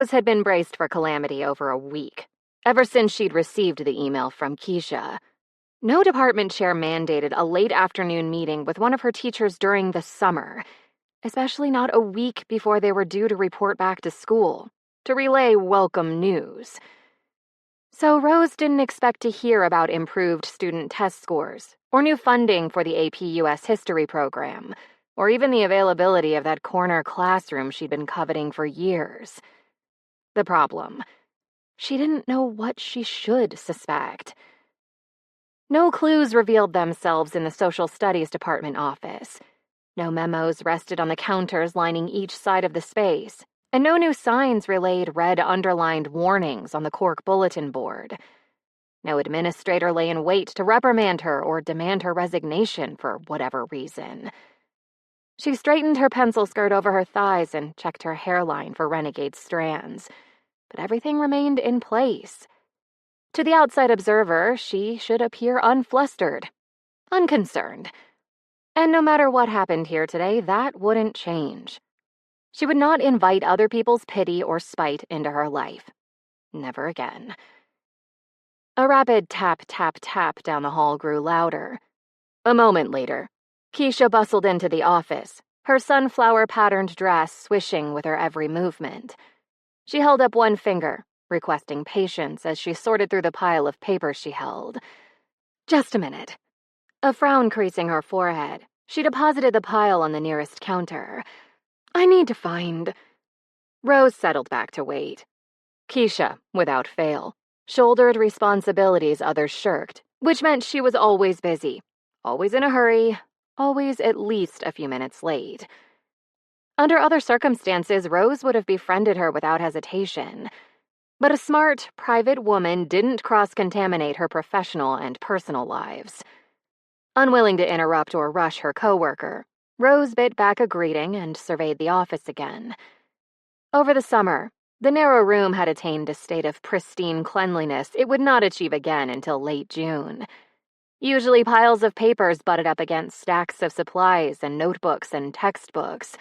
Rose had been braced for calamity over a week, ever since she'd received the email from Keisha. No department chair mandated a late afternoon meeting with one of her teachers during the summer, especially not a week before they were due to report back to school, to relay welcome news. So Rose didn't expect to hear about improved student test scores, or new funding for the AP US History program, or even the availability of that corner classroom she'd been coveting for years. The problem: she didn't know what she should suspect. No clues revealed themselves in the social studies department office. No memos rested on the counters lining each side of the space, and no new signs relayed red underlined warnings on the cork bulletin board. No administrator lay in wait to reprimand her or demand her resignation for whatever reason. She straightened her pencil skirt over her thighs and checked her hairline for renegade strands, but everything remained in place. To the outside observer, she should appear unflustered, unconcerned. And no matter what happened here today, that wouldn't change. She would not invite other people's pity or spite into her life. Never again. A rapid tap, tap, tap down the hall grew louder. A moment later, Keisha bustled into the office, her sunflower-patterned dress swishing with her every movement. She held up one finger, requesting patience as she sorted through the pile of papers she held. Just a minute. A frown creasing her forehead, she deposited the pile on the nearest counter. I need to find... Rose settled back to wait. Keisha, without fail, shouldered responsibilities others shirked, which meant she was always busy, always in a hurry, always at least a few minutes late. Under other circumstances, Rose would have befriended her without hesitation. But a smart, private woman didn't cross-contaminate her professional and personal lives. Unwilling to interrupt or rush her coworker, Rose bit back a greeting and surveyed the office again. Over the summer, the narrow room had attained a state of pristine cleanliness it would not achieve again until late June. Usually piles of papers butted up against stacks of supplies and notebooks and textbooks,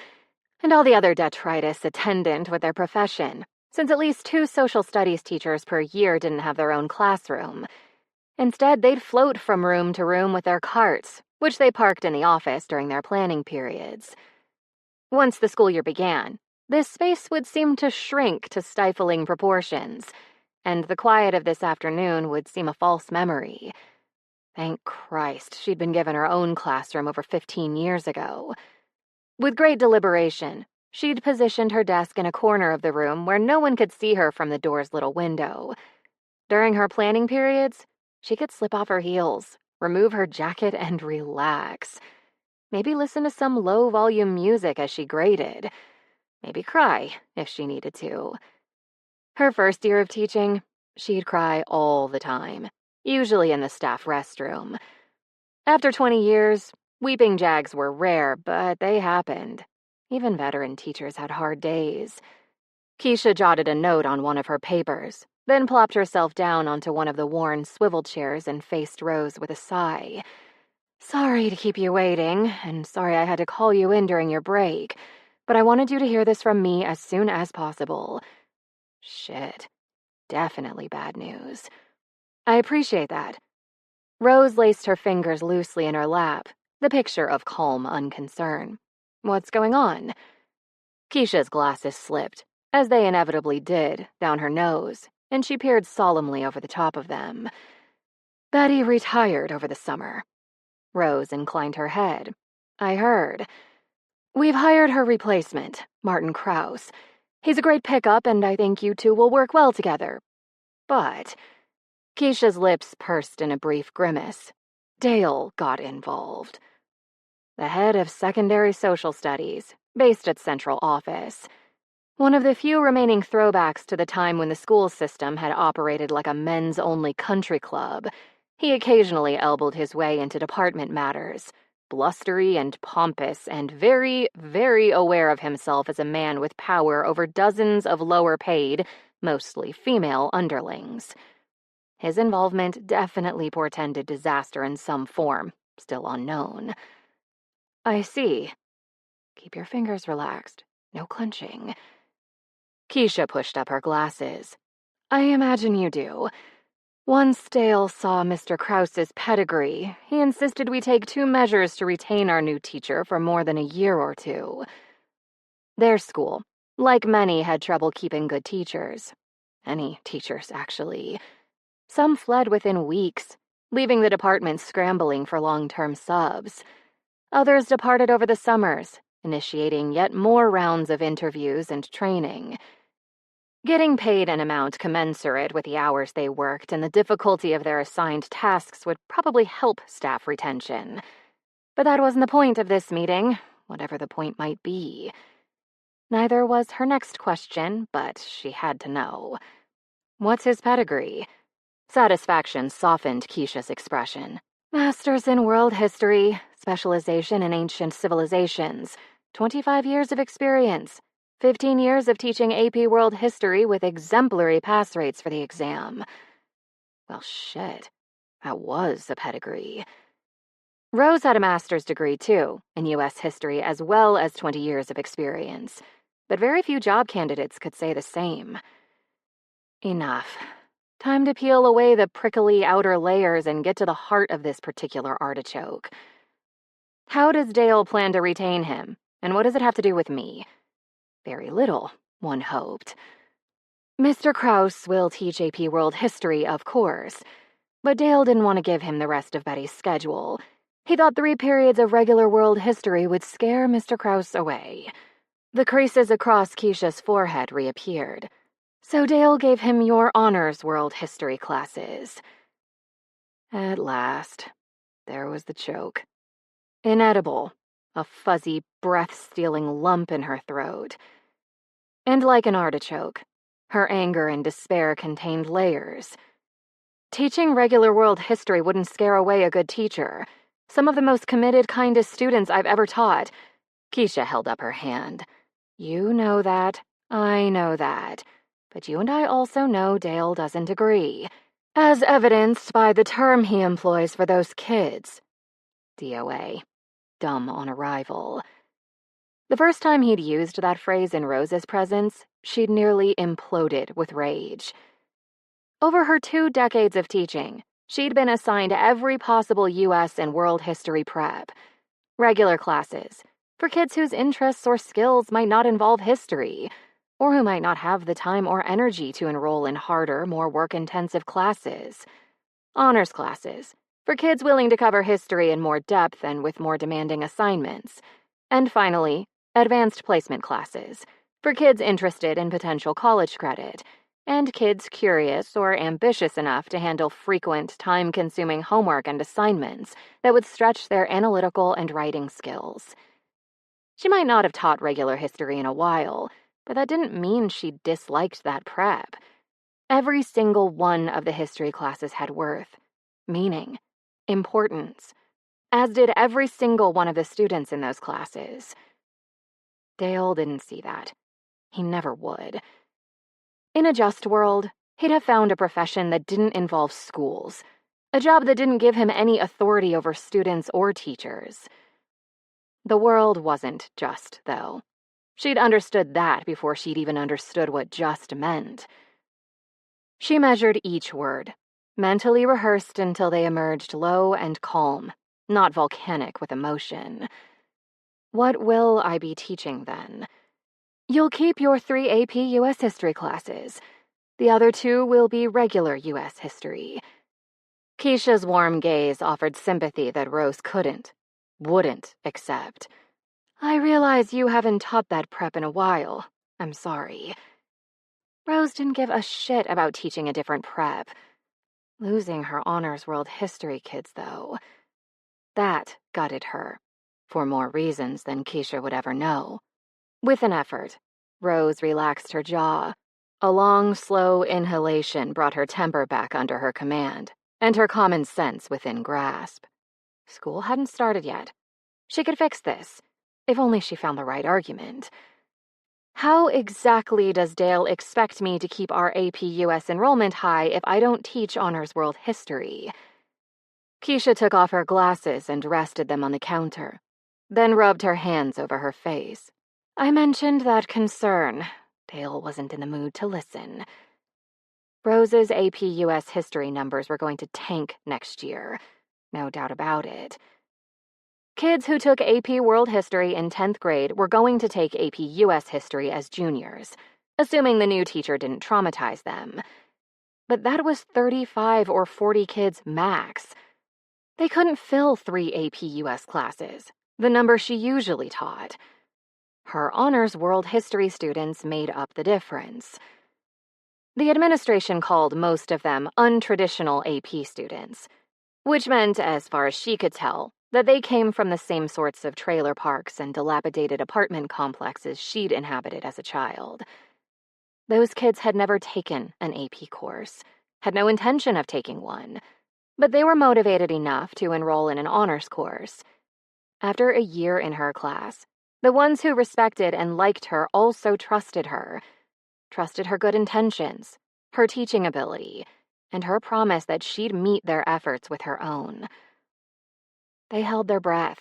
and all the other detritus attendant with their profession, since at least 2 social studies teachers per year didn't have their own classroom. Instead, they'd float from room to room with their carts, which they parked in the office during their planning periods. Once the school year began, this space would seem to shrink to stifling proportions, and the quiet of this afternoon would seem a false memory. Thank Christ, she'd been given her own classroom over 15 years ago. With great deliberation, she'd positioned her desk in a corner of the room where no one could see her from the door's little window. During her planning periods, she could slip off her heels, remove her jacket, and relax. Maybe listen to some low-volume music as she graded. Maybe cry, if she needed to. Her first year of teaching, she'd cry all the time, usually in the staff restroom. After 20 years, weeping jags were rare, but they happened. Even veteran teachers had hard days. Keisha jotted a note on one of her papers, then plopped herself down onto one of the worn swivel chairs and faced Rose with a sigh. Sorry to keep you waiting, and sorry I had to call you in during your break, but I wanted you to hear this from me as soon as possible. Shit. Definitely bad news. I appreciate that. Rose laced her fingers loosely in her lap, the picture of calm unconcern. What's going on? Keisha's glasses slipped, as they inevitably did, down her nose, and she peered solemnly over the top of them. Betty retired over the summer. Rose inclined her head. I heard. We've hired her replacement, Martin Krause. He's a great pickup, and I think you two will work well together. But... Keisha's lips pursed in a brief grimace. Dale got involved. The head of secondary social studies, based at central office. One of the few remaining throwbacks to the time when the school system had operated like a men's-only country club, he occasionally elbowed his way into department matters, blustery and pompous and very, very aware of himself as a man with power over dozens of lower-paid, mostly female underlings. His involvement definitely portended disaster in some form, still unknown. I see. Keep your fingers relaxed. No clenching. Keisha pushed up her glasses. I imagine you do. Once Dale saw Mr. Krause's pedigree, he insisted we take 2 measures to retain our new teacher for more than a year or 2. Their school, like many, had trouble keeping good teachers. Any teachers, actually. Some fled within weeks, leaving the department scrambling for long-term subs. Others departed over the summers, initiating yet more rounds of interviews and training. Getting paid an amount commensurate with the hours they worked and the difficulty of their assigned tasks would probably help staff retention. But that wasn't the point of this meeting, whatever the point might be. Neither was her next question, but she had to know. What's his pedigree? Satisfaction softened Keisha's expression. Masters in World History, specialization in ancient civilizations, 25 years of experience, 15 years of teaching AP World History with exemplary pass rates for the exam. Well, shit. That was a pedigree. Rose had a master's degree, too, in U.S. history as well as 20 years of experience, but very few job candidates could say the same. Enough. Time to peel away the prickly outer layers and get to the heart of this particular artichoke. How does Dale plan to retain him, and what does it have to do with me? Very little, one hoped. Mr. Krause will teach AP World History, of course, but Dale didn't want to give him the rest of Betty's schedule. He thought 3 periods of regular world history would scare Mr. Krause away. The creases across Keisha's forehead reappeared. So Dale gave him your honors world history classes. At last, there was the choke. Inedible, a fuzzy, breath-stealing lump in her throat. And like an artichoke, her anger and despair contained layers. Teaching regular world history wouldn't scare away a good teacher. Some of the most committed, kindest students I've ever taught. Keisha held up her hand. You know that. I know that. But you and I also know Dale doesn't agree, as evidenced by the term he employs for those kids. DOA. Dumb on arrival. The first time he'd used that phrase in Rose's presence, she'd nearly imploded with rage. Over her 2 decades of teaching, she'd been assigned every possible U.S. and world history prep. Regular classes, for kids whose interests or skills might not involve history, or who might not have the time or energy to enroll in harder, more work-intensive classes. Honors classes, for kids willing to cover history in more depth and with more demanding assignments. And finally, advanced placement classes, for kids interested in potential college credit, and kids curious or ambitious enough to handle frequent, time-consuming homework and assignments that would stretch their analytical and writing skills. She might not have taught regular history in a while, but that didn't mean she disliked that prep. Every single one of the history classes had worth, meaning, importance, as did every single one of the students in those classes. Dale didn't see that. He never would. In a just world, he'd have found a profession that didn't involve schools, a job that didn't give him any authority over students or teachers. The world wasn't just, though. She'd understood that before she'd even understood what just meant. She measured each word, mentally rehearsed until they emerged low and calm, not volcanic with emotion. What will I be teaching, then? You'll keep your 3 AP U.S. history classes. The other 2 will be regular U.S. history. Keisha's warm gaze offered sympathy that Rose wouldn't accept. I realize you haven't taught that prep in a while. I'm sorry. Rose didn't give a shit about teaching a different prep. Losing her honors world history kids, though. That gutted her, for more reasons than Keisha would ever know. With an effort, Rose relaxed her jaw. A long, slow inhalation brought her temper back under her command, and her common sense within grasp. School hadn't started yet. She could fix this. If only she found the right argument. How exactly does Dale expect me to keep our AP US enrollment high if I don't teach honors world history? Keisha took off her glasses and rested them on the counter, then rubbed her hands over her face. I mentioned that concern. Dale wasn't in the mood to listen. Rose's AP US history numbers were going to tank next year. No doubt about it. Kids who took AP World History in 10th grade were going to take AP US History as juniors, assuming the new teacher didn't traumatize them. But that was 35 or 40 kids max. They couldn't fill 3 AP US classes, the number she usually taught. Her honors world history students made up the difference. The administration called most of them untraditional AP students, which meant, as far as she could tell, that they came from the same sorts of trailer parks and dilapidated apartment complexes she'd inhabited as a child. Those kids had never taken an AP course, had no intention of taking one, but they were motivated enough to enroll in an honors course. After a year in her class, the ones who respected and liked her also trusted her good intentions, her teaching ability, and her promise that she'd meet their efforts with her own. They held their breath,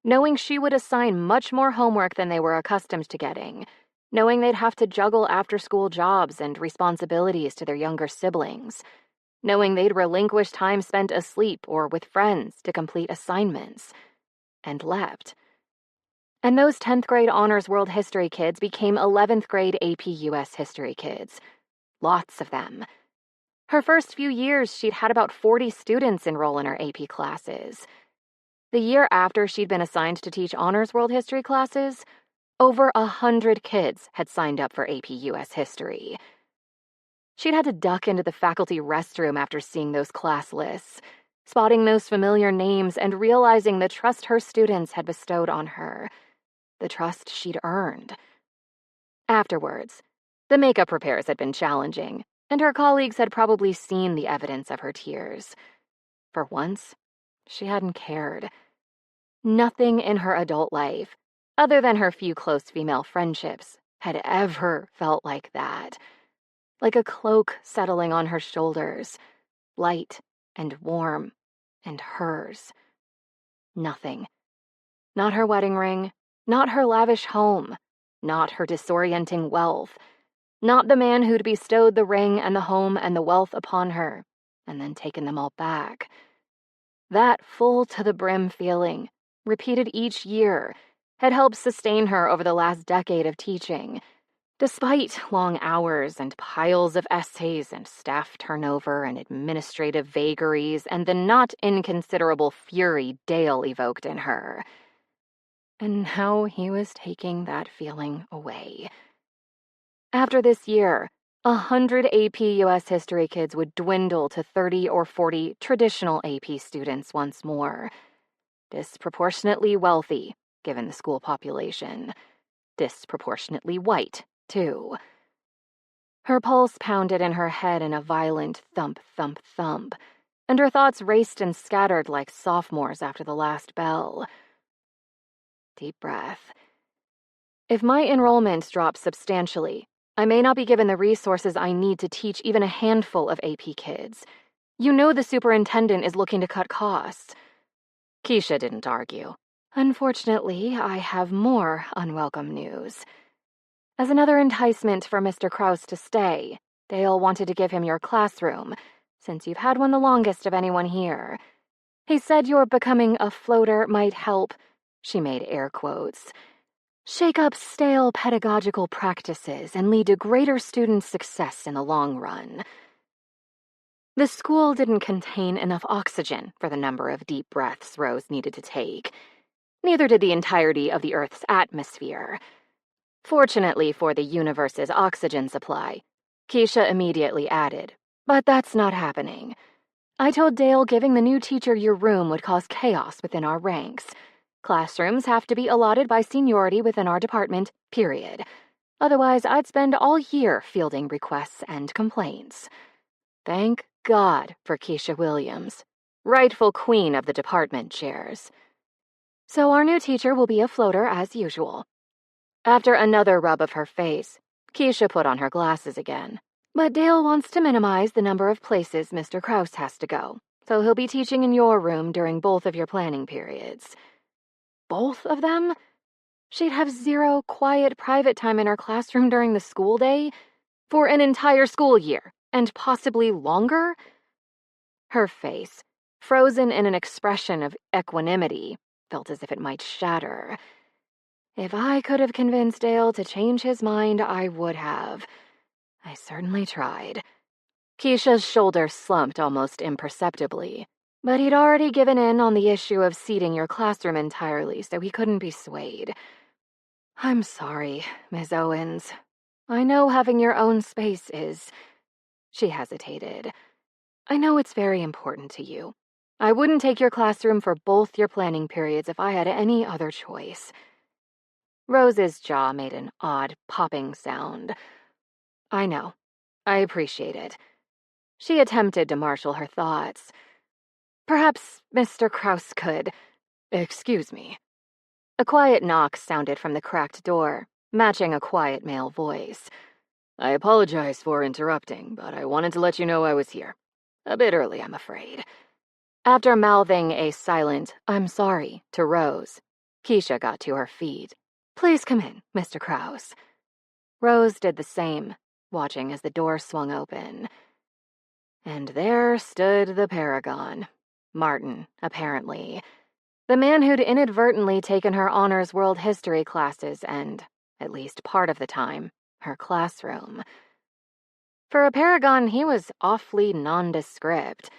knowing she would assign much more homework than they were accustomed to getting, knowing they'd have to juggle after-school jobs and responsibilities to their younger siblings, knowing they'd relinquish time spent asleep or with friends to complete assignments, and leapt. And those 10th grade honors world history kids became 11th grade AP US history kids. Lots of them. Her first few years, she'd had about 40 students enroll in her AP classes. The year after she'd been assigned to teach honors world history classes, over 100 kids had signed up for AP US history. She'd had to duck into the faculty restroom after seeing those class lists, spotting those familiar names and realizing the trust her students had bestowed on her, the trust she'd earned. Afterwards, the makeup repairs had been challenging, and her colleagues had probably seen the evidence of her tears. For once, she hadn't cared. Nothing in her adult life, other than her few close female friendships, had ever felt like that. Like a cloak settling on her shoulders, light and warm, and hers. Nothing. Not her wedding ring, not her lavish home, not her disorienting wealth, not the man who'd bestowed the ring and the home and the wealth upon her, and then taken them all back. That full-to-the-brim feeling, repeated each year, had helped sustain her over the last decade of teaching, despite long hours and piles of essays and staff turnover and administrative vagaries and the not inconsiderable fury Dale evoked in her. And now he was taking that feeling away. After this year, 100 AP US history kids would dwindle to 30 or 40 traditional AP students once more. Disproportionately wealthy, given the school population. Disproportionately white, too. Her pulse pounded in her head in a violent thump, thump, thump, and her thoughts raced and scattered like sophomores after the last bell. Deep breath. If my enrollment drops substantially, I may not be given the resources I need to teach even a handful of AP kids. You know the superintendent is looking to cut costs. Keisha didn't argue. Unfortunately, I have more unwelcome news. As another enticement for Mr. Krause to stay, Dale wanted to give him your classroom, since you've had one the longest of anyone here. He said your becoming a floater might help, she made air quotes, shake up stale pedagogical practices and lead to greater student success in the long run. The school didn't contain enough oxygen for the number of deep breaths Rose needed to take. Neither did the entirety of the Earth's atmosphere. Fortunately for the universe's oxygen supply, Keisha immediately added, but that's not happening. I told Dale giving the new teacher your room would cause chaos within our ranks. Classrooms have to be allotted by seniority within our department, period. Otherwise, I'd spend all year fielding requests and complaints. Thank God for Keisha Williams, rightful queen of the department chairs. So our new teacher will be a floater as usual. After another rub of her face, Keisha put on her glasses again. But Dale wants to minimize the number of places Mr. Krause has to go, so he'll be teaching in your room during both of your planning periods. Both of them? She'd have zero quiet private time in her classroom during the school day for an entire school year, and possibly longer? Her face, frozen in an expression of equanimity, felt as if it might shatter. If I could have convinced Dale to change his mind, I would have. I certainly tried. Keisha's shoulders slumped almost imperceptibly, but he'd already given in on the issue of seating your classroom entirely, so he couldn't be swayed. I'm sorry, Miss Owens. I know having your own space is... She hesitated. I know it's very important to you. I wouldn't take your classroom for both your planning periods if I had any other choice. Rose's jaw made an odd popping sound. I know. I appreciate it. She attempted to marshal her thoughts. Perhaps Mr. Krause could... Excuse me. A quiet knock sounded from the cracked door, matching a quiet male voice. I apologize for interrupting, but I wanted to let you know I was here. A bit early, I'm afraid. After mouthing a silent, I'm sorry, to Rose, Keisha got to her feet. Please come in, Mr. Krause. Rose did the same, watching as the door swung open. And there stood the paragon. Martin, apparently. The man who'd inadvertently taken her honors world history classes and, at least part of the time, her classroom. For a paragon, he was awfully nondescript.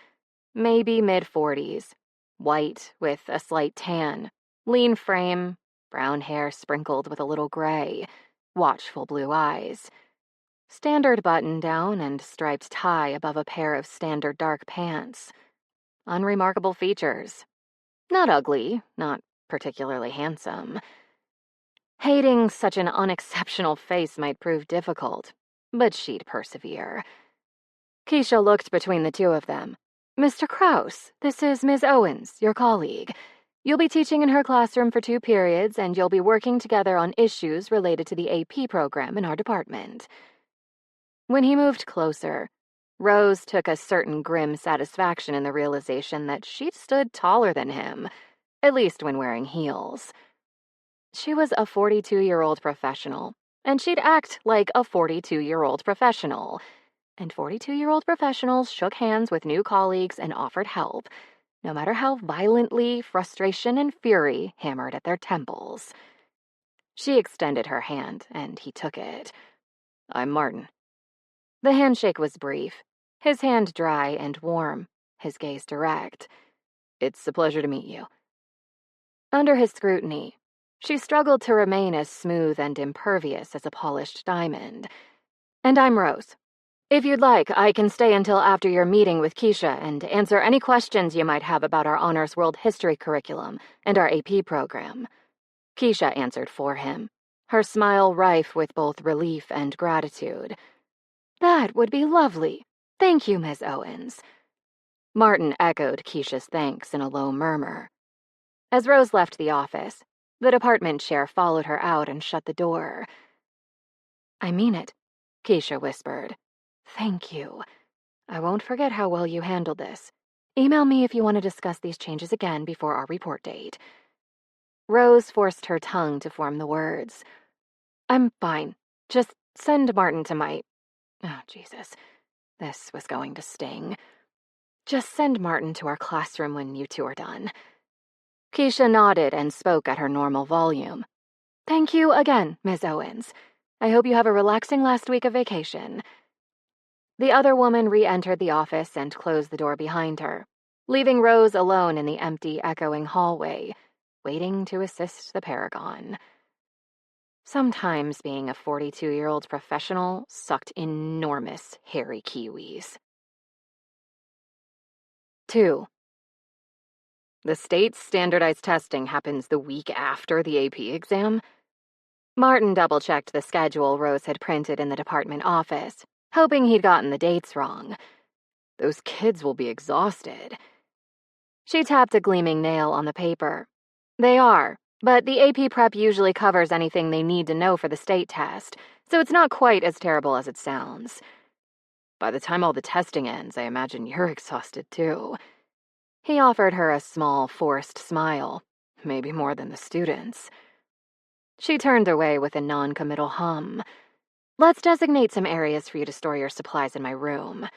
Maybe mid-40s. White with a slight tan. Lean frame. Brown hair sprinkled with a little gray. Watchful blue eyes. Standard button-down and striped tie above a pair of standard dark pants. Unremarkable features. Not ugly, not particularly handsome. Hating such an unexceptional face might prove difficult, but she'd persevere. Keisha looked between the two of them. Mr. Krause, this is Ms. Owens, your colleague. You'll be teaching in her classroom for 2 periods, and you'll be working together on issues related to the AP program in our department. When he moved closer, Rose took a certain grim satisfaction in the realization that she'd stood taller than him, at least when wearing heels. She was a 42-year-old professional, and she'd act like a 42-year-old professional. And 42-year-old professionals shook hands with new colleagues and offered help, no matter how violently frustration and fury hammered at their temples. She extended her hand, and he took it. I'm Martin. The handshake was brief, his hand dry and warm, his gaze direct. It's a pleasure to meet you. Under his scrutiny, she struggled to remain as smooth and impervious as a polished diamond. And I'm Rose. If you'd like, I can stay until after your meeting with Keisha and answer any questions you might have about our Honors World History curriculum and our AP program. Keisha answered for him, her smile rife with both relief and gratitude. That would be lovely. Thank you, Ms. Owens. Martin echoed Keisha's thanks in a low murmur. As Rose left the office, the department chair followed her out and shut the door. I mean it, Keisha whispered. Thank you. I won't forget how well you handled this. Email me if you want to discuss these changes again before our report date. Rose forced her tongue to form the words. I'm fine. Just send Martin to my... Oh, Jesus. This was going to sting. Just send Martin to our classroom when you two are done. Keisha nodded and spoke at her normal volume. Thank you again, Ms. Owens. I hope you have a relaxing last week of vacation. The other woman re-entered the office and closed the door behind her, leaving Rose alone in the empty, echoing hallway, waiting to assist the paragon. Sometimes being a 42-year-old professional sucked enormous hairy kiwis. 2. The state's standardized testing happens the week after the AP exam. Martin double-checked the schedule Rose had printed in the department office, hoping he'd gotten the dates wrong. Those kids will be exhausted. She tapped a gleaming nail on the paper. They are, but the AP prep usually covers anything they need to know for the state test, so it's not quite as terrible as it sounds. By the time all the testing ends, I imagine you're exhausted too. He offered her a small, forced smile, maybe more than the students. She turned away with a non-committal hum. "Let's designate some areas for you to store your supplies in my room."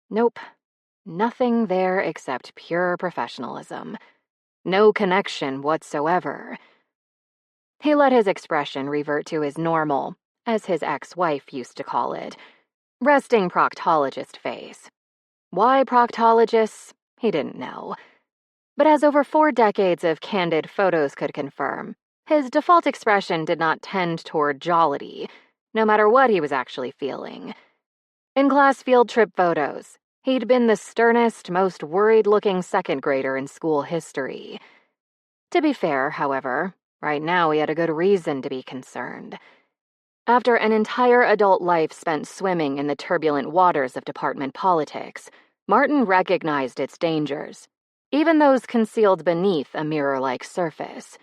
Nope. Nothing there except pure professionalism. No connection whatsoever. He let his expression revert to his normal, as his ex-wife used to call it, resting proctologist face. Why proctologists? He didn't know. But as over 4 decades of candid photos could confirm, his default expression did not tend toward jollity, no matter what he was actually feeling. In class field trip photos, he'd been the sternest, most worried-looking second grader in school history. To be fair, however, right now he had a good reason to be concerned. After an entire adult life spent swimming in the turbulent waters of department politics, Martin recognized its dangers, even those concealed beneath a mirror-like surface.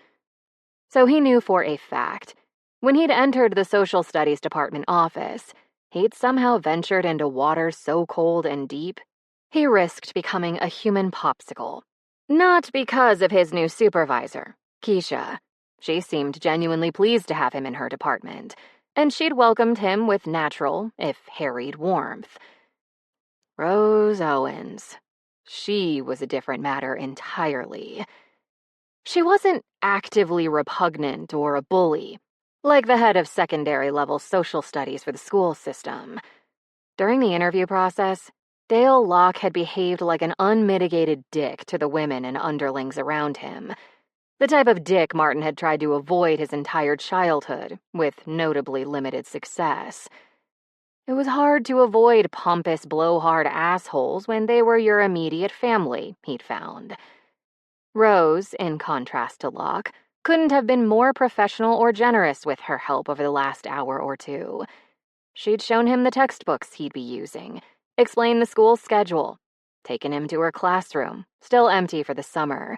So he knew for a fact, when he'd entered the social studies department office, he'd somehow ventured into waters so cold and deep, he risked becoming a human popsicle. Not because of his new supervisor, Keisha. She seemed genuinely pleased to have him in her department, and she'd welcomed him with natural, if harried, warmth. Rose Owens. She was a different matter entirely. She wasn't actively repugnant or a bully, like the head of secondary-level social studies for the school system. During the interview process, Dale Locke had behaved like an unmitigated dick to the women and underlings around him, the type of dick Martin had tried to avoid his entire childhood, with notably limited success. It was hard to avoid pompous, blowhard assholes when they were your immediate family, he'd found. Rose, in contrast to Locke, couldn't have been more professional or generous with her help over the last hour or two. She'd shown him the textbooks he'd be using, explained the school schedule, taken him to her classroom, still empty for the summer,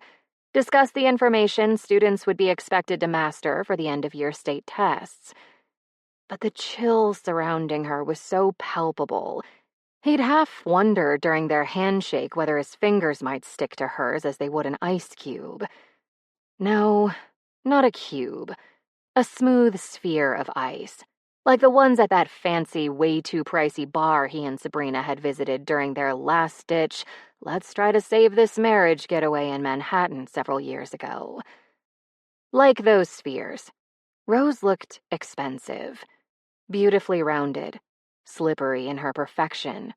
discussed the information students would be expected to master for the end-of-year state tests. But the chill surrounding her was so palpable, he'd half wondered during their handshake whether his fingers might stick to hers as they would an ice cube. No, not a cube. A smooth sphere of ice, like the ones at that fancy, way too pricey bar he and Sabrina had visited during their last-ditch, let's try to save this marriage getaway in Manhattan several years ago. Like those spheres, Rose looked expensive, beautifully rounded, slippery in her perfection,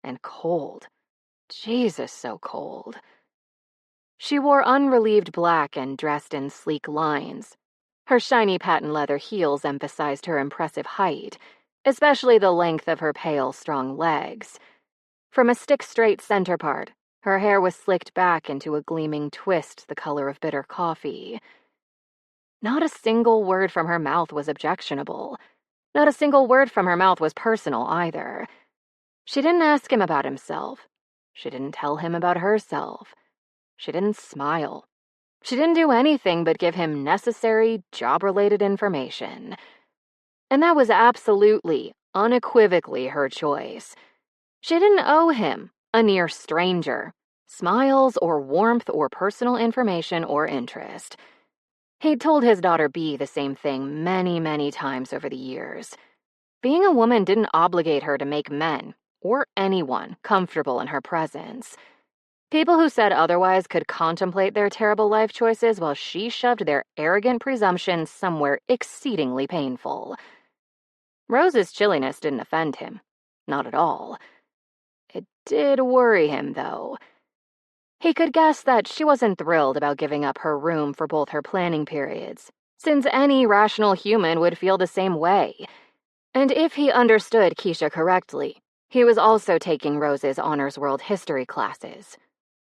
and cold. Jesus, so cold. She wore unrelieved black and dressed in sleek lines. Her shiny patent leather heels emphasized her impressive height, especially the length of her pale, strong legs. From a stick-straight center part, her hair was slicked back into a gleaming twist the color of bitter coffee. Not a single word from her mouth was objectionable. Not a single word from her mouth was personal, either. She didn't ask him about himself. She didn't tell him about herself. She didn't smile. She didn't do anything but give him necessary, job-related information. And that was absolutely, unequivocally her choice. She didn't owe him, a near stranger, smiles or warmth or personal information or interest. He'd told his daughter Bea the same thing many, many times over the years. Being a woman didn't obligate her to make men, or anyone, comfortable in her presence. People who said otherwise could contemplate their terrible life choices while she shoved their arrogant presumptions somewhere exceedingly painful. Rose's chilliness didn't offend him. Not at all. It did worry him, though. He could guess that she wasn't thrilled about giving up her room for both her planning periods, since any rational human would feel the same way. And if he understood Keisha correctly, he was also taking Rose's Honors World History classes.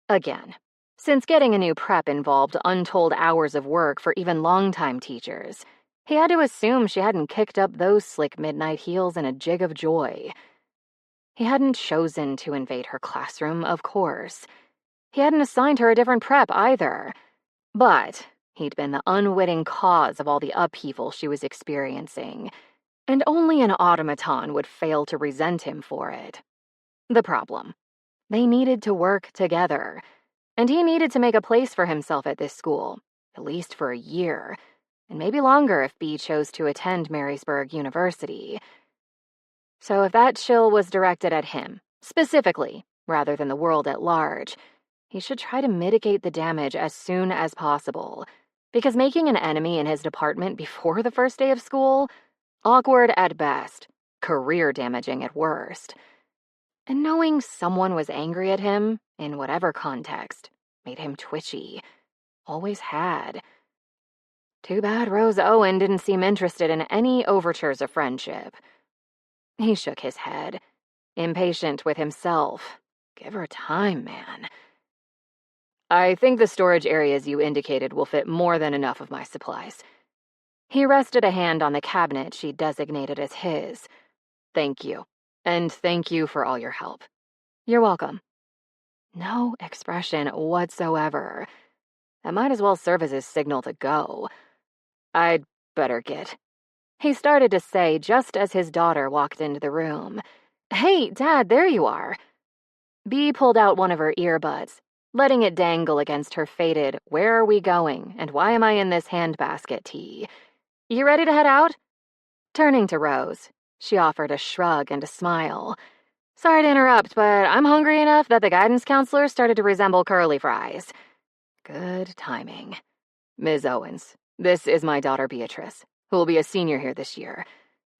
Again, since getting a new prep involved untold hours of work for even longtime teachers, he had to assume she hadn't kicked up those slick midnight heels in a jig of joy. He hadn't chosen to invade her classroom, of course. He hadn't assigned her a different prep either. But he'd been the unwitting cause of all the upheaval she was experiencing, and only an automaton would fail to resent him for it. The problem: they needed to work together, and he needed to make a place for himself at this school, at least for a year, and maybe longer if Bee chose to attend Marysburg University. So if that chill was directed at him, specifically, rather than the world at large, he should try to mitigate the damage as soon as possible, because making an enemy in his department before the first day of school, awkward at best, career-damaging at worst. And knowing someone was angry at him, in whatever context, made him twitchy. Always had. Too bad Rose Owen didn't seem interested in any overtures of friendship. He shook his head, impatient with himself. Give her time, man. I think the storage areas you indicated will fit more than enough of my supplies. He rested a hand on the cabinet she designated as his. Thank you. And thank you for all your help. You're welcome. No expression whatsoever. That might as well serve as his signal to go. I'd better get. He started to say just as his daughter walked into the room. Hey, Dad, there you are. Bee pulled out one of her earbuds, letting it dangle against her faded, "Where are we going, and why am I in this handbasket" tee. You ready to head out? Turning to Rose, she offered a shrug and a smile. Sorry to interrupt, but I'm hungry enough that the guidance counselor started to resemble curly fries. Good timing. Ms. Owens, this is my daughter Beatrice, who will be a senior here this year.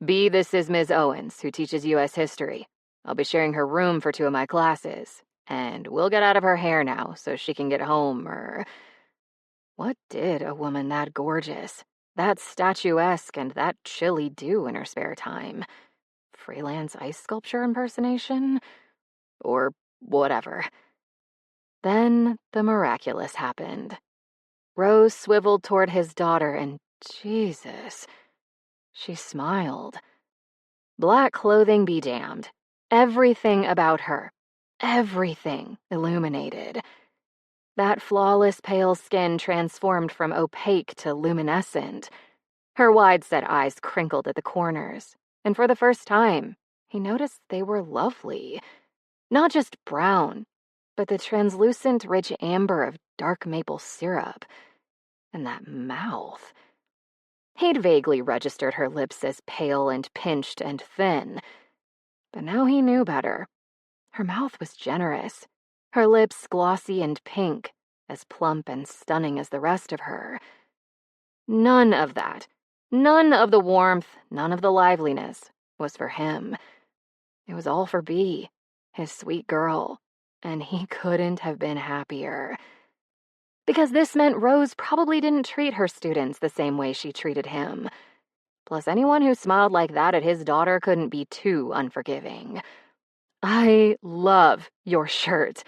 Bee, this is Ms. Owens, who teaches U.S. history. I'll be sharing her room for 2 of my classes, and we'll get out of her hair now so she can get home, What did a woman that gorgeous, that statuesque, and that chilly do in her spare time? Freelance ice sculpture impersonation? Or whatever. Then the miraculous happened. Rose swiveled toward his daughter and, Jesus, she smiled. Black clothing be damned. Everything about her, everything illuminated. That flawless pale skin transformed from opaque to luminescent. Her wide-set eyes crinkled at the corners, and for the first time, he noticed they were lovely. Not just brown, but the translucent, rich amber of dark maple syrup. And that mouth. He'd vaguely registered her lips as pale and pinched and thin, but now he knew better. Her mouth was generous, her lips glossy and pink, as plump and stunning as the rest of her. None of that, none of the warmth, none of the liveliness, was for him. It was all for Bee, his sweet girl, and he couldn't have been happier. Because this meant Rose probably didn't treat her students the same way she treated him. Plus, anyone who smiled like that at his daughter couldn't be too unforgiving. I love your shirt,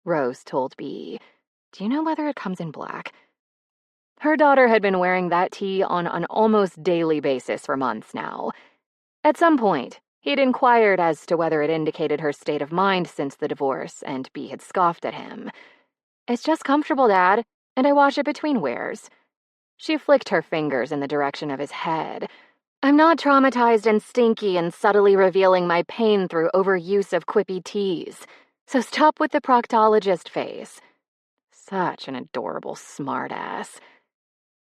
Rose told Bee. Do you know whether it comes in black? Her daughter had been wearing that tee on an almost daily basis for months now. At some point, he'd inquired as to whether it indicated her state of mind since the divorce, and Bee had scoffed at him. It's just comfortable, Dad, and I wash it between wears. She flicked her fingers in the direction of his head. I'm not traumatized and stinky and subtly revealing my pain through overuse of quippy teas, so stop with the proctologist face. Such an adorable smartass.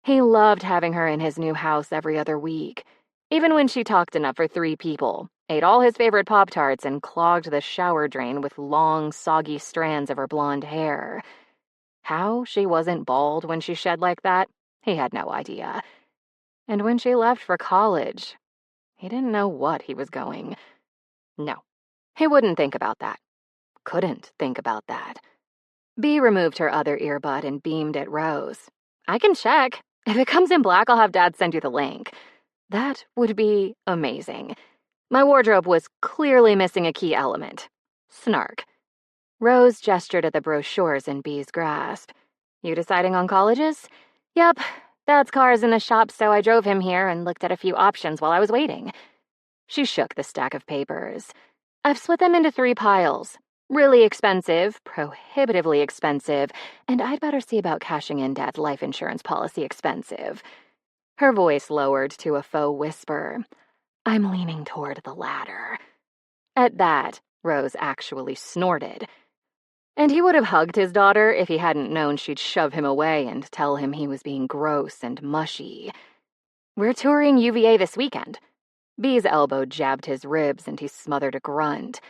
He loved having her in his new house every other week, even when she talked enough for 3 people, ate all his favorite Pop-Tarts, and clogged the shower drain with long, soggy strands of her blonde hair. How she wasn't bald when she shed like that, he had no idea. And when she left for college, he didn't know what he was going. No, he wouldn't think about that. Couldn't think about that. Bee removed her other earbud and beamed at Rose. I can check. If it comes in black, I'll have Dad send you the link. That would be amazing. My wardrobe was clearly missing a key element. Snark. Rose gestured at the brochures in Bee's grasp. You deciding on colleges? Yep. Dad's car is in the shop, so I drove him here and looked at a few options while I was waiting. She shook the stack of papers. I've split them into 3 piles. Really expensive, prohibitively expensive, and I'd better see about cashing in Dad's life insurance policy expensive. Her voice lowered to a faux whisper. I'm leaning toward the latter. At that, Rose actually snorted. And he would have hugged his daughter if he hadn't known she'd shove him away and tell him he was being gross and mushy. "We're touring UVA this weekend." B's elbow jabbed his ribs and he smothered a grunt.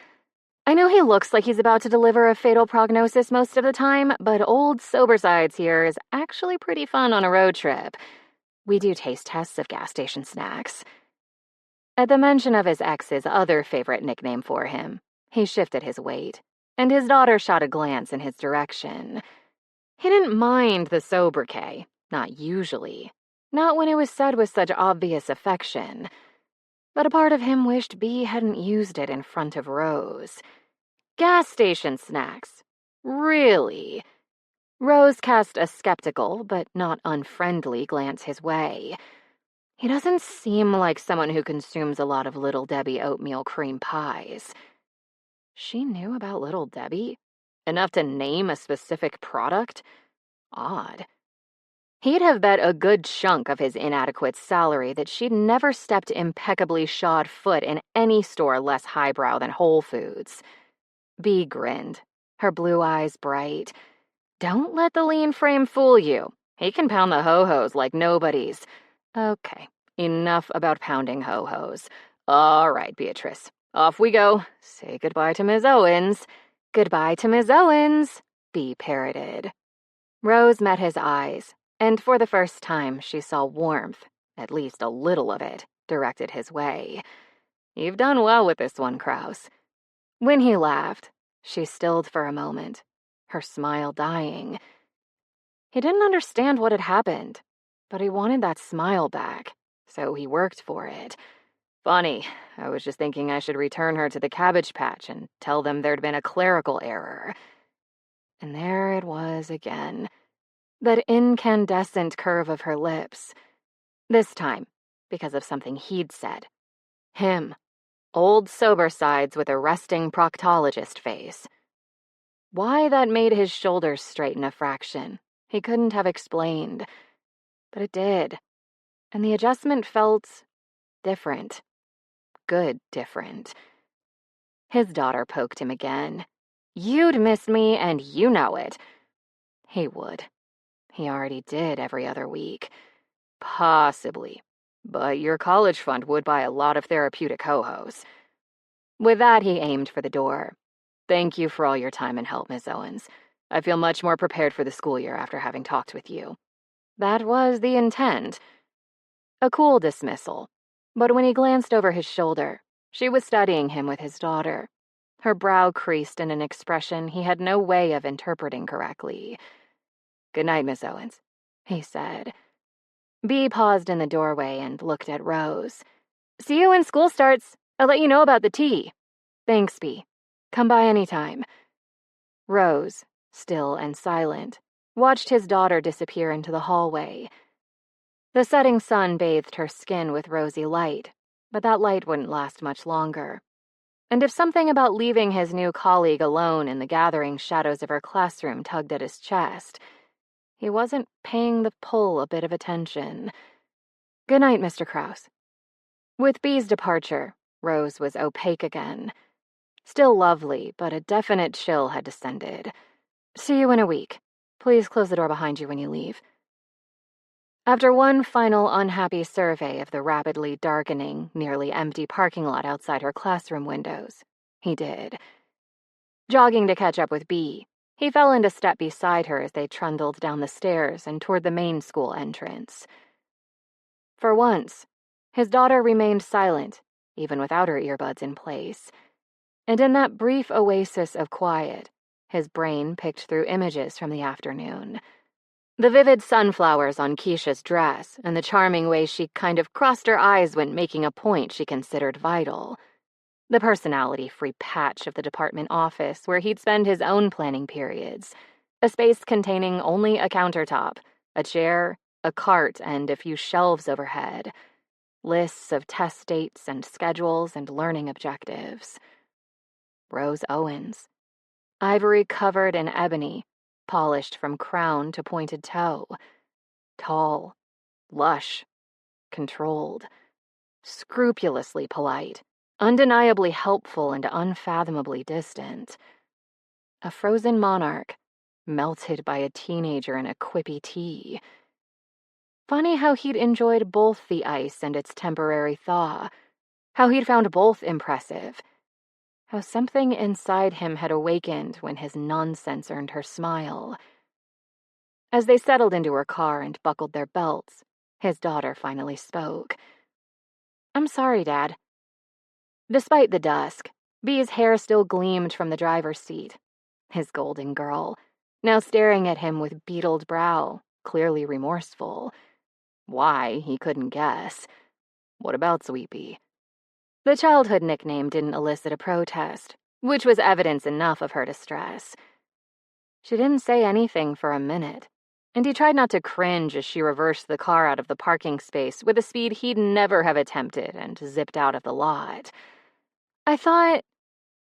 "I know he looks like he's about to deliver a fatal prognosis most of the time, but old Sobersides here is actually pretty fun on a road trip. We do taste tests of gas station snacks." At the mention of his ex's other favorite nickname for him, he shifted his weight, and his daughter shot a glance in his direction. He didn't mind the sobriquet, not usually, not when it was said with such obvious affection. But a part of him wished B hadn't used it in front of Rose. Gas station snacks. Really? Rose cast a skeptical, but not unfriendly glance his way. He doesn't seem like someone who consumes a lot of Little Debbie oatmeal cream pies. She knew about Little Debbie? Enough to name a specific product? Odd. He'd have bet a good chunk of his inadequate salary that she'd never stepped impeccably shod foot in any store less highbrow than Whole Foods. Bea grinned, her blue eyes bright. "Don't let the lean frame fool you. He can pound the ho-hos like nobody's." "Okay, enough about pounding ho-hos. All right, Beatrice, off we go. Say goodbye to Ms. Owens." "Goodbye to Ms. Owens," Bea parroted. Rose met his eyes, and for the first time she saw warmth, at least a little of it, directed his way. "You've done well with this one, Krause." When he laughed, she stilled for a moment, her smile dying. He didn't understand what had happened, but he wanted that smile back, so he worked for it. "Funny, I was just thinking I should return her to the Cabbage Patch and tell them there'd been a clerical error." And there it was again, that incandescent curve of her lips. This time, because of something he'd said. Him, old Sobersides with a resting proctologist face. Why that made his shoulders straighten a fraction, he couldn't have explained. But it did, and the adjustment felt different. Good different. His daughter poked him again. "You'd miss me, and you know it." He would. He already did every other week. "Possibly. But your college fund would buy a lot of therapeutic ho-hos." With that, he aimed for the door. "Thank you for all your time and help, Miss Owens. I feel much more prepared for the school year after having talked with you." That was the intent. A cool dismissal. But when he glanced over his shoulder, she was studying him with his daughter. Her brow creased in an expression he had no way of interpreting correctly. "Good night, Miss Owens," he said. Bea paused in the doorway and looked at Rose. "See you when school starts. I'll let you know about the tea." "Thanks, Bea. Come by anytime." Rose, still and silent, watched his daughter disappear into the hallway. The setting sun bathed her skin with rosy light, but that light wouldn't last much longer. And if something about leaving his new colleague alone in the gathering shadows of her classroom tugged at his chest, he wasn't paying the pull a bit of attention. "Good night, Mr. Krause." With Bea's departure, Rose was opaque again. Still lovely, but a definite chill had descended. "See you in a week. Please close the door behind you when you leave." After one final unhappy survey of the rapidly darkening, nearly empty parking lot outside her classroom windows, he did. Jogging to catch up with Bea, he fell into step beside her as they trundled down the stairs and toward the main school entrance. For once, his daughter remained silent, even without her earbuds in place. And in that brief oasis of quiet, his brain picked through images from the afternoon. The vivid sunflowers on Keisha's dress and the charming way she kind of crossed her eyes when making a point she considered vital. The personality-free patch of the department office where he'd spend his own planning periods. A space containing only a countertop, a chair, a cart, and a few shelves overhead. Lists of test dates and schedules and learning objectives. Rose Owens. Ivory covered in ebony, polished from crown to pointed toe. Tall, lush, controlled, scrupulously polite, undeniably helpful and unfathomably distant. A frozen monarch, melted by a teenager in a quippy tea. Funny how he'd enjoyed both the ice and its temporary thaw, how he'd found both impressive, how something inside him had awakened when his nonsense earned her smile. As they settled into her car and buckled their belts, his daughter finally spoke. "I'm sorry, Dad." Despite the dusk, Bee's hair still gleamed from the driver's seat. His golden girl, now staring at him with beetled brow, clearly remorseful. Why, he couldn't guess. What about Sweepy? The childhood nickname didn't elicit a protest, which was evidence enough of her distress. She didn't say anything for a minute, and he tried not to cringe as she reversed the car out of the parking space with a speed he'd never have attempted and zipped out of the lot. "I thought—"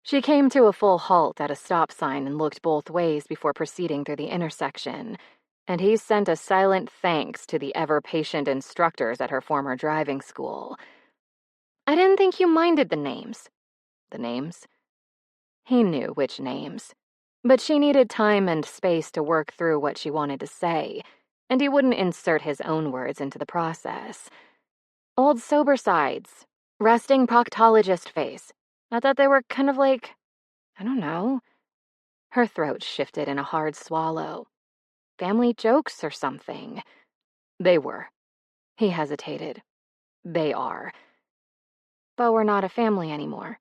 She came to a full halt at a stop sign and looked both ways before proceeding through the intersection, and he sent a silent thanks to the ever-patient instructors at her former driving school. "I didn't think you minded the names." The names? He knew which names. But she needed time and space to work through what she wanted to say, and he wouldn't insert his own words into the process. Old sober sides, resting proctologist face. I thought they were kind of like, I don't know. Her throat shifted in a hard swallow. Family jokes or something. They were. He hesitated. They are. But we're not a family anymore.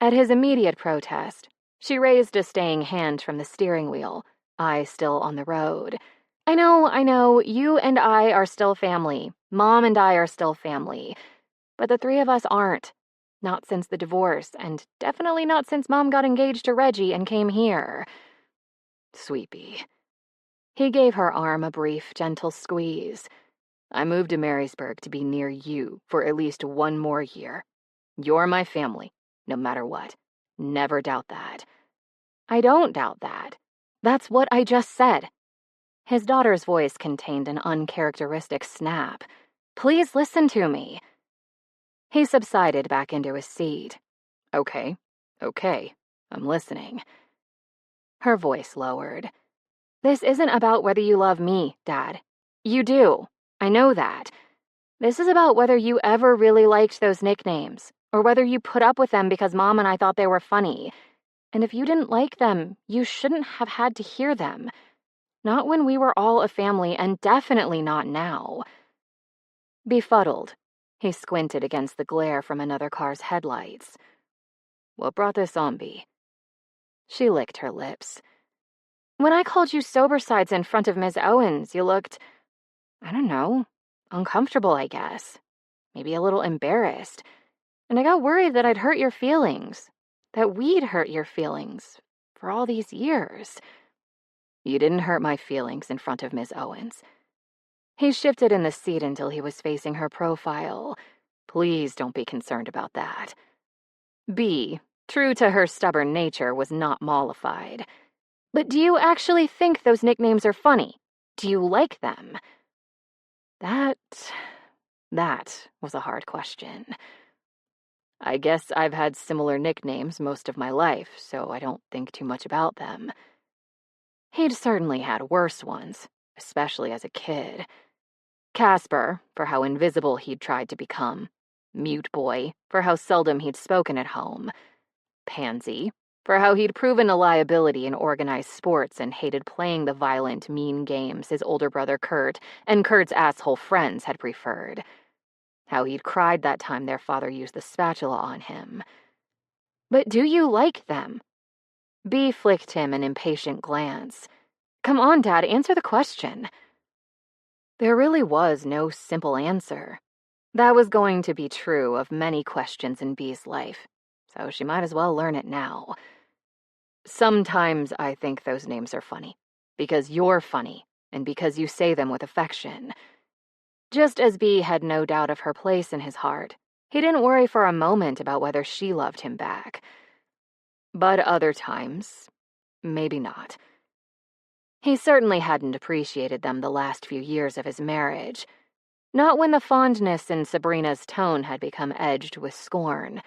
At his immediate protest, she raised a staying hand from the steering wheel, eyes still on the road. I know, you and I are still family. Mom and I are still family. But the three of us aren't. Not since the divorce, and definitely not since Mom got engaged to Reggie and came here." Sweepy. He gave her arm a brief, gentle squeeze. "I moved to Marysburg to be near you for at least one more year. You're my family, no matter what. Never doubt that." "I don't doubt that. That's what I just said." His daughter's voice contained an uncharacteristic snap. "Please listen to me." He subsided back into his seat. Okay, I'm listening." Her voice lowered. "This isn't about whether you love me, Dad. You do. I know that. This is about whether you ever really liked those nicknames, or whether you put up with them because Mom and I thought they were funny. And if you didn't like them, you shouldn't have had to hear them. Not when we were all a family, and definitely not now." Befuddled, he squinted against the glare from another car's headlights. "What brought this on, Bee?" She licked her lips. "When I called you sobersides in front of Ms. Owens, you looked, I don't know, uncomfortable, I guess. Maybe a little embarrassed. And I got worried that I'd hurt your feelings. That we'd hurt your feelings. For all these years." "You didn't hurt my feelings in front of Ms. Owens." He shifted in the seat until he was facing her profile. "Please don't be concerned about that." Bee, true to her stubborn nature, was not mollified. "But do you actually think those nicknames are funny? Do you like them?" That was a hard question. "I guess I've had similar nicknames most of my life, so I don't think too much about them." He'd certainly had worse ones, especially as a kid. Casper, for how invisible he'd tried to become. Mute Boy, for how seldom he'd spoken at home. Pansy, for how he'd proven a liability in organized sports and hated playing the violent, mean games his older brother Kurt and Kurt's asshole friends had preferred. How he'd cried that time their father used the spatula on him. "But do you like them?" Bee flicked him an impatient glance. "Come on, Dad, answer the question." There really was no simple answer. That was going to be true of many questions in Bee's life, so she might as well learn it now. "Sometimes I think those names are funny, because you're funny, and because you say them with affection." Just as Bee had no doubt of her place in his heart, he didn't worry for a moment about whether she loved him back. But other times, maybe not. He certainly hadn't appreciated them the last few years of his marriage. Not when the fondness in Sabrina's tone had become edged with scorn.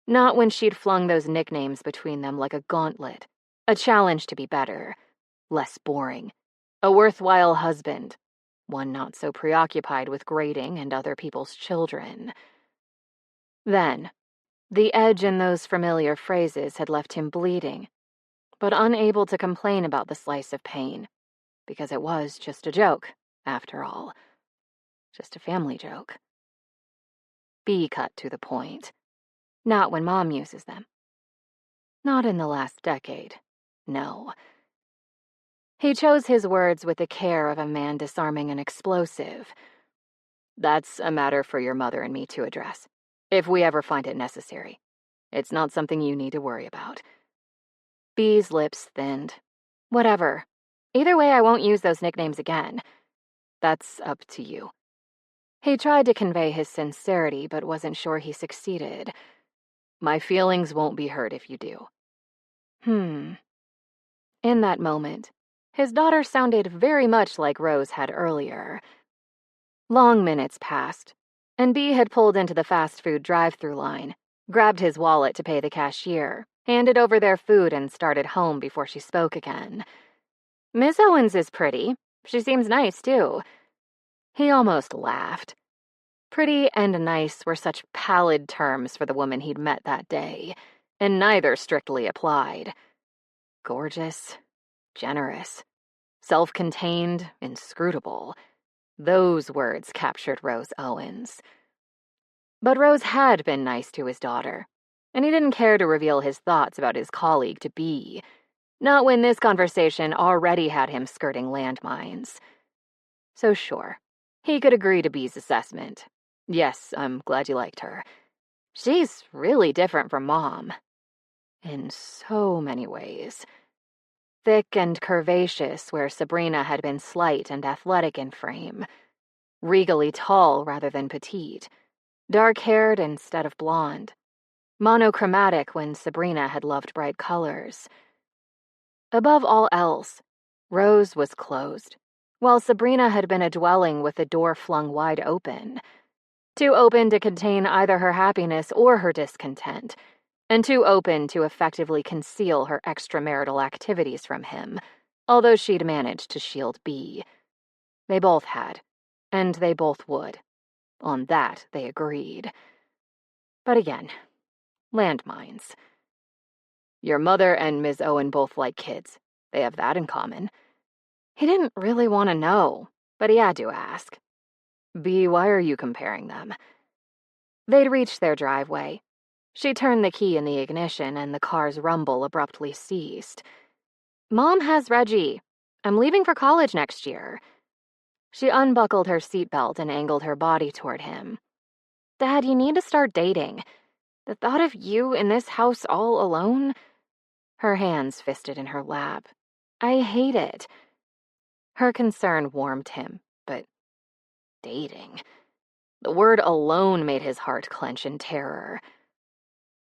Not when she'd flung those nicknames between them like a gauntlet, A challenge to be better, less boring, a worthwhile husband, one not so preoccupied with grading and other people's children. Then, the edge in those familiar phrases had left him bleeding, but unable to complain about the slice of pain, because it was just a joke, after all. Just a family joke. Be cut to the point. Not when Mom uses them. Not in the last decade. No. He chose his words with the care of a man disarming an explosive. That's a matter for your mother and me to address, if we ever find it necessary. It's not something you need to worry about. B's lips thinned. Whatever. Either way, I won't use those nicknames again. That's up to you. He tried to convey his sincerity, but wasn't sure he succeeded. My feelings won't be hurt if you do. In that moment, his daughter sounded very much like Rose had earlier. Long minutes passed, and B had pulled into the fast food drive-thru line, grabbed his wallet to pay the cashier, handed over their food, and started home before she spoke again. Miss Owens is pretty. She seems nice, too. He almost laughed. Pretty and nice were such pallid terms for the woman he'd met that day, and neither strictly applied. Gorgeous, generous, self-contained, inscrutable. Those words captured Rose Owens. But Rose had been nice to his daughter, and he didn't care to reveal his thoughts about his colleague to B, not when this conversation already had him skirting landmines. So sure, he could agree to B's assessment. Yes, I'm glad you liked her. She's really different from Mom. In so many ways. Thick and curvaceous where Sabrina had been slight and athletic in frame. Regally tall rather than petite. Dark-haired instead of blonde. Monochromatic when Sabrina had loved bright colors. Above all else, Rose was closed, while Sabrina had been a dwelling with the door flung wide open. Too open to contain either her happiness or her discontent, and too open to effectively conceal her extramarital activities from him, although she'd managed to shield B. They both had, and they both would. On that, they agreed. But again, landmines. Your mother and Ms. Owen both like kids. They have that in common. He didn't really want to know, but he had to ask. B, why are you comparing them? They'd reached their driveway. She turned the key in the ignition, and the car's rumble abruptly ceased. Mom has Reggie. I'm leaving for college next year. She unbuckled her seatbelt and angled her body toward him. Dad, you need to start dating. The thought of you in this house all alone? Her hands fisted in her lap. I hate it. Her concern warmed him, but dating. The word alone made his heart clench in terror.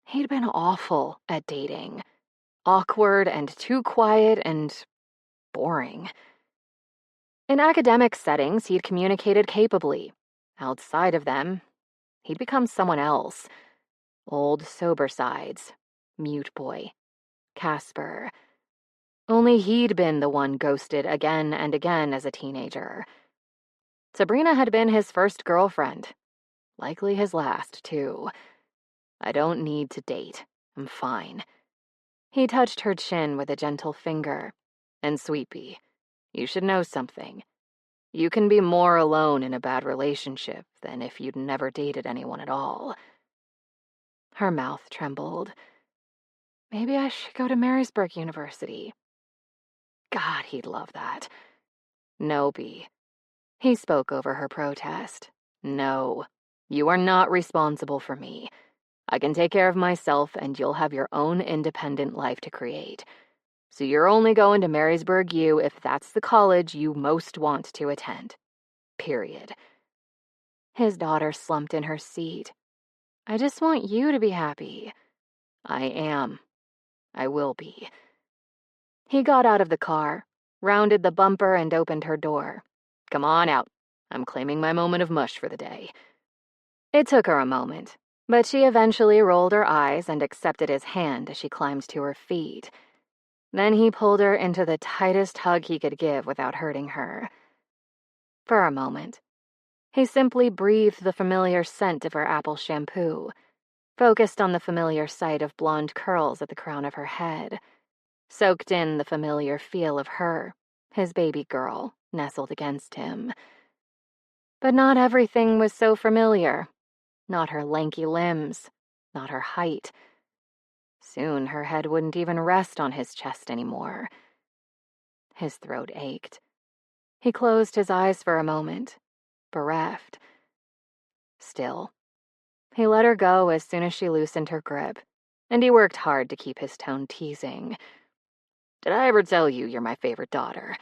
He'd been awful at dating. Awkward and too quiet and boring. In academic settings, he'd communicated capably. Outside of them, he'd become someone else. Old sober sides. Mute boy. Casper. Only he'd been the one ghosted again and again as a teenager. Sabrina had been his first girlfriend. Likely his last, too. I don't need to date. I'm fine. He touched her chin with a gentle finger. And Sweetie, you should know something. You can be more alone in a bad relationship than if you'd never dated anyone at all. Her mouth trembled. Maybe I should go to Marysburg University. God, he'd love that. No, B. He spoke over her protest. No, you are not responsible for me. I can take care of myself, and you'll have your own independent life to create. So you're only going to Marysburg U if that's the college you most want to attend. Period. His daughter slumped in her seat. I just want you to be happy. I am. I will be. He got out of the car, rounded the bumper, and opened her door. Come on out. I'm claiming my moment of mush for the day. It took her a moment, but she eventually rolled her eyes and accepted his hand as she climbed to her feet. Then he pulled her into the tightest hug he could give without hurting her. For a moment, he simply breathed the familiar scent of her apple shampoo, focused on the familiar sight of blonde curls at the crown of her head, soaked in the familiar feel of her, his baby girl, nestled against him. But not everything was so familiar. Not her lanky limbs, not her height. Soon her head wouldn't even rest on his chest anymore. His throat ached. He closed his eyes for a moment, bereft. Still, he let her go as soon as she loosened her grip, and he worked hard to keep his tone teasing. "Did I ever tell you you're my favorite daughter?"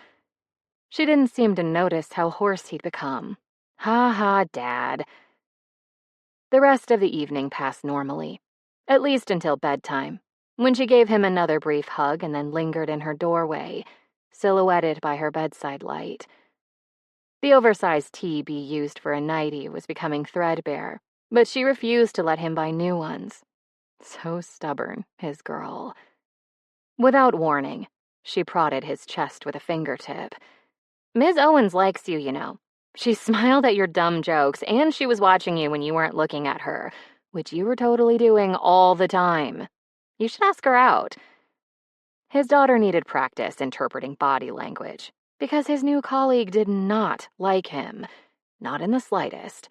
She didn't seem to notice how hoarse he'd become. "Ha ha, Dad." The rest of the evening passed normally, at least until bedtime, when she gave him another brief hug and then lingered in her doorway, silhouetted by her bedside light. The oversized tee Bee used for a nightie was becoming threadbare, but she refused to let him buy new ones. So stubborn, his girl. Without warning, she prodded his chest with a fingertip. "Ms. Owens likes you, you know. She smiled at your dumb jokes, and she was watching you when you weren't looking at her, which you were totally doing all the time. You should ask her out." His daughter needed practice interpreting body language, because his new colleague did not like him, not in the slightest.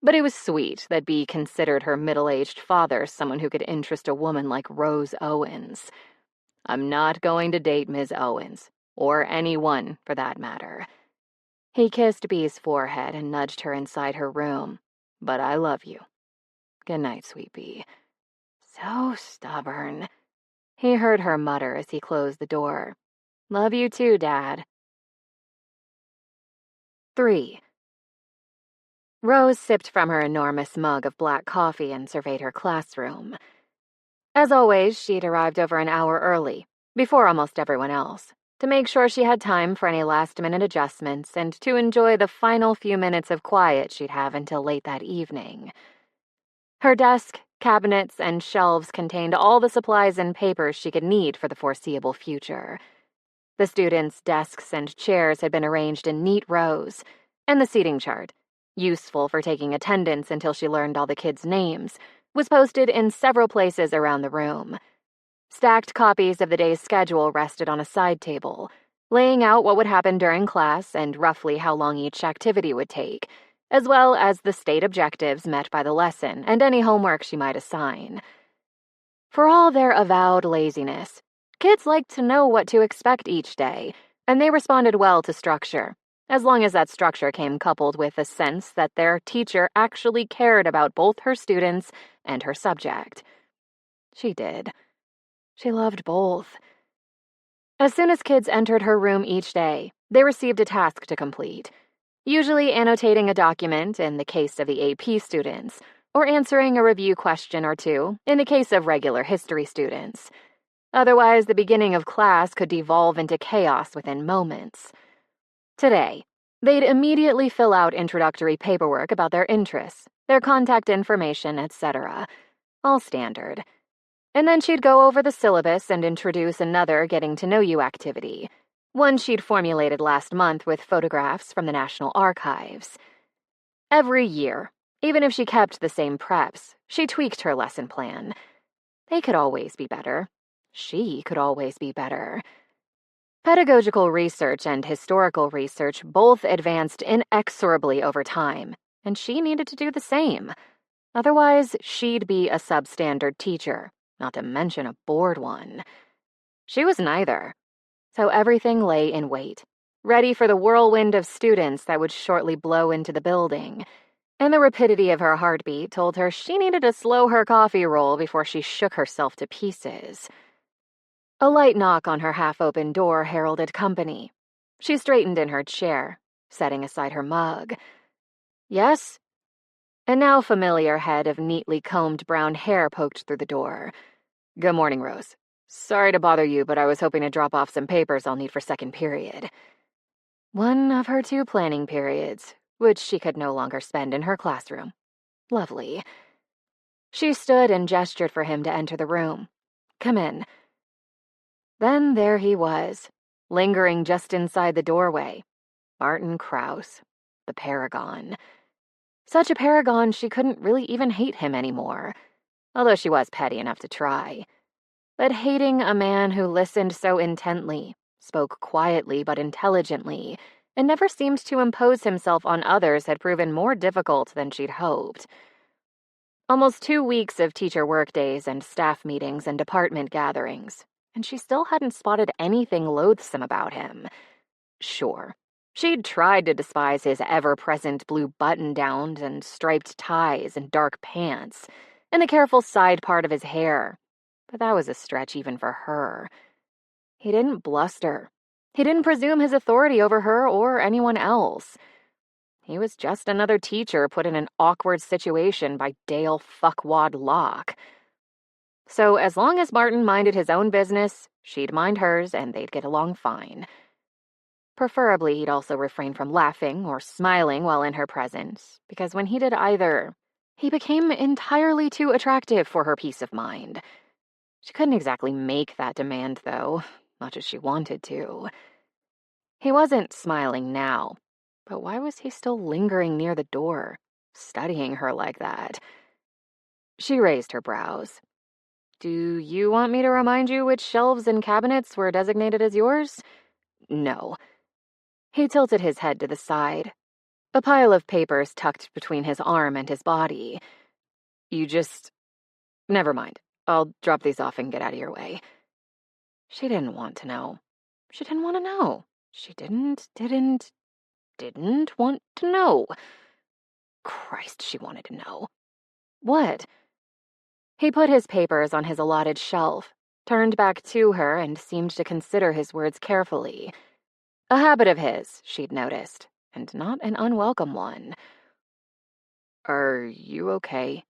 But it was sweet that Bee considered her middle-aged father someone who could interest a woman like Rose Owens. "I'm not going to date Ms. Owens, or anyone for that matter." He kissed Bee's forehead and nudged her inside her room. "But I love you. Good night, sweet Bee." So stubborn. He heard her mutter as he closed the door. "Love you too, Dad." 3. Rose sipped from her enormous mug of black coffee and surveyed her classroom. As always, she'd arrived over an hour early, before almost everyone else, to make sure she had time for any last-minute adjustments and to enjoy the final few minutes of quiet she'd have until late that evening. Her desk, cabinets, and shelves contained all the supplies and papers she could need for the foreseeable future. The students' desks and chairs had been arranged in neat rows, and the seating chart, useful for taking attendance until she learned all the kids' names, was posted in several places around the room. Stacked copies of the day's schedule rested on a side table, laying out what would happen during class and roughly how long each activity would take, as well as the state objectives met by the lesson and any homework she might assign. For all their avowed laziness, kids liked to know what to expect each day, and they responded well to structure, as long as that structure came coupled with a sense that their teacher actually cared about both her students and her subject. She did. She loved both. As soon as kids entered her room each day, they received a task to complete, usually annotating a document in the case of the AP students, or answering a review question or two in the case of regular history students. Otherwise, the beginning of class could devolve into chaos within moments. Today, they'd immediately fill out introductory paperwork about their interests, their contact information, etc. All standard. And then she'd go over the syllabus and introduce another getting-to-know-you activity, one she'd formulated last month with photographs from the National Archives. Every year, even if she kept the same preps, she tweaked her lesson plan. They could always be better. She could always be better. Pedagogical research and historical research both advanced inexorably over time, and she needed to do the same. Otherwise, she'd be a substandard teacher, not to mention a bored one. She was neither. So everything lay in wait, ready for the whirlwind of students that would shortly blow into the building. And the rapidity of her heartbeat told her she needed to slow her coffee roll before she shook herself to pieces. A light knock on her half-open door heralded company. She straightened in her chair, setting aside her mug. "Yes?" A now familiar head of neatly combed brown hair poked through the door. "Good morning, Rose. Sorry to bother you, but I was hoping to drop off some papers I'll need for second period." One of her 2 planning periods, which she could no longer spend in her classroom. Lovely. She stood and gestured for him to enter the room. "Come in." Then there he was, lingering just inside the doorway. Martin Krause, the paragon. Such a paragon she couldn't really even hate him anymore, although she was petty enough to try. But hating a man who listened so intently, spoke quietly but intelligently, and never seemed to impose himself on others had proven more difficult than she'd hoped. Almost 2 weeks of teacher workdays and staff meetings and department gatherings, and she still hadn't spotted anything loathsome about him. Sure, she'd tried to despise his ever-present blue button-downs and striped ties and dark pants, and the careful side part of his hair, but that was a stretch even for her. He didn't bluster. He didn't presume his authority over her or anyone else. He was just another teacher put in an awkward situation by Dale Fuckwad Locke. So as long as Martin minded his own business, she'd mind hers, and they'd get along fine. Preferably, he'd also refrain from laughing or smiling while in her presence, because when he did either, he became entirely too attractive for her peace of mind. She couldn't exactly make that demand, though, much as she wanted to. He wasn't smiling now, but why was he still lingering near the door, studying her like that? She raised her brows. Do you want me to remind you which shelves and cabinets were designated as yours? No. He tilted his head to the side, a pile of papers tucked between his arm and his body. Never mind. I'll drop these off and get out of your way. She didn't want to know. She didn't want to know. She didn't want to know. Christ, she wanted to know. What? He put his papers on his allotted shelf, turned back to her, and seemed to consider his words carefully. A habit of his, she'd noticed, and not an unwelcome one. Are you okay?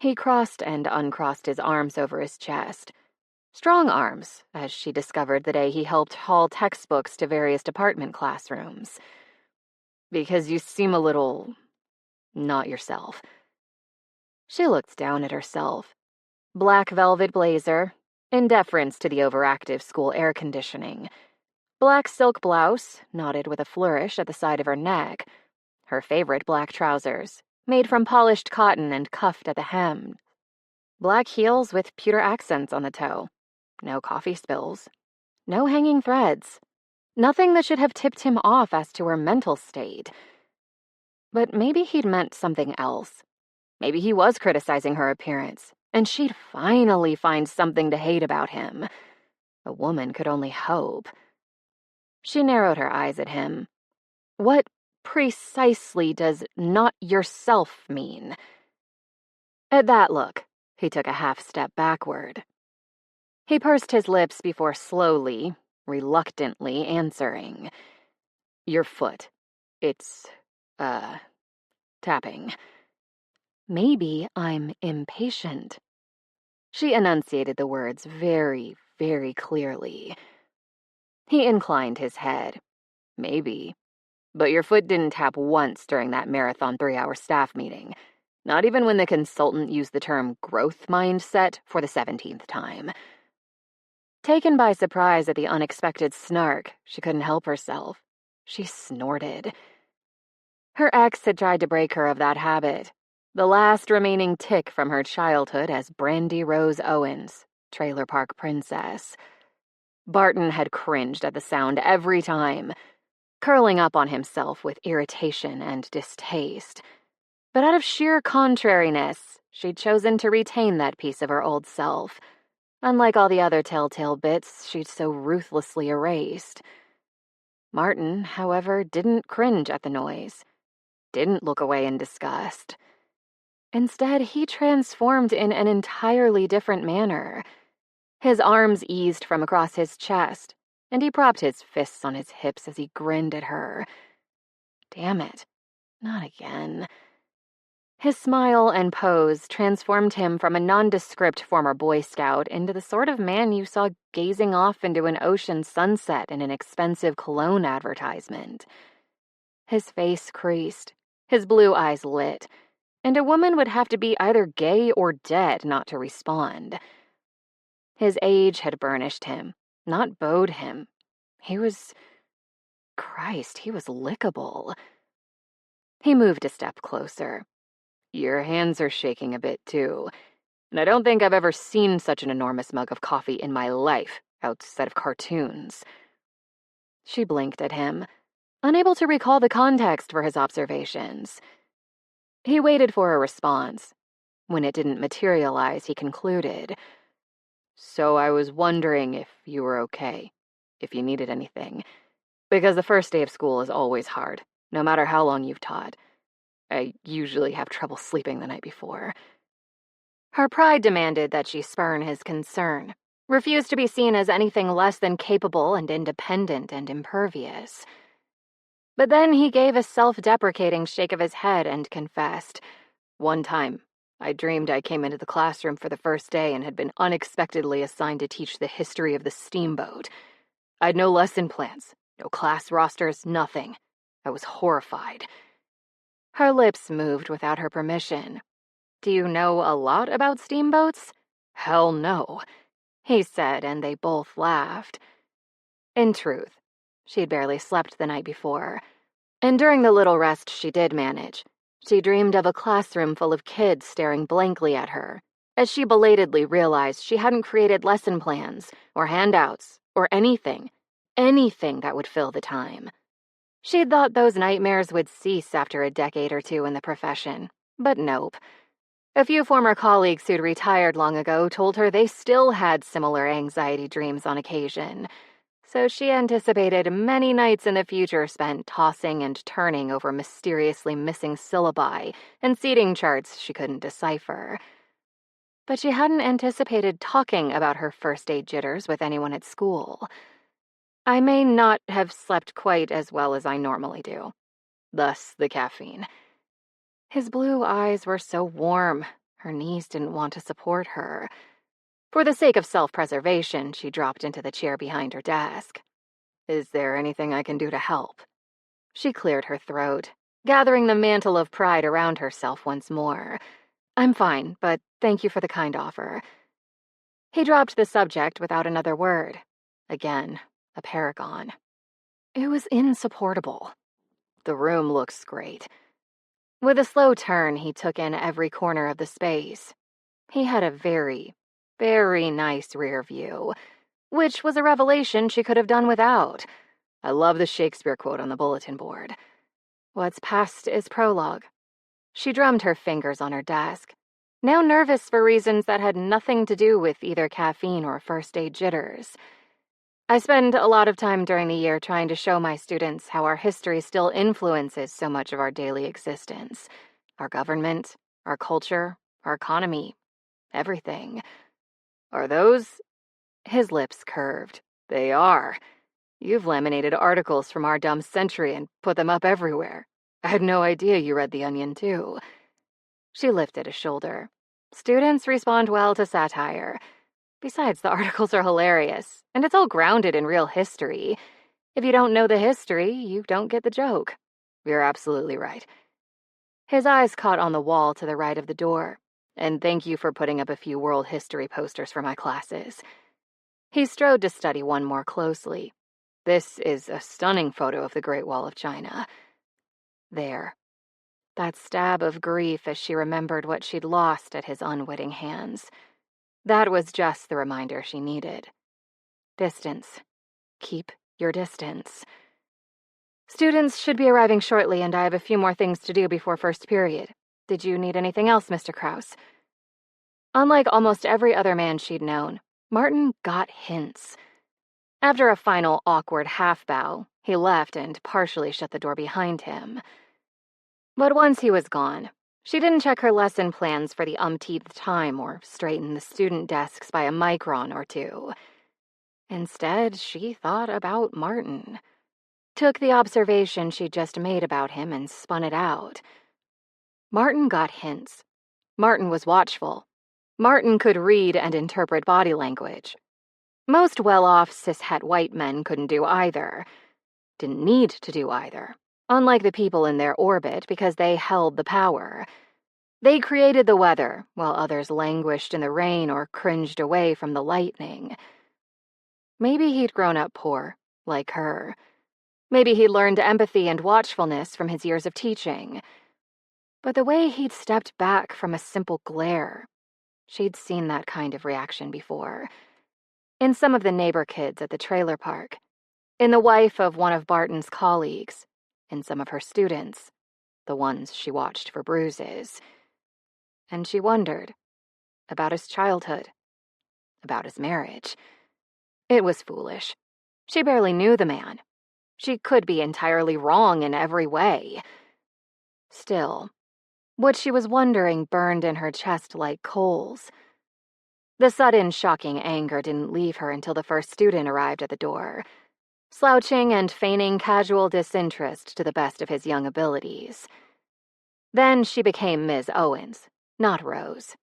He crossed and uncrossed his arms over his chest. Strong arms, as she discovered the day he helped haul textbooks to various department classrooms. Because you seem a little not yourself. She looked down at herself. Black velvet blazer, in deference to the overactive school air conditioning. Black silk blouse, knotted with a flourish at the side of her neck. Her favorite black trousers, made from polished cotton and cuffed at the hem. Black heels with pewter accents on the toe. No coffee spills. No hanging threads. Nothing that should have tipped him off as to her mental state. But maybe he'd meant something else. Maybe he was criticizing her appearance, and she'd finally find something to hate about him. A woman could only hope. She narrowed her eyes at him. What precisely does not yourself mean? At that look, he took a half step backward. He pursed his lips before slowly, reluctantly answering. Your foot. It's, tapping. Maybe I'm impatient. She enunciated the words very, very clearly. He inclined his head. Maybe. But your foot didn't tap once during that marathon 3-hour staff meeting. Not even when the consultant used the term growth mindset for the 17th time. Taken by surprise at the unexpected snark, she couldn't help herself. She snorted. Her ex had tried to break her of that habit. The last remaining tick from her childhood as Brandy Rose Owens, Trailer Park Princess. Barton had cringed at the sound every time, curling up on himself with irritation and distaste. But out of sheer contrariness, she'd chosen to retain that piece of her old self, unlike all the other telltale bits she'd so ruthlessly erased. Martin, however, didn't cringe at the noise, didn't look away in disgust. Instead, he transformed in an entirely different manner. His arms eased from across his chest, and he propped his fists on his hips as he grinned at her. Damn it, not again. His smile and pose transformed him from a nondescript former Boy Scout into the sort of man you saw gazing off into an ocean sunset in an expensive cologne advertisement. His face creased, his blue eyes lit, and a woman would have to be either gay or dead not to respond. His age had burnished him, not bowed him. He was lickable. He moved a step closer. Your hands are shaking a bit, too. And I don't think I've ever seen such an enormous mug of coffee in my life, outside of cartoons. She blinked at him, unable to recall the context for his observations. He waited for a response. When it didn't materialize, he concluded, So I was wondering if you were okay, if you needed anything. Because the first day of school is always hard, no matter how long you've taught. I usually have trouble sleeping the night before. Her pride demanded that she spurn his concern, refused to be seen as anything less than capable and independent and impervious. But then he gave a self-deprecating shake of his head and confessed, One time, I dreamed I came into the classroom for the first day and had been unexpectedly assigned to teach the history of the steamboat. I'd no lesson plans, no class rosters, nothing. I was horrified. Her lips moved without her permission. Do you know a lot about steamboats? Hell no, he said, and they both laughed. In truth, she'd barely slept the night before, and during the little rest she did manage, she dreamed of a classroom full of kids staring blankly at her, as she belatedly realized she hadn't created lesson plans, or handouts, or anything that would fill the time. She'd thought those nightmares would cease after a decade or two in the profession, but nope. A few former colleagues who'd retired long ago told her they still had similar anxiety dreams on occasion, so she anticipated many nights in the future spent tossing and turning over mysteriously missing syllabi and seating charts she couldn't decipher. But she hadn't anticipated talking about her first aid jitters with anyone at school. I may not have slept quite as well as I normally do. Thus the caffeine. His blue eyes were so warm, her knees didn't want to support her. For the sake of self-preservation, she dropped into the chair behind her desk. Is there anything I can do to help? She cleared her throat, gathering the mantle of pride around herself once more. I'm fine, but thank you for the kind offer. He dropped the subject without another word. Again, a paragon. It was insupportable. The room looks great. With a slow turn, he took in every corner of the space. He had a very, very nice rear view, which was a revelation she could have done without. I love the Shakespeare quote on the bulletin board. What's past is prologue. She drummed her fingers on her desk, now nervous for reasons that had nothing to do with either caffeine or first aid jitters. I spend a lot of time during the year trying to show my students how our history still influences so much of our daily existence. Our government, our culture, our economy, everything. Are those? His lips curved. They are. You've laminated articles from our dumb century and put them up everywhere. I had no idea you read The Onion, too. She lifted a shoulder. Students respond well to satire. Besides, the articles are hilarious, and it's all grounded in real history. If you don't know the history, you don't get the joke. You're absolutely right. His eyes caught on the wall to the right of the door, and thank you for putting up a few world history posters for my classes. He strode to study one more closely. This is a stunning photo of the Great Wall of China. There. That stab of grief as she remembered what she'd lost at his unwitting hands. That was just the reminder she needed. Distance. Keep your distance. Students should be arriving shortly, and I have a few more things to do before first period. Did you need anything else, Mr. Krause? Unlike almost every other man she'd known, Martin got hints. After a final awkward half-bow, he left and partially shut the door behind him. But once he was gone, she didn't check her lesson plans for the umpteenth time or straighten the student desks by a micron or two. Instead, she thought about Martin. Took the observation she'd just made about him and spun it out. Martin got hints. Martin was watchful. Martin could read and interpret body language. Most well-off cishet white men couldn't do either. Didn't need to do either, unlike the people in their orbit because they held the power. They created the weather, while others languished in the rain or cringed away from the lightning. Maybe he'd grown up poor, like her. Maybe he'd learned empathy and watchfulness from his years of teaching. But the way he'd stepped back from a simple glare, she'd seen that kind of reaction before. In some of the neighbor kids at the trailer park, in the wife of one of Barton's colleagues, in some of her students, the ones she watched for bruises. And she wondered about his childhood, about his marriage. It was foolish. She barely knew the man. She could be entirely wrong in every way. Still, what she was wondering burned in her chest like coals. The sudden, shocking anger didn't leave her until the first student arrived at the door, slouching and feigning casual disinterest to the best of his young abilities. Then she became Ms. Owens, not Rose.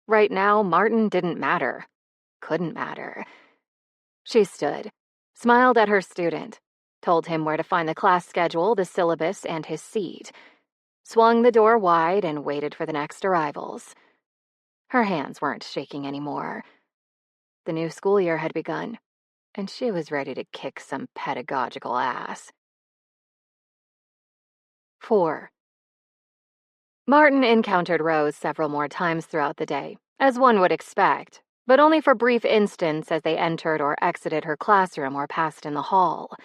Right now, Martin didn't matter. Couldn't matter. She stood, smiled at her student, told him where to find the class schedule, the syllabus, and his seat, swung the door wide and waited for the next arrivals. Her hands weren't shaking anymore. The new school year had begun, and she was ready to kick some pedagogical ass. 4. Martin encountered Rose several more times throughout the day, as one would expect, but only for brief instants as they entered or exited her classroom or passed in the hall.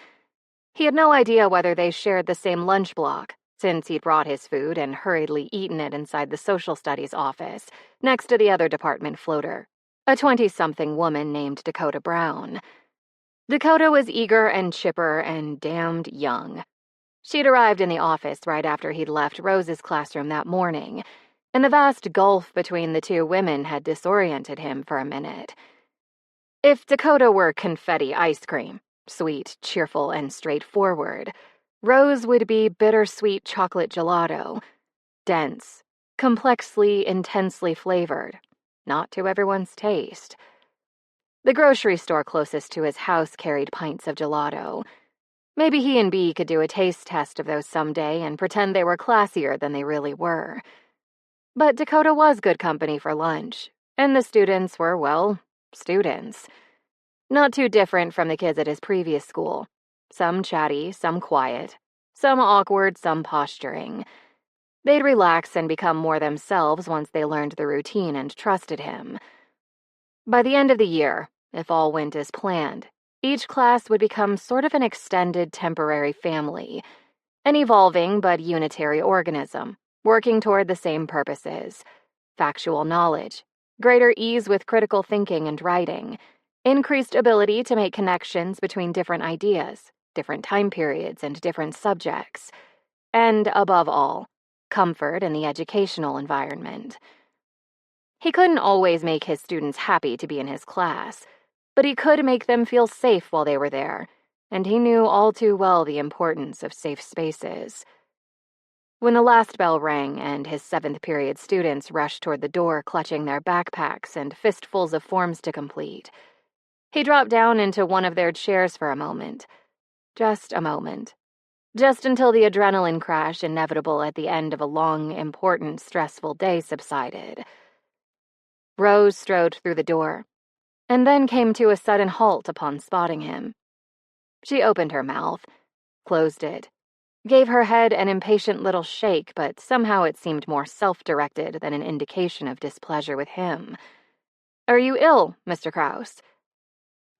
He had no idea whether they shared the same lunch block, since he'd brought his food and hurriedly eaten it inside the social studies office, next to the other department floater, a 20-something woman named Dakota Brown. Dakota was eager and chipper and damned young. She'd arrived in the office right after he'd left Rose's classroom that morning, and the vast gulf between the two women had disoriented him for a minute. If Dakota were confetti ice cream, sweet, cheerful, and straightforward, Rose would be bittersweet chocolate gelato, dense, complexly, intensely flavored, not to everyone's taste. The grocery store closest to his house carried pints of gelato. Maybe he and Bea could do a taste test of those someday and pretend they were classier than they really were. But Dakota was good company for lunch, and the students were, well, students. Not too different from the kids at his previous school. Some chatty, some quiet, some awkward, some posturing. They'd relax and become more themselves once they learned the routine and trusted him. By the end of the year, if all went as planned, each class would become sort of an extended temporary family, an evolving but unitary organism, working toward the same purposes: factual knowledge, greater ease with critical thinking and writing, increased ability to make connections between different ideas, different time periods, and different subjects, and, above all, comfort in the educational environment. He couldn't always make his students happy to be in his class, but he could make them feel safe while they were there, and he knew all too well the importance of safe spaces. When the last bell rang and his 7th period students rushed toward the door clutching their backpacks and fistfuls of forms to complete, he dropped down into one of their chairs for a moment. Just a moment. Just until the adrenaline crash inevitable at the end of a long, important, stressful day subsided. Rose strode through the door, and then came to a sudden halt upon spotting him. She opened her mouth, closed it, gave her head an impatient little shake, but somehow it seemed more self-directed than an indication of displeasure with him. "Are you ill, Mr. Krause?"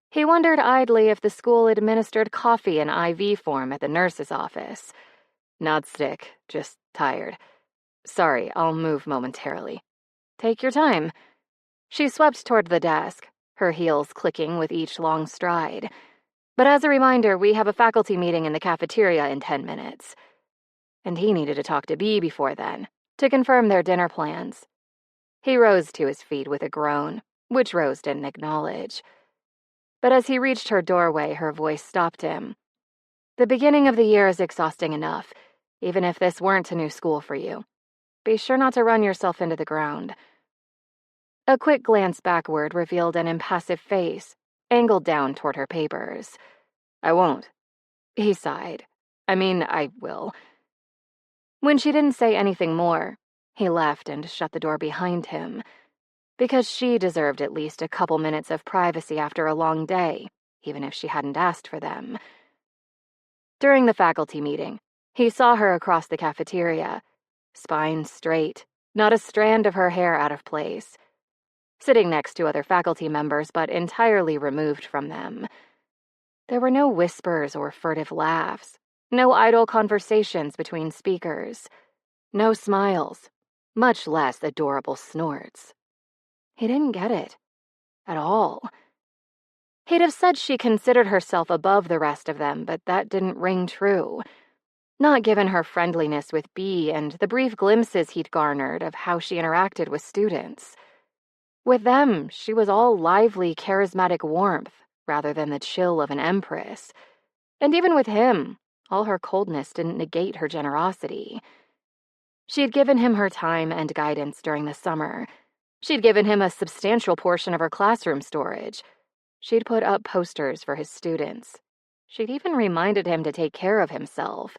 He wondered idly if the school administered coffee in IV form at the nurse's office. "Not sick, just tired. Sorry, I'll move momentarily." "Take your time." She swept toward the desk, her heels clicking with each long stride. "But as a reminder, we have a faculty meeting in the cafeteria in 10 minutes. And he needed to talk to Bea before then, to confirm their dinner plans. He rose to his feet with a groan, which Rose didn't acknowledge. But as he reached her doorway, her voice stopped him. "The beginning of the year is exhausting enough, even if this weren't a new school for you. Be sure not to run yourself into the ground." A quick glance backward revealed an impassive face, angled down toward her papers. "I won't." He sighed. I will." When she didn't say anything more, he left and shut the door behind him. Because she deserved at least a couple minutes of privacy after a long day, even if she hadn't asked for them. During the faculty meeting, he saw her across the cafeteria, spine straight, not a strand of her hair out of place, sitting next to other faculty members but entirely removed from them. There were no whispers or furtive laughs, no idle conversations between speakers, no smiles, much less adorable snorts. He didn't get it. At all. He'd have said she considered herself above the rest of them, but that didn't ring true. Not given her friendliness with Bea and the brief glimpses he'd garnered of how she interacted with students. With them, she was all lively, charismatic warmth, rather than the chill of an empress. And even with him, all her coldness didn't negate her generosity. She'd given him her time and guidance during the summer. She'd given him a substantial portion of her classroom storage. She'd put up posters for his students. She'd even reminded him to take care of himself,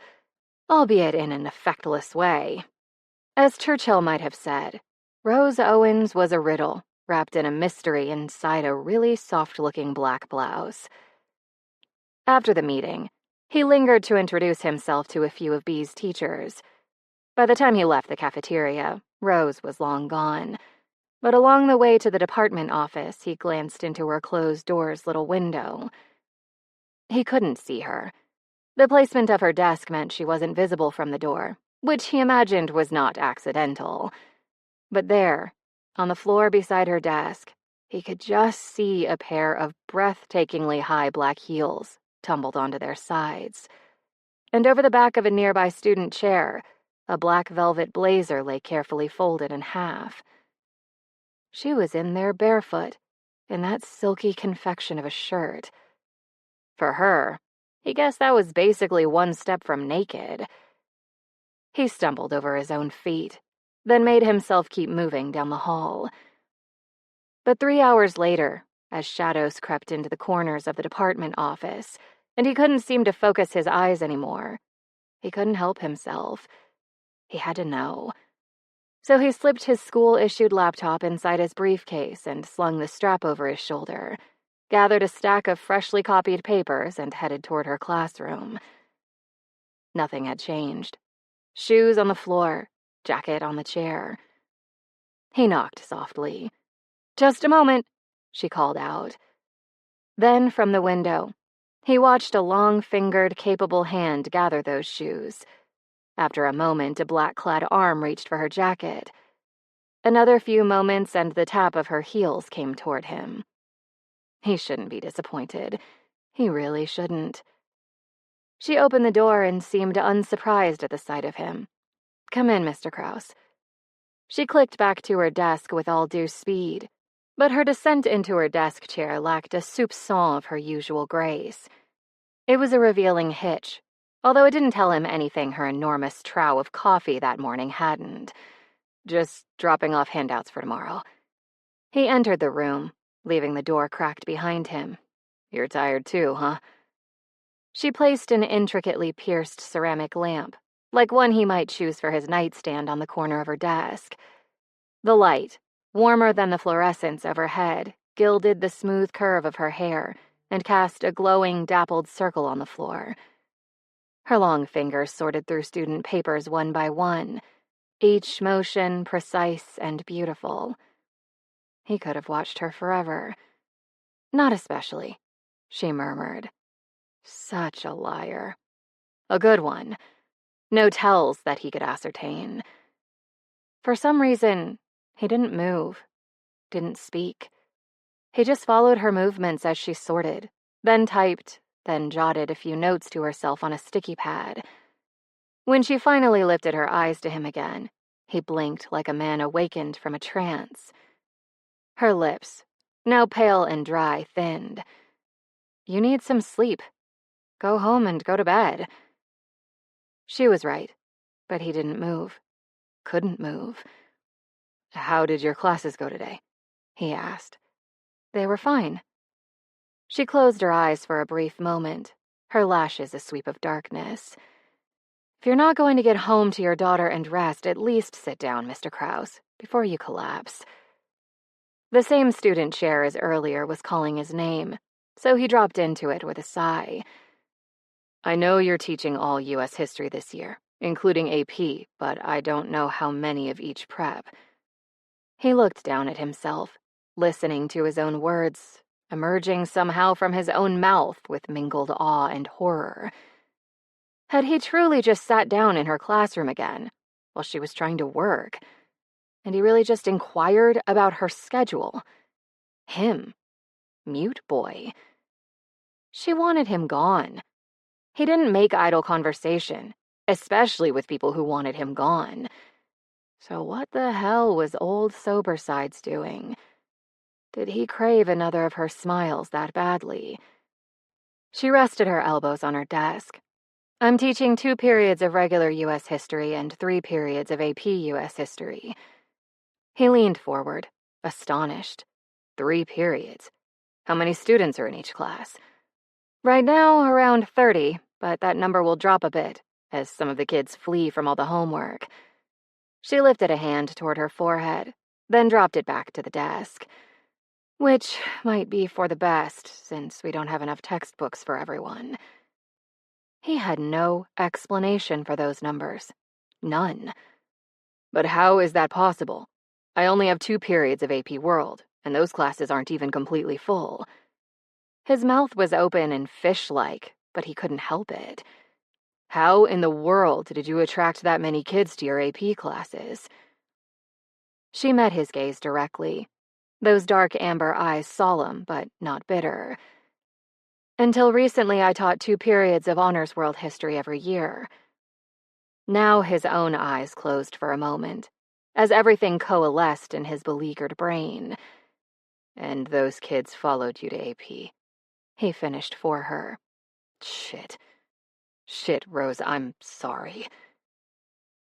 albeit in an effectless way. As Churchill might have said, Rose Owens was a riddle, wrapped in a mystery inside a really soft-looking black blouse. After the meeting, he lingered to introduce himself to a few of Bea's teachers. By the time he left the cafeteria, Rose was long gone. But along the way to the department office, he glanced into her closed-doors little window. He couldn't see her. The placement of her desk meant she wasn't visible from the door, which he imagined was not accidental. But there, on the floor beside her desk, he could just see a pair of breathtakingly high black heels tumbled onto their sides. And over the back of a nearby student chair, a black velvet blazer lay carefully folded in half. She was in there barefoot, in that silky confection of a shirt. For her, he guessed that was basically one step from naked. He stumbled over his own feet, then made himself keep moving down the hall. But 3 hours later, as shadows crept into the corners of the department office, and he couldn't seem to focus his eyes anymore, he couldn't help himself. He had to know. So he slipped his school-issued laptop inside his briefcase and slung the strap over his shoulder, gathered a stack of freshly copied papers, and headed toward her classroom. Nothing had changed. Shoes on the floor, jacket on the chair. He knocked softly. "Just a moment," she called out. Then, from the window, he watched a long-fingered, capable hand gather those shoes. After a moment, a black-clad arm reached for her jacket. Another few moments, and the tap of her heels came toward him. He shouldn't be disappointed. He really shouldn't. She opened the door and seemed unsurprised at the sight of him. "Come in, Mr. Krause." She clicked back to her desk with all due speed, but her descent into her desk chair lacked a soupçon of her usual grace. It was a revealing hitch, although it didn't tell him anything her enormous trough of coffee that morning hadn't. Just dropping off handouts for tomorrow. He entered the room, leaving the door cracked behind him. "You're tired too, huh?" She placed an intricately pierced ceramic lamp, like one he might choose for his nightstand, on the corner of her desk. The light, warmer than the fluorescence overhead, gilded the smooth curve of her hair and cast a glowing, dappled circle on the floor. Her long fingers sorted through student papers one by one, each motion precise and beautiful. He could have watched her forever. "Not especially," she murmured. Such a liar. A good one. No tells that he could ascertain. For some reason, he didn't move, didn't speak. He just followed her movements as she sorted, then typed, then jotted a few notes to herself on a sticky pad. When she finally lifted her eyes to him again, he blinked like a man awakened from a trance. Her lips, now pale and dry, thinned. "You need some sleep. Go home and go to bed." She was right, but he didn't move. Couldn't move. "How did your classes go today?" he asked. "They were fine." She closed her eyes for a brief moment, her lashes a sweep of darkness. "If you're not going to get home to your daughter and rest, at least sit down, Mr. Krause, before you collapse." The same student chair as earlier was calling his name, so he dropped into it with a sigh. I know you're teaching all U.S. history this year, including AP, but I don't know how many of each prep. He looked down at himself, listening to his own words, emerging somehow from his own mouth with mingled awe and horror. Had he truly just sat down in her classroom again, while she was trying to work, and he really just inquired about her schedule? Him. Mute boy. She wanted him gone. He didn't make idle conversation, especially with people who wanted him gone. So what the hell was old Sobersides doing? Did he crave another of her smiles that badly? She rested her elbows on her desk. I'm teaching 2 periods of regular U.S. history and 3 periods of AP U.S. history. He leaned forward, astonished. 3 periods. How many students are in each class? Right now, around 30, but that number will drop a bit as some of the kids flee from all the homework. She lifted a hand toward her forehead, then dropped it back to the desk. Which might be for the best, since we don't have enough textbooks for everyone. He had no explanation for those numbers. None. But how is that possible? I only have 2 periods of AP World, and those classes aren't even completely full. His mouth was open and fish-like, but he couldn't help it. How in the world did you attract that many kids to your AP classes? She met his gaze directly, those dark amber eyes solemn but not bitter. Until recently, I taught 2 periods of honors world history every year. Now his own eyes closed for a moment, as everything coalesced in his beleaguered brain. And those kids followed you to AP. He finished for her. Shit. Shit, Rose, I'm sorry.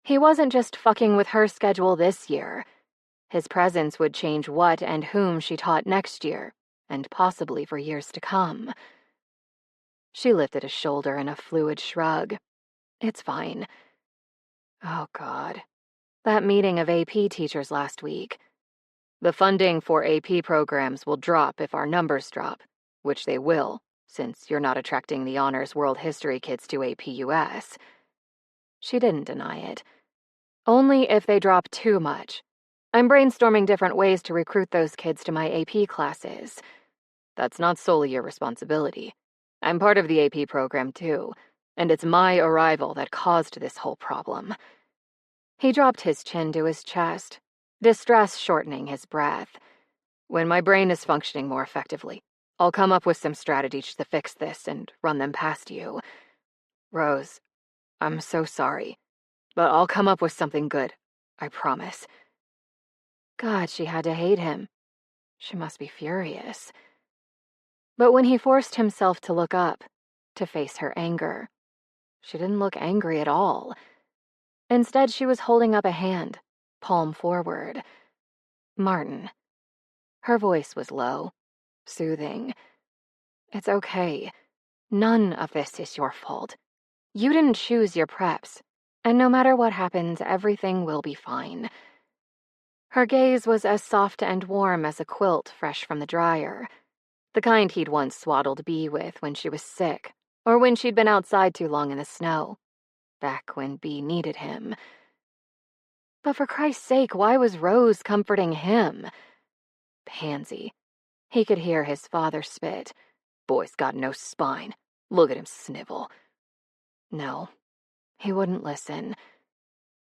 He wasn't just fucking with her schedule this year. His presence would change what and whom she taught next year, and possibly for years to come. She lifted a shoulder in a fluid shrug. It's fine. Oh, God. That meeting of AP teachers last week. The funding for AP programs will drop if our numbers drop, which they will, since you're not attracting the honors world history kids to AP US. She didn't deny it. Only if they drop too much. I'm brainstorming different ways to recruit those kids to my AP classes. That's not solely your responsibility. I'm part of the AP program too, and it's my arrival that caused this whole problem. He dropped his chin to his chest, distress shortening his breath. When my brain is functioning more effectively, I'll come up with some strategies to fix this and run them past you. Rose, I'm so sorry, but I'll come up with something good, I promise. God, she had to hate him. She must be furious. But when he forced himself to look up, to face her anger, she didn't look angry at all. Instead, she was holding up a hand, palm forward. Martin. Her voice was low, soothing. It's okay. None of this is your fault. You didn't choose your preps, and no matter what happens, everything will be fine. Her gaze was as soft and warm as a quilt fresh from the dryer, the kind he'd once swaddled Bee with when she was sick, or when she'd been outside too long in the snow, back when Bee needed him. But for Christ's sake, why was Rose comforting him? Pansy. He could hear his father spit. Boy's got no spine. Look at him snivel. No, he wouldn't listen.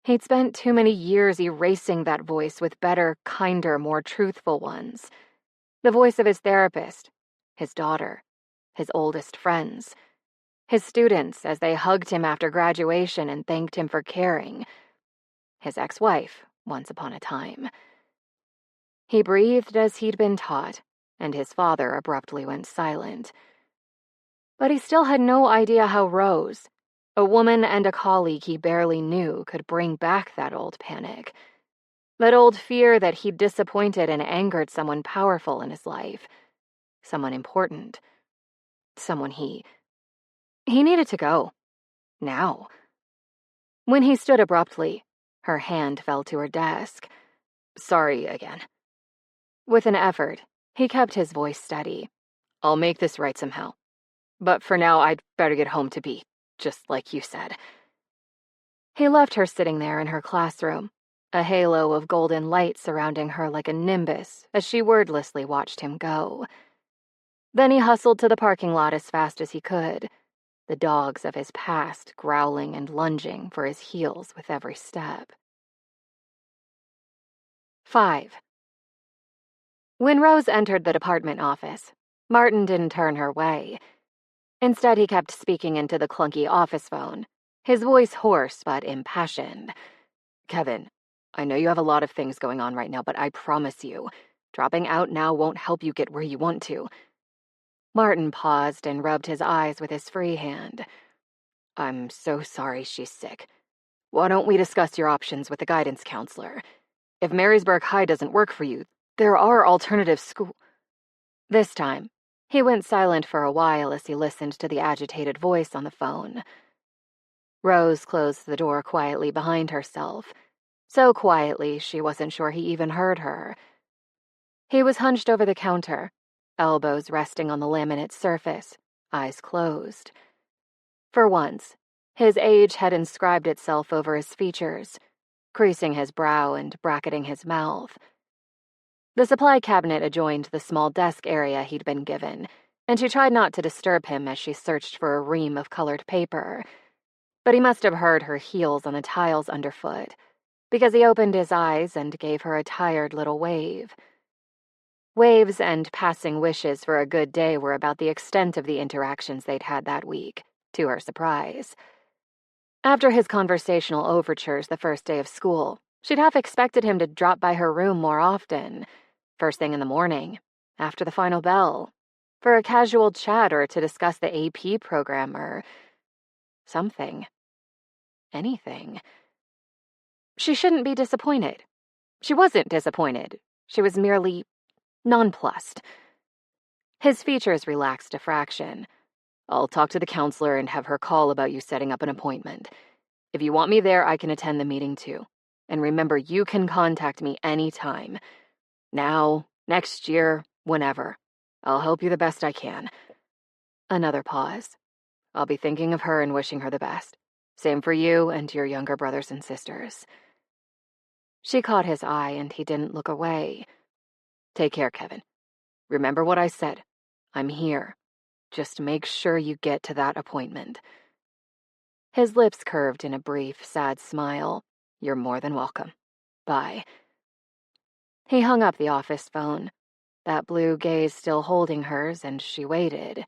He'd spent too many years erasing that voice with better, kinder, more truthful ones. The voice of his therapist, his daughter, his oldest friends, his students as they hugged him after graduation and thanked him for caring, his ex-wife, once upon a time. He breathed as he'd been taught, and his father abruptly went silent. But he still had no idea how Rose, a woman and a colleague he barely knew, could bring back that old panic. That old fear that he'd disappointed and angered someone powerful in his life. Someone important. Someone he needed to go. Now. When he stood abruptly, her hand fell to her desk. Sorry again. With an effort, he kept his voice steady. I'll make this right somehow. But for now, I'd better get home to Bea, just like you said." He left her sitting there in her classroom, a halo of golden light surrounding her like a nimbus as she wordlessly watched him go. Then he hustled to the parking lot as fast as he could, the dogs of his past growling and lunging for his heels with every step. 5. When Rose entered the department office, Martin didn't turn her way. Instead, he kept speaking into the clunky office phone, his voice hoarse but impassioned. "Kevin, I know you have a lot of things going on right now, but I promise you, dropping out now won't help you get where you want to." Martin paused and rubbed his eyes with his free hand. "I'm so sorry she's sick. Why don't we discuss your options with the guidance counselor? If Marysburg High doesn't work for you, there are alternative school—" This time, he went silent for a while as he listened to the agitated voice on the phone. Rose closed the door quietly behind herself, so quietly she wasn't sure he even heard her. He was hunched over the counter, elbows resting on the laminate surface, eyes closed. For once, his age had inscribed itself over his features, creasing his brow and bracketing his mouth. The supply cabinet adjoined the small desk area he'd been given, and she tried not to disturb him as she searched for a ream of colored paper. But he must have heard her heels on the tiles underfoot, because he opened his eyes and gave her a tired little wave. Waves and passing wishes for a good day were about the extent of the interactions they'd had that week, to her surprise. After his conversational overtures the first day of school, she'd half expected him to drop by her room more often, first thing in the morning, after the final bell, for a casual chat or to discuss the AP program or something. Anything. She shouldn't be disappointed. She wasn't disappointed. She was merely nonplussed. His features relaxed a fraction. "I'll talk to the counselor and have her call about you setting up an appointment. If you want me there, I can attend the meeting too. And remember, you can contact me anytime. Now, next year, whenever. I'll help you the best I can." Another pause. "I'll be thinking of her and wishing her the best. Same for you and your younger brothers and sisters." She caught his eye and he didn't look away. "Take care, Kevin. Remember what I said. I'm here. Just make sure you get to that appointment." His lips curved in a brief, sad smile. "You're more than welcome. Bye." He hung up the office phone, that blue gaze still holding hers, and she waited.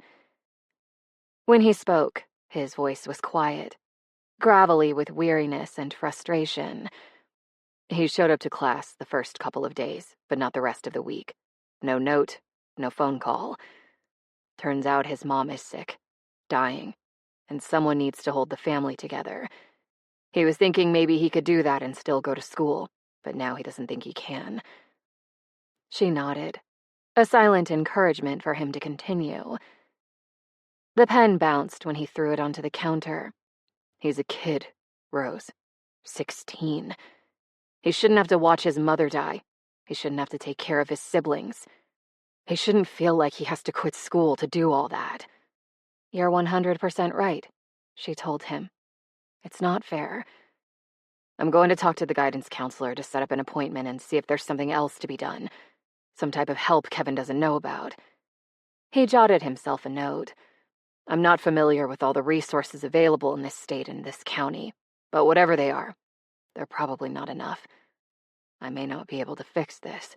When he spoke, his voice was quiet, gravelly with weariness and frustration. "He showed up to class the first couple of days, but not the rest of the week. No note, no phone call. Turns out his mom is sick, dying, and someone needs to hold the family together. He was thinking maybe he could do that and still go to school, but now he doesn't think he can." She nodded, a silent encouragement for him to continue. The pen bounced when he threw it onto the counter. "He's a kid, Rose. 16. He shouldn't have to watch his mother die. He shouldn't have to take care of his siblings. He shouldn't feel like he has to quit school to do all that." "You're 100% right," she told him. "It's not fair." "I'm going to talk to the guidance counselor to set up an appointment and see if there's something else to be done. Some type of help Kevin doesn't know about." He jotted himself a note. "I'm not familiar with all the resources available in this state and this county, but whatever they are, they're probably not enough. I may not be able to fix this."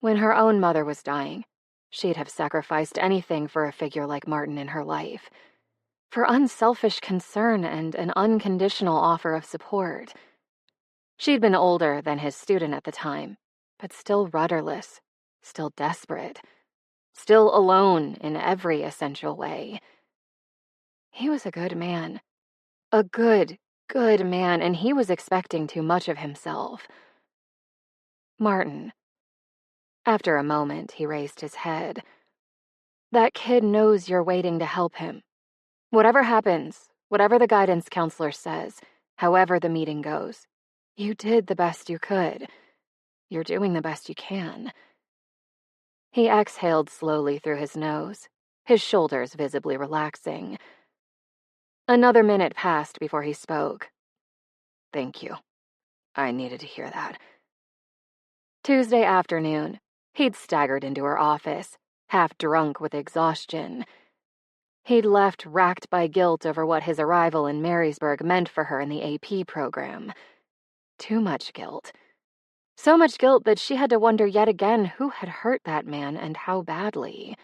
When her own mother was dying, she'd have sacrificed anything for a figure like Martin in her life, for unselfish concern and an unconditional offer of support. She'd been older than his student at the time, but still rudderless, still desperate, still alone in every essential way. He was a good man. A good man, and he was expecting too much of himself. "Martin." After a moment, he raised his head. "That kid knows you're waiting to help him. Whatever happens, whatever the guidance counselor says, however the meeting goes, you did the best you could. You're doing the best you can." He exhaled slowly through his nose, his shoulders visibly relaxing. Another minute passed before he spoke. "Thank you. I needed to hear that." Tuesday afternoon, he'd staggered into her office, half drunk with exhaustion. He'd left racked by guilt over what his arrival in Marysburg meant for her in the AP program. Too much guilt. So much guilt that she had to wonder yet again who had hurt that man and how badly.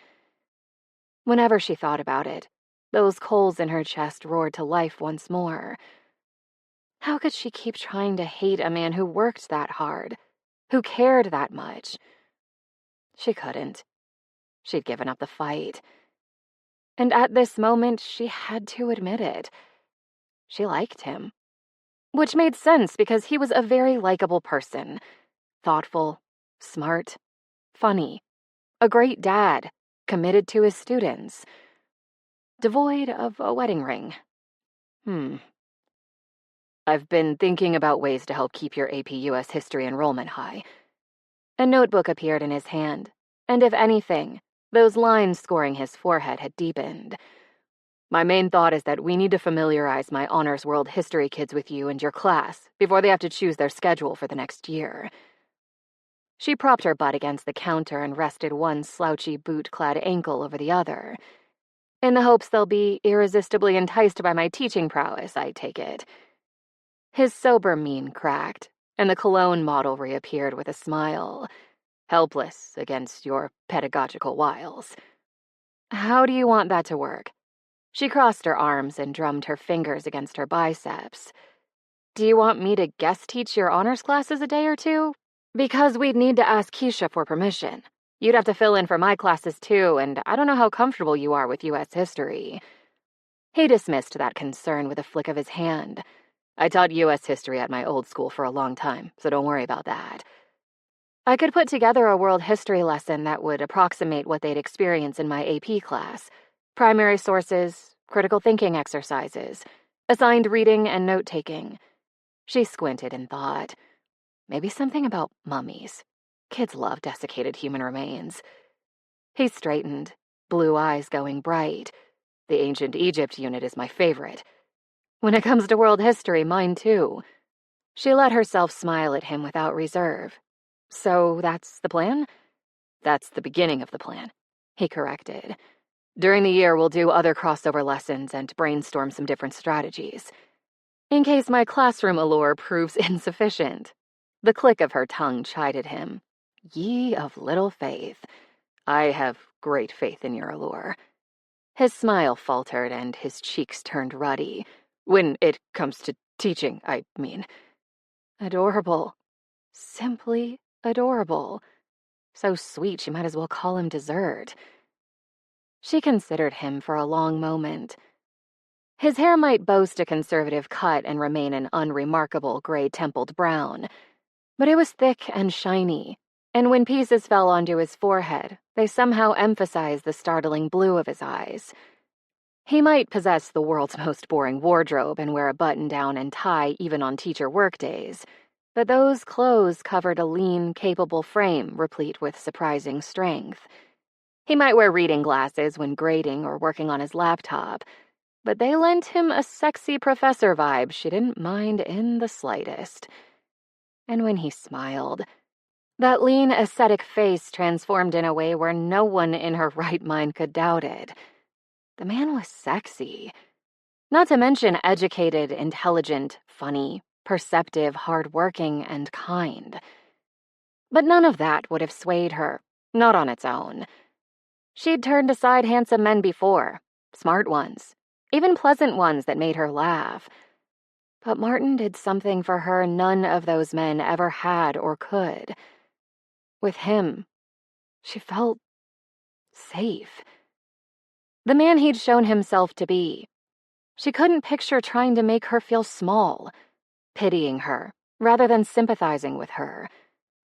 Whenever she thought about it, those coals in her chest roared to life once more. How could she keep trying to hate a man who worked that hard, who cared that much? She couldn't. She'd given up the fight. And at this moment, she had to admit it. She liked him. Which made sense because he was a very likable person. Thoughtful, smart, funny, a great dad, committed to his students. Devoid of a wedding ring. I've been thinking about ways to help keep your AP US history enrollment high. A notebook appeared in his hand, and if anything, those lines scoring his forehead had deepened. My main thought is that we need to familiarize my Honors World History kids with you and your class before they have to choose their schedule for the next year. She propped her butt against the counter and rested one slouchy boot-clad ankle over the other. In the hopes they'll be irresistibly enticed by my teaching prowess, I take it. His sober mien cracked, and the cologne model reappeared with a smile, helpless against your pedagogical wiles. How do you want that to work? She crossed her arms and drummed her fingers against her biceps. Do you want me to guest teach your honors classes a day or two? Because we'd need to ask Keisha for permission. You'd have to fill in for my classes too, and I don't know how comfortable you are with US history. He dismissed that concern with a flick of his hand. I taught US history at my old school for a long time, so don't worry about that. I could put together a world history lesson that would approximate what they'd experience in my AP class. Primary sources, critical thinking exercises, assigned reading and note-taking. She squinted and thought, maybe something about mummies. Kids love desiccated human remains. He straightened, blue eyes going bright. The ancient Egypt unit is my favorite. When it comes to world history, mine too. She let herself smile at him without reserve. So that's the plan? That's the beginning of the plan, he corrected. During the year, we'll do other crossover lessons and brainstorm some different strategies. In case my classroom allure proves insufficient. The click of her tongue chided him. Ye of little faith. I have great faith in your allure. His smile faltered and his cheeks turned ruddy. When it comes to teaching, I mean. Adorable. Simply adorable. So sweet she might as well call him dessert. She considered him for a long moment. His hair might boast a conservative cut and remain an unremarkable gray-templed brown, but it was thick and shiny, and when pieces fell onto his forehead, they somehow emphasized the startling blue of his eyes. He might possess the world's most boring wardrobe and wear a button-down and tie even on teacher workdays, but those clothes covered a lean, capable frame replete with surprising strength. He might wear reading glasses when grading or working on his laptop, but they lent him a sexy professor vibe she didn't mind in the slightest. And when he smiled, that lean, ascetic face transformed in a way where no one in her right mind could doubt it. The man was sexy. Not to mention educated, intelligent, funny, perceptive, hardworking, and kind. But none of that would have swayed her, not on its own. She'd turned aside handsome men before, smart ones, even pleasant ones that made her laugh. But Martin did something for her none of those men ever had or could. With him, she felt safe. The man he'd shown himself to be. She couldn't picture trying to make her feel small, pitying her rather than sympathizing with her,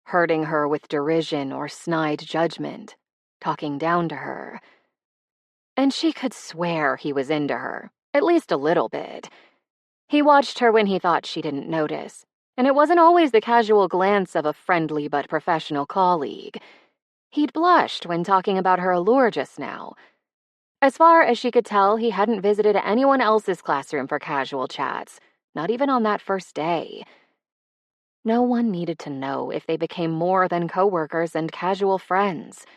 hurting her with derision or snide judgment, talking down to her. And she could swear he was into her, at least a little bit. He watched her when he thought she didn't notice, and it wasn't always the casual glance of a friendly but professional colleague. He'd blushed when talking about her allure just now. As far as she could tell, he hadn't visited anyone else's classroom for casual chats, not even on that first day. No one needed to know if they became more than coworkers and casual friends.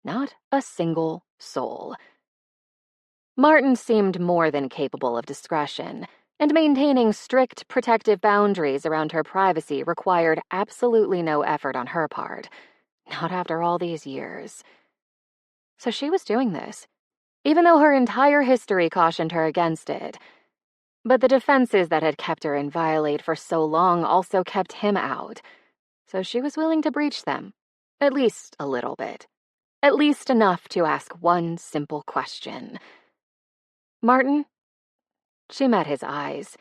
Not a single soul. Martin seemed more than capable of discretion, and maintaining strict protective boundaries around her privacy required absolutely no effort on her part. Not after all these years. So she was doing this, even though her entire history cautioned her against it. But the defenses that had kept her inviolate for so long also kept him out, so she was willing to breach them, at least a little bit. At least enough to ask one simple question. "Martin?" She met his eyes,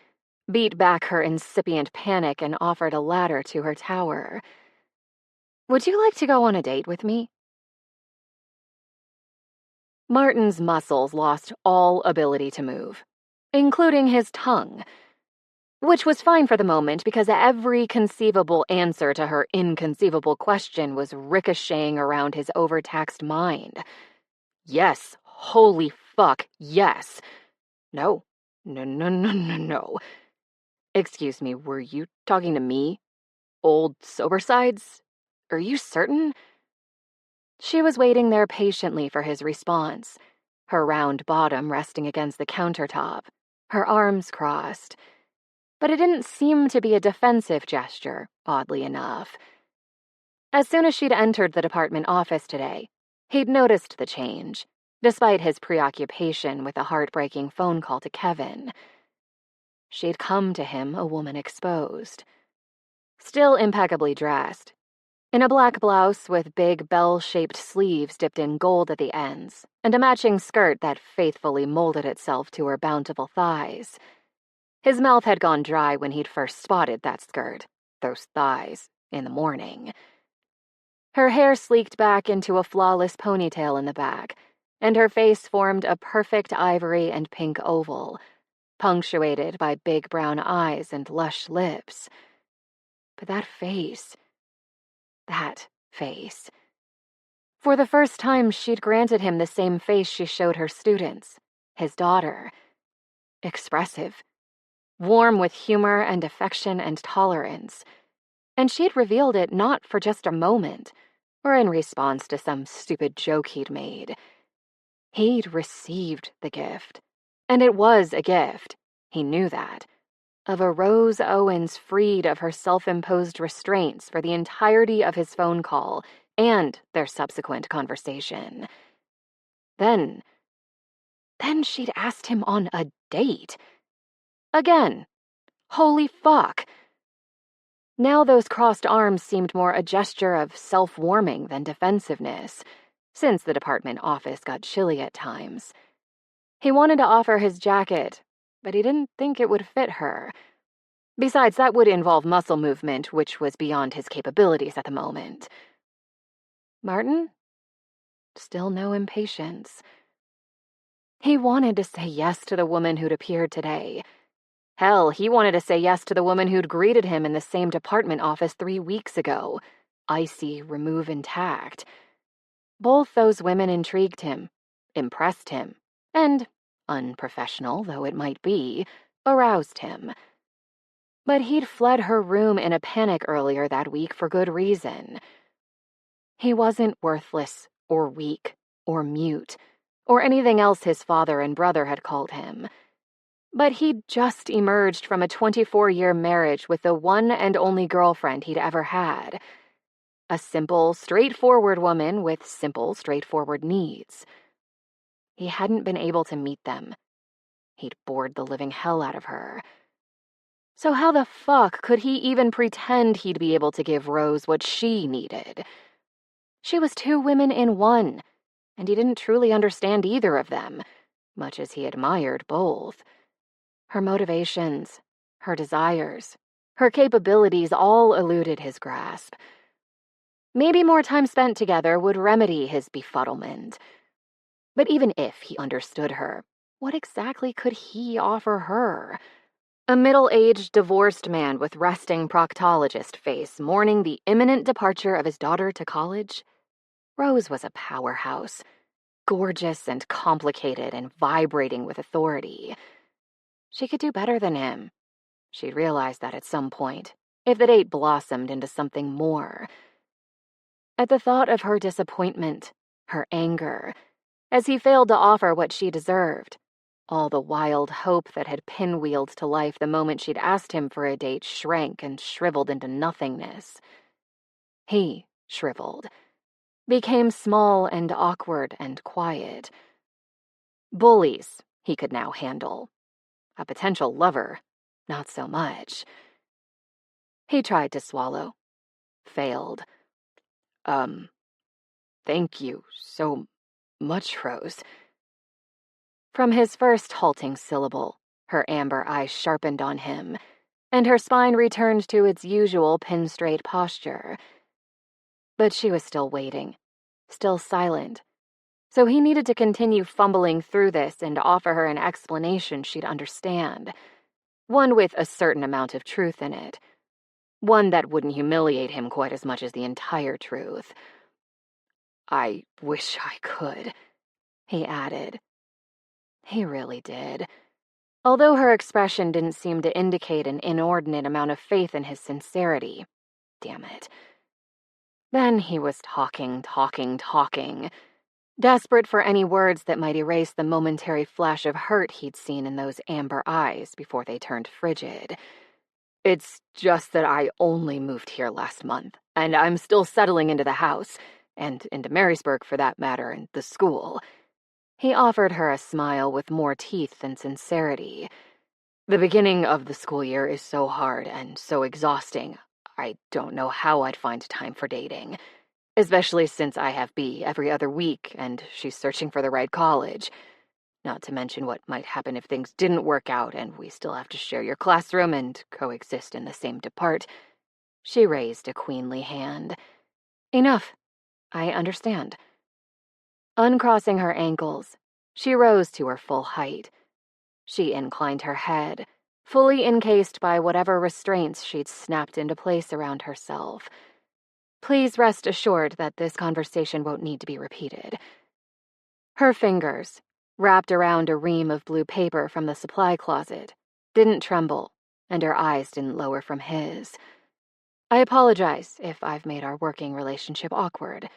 beat back her incipient panic, and offered a ladder to her tower. "Would you like to go on a date with me?" Martin's muscles lost all ability to move, including his tongue, which was fine for the moment because every conceivable answer to her inconceivable question was ricocheting around his overtaxed mind. Yes, holy fuck, yes. No. No. Excuse me, were you talking to me? Old Sobersides? Are you certain? She was waiting there patiently for his response, her round bottom resting against the countertop, her arms crossed. But it didn't seem to be a defensive gesture, oddly enough. As soon as she'd entered the department office today, he'd noticed the change, despite his preoccupation with a heartbreaking phone call to Kevin. She'd come to him a woman exposed. Still impeccably dressed, in a black blouse with big bell-shaped sleeves dipped in gold at the ends, and a matching skirt that faithfully molded itself to her bountiful thighs. His mouth had gone dry when he'd first spotted that skirt, those thighs, in the morning. Her hair sleeked back into a flawless ponytail in the back, and her face formed a perfect ivory and pink oval, punctuated by big brown eyes and lush lips. But that face. For the first time, she'd granted him the same face she showed her students, his daughter. Expressive. Warm with humor and affection and tolerance. And she'd revealed it not for just a moment, or in response to some stupid joke he'd made. He'd received the gift. And it was a gift. He knew that. Of a Rose Owens freed of her self-imposed restraints for the entirety of his phone call and their subsequent conversation. Then she'd asked him on a date. Again. Holy fuck. Now those crossed arms seemed more a gesture of self-warming than defensiveness, since the department office got chilly at times. He wanted to offer his jacket, but he didn't think it would fit her. Besides, that would involve muscle movement, which was beyond his capabilities at the moment. Martin? Still no impatience. He wanted to say yes to the woman who'd appeared today. Hell, he wanted to say yes to the woman who'd greeted him in the same department office 3 weeks ago. Icy, remove intact. Both those women intrigued him, impressed him, and, unprofessional though it might be, aroused him. But he'd fled her room in a panic earlier that week for good reason. He wasn't worthless, or weak, or mute, or anything else his father and brother had called him. But he'd just emerged from a 24-year marriage with the one and only girlfriend he'd ever had. A simple, straightforward woman with simple, straightforward needs. He hadn't been able to meet them. He'd bored the living hell out of her. So how the fuck could he even pretend he'd be able to give Rose what she needed? She was 2 women in one, and he didn't truly understand either of them, much as he admired both. Her motivations, her desires, her capabilities all eluded his grasp. Maybe more time spent together would remedy his befuddlement. But even if he understood her, what exactly could he offer her? A middle-aged, divorced man with resting proctologist face mourning the imminent departure of his daughter to college? Rose was a powerhouse, gorgeous and complicated and vibrating with authority. She could do better than him. She'd realized that at some point, if the date blossomed into something more. At the thought of her disappointment, her anger, as he failed to offer what she deserved, all the wild hope that had pinwheeled to life the moment she'd asked him for a date shrank and shriveled into nothingness. He shriveled, became small and awkward and quiet. Bullies he could now handle. A potential lover, not so much. He tried to swallow. Failed. Thank you so much, Rose. From his first halting syllable, her amber eyes sharpened on him, and her spine returned to its usual pin-straight posture. But she was still waiting, still silent, so he needed to continue fumbling through this and offer her an explanation she'd understand, one with a certain amount of truth in it, one that wouldn't humiliate him quite as much as the entire truth. I wish I could, he added. He really did, although her expression didn't seem to indicate an inordinate amount of faith in his sincerity. Damn it. Then he was talking, desperate for any words that might erase the momentary flash of hurt he'd seen in those amber eyes before they turned frigid. It's just that I only moved here last month, and I'm still settling into the house, and into Marysburg for that matter, and the school. He offered her a smile with more teeth than sincerity. The beginning of the school year is so hard and so exhausting. I don't know how I'd find time for dating, especially since I have B every other week and she's searching for the right college. Not to mention what might happen if things didn't work out and we still have to share your classroom and coexist in the same depart. She raised a queenly hand. Enough. I understand. Uncrossing her ankles, she rose to her full height. She inclined her head, fully encased by whatever restraints she'd snapped into place around herself. Please rest assured that this conversation won't need to be repeated. Her fingers, wrapped around a ream of blue paper from the supply closet, didn't tremble, and her eyes didn't lower from his. I apologize if I've made our working relationship awkward.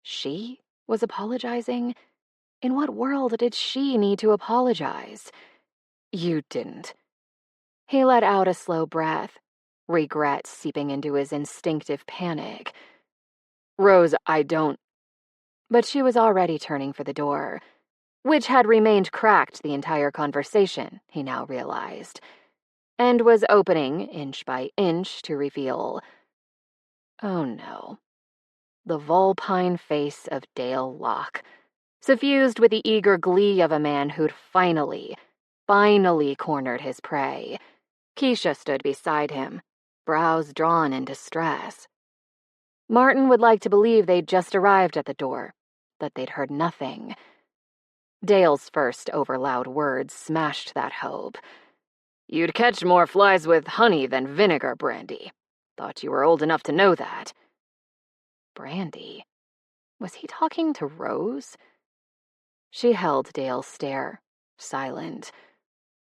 She was apologizing? In what world did she need to apologize? You didn't. He let out a slow breath, regret seeping into his instinctive panic. Rose, I don't... But she was already turning for the door, which had remained cracked the entire conversation, he now realized, and was opening, inch by inch, to reveal... Oh no. The vulpine face of Dale Locke, suffused with the eager glee of a man who'd finally cornered his prey. Keisha stood beside him, brows drawn in distress. Martin would like to believe they'd just arrived at the door, that they'd heard nothing. Dale's first overloud words smashed that hope. You'd catch more flies with honey than vinegar, Brandy. Thought you were old enough to know that. Brandy? Was he talking to Rose? She held Dale's stare, silent.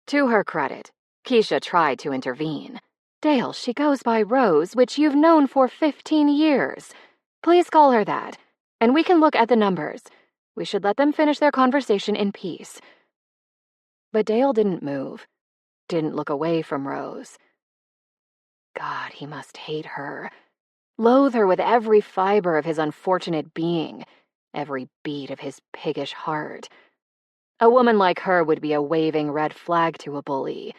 To her credit, Keisha tried to intervene. Dale, she goes by Rose, which you've known for 15 years. Please call her that, and we can look at the numbers. We should let them finish their conversation in peace. But Dale didn't move, didn't look away from Rose. God, he must hate her. Loathe her with every fiber of his unfortunate being, every beat of his piggish heart. A woman like her would be a waving red flag to a bully,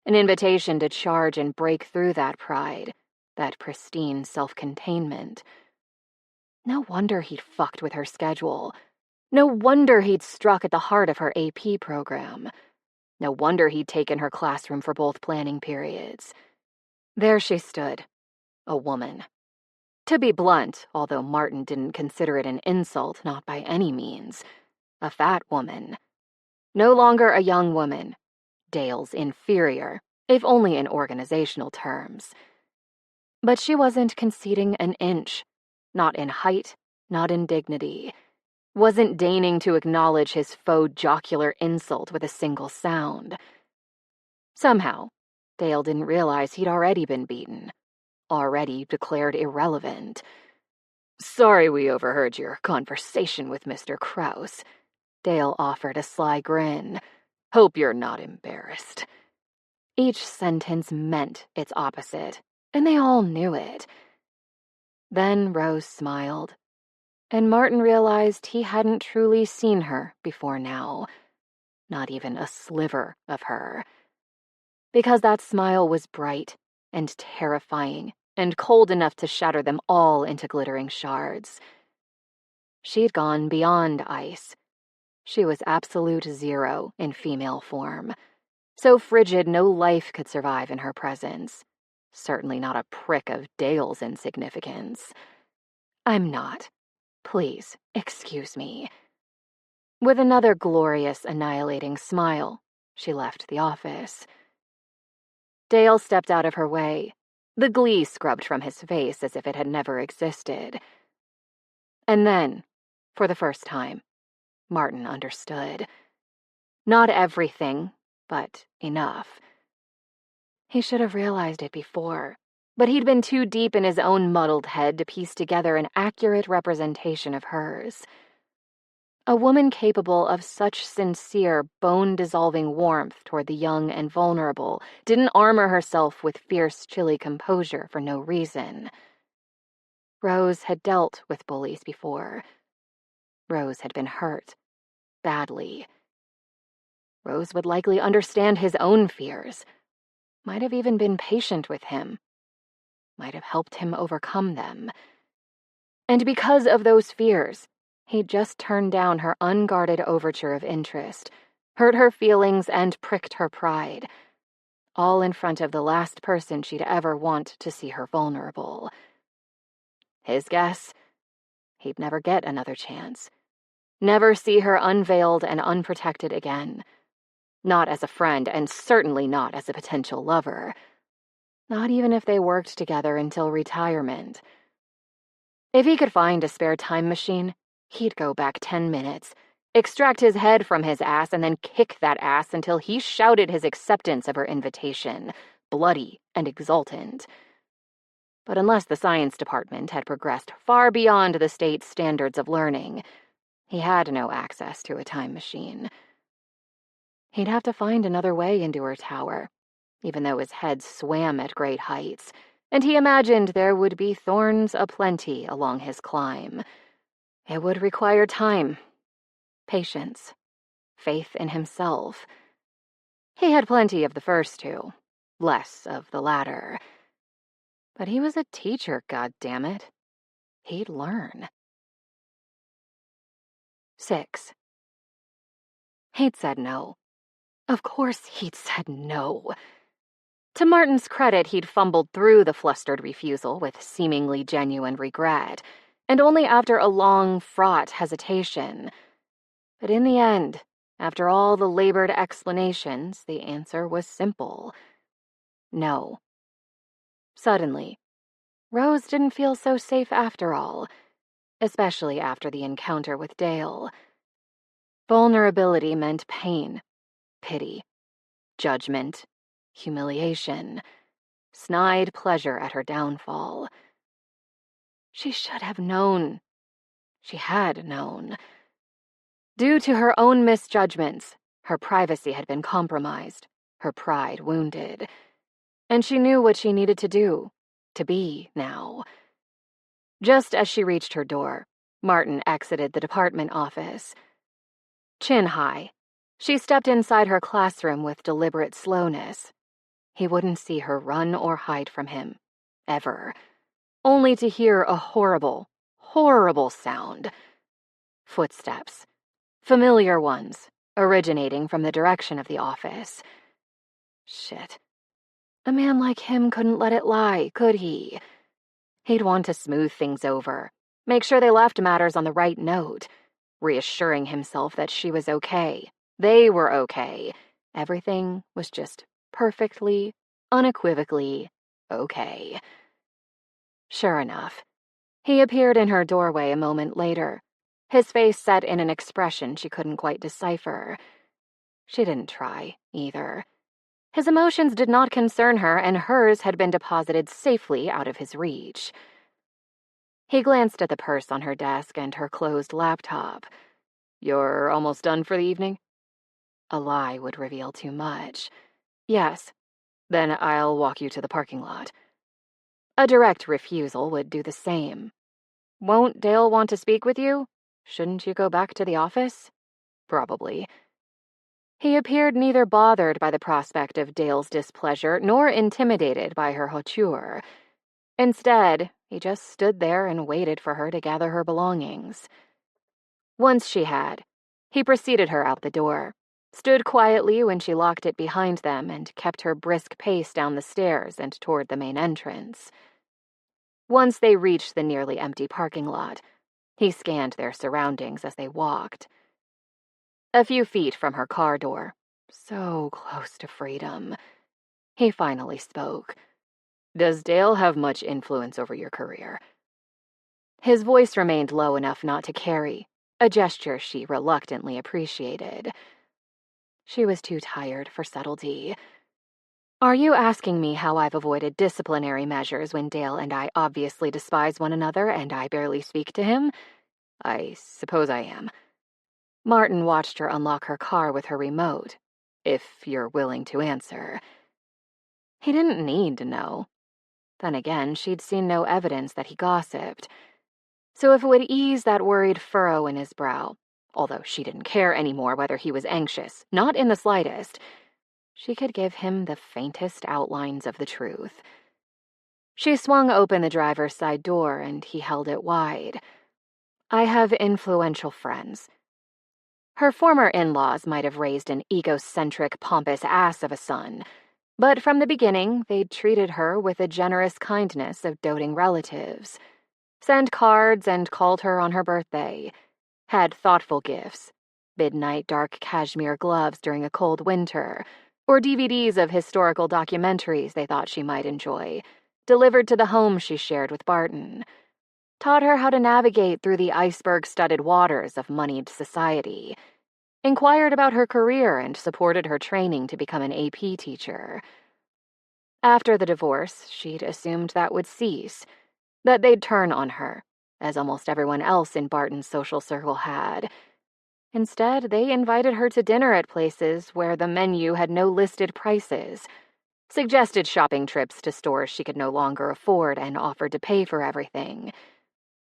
an invitation to charge and break through that pride, that pristine self-containment. No wonder he'd fucked with her schedule. No wonder he'd struck at the heart of her AP program. No wonder he'd taken her classroom for both planning periods. There she stood, a woman. To be blunt, although Martin didn't consider it an insult, not by any means, a fat woman. No longer a young woman, Dale's inferior, if only in organizational terms. But she wasn't conceding an inch, not in height, not in dignity, wasn't deigning to acknowledge his faux jocular insult with a single sound. Somehow, Dale didn't realize he'd already been beaten, already declared irrelevant. "Sorry we overheard your conversation with Mr. Krause," Dale offered a sly grin. "Hope you're not embarrassed." Each sentence meant its opposite, and they all knew it. Then Rose smiled, and Martin realized he hadn't truly seen her before now, not even a sliver of her. Because that smile was bright and terrifying and cold enough to shatter them all into glittering shards. She'd gone beyond ice. She was absolute zero in female form, so frigid no life could survive in her presence. Certainly not a prick of Dale's insignificance. "I'm not. Please, excuse me." With another glorious, annihilating smile, she left the office. Dale stepped out of her way, the glee scrubbed from his face as if it had never existed. And then, for the first time, Martin understood. Not everything, but enough. He should have realized it before, but he'd been too deep in his own muddled head to piece together an accurate representation of hers. A woman capable of such sincere, bone-dissolving warmth toward the young and vulnerable didn't armor herself with fierce, chilly composure for no reason. Rose had dealt with bullies before. Rose had been hurt, badly. Rose would likely understand his own fears, might have even been patient with him, might have helped him overcome them. And because of those fears, he'd just turned down her unguarded overture of interest, hurt her feelings and pricked her pride, all in front of the last person she'd ever want to see her vulnerable. His guess? He'd never get another chance. Never see her unveiled and unprotected again. Not as a friend, and certainly not as a potential lover. Not even if they worked together until retirement. If he could find a spare time machine, he'd go back 10 minutes, extract his head from his ass, and then kick that ass until he shouted his acceptance of her invitation, bloody and exultant. But unless the science department had progressed far beyond the state's standards of learning, he had no access to a time machine. He'd have to find another way into her tower, even though his head swam at great heights, and he imagined there would be thorns aplenty along his climb. It would require time, patience, faith in himself. He had plenty of the first two, less of the latter. But he was a teacher, goddammit. He'd learn. 6. He'd said no. Of course he'd said no. To Martin's credit, he'd fumbled through the flustered refusal with seemingly genuine regret, and only after a long, fraught hesitation. But in the end, after all the labored explanations, the answer was simple. No. Suddenly, Rose didn't feel so safe after all, especially after the encounter with Dale. Vulnerability meant pain, pity, judgment, humiliation, snide pleasure at her downfall. She should have known. She had known. Due to her own misjudgments, her privacy had been compromised, her pride wounded, and she knew what she needed to do, to be now. Just as she reached her door, Martin exited the department office. Chin high, she stepped inside her classroom with deliberate slowness. He wouldn't see her run or hide from him, ever, only to hear a horrible, horrible sound. Footsteps. Familiar ones, originating from the direction of the office. Shit. A man like him couldn't let it lie, could he? He'd want to smooth things over, make sure they left matters on the right note, reassuring himself that she was okay, they were okay, everything was just perfectly, unequivocally okay. Sure enough, He appeared in her doorway a moment later, his face set in an expression she couldn't quite decipher. She didn't try, either. His emotions did not concern her, and hers had been deposited safely out of his reach. He glanced at the purse on her desk and her closed laptop. "You're almost done for the evening?" A lie would reveal too much. "Yes." "Then I'll walk you to the parking lot." A direct refusal would do the same. "Won't Dale want to speak with you? Shouldn't you go back to the office?" "Probably." He appeared neither bothered by the prospect of Dale's displeasure nor intimidated by her hauteur. Instead, he just stood there and waited for her to gather her belongings. Once she had, he preceded her out the door, stood quietly when she locked it behind them, and kept her brisk pace down the stairs and toward the main entrance. Once they reached the nearly empty parking lot, he scanned their surroundings as they walked. A few feet from her car door, so close to freedom, he finally spoke. "Does Dale have much influence over your career?" His voice remained low enough not to carry, a gesture she reluctantly appreciated. She was too tired for subtlety. "Are you asking me how I've avoided disciplinary measures when Dale and I obviously despise one another and I barely speak to him?" "I suppose I am." Martin watched her unlock her car with her remote. "If you're willing to answer." He didn't need to know. Then again, she'd seen no evidence that he gossiped. So if it would ease that worried furrow in his brow, although she didn't care anymore whether he was anxious, not in the slightest, she could give him the faintest outlines of the truth. She swung open the driver's side door, and he held it wide. "I have influential friends." Her former in-laws might have raised an egocentric, pompous ass of a son, but from the beginning they'd treated her with the generous kindness of doting relatives. Sent cards and called her on her birthday. Had thoughtful gifts. Midnight dark cashmere gloves during a cold winter, or DVDs of historical documentaries they thought she might enjoy, delivered to the home she shared with Barton. Taught her how to navigate through the iceberg-studded waters of moneyed society. Inquired about her career and supported her training to become an AP teacher. After the divorce, she'd assumed that would cease, that they'd turn on her, as almost everyone else in Barton's social circle had. Instead, they invited her to dinner at places where the menu had no listed prices, suggested shopping trips to stores she could no longer afford, and offered to pay for everything.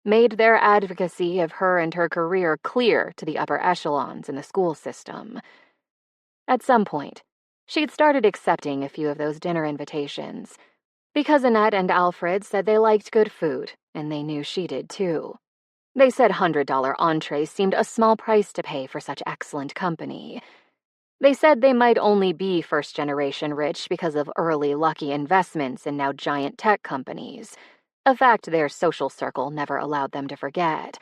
Made their advocacy of her and her career clear to the upper echelons in the school system. At some point, she'd started accepting a few of those dinner invitations, because Annette and Alfred said they liked good food, and they knew she did too. They said $100 entrees seemed a small price to pay for such excellent company. They said they might only be first-generation rich because of early lucky investments in now giant tech companies, a fact their social circle never allowed them to forget.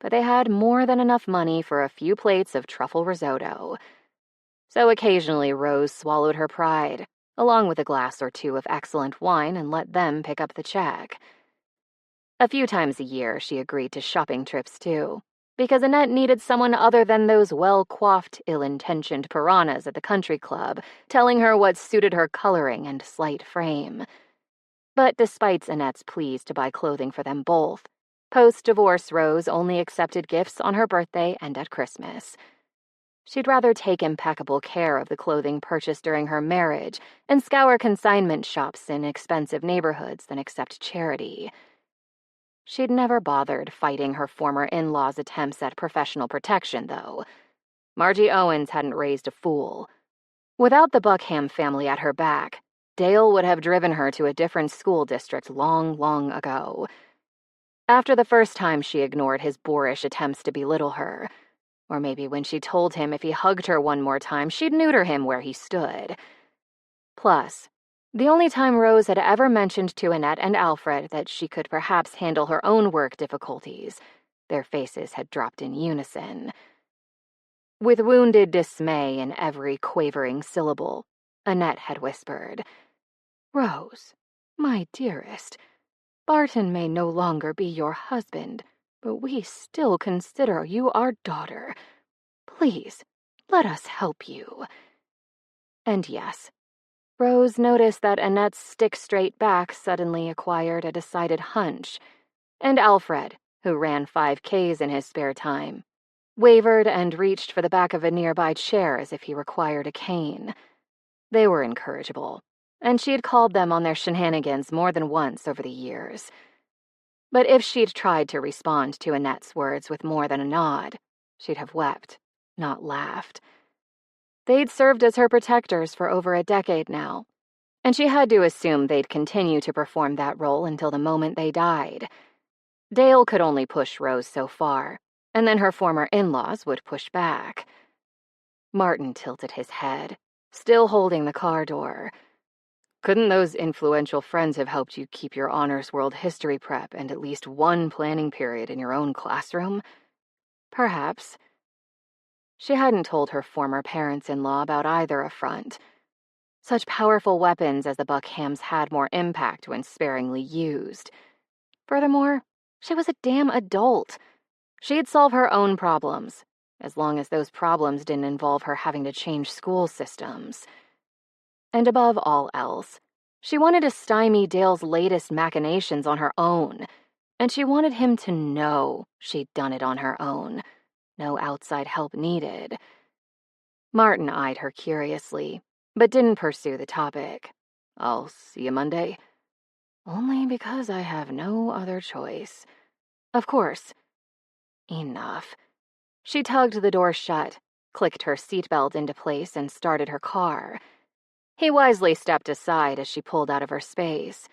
But they had more than enough money for a few plates of truffle risotto. So occasionally Rose swallowed her pride, along with a glass or two of excellent wine, and let them pick up the check. A few times a year, she agreed to shopping trips, too, because Annette needed someone other than those well-coiffed, ill-intentioned piranhas at the country club telling her what suited her coloring and slight frame. But despite Annette's pleas to buy clothing for them both, post-divorce Rose only accepted gifts on her birthday and at Christmas. She'd rather take impeccable care of the clothing purchased during her marriage and scour consignment shops in expensive neighborhoods than accept charity. She'd never bothered fighting her former in-laws' attempts at professional protection, though. Margie Owens hadn't raised a fool. Without the Buckham family at her back, Dale would have driven her to a different school district long, long ago. After the first time she ignored his boorish attempts to belittle her, or maybe when she told him if he hugged her one more time, she'd neuter him where he stood. Plus, the only time Rose had ever mentioned to Annette and Alfred that she could perhaps handle her own work difficulties, their faces had dropped in unison. With wounded dismay in every quavering syllable, Annette had whispered, "Rose, my dearest, Barton may no longer be your husband, but we still consider you our daughter. Please, let us help you." And yes, Rose noticed that Annette's stick-straight back suddenly acquired a decided hunch, and Alfred, who ran 5Ks in his spare time, wavered and reached for the back of a nearby chair as if he required a cane. They were incorrigible, and she had called them on their shenanigans more than once over the years. But if she'd tried to respond to Annette's words with more than a nod, she'd have wept, not laughed. They'd served as her protectors for over a decade now, and she had to assume they'd continue to perform that role until the moment they died. Dale could only push Rose so far, and then her former in-laws would push back. Martin tilted his head, still holding the car door. "Couldn't those influential friends have helped you keep your honors world history prep and at least one planning period in your own classroom?" Perhaps. She hadn't told her former parents-in-law about either affront. Such powerful weapons as the Buckhams had more impact when sparingly used. Furthermore, she was a damn adult. She'd solve her own problems, as long as those problems didn't involve her having to change school systems. And above all else, she wanted to stymie Dale's latest machinations on her own, and she wanted him to know she'd done it on her own. No outside help needed. Martin eyed her curiously, but didn't pursue the topic. "I'll see you Monday." "Only because I have no other choice." "Of course." Enough. She tugged the door shut, clicked her seatbelt into place, and started her car. He wisely stepped aside as she pulled out of her space.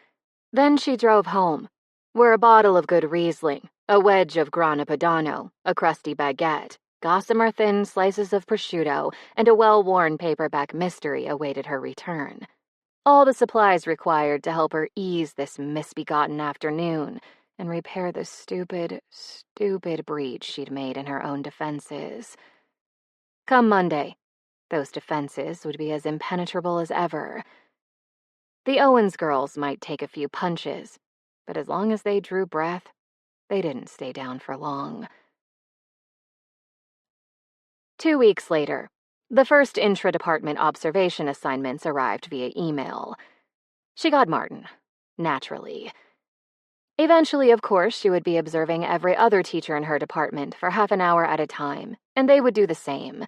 Then she drove home, where a bottle of good Riesling, a wedge of Grana Padano, a crusty baguette, gossamer-thin slices of prosciutto, and a well-worn paperback mystery awaited her return. All the supplies required to help her ease this misbegotten afternoon and repair the stupid, stupid breach she'd made in her own defenses. Come Monday, those defenses would be as impenetrable as ever. The Owens girls might take a few punches, but as long as they drew breath, they didn't stay down for long. 2 weeks later, the first intra-department observation assignments arrived via email. She got Martin, naturally. Eventually, of course, she would be observing every other teacher in her department for half an hour at a time, and they would do the same.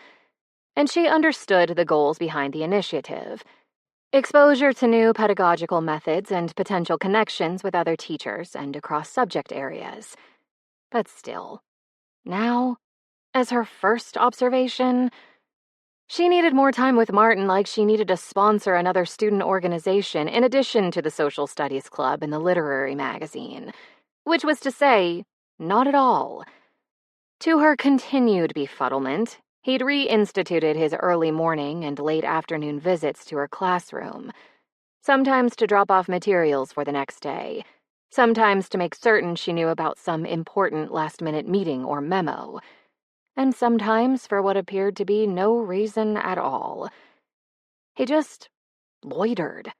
And she understood the goals behind the initiative. Exposure to new pedagogical methods and potential connections with other teachers and across subject areas. But still, now, as her first observation, she needed more time with Martin like she needed to sponsor another student organization in addition to the Social Studies Club and the literary magazine. Which was to say, not at all. To her continued befuddlement, he'd reinstituted his early morning and late afternoon visits to her classroom. Sometimes to drop off materials for the next day. Sometimes to make certain she knew about some important last-minute meeting or memo. And sometimes for what appeared to be no reason at all. He just loitered.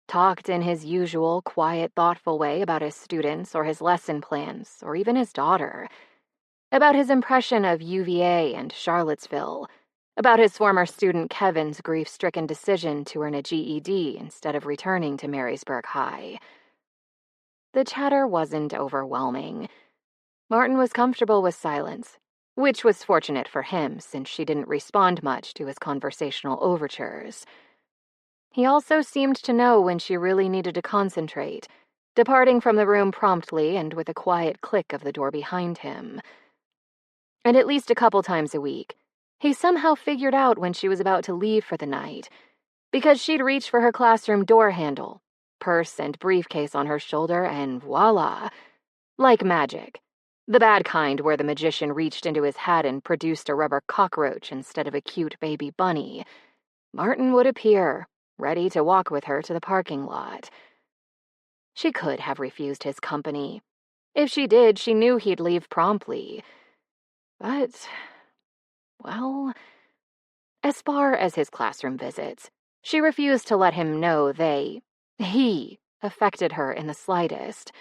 Talked in his usual quiet, thoughtful way about his students or his lesson plans or even his daughter. About his impression of UVA and Charlottesville. About his former student Kevin's grief-stricken decision to earn a GED instead of returning to Marysburg High. The chatter wasn't overwhelming. Martin was comfortable with silence, which was fortunate for him since she didn't respond much to his conversational overtures. He also seemed to know when she really needed to concentrate, departing from the room promptly and with a quiet click of the door behind him. And at least a couple times a week, he somehow figured out when she was about to leave for the night, because she'd reach for her classroom door handle, purse and briefcase on her shoulder, and voila, like magic. The bad kind where the magician reached into his hat and produced a rubber cockroach instead of a cute baby bunny. Martin would appear, ready to walk with her to the parking lot. She could have refused his company. If she did, she knew he'd leave promptly. But, well, as far as his classroom visits, she refused to let him know he affected her in the slightest.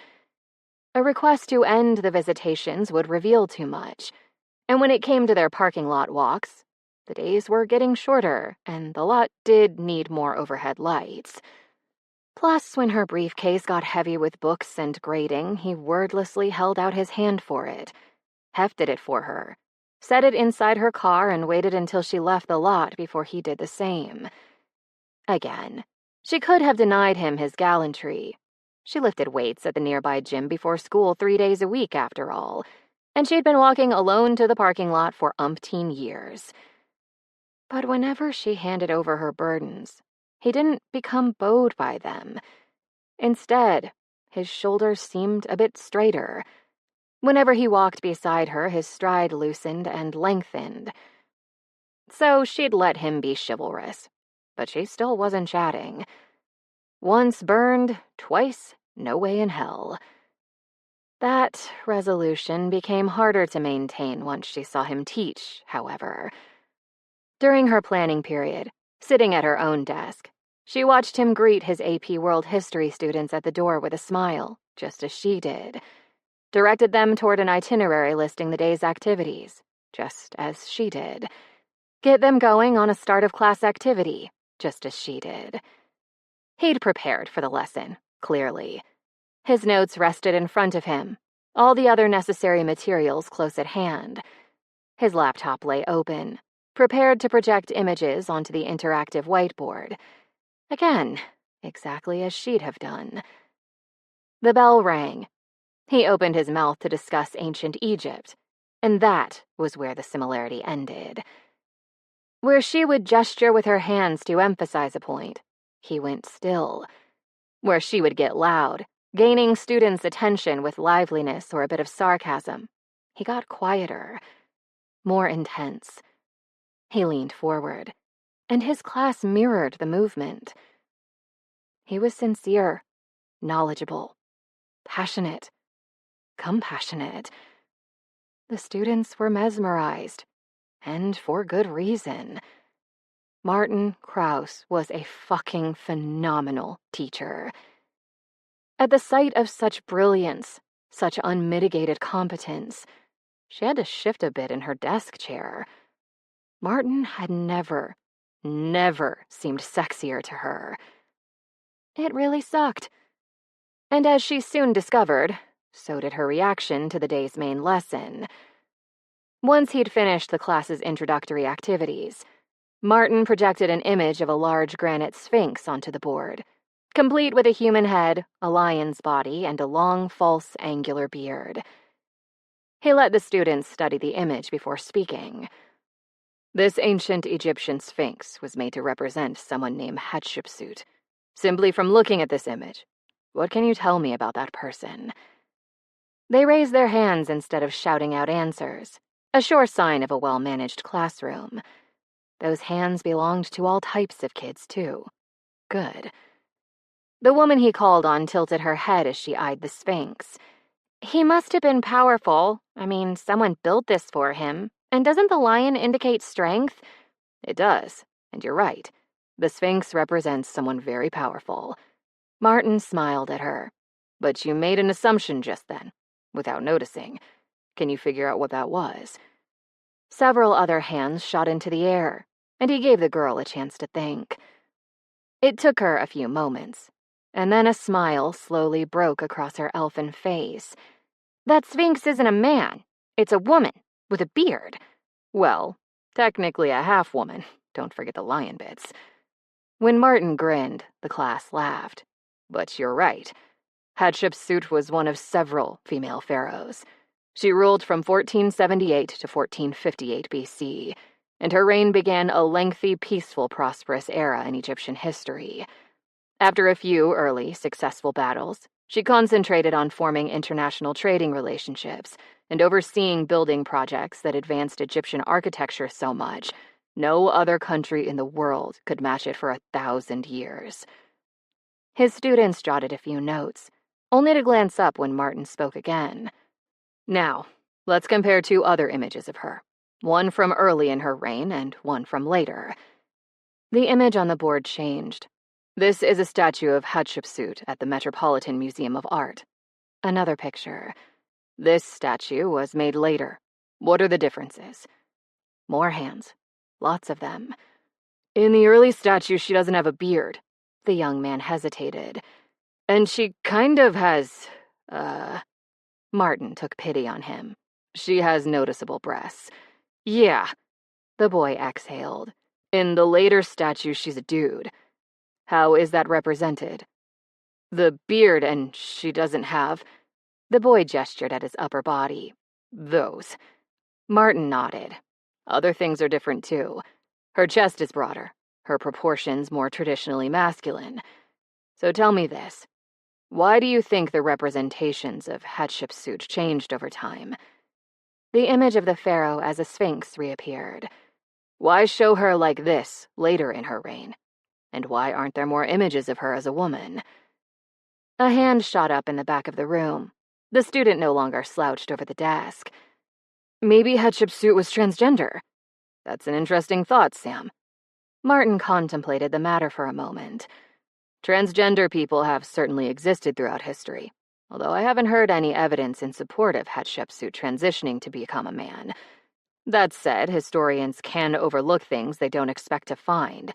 A request to end the visitations would reveal too much, and when it came to their parking lot walks, the days were getting shorter, and the lot did need more overhead lights. Plus, when her briefcase got heavy with books and grading, he wordlessly held out his hand for it, hefted it for her, set it inside her car, and waited until she left the lot before he did the same. Again, she could have denied him his gallantry. She lifted weights at the nearby gym before school 3 days a week, after all, and she'd been walking alone to the parking lot for umpteen years. But whenever she handed over her burdens, he didn't become bowed by them. Instead, his shoulders seemed a bit straighter. Whenever he walked beside her, his stride loosened and lengthened. So she'd let him be chivalrous, but she still wasn't chatting. Once burned, twice, no way in hell. That resolution became harder to maintain once she saw him teach, however. During her planning period, sitting at her own desk, she watched him greet his AP World History students at the door with a smile, just as she did. Directed them toward an itinerary listing the day's activities, just as she did. Get them going on a start-of-class activity, just as she did. He'd prepared for the lesson, clearly. His notes rested in front of him, all the other necessary materials close at hand. His laptop lay open, prepared to project images onto the interactive whiteboard. Again, exactly as she'd have done. The bell rang. He opened his mouth to discuss ancient Egypt, and that was where the similarity ended. Where she would gesture with her hands to emphasize a point, he went still. Where she would get loud, gaining students' attention with liveliness or a bit of sarcasm, he got quieter, more intense. He leaned forward, and his class mirrored the movement. He was sincere, knowledgeable, passionate, compassionate. The students were mesmerized, and for good reason. Martin Krause was a fucking phenomenal teacher. At the sight of such brilliance, such unmitigated competence, she had to shift a bit in her desk chair. Martin had never seemed sexier to her. It really sucked. And as she soon discovered, so did her reaction to the day's main lesson. Once he'd finished the class's introductory activities, Martin projected an image of a large granite sphinx onto the board, complete with a human head, a lion's body, and a long, false, angular beard. He let the students study the image before speaking. This ancient Egyptian sphinx was made to represent someone named Hatshepsut. Simply from looking at this image, what can you tell me about that person? They raised their hands instead of shouting out answers, a sure sign of a well-managed classroom. Those hands belonged to all types of kids, too. Good. The woman he called on tilted her head as she eyed the sphinx. He must have been powerful. I mean, someone built this for him. And doesn't the lion indicate strength? It does, and you're right. The sphinx represents someone very powerful. Martin smiled at her. But you made an assumption just then, without noticing. Can you figure out what that was? Several other hands shot into the air, and he gave the girl a chance to think. It took her a few moments, and then a smile slowly broke across her elfin face. That sphinx isn't a man. It's a woman, with a beard. Well, technically a half-woman. Don't forget the lion bits. When Martin grinned, the class laughed. But you're right. Hatshepsut was one of several female pharaohs. She ruled from 1478 to 1458 BC, and her reign began a lengthy, peaceful, prosperous era in Egyptian history. After a few early, successful battles, she concentrated on forming international trading relationships and overseeing building projects that advanced Egyptian architecture so much, no other country in the world could match it for 1,000 years. His students jotted a few notes, only to glance up when Martin spoke again. Now, let's compare two other images of her, one from early in her reign and one from later. The image on the board changed. This is a statue of Hatshepsut at the Metropolitan Museum of Art. Another picture. This statue was made later. What are the differences? More hands. Lots of them. In the early statue, she doesn't have a beard. The young man hesitated. And she kind of has, Martin took pity on him. She has noticeable breasts. Yeah. The boy exhaled. In the later statue, she's a dude. How is that represented? The beard, and she doesn't have... The boy gestured at his upper body. Those. Martin nodded. Other things are different, too. Her chest is broader. Her proportions more traditionally masculine. So tell me this. Why do you think the representations of Hatshepsut changed over time? The image of the pharaoh as a sphinx reappeared. Why show her like this later in her reign? And why aren't there more images of her as a woman? A hand shot up in the back of the room. The student no longer slouched over the desk. Maybe Hatshepsut was transgender. That's an interesting thought, Sam. Martin contemplated the matter for a moment. Transgender people have certainly existed throughout history, although I haven't heard any evidence in support of Hatshepsut transitioning to become a man. That said, historians can overlook things they don't expect to find.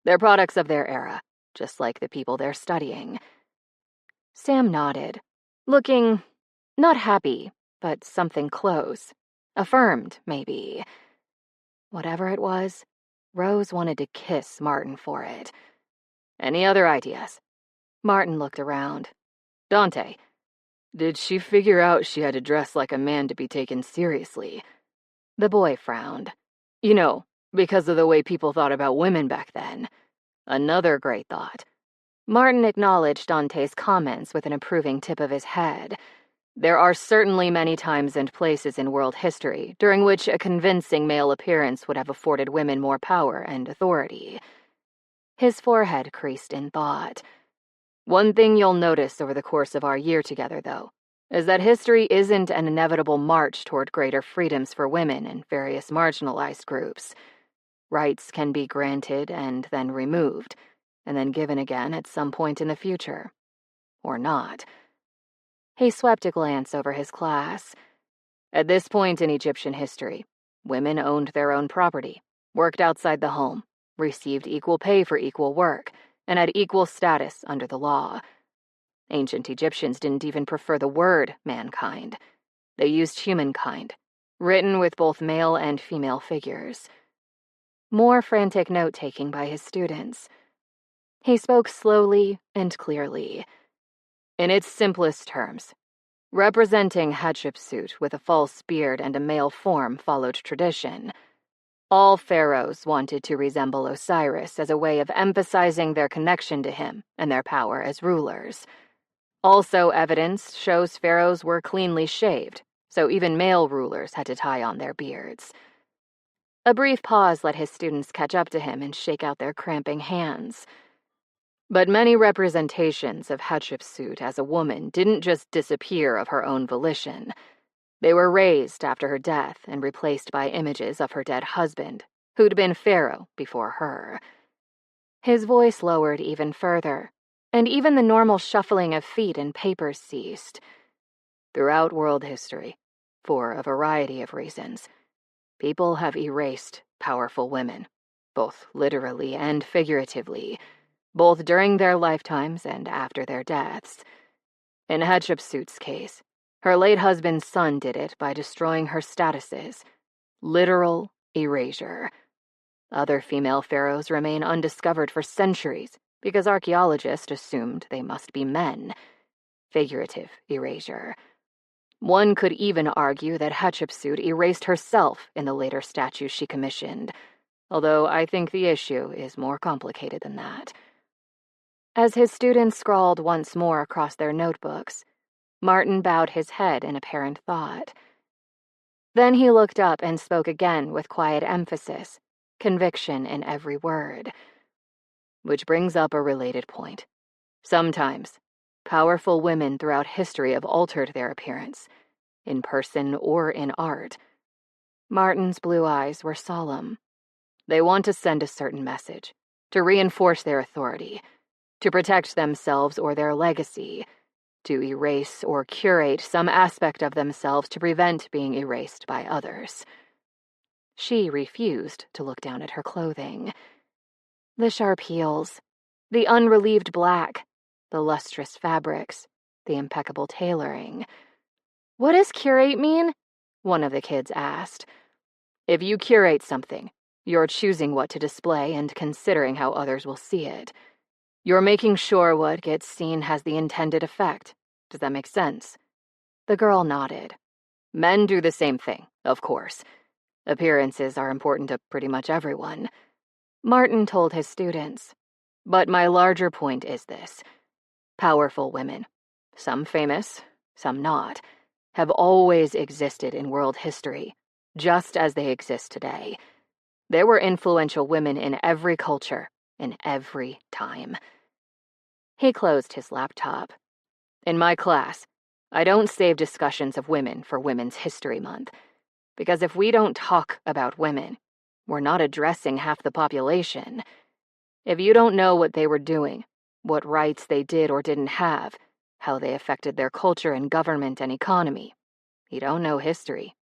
They're products of their era, just like the people they're studying. Sam nodded, looking not happy, but something close. Affirmed, maybe. Whatever it was, Rose wanted to kiss Martin for it. Any other ideas? Martin looked around. Dante, did she figure out she had to dress like a man to be taken seriously? The boy frowned. You know, because of the way people thought about women back then. Another great thought. Martin acknowledged Dante's comments with an approving tip of his head. There are certainly many times and places in world history during which a convincing male appearance would have afforded women more power and authority. His forehead creased in thought. One thing you'll notice over the course of our year together, though, is that history isn't an inevitable march toward greater freedoms for women and various marginalized groups. Rights can be granted and then removed, and then given again at some point in the future. Or not. He swept a glance over his class. At this point in Egyptian history, women owned their own property, worked outside the home, received equal pay for equal work, and had equal status under the law. Ancient Egyptians didn't even prefer the word mankind. They used humankind, written with both male and female figures. More frantic note-taking by his students. He spoke slowly and clearly. In its simplest terms, representing Hatshepsut with a false beard and a male form followed tradition. All pharaohs wanted to resemble Osiris as a way of emphasizing their connection to him and their power as rulers. Also, evidence shows pharaohs were cleanly shaved, so even male rulers had to tie on their beards. A brief pause let his students catch up to him and shake out their cramping hands. But many representations of Hatshepsut as a woman didn't just disappear of her own volition. They were raised after her death and replaced by images of her dead husband, who'd been pharaoh before her. His voice lowered even further, and even the normal shuffling of feet and papers ceased. Throughout world history, for a variety of reasons, people have erased powerful women, both literally and figuratively, both during their lifetimes and after their deaths. In Hatshepsut's case, her late husband's son did it by destroying her statuses. Literal erasure. Other female pharaohs remain undiscovered for centuries because archaeologists assumed they must be men. Figurative erasure. One could even argue that Hatshepsut erased herself in the later statues she commissioned, although I think the issue is more complicated than that. As his students scrawled once more across their notebooks, Martin bowed his head in apparent thought. Then he looked up and spoke again with quiet emphasis, conviction in every word. Which brings up a related point. Sometimes, powerful women throughout history have altered their appearance, in person or in art. Martin's blue eyes were solemn. They want to send a certain message, to reinforce their authority, to protect themselves or their legacy, to erase or curate some aspect of themselves to prevent being erased by others. She refused to look down at her clothing. The sharp heels, the unrelieved black, the lustrous fabrics, the impeccable tailoring. "What does curate mean?" one of the kids asked. "If you curate something, you're choosing what to display and considering how others will see it. You're making sure what gets seen has the intended effect. Does that make sense?" The girl nodded. "Men do the same thing, of course. Appearances are important to pretty much everyone," Martin told his students. "But my larger point is this. Powerful women, some famous, some not, have always existed in world history, just as they exist today. There were influential women in every culture, in every time." He closed his laptop. "In my class, I don't save discussions of women for Women's History Month, because if we don't talk about women, we're not addressing half the population. If you don't know what they were doing, what rights they did or didn't have, how they affected their culture and government and economy, you don't know history.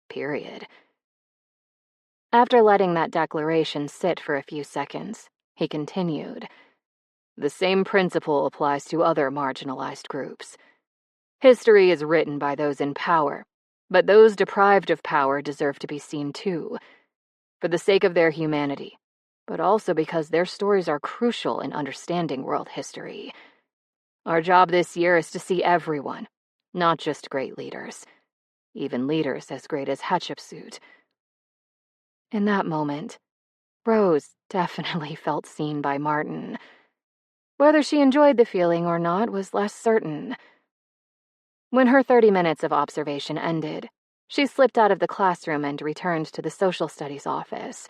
Period." After letting that declaration sit for a few seconds, he continued. "The same principle applies to other marginalized groups. History is written by those in power, but those deprived of power deserve to be seen too, for the sake of their humanity, but also because their stories are crucial in understanding world history. Our job this year is to see everyone, not just great leaders, even leaders as great as Hatshepsut." In that moment, Rose definitely felt seen by Martin. Whether she enjoyed the feeling or not was less certain. When her 30 minutes of observation ended, she slipped out of the classroom and returned to the social studies office.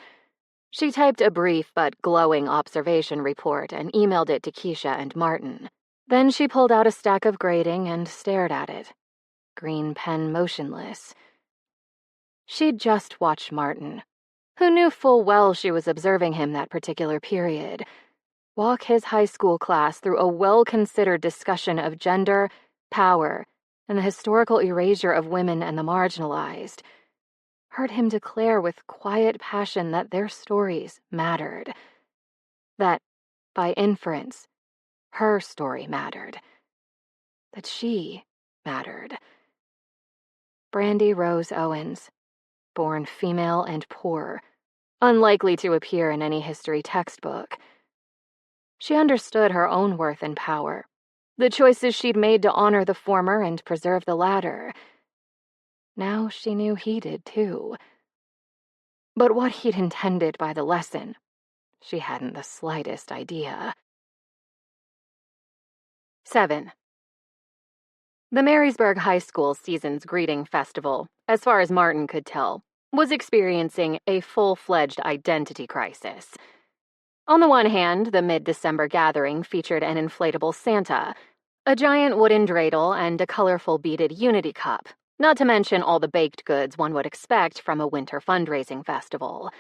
She typed a brief but glowing observation report and emailed it to Keisha and Martin. Then she pulled out a stack of grading and stared at it, green pen motionless. She'd just watched Martin, who knew full well she was observing him that particular period, walk his high school class through a well-considered discussion of gender, power, and the historical erasure of women and the marginalized. Heard him declare with quiet passion that their stories mattered. That, by inference, her story mattered. That she mattered. Brandy Rose Owens, born female and poor, unlikely to appear in any history textbook. She understood her own worth and power, the choices she'd made to honor the former and preserve the latter. Now she knew he did too. But what he'd intended by the lesson, she hadn't the slightest idea. 7. The Marysburg High School Season's Greeting Festival, as far as Martin could tell, was experiencing a full-fledged identity crisis. On the one hand, the mid-December gathering featured an inflatable Santa, a giant wooden dreidel, and a colorful beaded Unity cup, not to mention all the baked goods one would expect from a winter fundraising festival.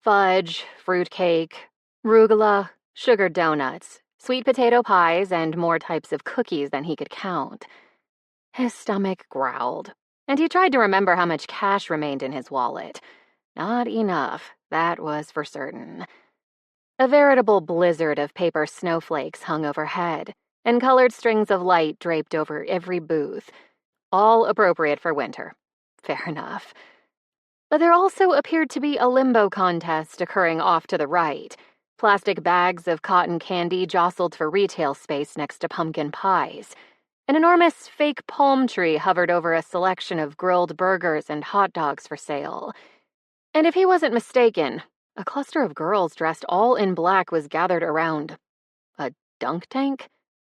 Fudge, fruitcake, rugula, sugared donuts, sweet potato pies, and more types of cookies than he could count. His stomach growled, and he tried to remember how much cash remained in his wallet. Not enough, that was for certain. A veritable blizzard of paper snowflakes hung overhead, and colored strings of light draped over every booth. All appropriate for winter. Fair enough. But there also appeared to be a limbo contest occurring off to the right. Plastic bags of cotton candy jostled for retail space next to pumpkin pies. An enormous fake palm tree hovered over a selection of grilled burgers and hot dogs for sale. And if he wasn't mistaken, a cluster of girls dressed all in black was gathered around a dunk tank?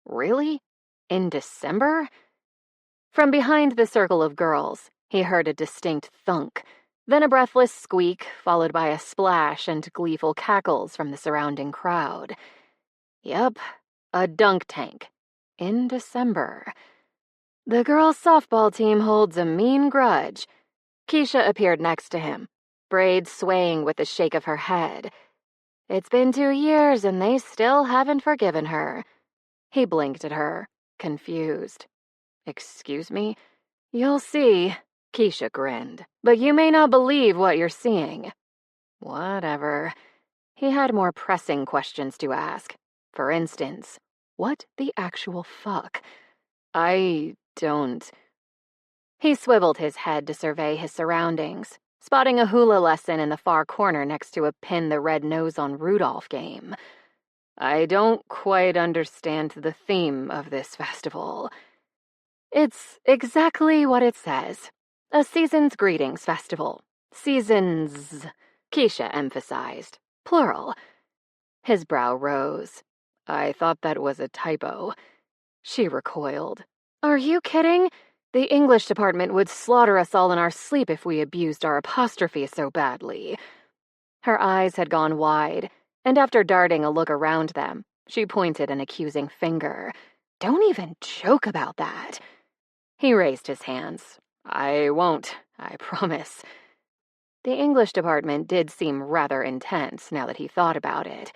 Really? In December? From behind the circle of girls, he heard a distinct thunk, then a breathless squeak, followed by a splash and gleeful cackles from the surrounding crowd. Yep, a dunk tank. In December. The girls' softball team holds a mean grudge. Keisha appeared next to him, braids swaying with a shake of her head. It's been 2 years and they still haven't forgiven her. He blinked at her. confused. "Excuse me?" "You'll see," Keisha grinned, "but you may not believe what you're seeing." Whatever. He had more pressing questions to ask. For instance, what the actual fuck? I don't... He swiveled his head to survey his surroundings, spotting a hula lesson in the far corner next to a pin the red nose on Rudolph game. "I don't quite understand the theme of this festival." "It's exactly what it says. A Season's Greetings Festival. Seasons," Keisha emphasized. Plural. His brow rose. "I thought that was a typo." She recoiled. "Are you kidding? The English department would slaughter us all in our sleep if we abused our apostrophe so badly." Her eyes had gone wide, and after darting a look around them, she pointed an accusing finger. "Don't even joke about that." He raised his hands. "I won't, I promise." The English department did seem rather intense now that he thought about it.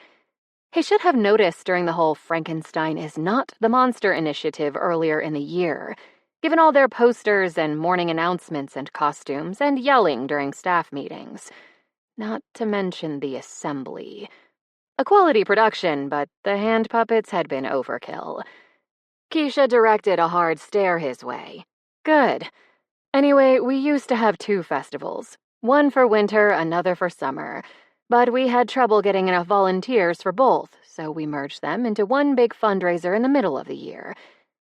He should have noticed during the whole Frankenstein is not the monster initiative earlier in the year, given all their posters and morning announcements and costumes and yelling during staff meetings. Not to mention the assembly. A quality production, but the hand puppets had been overkill. Keisha directed a hard stare his way. "Good. Anyway, we used to have 2 festivals. One for winter, another for summer. But we had trouble getting enough volunteers for both, so we merged them into one big fundraiser in the middle of the year.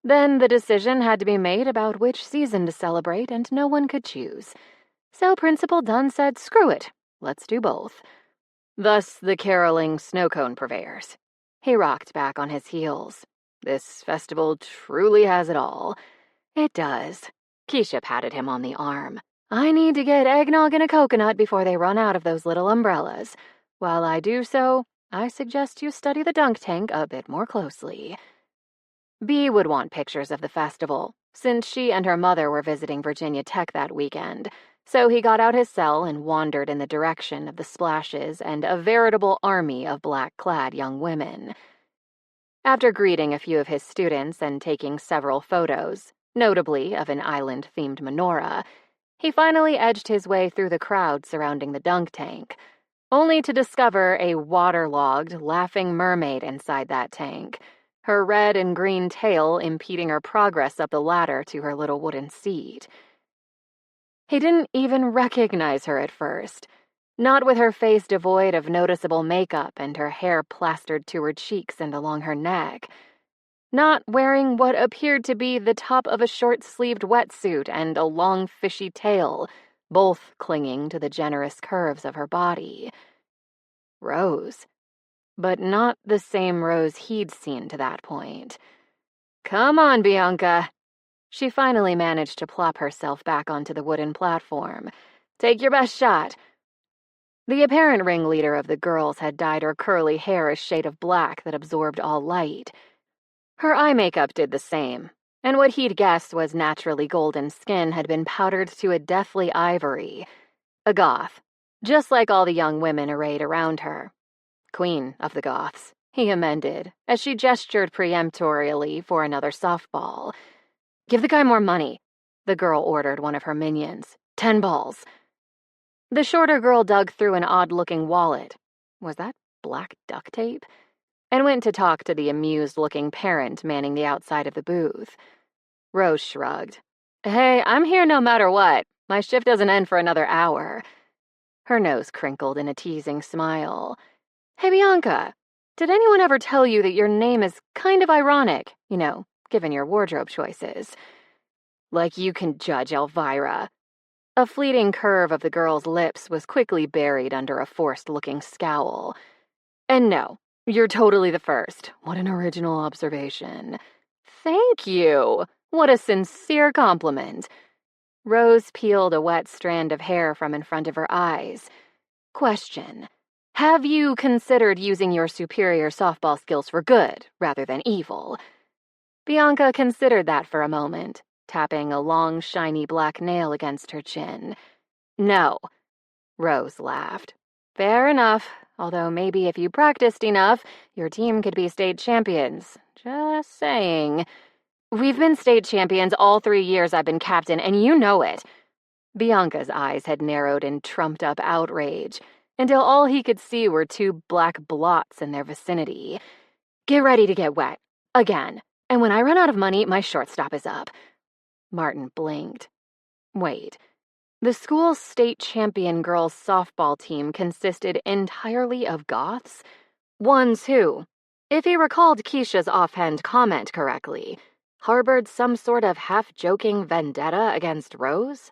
Then the decision had to be made about which season to celebrate, and no one could choose. So Principal Dunn said, screw it, let's do both. Thus the caroling snow cone purveyors." He rocked back on his heels. "This festival truly has it all." "It does." Keisha patted him on the arm. "I need to get eggnog and a coconut before they run out of those little umbrellas. While I do so, I suggest you study the dunk tank a bit more closely." Bea would want pictures of the festival, since she and her mother were visiting Virginia Tech that weekend, so he got out his cell and wandered in the direction of the splashes and a veritable army of black-clad young women. After greeting a few of his students and taking several photos, notably of an island-themed menorah, he finally edged his way through the crowd surrounding the dunk tank, only to discover a waterlogged, laughing mermaid inside that tank, her red and green tail impeding her progress up the ladder to her little wooden seat. He didn't even recognize her at first, not with her face devoid of noticeable makeup and her hair plastered to her cheeks and along her neck. Not wearing what appeared to be the top of a short-sleeved wetsuit and a long fishy tail, both clinging to the generous curves of her body. Rose. But not the same Rose he'd seen to that point. "Come on, Bianca." She finally managed to plop herself back onto the wooden platform. "Take your best shot." The apparent ringleader of the girls had dyed her curly hair a shade of black that absorbed all light. Her eye makeup did the same, and what he'd guessed was naturally golden skin had been powdered to a deathly ivory. A goth, just like all the young women arrayed around her. "Queen of the Goths," he amended, as she gestured peremptorily for another softball. "Give the guy more money," the girl ordered one of her minions. 10 balls. The shorter girl dug through an odd-looking wallet. Was that black duct tape? And went to talk to the amused-looking parent manning the outside of the booth. Rose shrugged. "Hey, I'm here no matter what. My shift doesn't end for another hour." Her nose crinkled in a teasing smile. "Hey, Bianca, did anyone ever tell you that your name is kind of ironic, given your wardrobe choices?" "Like you can judge, Elvira." A fleeting curve of the girl's lips was quickly buried under a forced-looking scowl. "And no, you're totally the first. What an original observation." "Thank you. What a sincere compliment." Rose peeled a wet strand of hair from in front of her eyes. "Question. Have you considered using your superior softball skills for good rather than evil?" Bianca considered that for a moment, tapping a long, shiny black nail against her chin. "No." Rose laughed. "Fair enough, although maybe if you practiced enough, your team could be state champions. Just saying." We've been state champions all 3 years I've been captain, and you know it." Bianca's eyes had narrowed in trumped-up outrage, until all he could see were 2 black blots in their vicinity. "Get ready to get wet. Again. And when I run out of money, my shortstop is up." Martin blinked. Wait. The school's state champion girls' softball team consisted entirely of goths? Ones who, if he recalled Keisha's offhand comment correctly, harbored some sort of half-joking vendetta against Rose?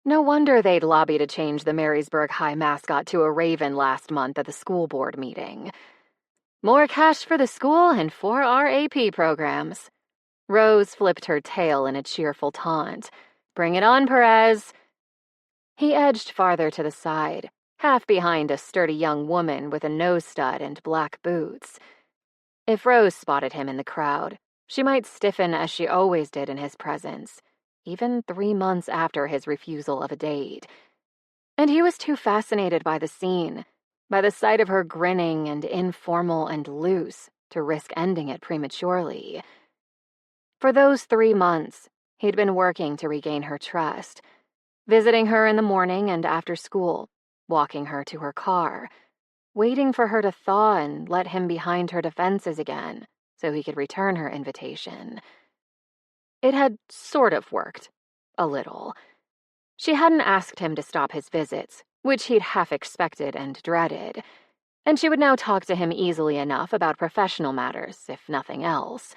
No wonder they'd lobby to change the Marysburg High mascot to a raven last month at the school board meeting. More cash for the school and for our AP programs. Rose flipped her tail in a cheerful taunt. "Bring it on, Perez." He edged farther to the side, half behind a sturdy young woman with a nose stud and black boots. If Rose spotted him in the crowd, she might stiffen as she always did in his presence, even 3 months after his refusal of a date. And he was too fascinated by the scene, by the sight of her grinning and informal and loose, to risk ending it prematurely. For those 3 months, he'd been working to regain her trust, visiting her in the morning and after school, walking her to her car, waiting for her to thaw and let him behind her defenses again so he could return her invitation. It had sort of worked. A little. She hadn't asked him to stop his visits, which he'd half expected and dreaded, and she would now talk to him easily enough about professional matters, if nothing else.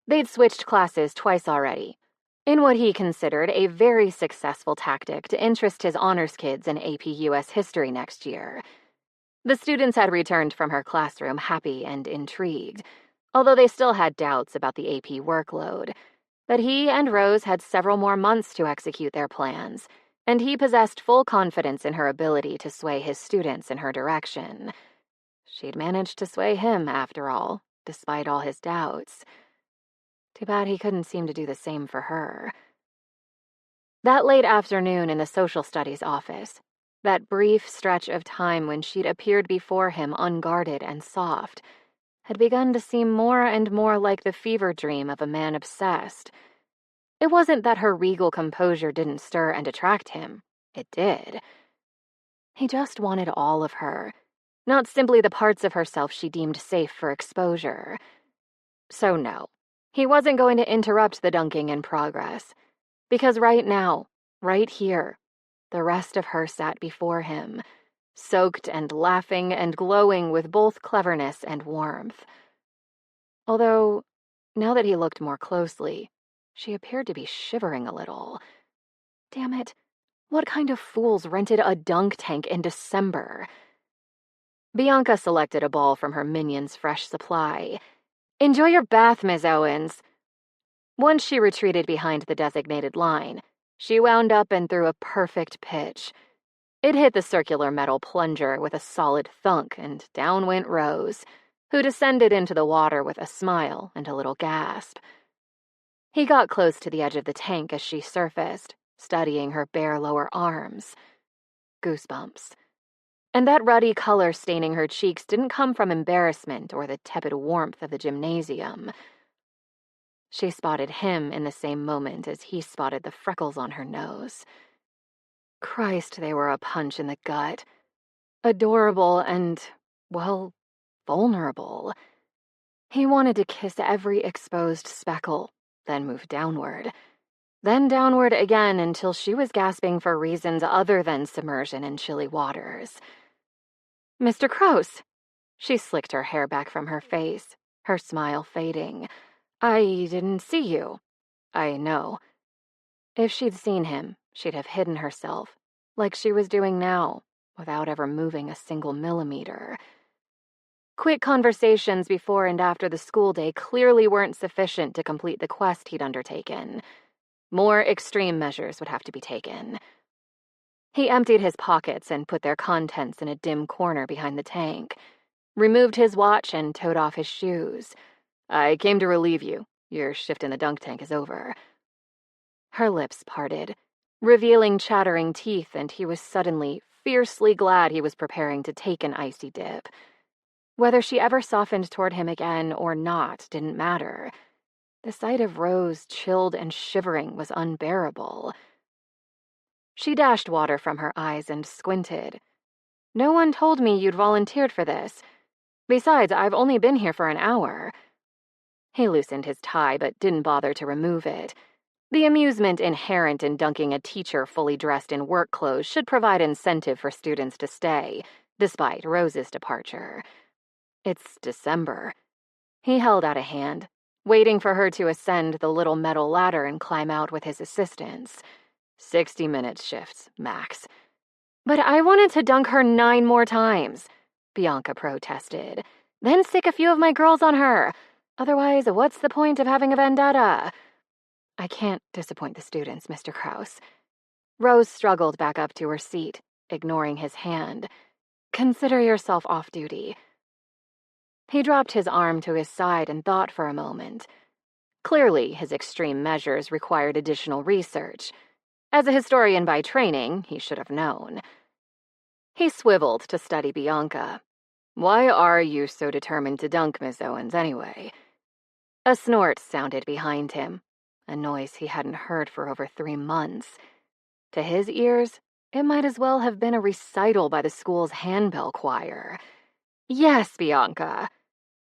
They'd switched classes twice already, in what he considered a very successful tactic to interest his honors kids in AP US history next year. The students had returned from her classroom happy and intrigued, although they still had doubts about the AP workload. But he and Rose had several more months to execute their plans, and he possessed full confidence in her ability to sway his students in her direction. She'd managed to sway him, after all, despite all his doubts. Too bad he couldn't seem to do the same for her. That late afternoon in the social studies office, that brief stretch of time when she'd appeared before him unguarded and soft, had begun to seem more and more like the fever dream of a man obsessed. It wasn't that her regal composure didn't stir and attract him. It did. He just wanted all of her, not simply the parts of herself she deemed safe for exposure. So no, he wasn't going to interrupt the dunking in progress, because right now, right here, the rest of her sat before him, soaked and laughing and glowing with both cleverness and warmth. Although, now that he looked more closely, she appeared to be shivering a little. Damn it, what kind of fools rented a dunk tank in December? Bianca selected a ball from her minion's fresh supply. "Enjoy your bath, Miss Owens." Once she retreated behind the designated line, she wound up and threw a perfect pitch. It hit the circular metal plunger with a solid thunk, and down went Rose, who descended into the water with a smile and a little gasp. He got close to the edge of the tank as she surfaced, studying her bare lower arms. Goosebumps. And that ruddy color staining her cheeks didn't come from embarrassment or the tepid warmth of the gymnasium. She spotted him in the same moment as he spotted the freckles on her nose. Christ, they were a punch in the gut. Adorable and, well, vulnerable. He wanted to kiss every exposed speckle, then move downward. Then downward again until she was gasping for reasons other than submersion in chilly waters. "Mr. Krause!" She slicked her hair back from her face, her smile fading. "I didn't see you." "I know." If she'd seen him, she'd have hidden herself, like she was doing now, without ever moving a single millimeter. Quick conversations before and after the school day clearly weren't sufficient to complete the quest he'd undertaken. More extreme measures would have to be taken. He emptied his pockets and put their contents in a dim corner behind the tank, removed his watch and toed off his shoes. "I came to relieve you. Your shift in the dunk tank is over." Her lips parted, revealing chattering teeth, and he was suddenly fiercely glad he was preparing to take an icy dip. Whether she ever softened toward him again or not didn't matter. The sight of Rose chilled and shivering was unbearable. She dashed water from her eyes and squinted. No one told me you'd volunteered for this. Besides, I've only been here for an hour. He loosened his tie but didn't bother to remove it. The amusement inherent in dunking a teacher fully dressed in work clothes should provide incentive for students to stay, despite Rose's departure. It's December. He held out a hand, waiting for her to ascend the little metal ladder and climb out with his assistance. 60-minute shifts, max. But I wanted to dunk her 9 more times, Bianca protested. Then sick a few of my girls on her. Otherwise, what's the point of having a vendetta? I can't disappoint the students, Mr. Krause. Rose struggled back up to her seat, ignoring his hand. Consider yourself off duty. He dropped his arm to his side and thought for a moment. Clearly, his extreme measures required additional research. As a historian by training, he should have known. He swiveled to study Bianca. Why are you so determined to dunk Miss Owens anyway? A snort sounded behind him, a noise he hadn't heard for over 3 months. To his ears, it might as well have been a recital by the school's handbell choir. Yes, Bianca.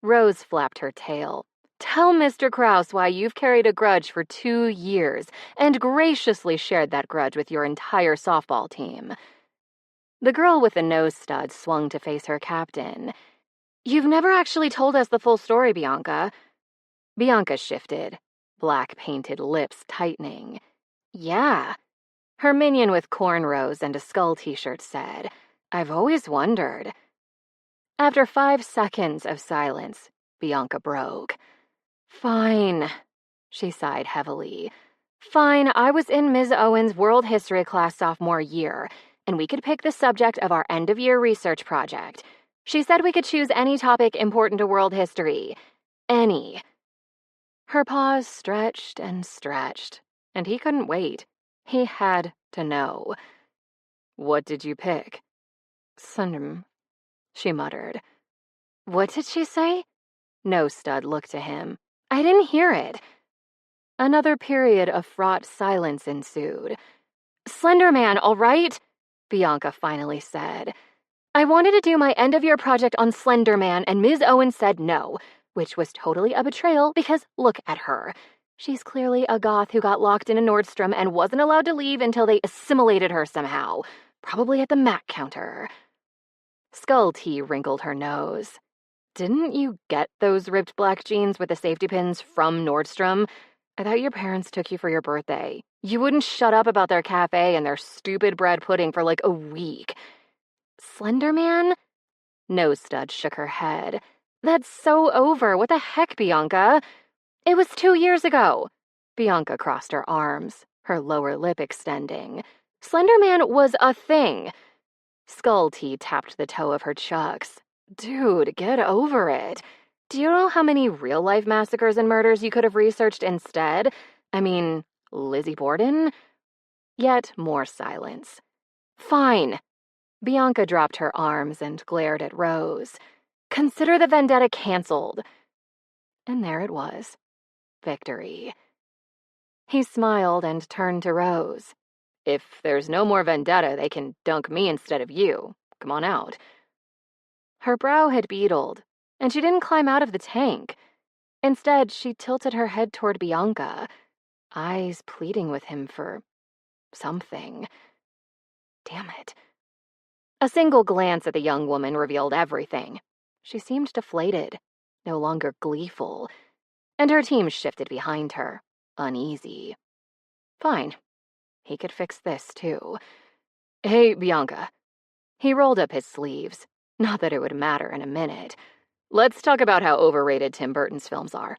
Rose flapped her tail. Tell Mr. Krause why you've carried a grudge for 2 years and graciously shared that grudge with your entire softball team. The girl with the nose stud swung to face her captain. You've never actually told us the full story, Bianca. Bianca shifted, black painted lips tightening. Yeah. Her minion with cornrows and a skull t-shirt said, I've always wondered. After 5 seconds of silence, Bianca broke. Fine, she sighed heavily. Fine, I was in Ms. Owens' world history class sophomore year, and we could pick the subject of our end-of-year research project. She said we could choose any topic important to world history. Any. Her paws stretched, and he couldn't wait. He had to know. What did you pick? Sundom, she muttered. What did she say? No stud looked to him. I didn't hear it. Another period of fraught silence ensued. Slender Man, all right? Bianca finally said. I wanted to do my end-of-year project on Slender Man, and Ms. Owens said no, which was totally a betrayal because look at her. She's clearly a goth who got locked in a Nordstrom and wasn't allowed to leave until they assimilated her somehow, probably at the Mac counter. Skull T wrinkled her nose. Didn't you get those ripped black jeans with the safety pins from Nordstrom? I thought your parents took you for your birthday. You wouldn't shut up about their cafe and their stupid bread pudding for like a week. Slender Man? Nose Stud shook her head. That's so over. What the heck, Bianca? It was 2 years ago. Bianca crossed her arms, her lower lip extending. Slender Man was a thing. Skull T tapped the toe of her chucks. Dude, get over it. Do you know how many real-life massacres and murders you could have researched instead? I mean, Lizzie Borden? Yet more silence. Fine. Bianca dropped her arms and glared at Rose. Consider the vendetta canceled. And there it was. Victory. He smiled and turned to Rose. If there's no more vendetta, they can dunk me instead of you. Come on out. Her brow had beetled, and she didn't climb out of the tank. Instead, she tilted her head toward Bianca, eyes pleading with him for something. Damn it. A single glance at the young woman revealed everything. She seemed deflated, no longer gleeful, and her team shifted behind her, uneasy. Fine. He could fix this, too. Hey, Bianca. He rolled up his sleeves. Not that it would matter in a minute. Let's talk about how overrated Tim Burton's films are.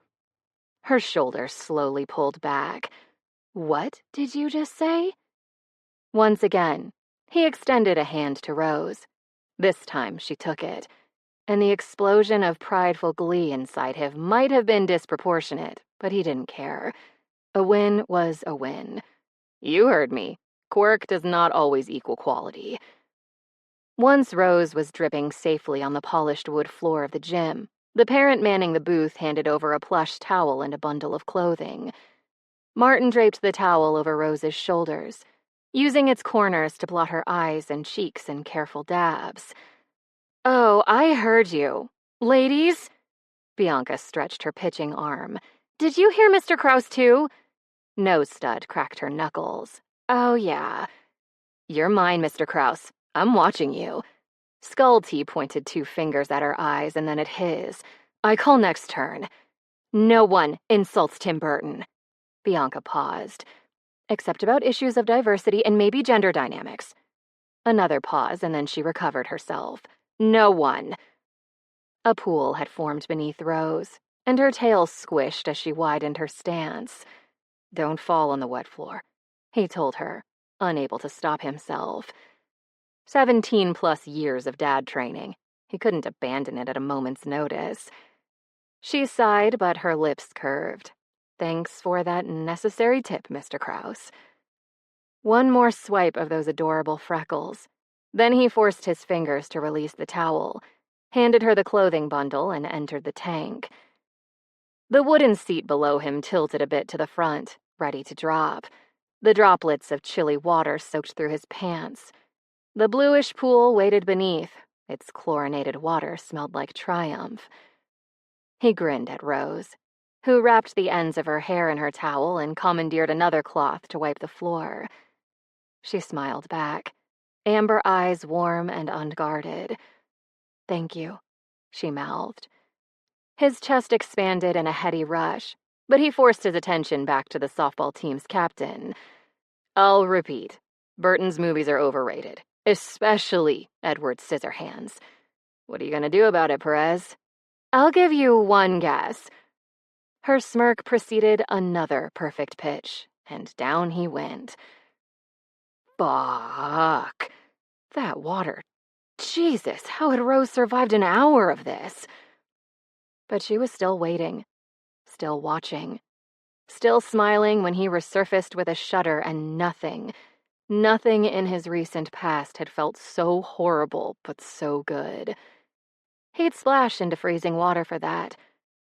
Her shoulders slowly pulled back. What did you just say? Once again, he extended a hand to Rose. This time she took it, and the explosion of prideful glee inside him might have been disproportionate, but he didn't care. A win was a win. You heard me. Quirk does not always equal quality. Once Rose was dripping safely on the polished wood floor of the gym, The parent manning the booth handed over a plush towel and a bundle of clothing. Martin draped the towel over Rose's shoulders, using its corners to blot her eyes and cheeks in careful dabs. "Oh, I heard you. Ladies?" Bianca stretched her pitching arm. "Did you hear Mr. Krause, too?" Nose Stud cracked her knuckles. "Oh, yeah. You're mine, Mr. Krause. I'm watching you." Skull Tea pointed 2 fingers at her eyes and then at his. "I call next turn. No one insults Tim Burton." Bianca paused. "Except about issues of diversity and maybe gender dynamics." Another pause, and then she recovered herself. "No one." A pool had formed beneath Rose, and her tail squished as she widened her stance. "Don't fall on the wet floor," he told her, unable to stop himself. 17+ years of dad training. He couldn't abandon it at a moment's notice. She sighed, but her lips curved. "Thanks for that necessary tip, Mr. Krause." One more swipe of those adorable freckles. Then he forced his fingers to release the towel, handed her the clothing bundle, and entered the tank. The wooden seat below him tilted a bit to the front, ready to drop. The droplets of chilly water soaked through his pants. The bluish pool waited beneath. Its chlorinated water smelled like triumph. He grinned at Rose, who wrapped the ends of her hair in her towel and commandeered another cloth to wipe the floor. She smiled back, amber eyes warm and unguarded. "Thank you," she mouthed. His chest expanded in a heady rush, but he forced his attention back to the softball team's captain. "I'll repeat. Burton's movies are overrated, especially Edward Scissorhands. What are you going to do about it, Perez?" "I'll give you one guess." Her smirk preceded another perfect pitch, and down he went. Fuck. That water. Jesus, how had Rose survived an hour of this? But she was still waiting, still watching, still smiling when he resurfaced with a shudder, and nothing in his recent past had felt so horrible but so good. He'd splash into freezing water for that,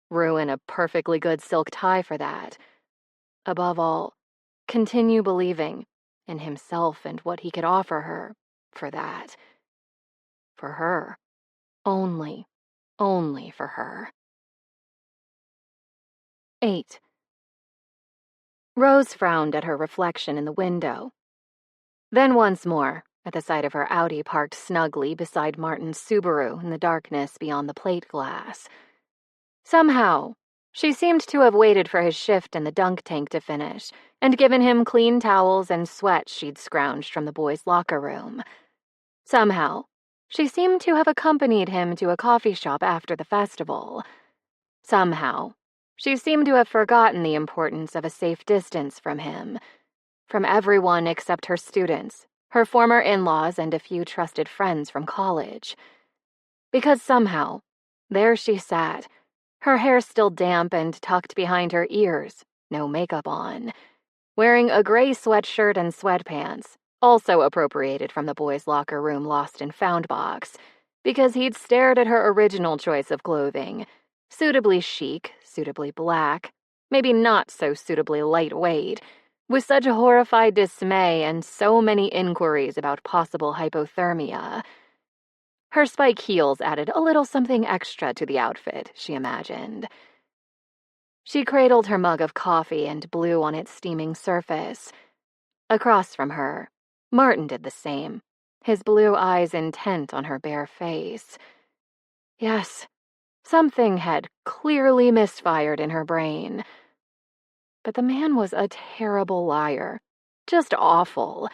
ruin a perfectly good silk tie for that. Above all, continue believing in himself and what he could offer her for that. For her. Only for her. 8. Rose frowned at her reflection in the window. Then once more, at the sight of her Audi parked snugly beside Martin's Subaru in the darkness beyond the plate glass. Somehow, she seemed to have waited for his shift in the dunk tank to finish and given him clean towels and sweat she'd scrounged from the boys' locker room. Somehow, she seemed to have accompanied him to a coffee shop after the festival. Somehow, she seemed to have forgotten the importance of a safe distance from him, from everyone except her students, her former in-laws, and a few trusted friends from college. Because somehow, there she sat, her hair still damp and tucked behind her ears, no makeup on, wearing a gray sweatshirt and sweatpants, also appropriated from the boys' locker room lost and found box, because he'd stared at her original choice of clothing, suitably chic, suitably black, maybe not so suitably lightweight, with such horrified dismay and so many inquiries about possible hypothermia. Her spike heels added a little something extra to the outfit, she imagined. She cradled her mug of coffee and blew on its steaming surface. Across from her, Martin did the same, his blue eyes intent on her bare face. Yes, something had clearly misfired in her brain. But the man was a terrible liar. Just awful.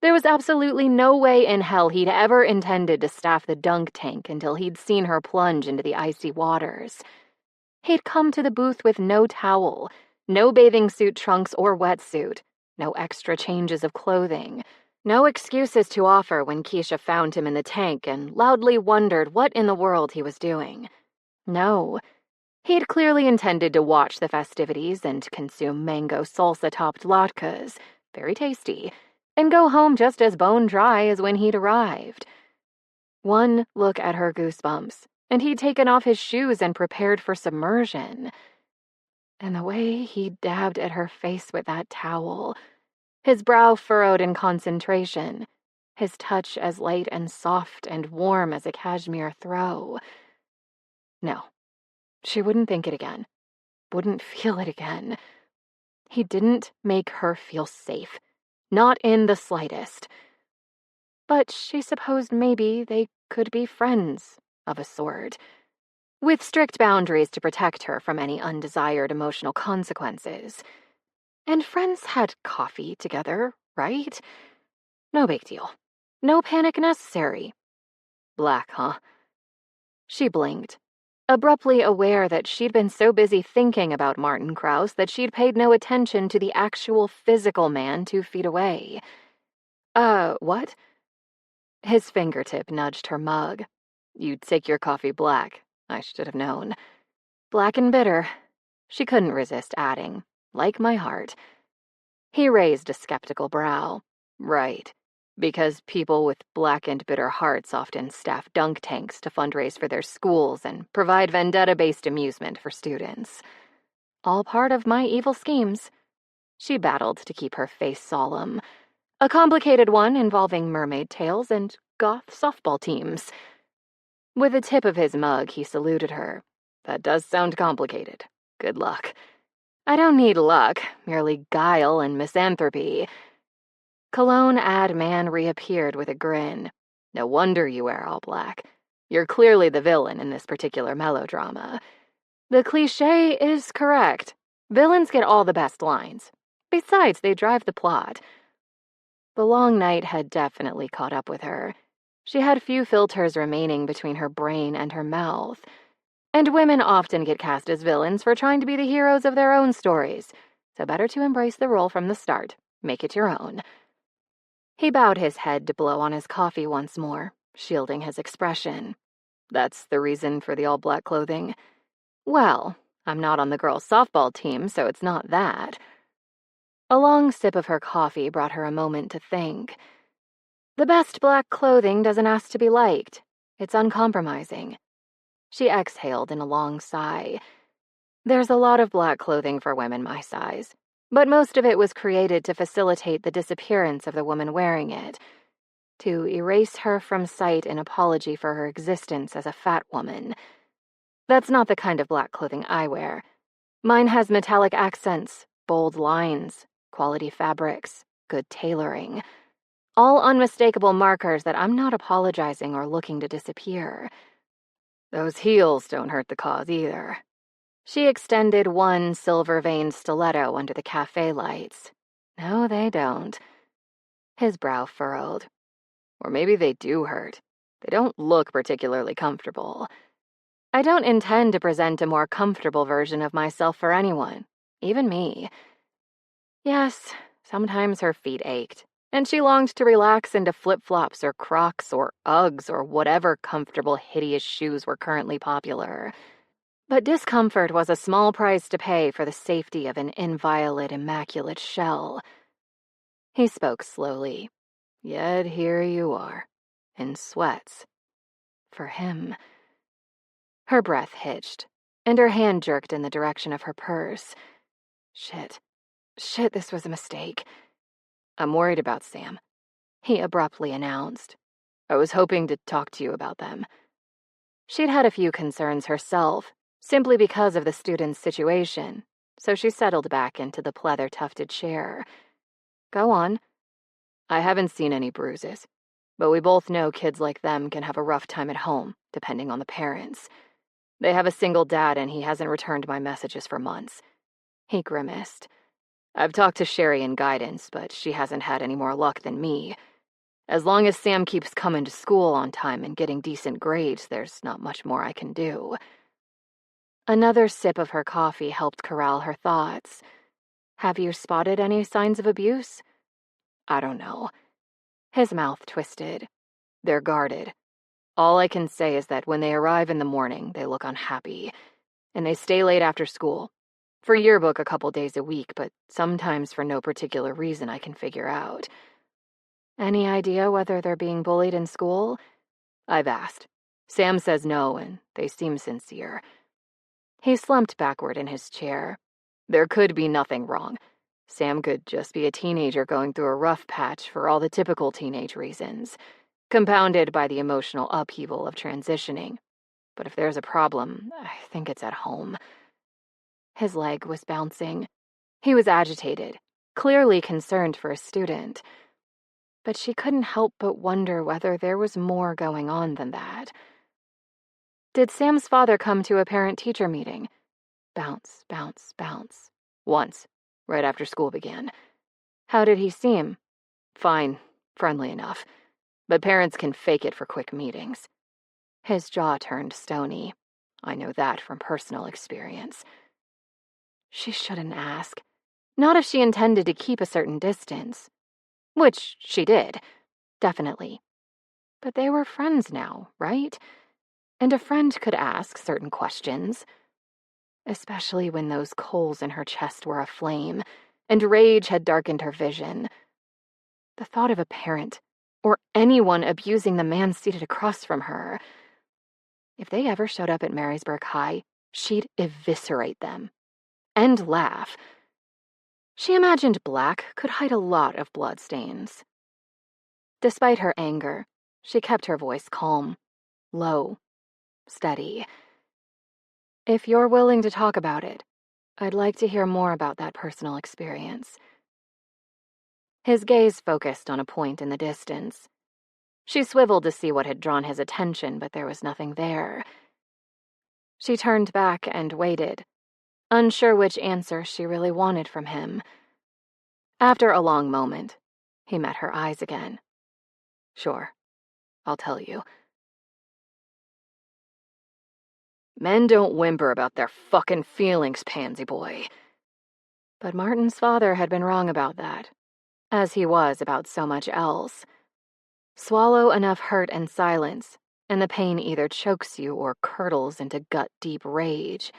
There was absolutely no way in hell he'd ever intended to staff the dunk tank until he'd seen her plunge into the icy waters. He'd come to the booth with no towel, no bathing suit trunks or wetsuit, no extra changes of clothing, no excuses to offer when Keisha found him in the tank and loudly wondered what in the world he was doing. No. He'd clearly intended to watch the festivities and consume mango salsa-topped latkes, very tasty, and go home just as bone dry as when he'd arrived. One look at her goosebumps, and he'd taken off his shoes and prepared for submersion. And the way he dabbed at her face with that towel, his brow furrowed in concentration, his touch as light and soft and warm as a cashmere throw. No, she wouldn't think it again, wouldn't feel it again. He didn't make her feel safe, not in the slightest. But she supposed maybe they could be friends of a sort, with strict boundaries to protect her from any undesired emotional consequences. And friends had coffee together, right? No big deal. No panic necessary. Black, huh? She blinked, abruptly aware that she'd been so busy thinking about Martin Krause that she'd paid no attention to the actual physical man 2 feet away. What? His fingertip nudged her mug. You'd take your coffee black. I should have known. Black and bitter. She couldn't resist adding, like my heart. He raised a skeptical brow. Right. Because people with black and bitter hearts often staff dunk tanks to fundraise for their schools and provide vendetta-based amusement for students. All part of my evil schemes. She battled to keep her face solemn. A complicated one involving mermaid tails and goth softball teams. With the tip of his mug, he saluted her. That does sound complicated. Good luck. I don't need luck, merely guile and misanthropy. Cologne ad man reappeared with a grin. No wonder you wear all black. You're clearly the villain in this particular melodrama. The cliché is correct. Villains get all the best lines. Besides, they drive the plot. The long night had definitely caught up with her. She had few filters remaining between her brain and her mouth. And women often get cast as villains for trying to be the heroes of their own stories, so better to embrace the role from the start. Make it your own. He bowed his head to blow on his coffee once more, shielding his expression. That's the reason for the all-black clothing. Well, I'm not on the girls' softball team, so it's not that. A long sip of her coffee brought her a moment to think. The best black clothing doesn't ask to be liked. It's uncompromising. She exhaled in a long sigh. There's a lot of black clothing for women my size, but most of it was created to facilitate the disappearance of the woman wearing it, to erase her from sight in apology for her existence as a fat woman. That's not the kind of black clothing I wear. Mine has metallic accents, bold lines, quality fabrics, good tailoring. All unmistakable markers that I'm not apologizing or looking to disappear. Those heels don't hurt the cause either. She extended one silver-veined stiletto under the cafe lights. No, they don't. His brow furrowed. Or maybe they do hurt. They don't look particularly comfortable. I don't intend to present a more comfortable version of myself for anyone, even me. Yes, sometimes her feet ached, and she longed to relax into flip-flops or Crocs or Uggs or whatever comfortable, hideous shoes were currently popular. But discomfort was a small price to pay for the safety of an inviolate, immaculate shell. He spoke slowly. Yet here you are, in sweats. For him. Her breath hitched, and her hand jerked in the direction of her purse. Shit, this was a mistake. I'm worried about Sam, he abruptly announced. I was hoping to talk to you about them. She'd had a few concerns herself, simply because of the student's situation, so she settled back into the pleather-tufted chair. Go on. I haven't seen any bruises, but we both know kids like them can have a rough time at home, depending on the parents. They have a single dad, and he hasn't returned my messages for months. He grimaced. I've talked to Sherry in guidance, but she hasn't had any more luck than me. As long as Sam keeps coming to school on time and getting decent grades, there's not much more I can do. Another sip of her coffee helped corral her thoughts. Have you spotted any signs of abuse? I don't know. His mouth twisted. They're guarded. All I can say is that when they arrive in the morning, they look unhappy, and they stay late after school. For yearbook a couple days a week, but sometimes for no particular reason I can figure out. Any idea whether they're being bullied in school? I've asked. Sam says no, and they seem sincere. He slumped backward in his chair. There could be nothing wrong. Sam could just be a teenager going through a rough patch for all the typical teenage reasons, compounded by the emotional upheaval of transitioning. But if there's a problem, I think it's at home. His leg was bouncing. He was agitated, clearly concerned for a student. But she couldn't help but wonder whether there was more going on than that. Did Sam's father come to a parent-teacher meeting? Bounce, bounce, bounce. Once, right after school began. How did he seem? Fine, friendly enough. But parents can fake it for quick meetings. His jaw turned stony. I know that from personal experience. She shouldn't ask. Not if she intended to keep a certain distance. Which she did, definitely. But they were friends now, right? And a friend could ask certain questions. Especially when those coals in her chest were aflame, and rage had darkened her vision. The thought of a parent, or anyone abusing the man seated across from her. If they ever showed up at Marysburg High, she'd eviscerate them. And laugh. She imagined black could hide a lot of bloodstains. Despite her anger, she kept her voice calm, low, steady. If you're willing to talk about it, I'd like to hear more about that personal experience. His gaze focused on a point in the distance. She swiveled to see what had drawn his attention, but there was nothing there. She turned back and waited, unsure which answer she really wanted from him. After a long moment, he met her eyes again. Sure, I'll tell you. Men don't whimper about their fucking feelings, pansy boy. But Martin's father had been wrong about that, as he was about so much else. Swallow enough hurt and silence, and the pain either chokes you or curdles into gut-deep rage.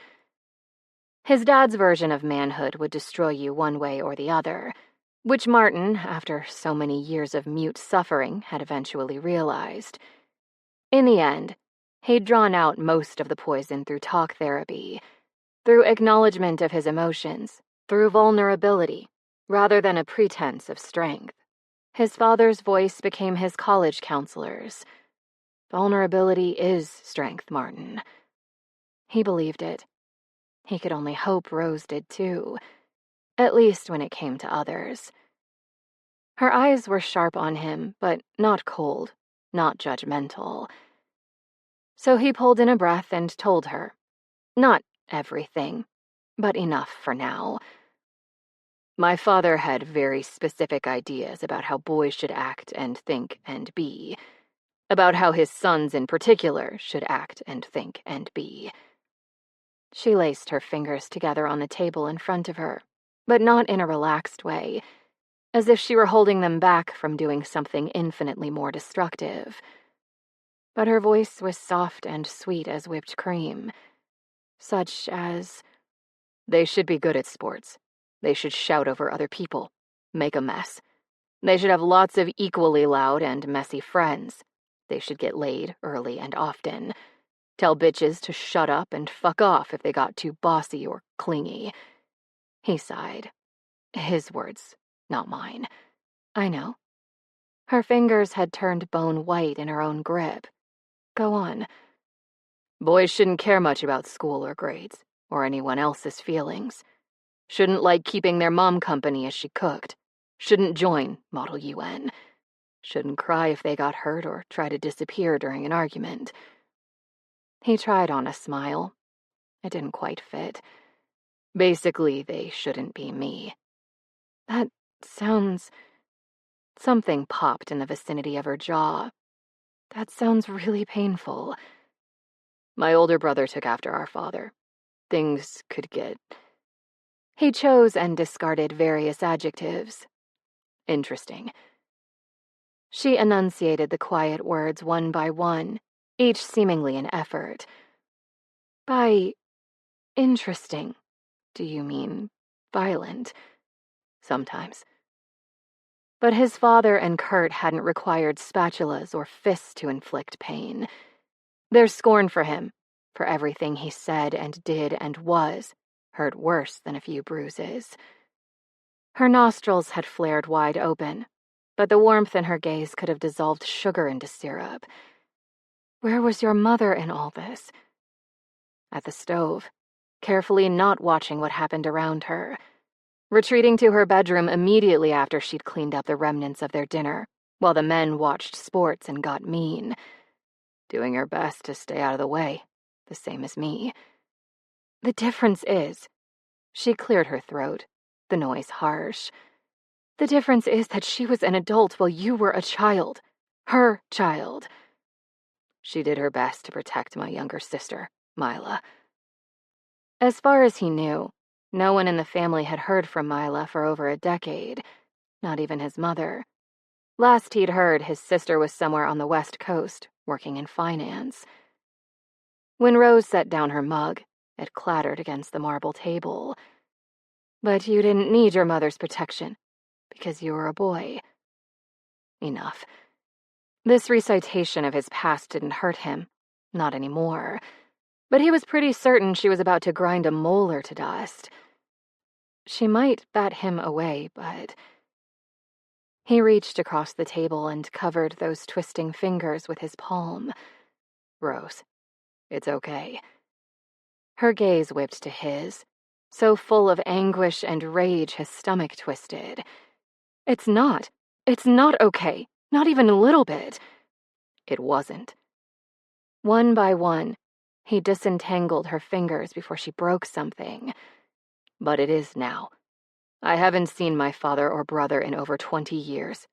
His dad's version of manhood would destroy you one way or the other, which Martin, after so many years of mute suffering, had eventually realized. In the end, he'd drawn out most of the poison through talk therapy, through acknowledgement of his emotions, through vulnerability, rather than a pretense of strength. His father's voice became his college counselor's. Vulnerability is strength, Martin. He believed it. He could only hope Rose did too, at least when it came to others. Her eyes were sharp on him, but not cold, not judgmental. So he pulled in a breath and told her. Not everything, but enough for now. My father had very specific ideas about how boys should act and think and be, about how his sons in particular should act and think and be. She laced her fingers together on the table in front of her, but not in a relaxed way, as if she were holding them back from doing something infinitely more destructive. But her voice was soft and sweet as whipped cream, such as, they should be good at sports. They should shout over other people, make a mess. They should have lots of equally loud and messy friends. They should get laid early and often. Tell bitches to shut up and fuck off if they got too bossy or clingy. He sighed. His words, not mine. I know. Her fingers had turned bone white in her own grip. Go on. Boys shouldn't care much about school or grades, or anyone else's feelings. Shouldn't like keeping their mom company as she cooked. Shouldn't join Model UN. Shouldn't cry if they got hurt or try to disappear during an argument. He tried on a smile. It didn't quite fit. Basically, they shouldn't be me. That sounds... Something popped in the vicinity of her jaw. That sounds really painful. My older brother took after our father. Things could get... He chose and discarded various adjectives. Interesting. She enunciated the quiet words one by one, each seemingly an effort. By interesting, do you mean violent? Sometimes. But his father and Kurt hadn't required spatulas or fists to inflict pain. Their scorn for him, for everything he said and did and was, hurt worse than a few bruises. Her nostrils had flared wide open, but the warmth in her gaze could have dissolved sugar into syrup. Where was your mother in all this? At the stove, carefully not watching what happened around her, retreating to her bedroom immediately after she'd cleaned up the remnants of their dinner, while the men watched sports and got mean, doing her best to stay out of the way, the same as me. The difference is, she cleared her throat, the noise harsh. The difference is that she was an adult while you were a child, her child. She did her best to protect my younger sister, Mila. As far as he knew, no one in the family had heard from Mila for over a decade, not even his mother. Last he'd heard, his sister was somewhere on the West Coast, working in finance. When Rose set down her mug, it clattered against the marble table. But you didn't need your mother's protection, because you were a boy. Enough. This recitation of his past didn't hurt him, not anymore. But he was pretty certain she was about to grind a molar to dust. She might bat him away, but... He reached across the table and covered those twisting fingers with his palm. Rose, it's okay. Her gaze whipped to his, so full of anguish and rage his stomach twisted. It's not okay, not even a little bit. It wasn't. One by one, he disentangled her fingers before she broke something. But it is now. I haven't seen my father or brother in over 20 years.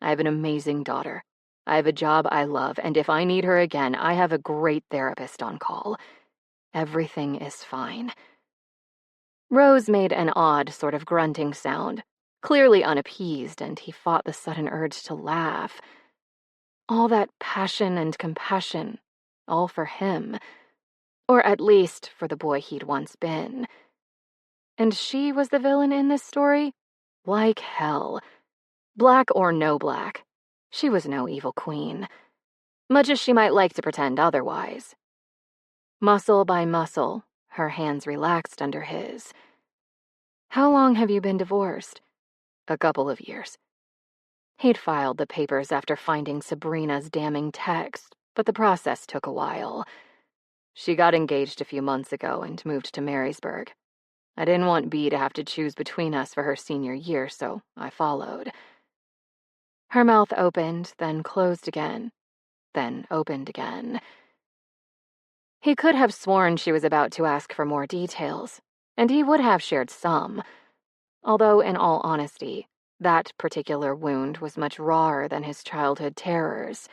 I have an amazing daughter. I have a job I love, and if I need her again, I have a great therapist on call. Everything is fine. Rose made an odd sort of grunting sound, clearly unappeased, and he fought the sudden urge to laugh. All that passion and compassion, all for him. Or at least for the boy he'd once been. And she was the villain in this story? Like hell. Black or no black, she was no evil queen. Much as she might like to pretend otherwise. Muscle by muscle, her hands relaxed under his. How long have you been divorced? A couple of years. He'd filed the papers after finding Sabrina's damning text, but the process took a while. She got engaged a few months ago and moved to Marysburg. I didn't want Bea to have to choose between us for her senior year, so I followed. Her mouth opened, then closed again, then opened again. He could have sworn she was about to ask for more details, and he would have shared some, although, in all honesty, that particular wound was much rawer than his childhood terrors,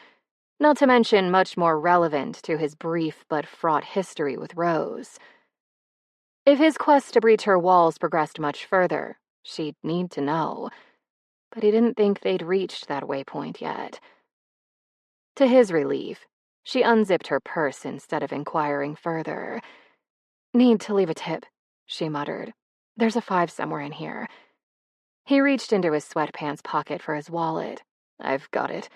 not to mention much more relevant to his brief but fraught history with Rose. If his quest to breach her walls progressed much further, she'd need to know, but he didn't think they'd reached that waypoint yet. To his relief, she unzipped her purse instead of inquiring further. Need to leave a tip, she muttered. There's a 5 somewhere in here. He reached into his sweatpants pocket for his wallet. I've got it.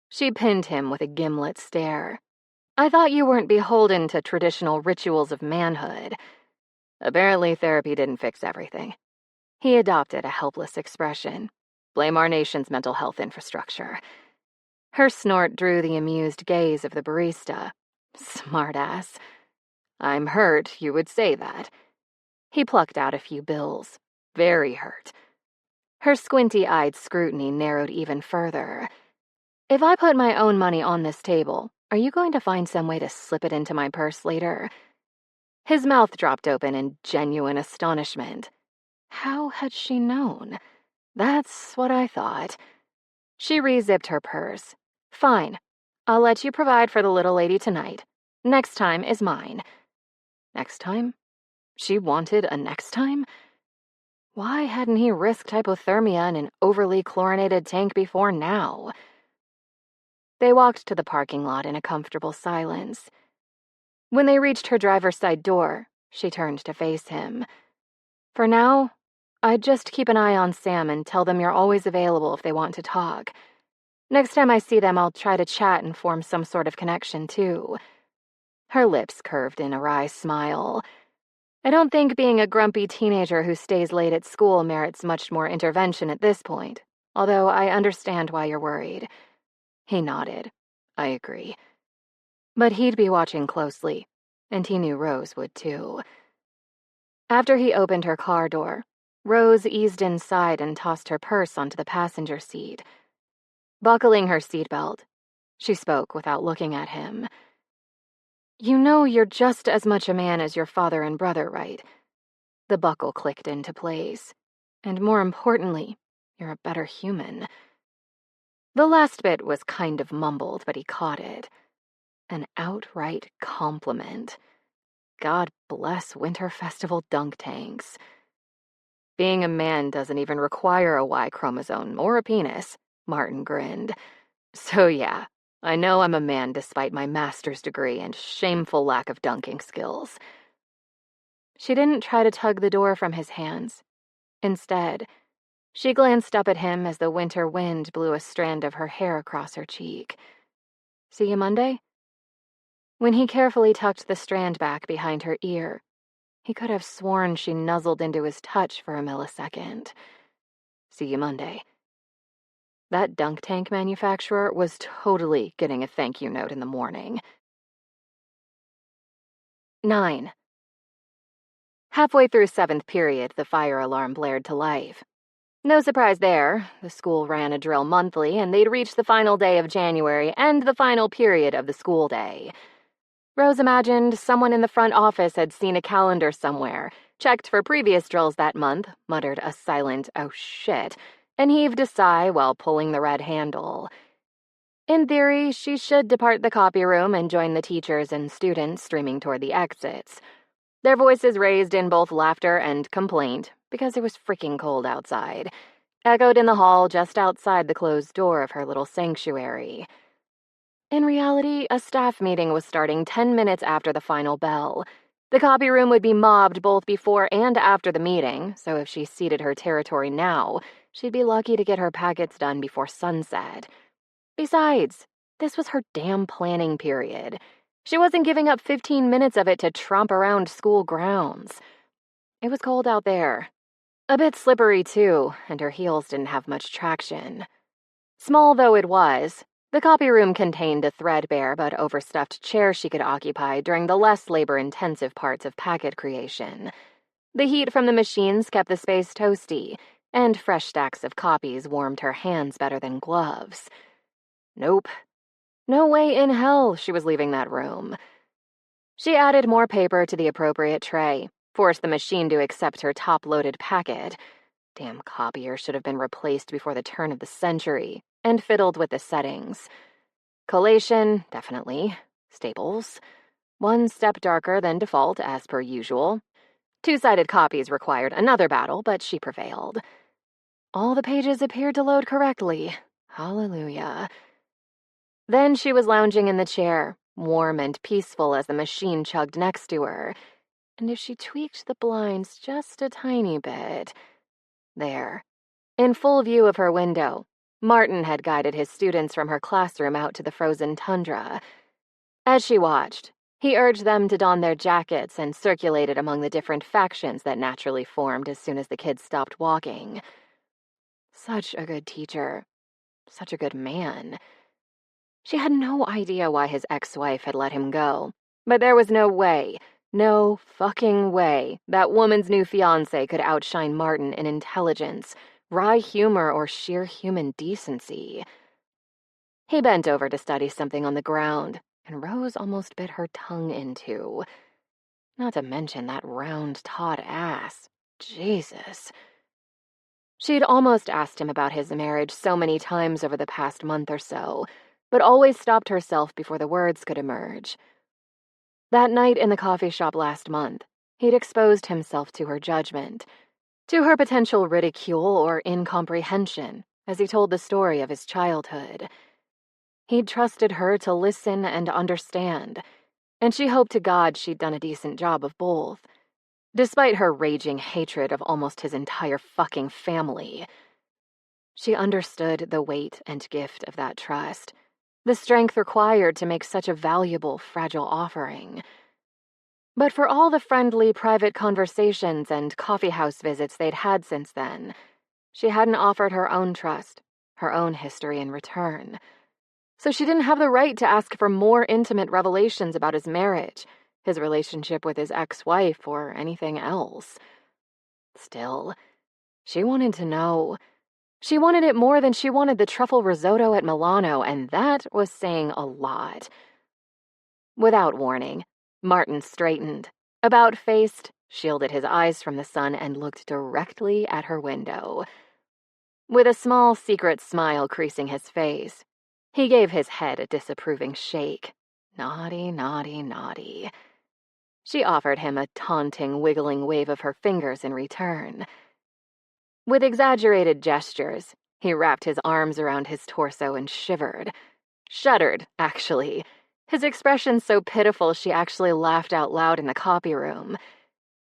She pinned him with a gimlet stare. I thought you weren't beholden to traditional rituals of manhood. Apparently therapy didn't fix everything. He adopted a helpless expression. Blame our nation's mental health infrastructure. Her snort drew the amused gaze of the barista. Smartass. I'm hurt, you would say that. He plucked out a few bills. Very hurt. Her squinty-eyed scrutiny narrowed even further. If I put my own money on this table, are you going to find some way to slip it into my purse later? His mouth dropped open in genuine astonishment. How had she known? That's what I thought. She re-zipped her purse. Fine. I'll let you provide for the little lady tonight. Next time is mine. Next time? She wanted a next time? Why hadn't he risked hypothermia in an overly chlorinated tank before now? They walked to the parking lot in a comfortable silence. When they reached her driver's side door, she turned to face him. For now, I'd just keep an eye on Sam and tell them you're always available if they want to talk. Next time I see them, I'll try to chat and form some sort of connection, too. Her lips curved in a wry smile. I don't think being a grumpy teenager who stays late at school merits much more intervention at this point, although I understand why you're worried. He nodded. I agree. But he'd be watching closely, and he knew Rose would too. After he opened her car door, Rose eased inside and tossed her purse onto the passenger seat. Buckling her seatbelt, she spoke without looking at him. You know you're just as much a man as your father and brother, right? The buckle clicked into place. And more importantly, you're a better human. The last bit was kind of mumbled, but he caught it. An outright compliment. God bless Winter Festival dunk tanks. Being a man doesn't even require a Y chromosome or a penis, Martin grinned. So yeah, I know I'm a man despite my master's degree and shameful lack of dunking skills. She didn't try to tug the door from his hands. Instead, she glanced up at him as the winter wind blew a strand of her hair across her cheek. See you Monday? When he carefully tucked the strand back behind her ear, he could have sworn she nuzzled into his touch for a millisecond. See you Monday. That dunk tank manufacturer was totally getting a thank you note in the morning. 9. Halfway through 7th period, the fire alarm blared to life. No surprise there. The school ran a drill monthly, and they'd reached the final day of January and the final period of the school day. Rose imagined someone in the front office had seen a calendar somewhere, checked for previous drills that month, muttered a silent, oh shit, and heaved a sigh while pulling the red handle. In theory, she should depart the copy room and join the teachers and students streaming toward the exits. Their voices raised in both laughter and complaint, because it was freaking cold outside, echoed in the hall just outside the closed door of her little sanctuary. In reality, a staff meeting was starting 10 minutes after the final bell. The copy room would be mobbed both before and after the meeting, so if she ceded her territory now, she'd be lucky to get her packets done before sunset. Besides, this was her damn planning period. She wasn't giving up 15 minutes of it to tromp around school grounds. It was cold out there. A bit slippery, too, and her heels didn't have much traction. Small though it was, the copy room contained a threadbare but overstuffed chair she could occupy during the less labor-intensive parts of packet creation. The heat from the machines kept the space toasty, and fresh stacks of copies warmed her hands better than gloves. Nope. No way in hell she was leaving that room. She added more paper to the appropriate tray, forced the machine to accept her top-loaded packet. Damn copier should have been replaced before the turn of the century, and fiddled with the settings. Collation, definitely. Staples. One step darker than default, as per usual. Two-sided copies required another battle, but she prevailed. All the pages appeared to load correctly. Hallelujah. Then she was lounging in the chair, warm and peaceful as the machine chugged next to her. And if she tweaked the blinds just a tiny bit... There. In full view of her window, Martin had guided his students from her classroom out to the frozen tundra. As she watched, he urged them to don their jackets and circulated among the different factions that naturally formed as soon as the kids stopped walking. Such a good teacher. Such a good man. She had no idea why his ex-wife had let him go, but there was no fucking way that woman's new fiancé could outshine Martin in intelligence, wry humor, or sheer human decency. He bent over to study something on the ground, and Rose almost bit her tongue into. Not to mention that round, taut ass. Jesus. She'd almost asked him about his marriage so many times over the past month or so, but always stopped herself before the words could emerge. That night in the coffee shop last month, he'd exposed himself to her judgment, to her potential ridicule or incomprehension, as he told the story of his childhood. He'd trusted her to listen and understand, and she hoped to God she'd done a decent job of both, despite her raging hatred of almost his entire fucking family. She understood the weight and gift of that trust, the strength required to make such a valuable, fragile offering. But for all the friendly private conversations and coffeehouse visits they'd had since then, she hadn't offered her own trust, her own history in return. So she didn't have the right to ask for more intimate revelations about his marriage, his relationship with his ex-wife, or anything else. Still, she wanted to know. She wanted it more than she wanted the truffle risotto at Milano, and that was saying a lot. Without warning, Martin straightened, about-faced, shielded his eyes from the sun, and looked directly at her window. With a small secret smile creasing his face, he gave his head a disapproving shake. Naughty, naughty, naughty. She offered him a taunting, wiggling wave of her fingers in return. With exaggerated gestures, he wrapped his arms around his torso and shivered. Shuddered, actually. His expression so pitiful she actually laughed out loud in the copy room.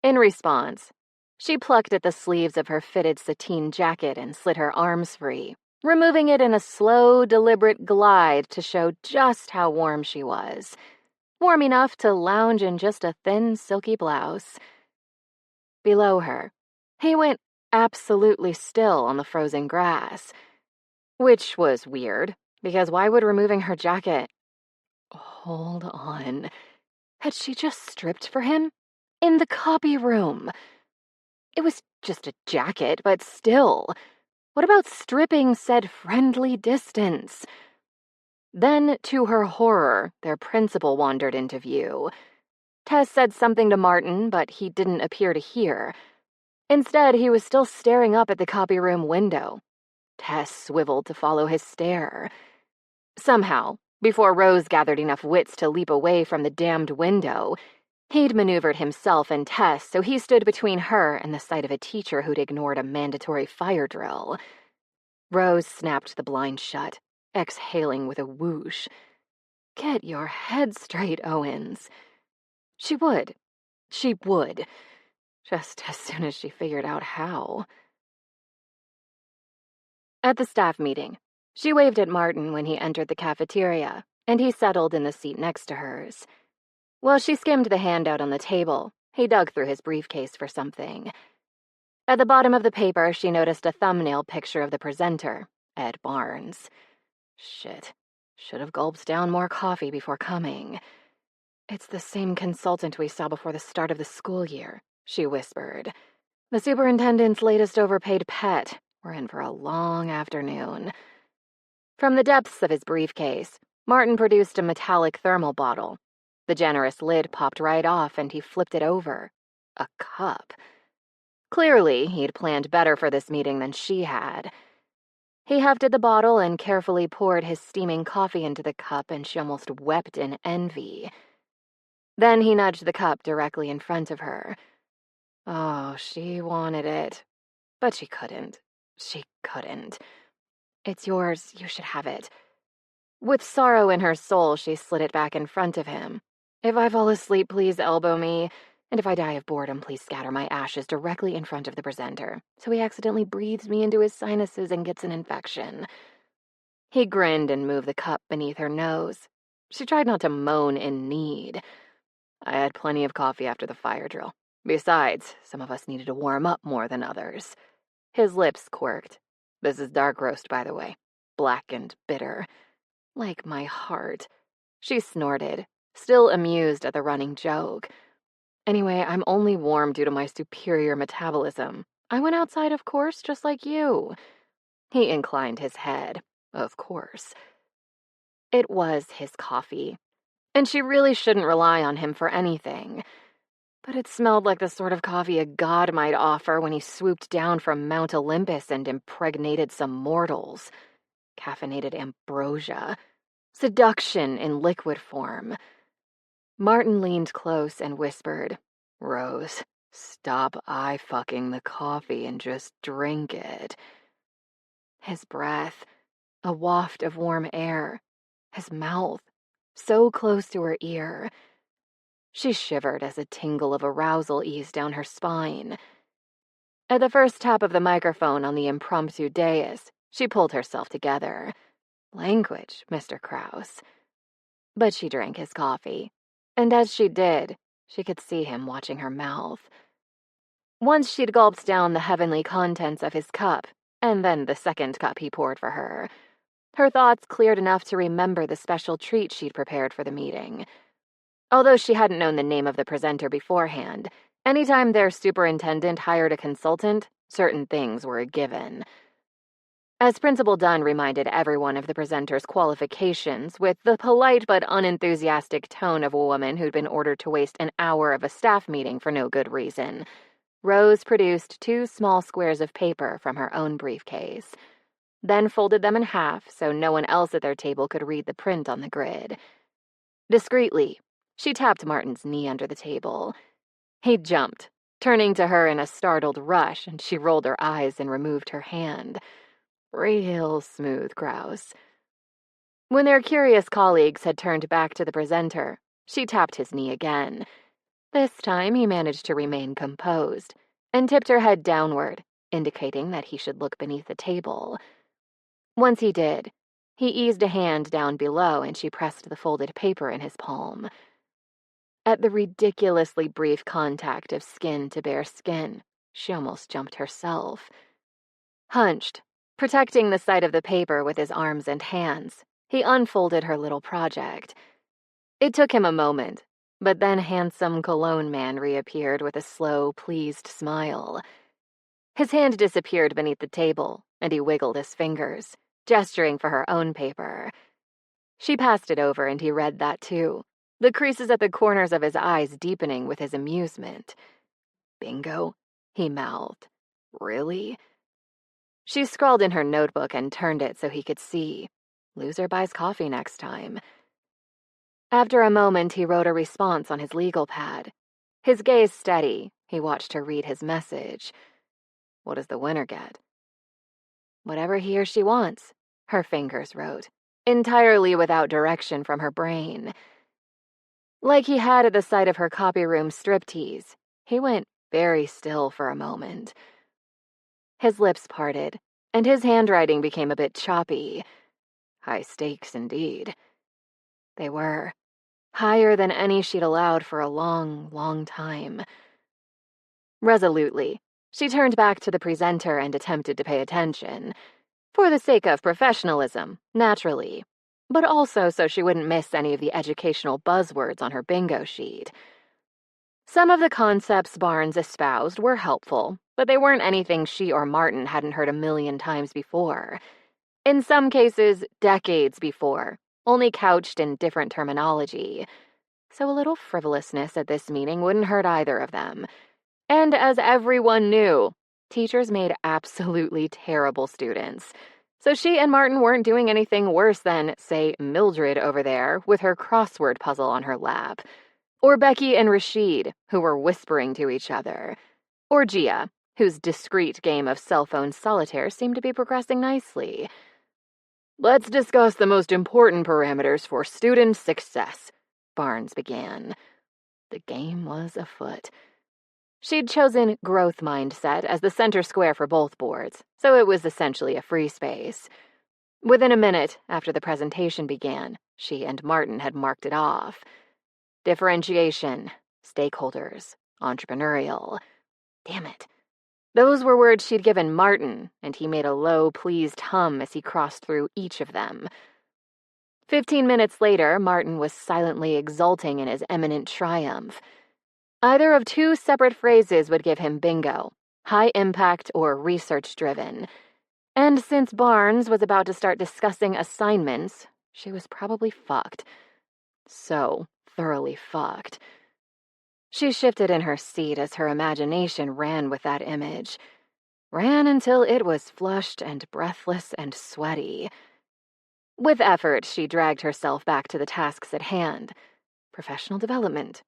In response, she plucked at the sleeves of her fitted sateen jacket and slid her arms free, removing it in a slow, deliberate glide to show just how warm she was. Warm enough to lounge in just a thin, silky blouse. Below her, he went absolutely still on the frozen grass. Which was weird, because why would removing her jacket... Hold on. Had she just stripped for him? In the copy room. It was just a jacket, but still. What about stripping said friendly distance? Then, to her horror, their principal wandered into view. Tess said something to Martin, but he didn't appear to hear. Instead, he was still staring up at the copy room window. Tess swiveled to follow his stare. Somehow, before Rose gathered enough wits to leap away from the damned window, he'd maneuvered himself and Tess so he stood between her and the sight of a teacher who'd ignored a mandatory fire drill. Rose snapped the blind shut, exhaling with a whoosh. Get your head straight, Owens. She would. She would. Just as soon as she figured out how. At the staff meeting, she waved at Martin when he entered the cafeteria, and he settled in the seat next to hers. While she skimmed the handout on the table, he dug through his briefcase for something. At the bottom of the paper, she noticed a thumbnail picture of the presenter, Ed Barnes. Shit. Should have gulped down more coffee before coming. It's the same consultant we saw before the start of the school year, she whispered. The superintendent's latest overpaid pet. We're in for a long afternoon. From the depths of his briefcase, Martin produced a metallic thermal bottle. The generous lid popped right off, and he flipped it over. A cup. Clearly, he'd planned better for this meeting than she had. He hefted the bottle and carefully poured his steaming coffee into the cup, and she almost wept in envy. Then he nudged the cup directly in front of her. Oh, she wanted it. But she couldn't. She couldn't. It's yours. You should have it. With sorrow in her soul, she slid it back in front of him. If I fall asleep, please elbow me. And if I die of boredom, please scatter my ashes directly in front of the presenter, so he accidentally breathes me into his sinuses and gets an infection. He grinned and moved the cup beneath her nose. She tried not to moan in need. I had plenty of coffee after the fire drill. Besides, some of us needed to warm up more than others. His lips quirked. This is dark roast, by the way. Black and bitter. Like my heart. She snorted, still amused at the running joke. Anyway, I'm only warm due to my superior metabolism. I went outside, of course, just like you. He inclined his head. Of course. It was his coffee, and she really shouldn't rely on him for anything. But it smelled like the sort of coffee a god might offer when he swooped down from Mount Olympus and impregnated some mortals. Caffeinated ambrosia. Seduction in liquid form. Martin leaned close and whispered, Rose, stop eye-fucking the coffee and just drink it. His breath, a waft of warm air. His mouth, so close to her ear. She shivered as a tingle of arousal eased down her spine. At the first tap of the microphone on the impromptu dais, she pulled herself together. Language, Mr. Krause. But she drank his coffee, and as she did, she could see him watching her mouth. Once she'd gulped down the heavenly contents of his cup, and then the second cup he poured for her, her thoughts cleared enough to remember the special treat she'd prepared for the meeting. Although she hadn't known the name of the presenter beforehand, anytime their superintendent hired a consultant, certain things were a given. As Principal Dunn reminded everyone of the presenter's qualifications with the polite but unenthusiastic tone of a woman who'd been ordered to waste an hour of a staff meeting for no good reason, Rose produced 2 small squares of paper from her own briefcase, then folded them in half so no one else at their table could read the print on the grid. Discreetly, she tapped Martin's knee under the table. He jumped, turning to her in a startled rush, and she rolled her eyes and removed her hand. Real smooth, Krause. When their curious colleagues had turned back to the presenter, she tapped his knee again. This time he managed to remain composed, and tipped her head downward, indicating that he should look beneath the table. Once he did, he eased a hand down below and she pressed the folded paper in his palm. At the ridiculously brief contact of skin to bare skin, she almost jumped herself. Hunched, protecting the side of the paper with his arms and hands, he unfolded her little project. It took him a moment, but then handsome cologne man reappeared with a slow, pleased smile. His hand disappeared beneath the table, and he wiggled his fingers, gesturing for her own paper. She passed it over, and he read that too, the creases at the corners of his eyes deepening with his amusement. Bingo, he mouthed. Really? She scrawled in her notebook and turned it so he could see. Loser buys coffee next time. After a moment, he wrote a response on his legal pad. His gaze steady, he watched her read his message. What does the winner get? Whatever he or she wants, her fingers wrote, entirely without direction from her brain. Like he had at the sight of her copy room striptease, he went very still for a moment. His lips parted, and his handwriting became a bit choppy. High stakes indeed. They were. Higher than any she'd allowed for a long, long time. Resolutely, she turned back to the presenter and attempted to pay attention. For the sake of professionalism, naturally. But also so she wouldn't miss any of the educational buzzwords on her bingo sheet. Some of the concepts Barnes espoused were helpful, but they weren't anything she or Martin hadn't heard a million times before. In some cases, decades before, only couched in different terminology. So a little frivolousness at this meeting wouldn't hurt either of them. And as everyone knew, teachers made absolutely terrible students. So she and Martin weren't doing anything worse than, say, Mildred over there with her crossword puzzle on her lap. Or Becky and Rashid, who were whispering to each other. Or Gia, whose discreet game of cell phone solitaire seemed to be progressing nicely. Let's discuss the most important parameters for student success, Barnes began. The game was afoot. She'd chosen growth mindset as the center square for both boards, so it was essentially a free space. Within a minute after the presentation began, she and Martin had marked it off. Differentiation, stakeholders, entrepreneurial. Damn it. Those were words she'd given Martin, and he made a low, pleased hum as he crossed through each of them. 15 minutes later, Martin was silently exulting in his eminent triumph. Either of 2 separate phrases would give him bingo, high impact or research-driven. And since Barnes was about to start discussing assignments, she was probably fucked. So thoroughly fucked. She shifted in her seat as her imagination ran with that image. Ran until it was flushed and breathless and sweaty. With effort, she dragged herself back to the tasks at hand. Professional development.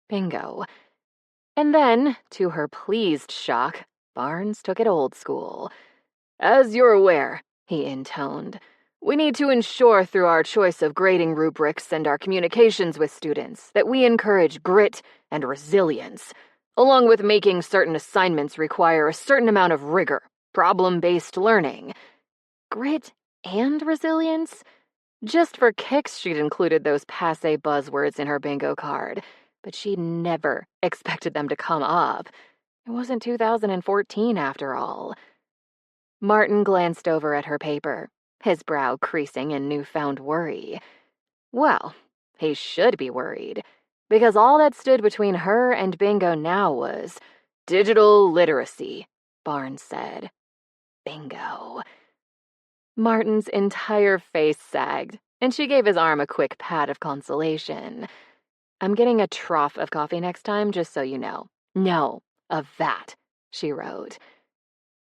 Bingo. And then, to her pleased shock, Barnes took it old school. As you're aware, he intoned, we need to ensure through our choice of grading rubrics and our communications with students that we encourage grit and resilience, along with making certain assignments require a certain amount of rigor, problem-based learning. Grit and resilience? Just for kicks, she'd included those passé buzzwords in her bingo card, but she'd never expected them to come up. It wasn't 2014 after all. Martin glanced over at her paper, his brow creasing in newfound worry. Well, he should be worried, because all that stood between her and bingo now was digital literacy, Barnes said. Bingo. Martin's entire face sagged, and she gave his arm a quick pat of consolation. I'm getting a trough of coffee next time, just so you know. No, a vat, she wrote.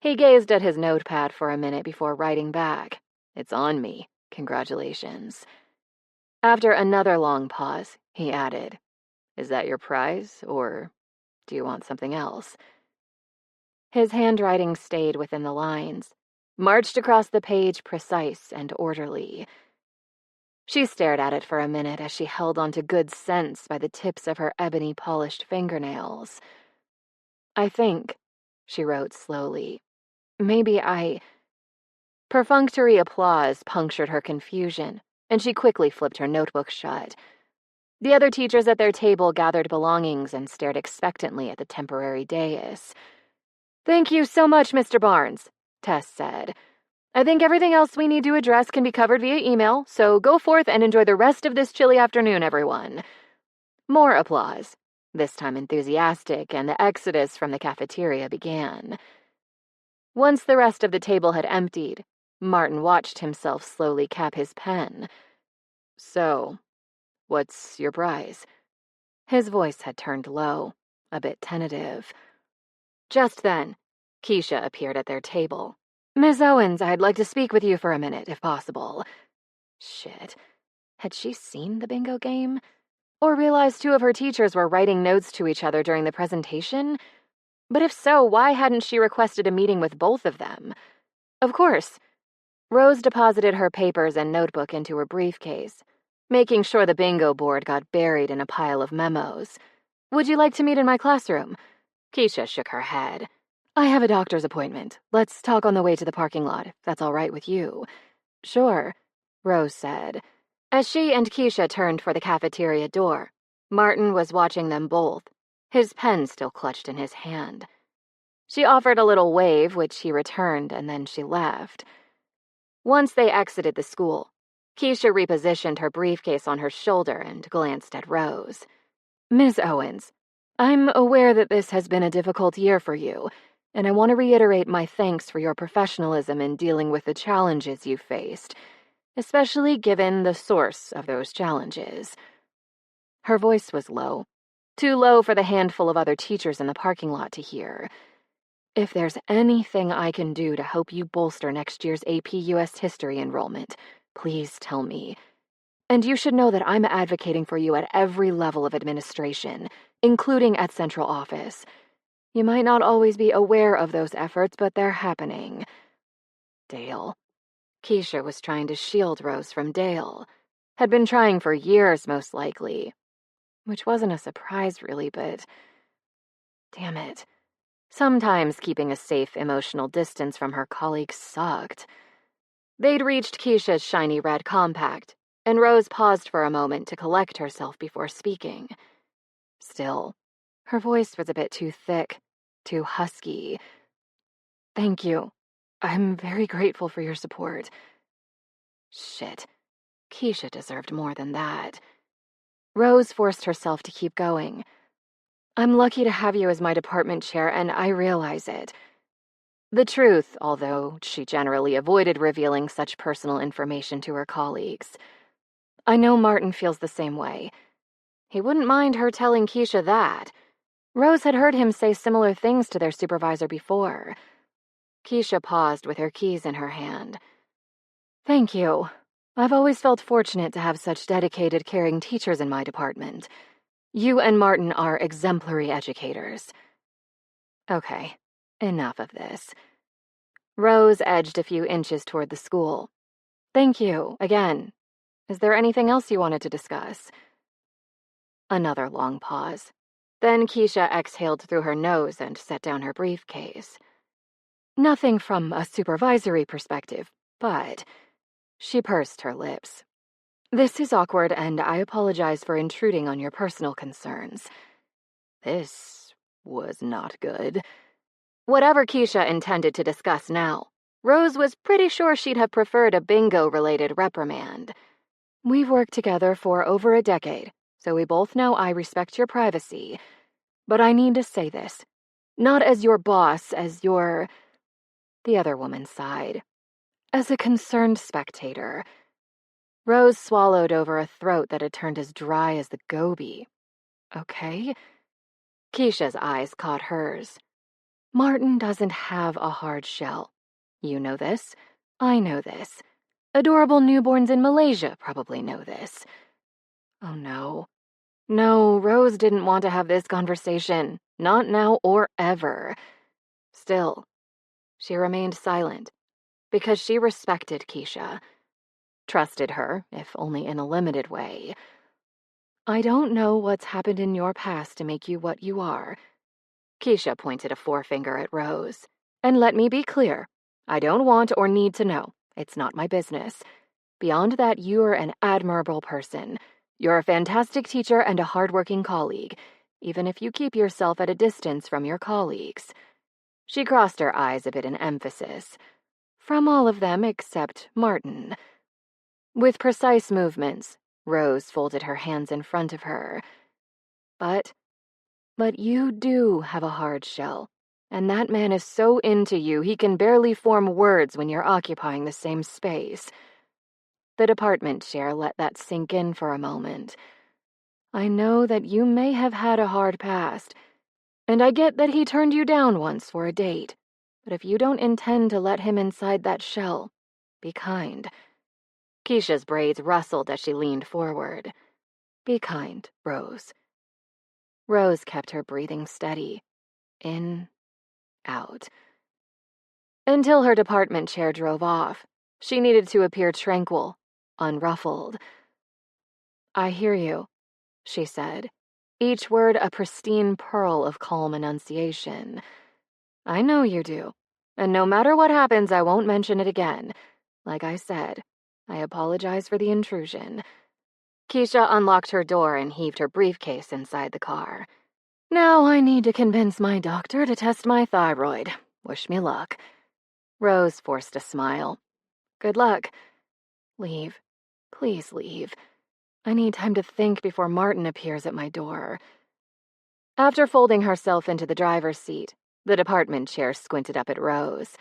He gazed at his notepad for a minute before writing back. It's on me. Congratulations. After another long pause, he added, Is that your prize, or do you want something else? His handwriting stayed within the lines, marched across the page precise and orderly. She stared at it for a minute as she held on to good sense by the tips of her ebony-polished fingernails. I think, she wrote slowly, maybe Perfunctory applause punctured her confusion, and she quickly flipped her notebook shut. The other teachers at their table gathered belongings and stared expectantly at the temporary dais. Thank you so much, Mr. Barnes, Tess said. I think everything else we need to address can be covered via email, so go forth and enjoy the rest of this chilly afternoon, everyone. More applause, this time enthusiastic, and the exodus from the cafeteria began. Once the rest of the table had emptied, Martin watched himself slowly cap his pen. So, what's your prize? His voice had turned low, a bit tentative. Just then, Keisha appeared at their table. Miss Owens, I'd like to speak with you for a minute, if possible. Shit. Had she seen the bingo game? Or realized two of her teachers were writing notes to each other during the presentation? But if so, why hadn't she requested a meeting with both of them? Of course. Rose deposited her papers and notebook into her briefcase, making sure the bingo board got buried in a pile of memos. Would you like to meet in my classroom? Keisha shook her head. I have a doctor's appointment. Let's talk on the way to the parking lot, if that's all right with you. Sure, Rose said. As she and Keisha turned for the cafeteria door, Martin was watching them both, his pen still clutched in his hand. She offered a little wave, which he returned, and then she left. Once they exited the school, Keisha repositioned her briefcase on her shoulder and glanced at Rose. Ms. Owens, I'm aware that this has been a difficult year for you, and I want to reiterate my thanks for your professionalism in dealing with the challenges you faced, especially given the source of those challenges. Her voice was low, too low for the handful of other teachers in the parking lot to hear. If there's anything I can do to help you bolster next year's AP US History enrollment, please tell me. And you should know that I'm advocating for you at every level of administration, including at central office. You might not always be aware of those efforts, but they're happening. Dale. Keisha was trying to shield Rose from Dale. Had been trying for years, most likely. Which wasn't a surprise, really, but... Damn it. Sometimes keeping a safe emotional distance from her colleagues sucked. They'd reached Keisha's shiny red compact, and Rose paused for a moment to collect herself before speaking. Still, her voice was a bit too thick, too husky. Thank you. I'm very grateful for your support. Shit. Keisha deserved more than that. Rose forced herself to keep going. I'm lucky to have you as my department chair, and I realize it. The truth, although she generally avoided revealing such personal information to her colleagues. I know Martin feels the same way. He wouldn't mind her telling Keisha that. Rose had heard him say similar things to their supervisor before. Keisha paused with her keys in her hand. Thank you. I've always felt fortunate to have such dedicated, caring teachers in my department. You and Martin are exemplary educators. Okay, enough of this. Rose edged a few inches toward the school. Thank you, again. Is there anything else you wanted to discuss? Another long pause. Then Keisha exhaled through her nose and set down her briefcase. Nothing from a supervisory perspective, but She pursed her lips. This is awkward, and I apologize for intruding on your personal concerns. This was not good. Whatever Keisha intended to discuss now, Rose was pretty sure she'd have preferred a bingo-related reprimand. We've worked together for over a decade, so we both know I respect your privacy. But I need to say this. Not as your boss, as your... The other woman sighed. As a concerned spectator. Rose swallowed over a throat that had turned as dry as the goby. Okay? Keisha's eyes caught hers. Martin doesn't have a hard shell. You know this. I know this. Adorable newborns in Malaysia probably know this. Oh no. No, Rose didn't want to have this conversation. Not now or ever. Still, she remained silent, because she respected Keisha. Trusted her, if only in a limited way. I don't know what's happened in your past to make you what you are. Keisha pointed a forefinger at Rose. And let me be clear. I don't want or need to know. It's not my business. Beyond that, you're an admirable person. You're a fantastic teacher and a hardworking colleague, even if you keep yourself at a distance from your colleagues. She crossed her eyes a bit in emphasis. From all of them except Martin. With precise movements, Rose folded her hands in front of her. But you do have a hard shell, and that man is so into you he can barely form words when you're occupying the same space. The department chair let that sink in for a moment. I know that you may have had a hard past, and I get that he turned you down once for a date, but if you don't intend to let him inside that shell, be kind. Keisha's braids rustled as she leaned forward. Be kind, Rose. Rose kept her breathing steady. In, out. Until her department chair drove off, she needed to appear tranquil, unruffled. I hear you, she said, each word a pristine pearl of calm enunciation. I know you do, and no matter what happens, I won't mention it again. Like I said, I apologize for the intrusion. Keisha unlocked her door and heaved her briefcase inside the car. Now I need to convince my doctor to test my thyroid. Wish me luck. Rose forced a smile. Good luck. Leave. Please leave. I need time to think before Martin appears at my door. After folding herself into the driver's seat, the department chair squinted up at Rose.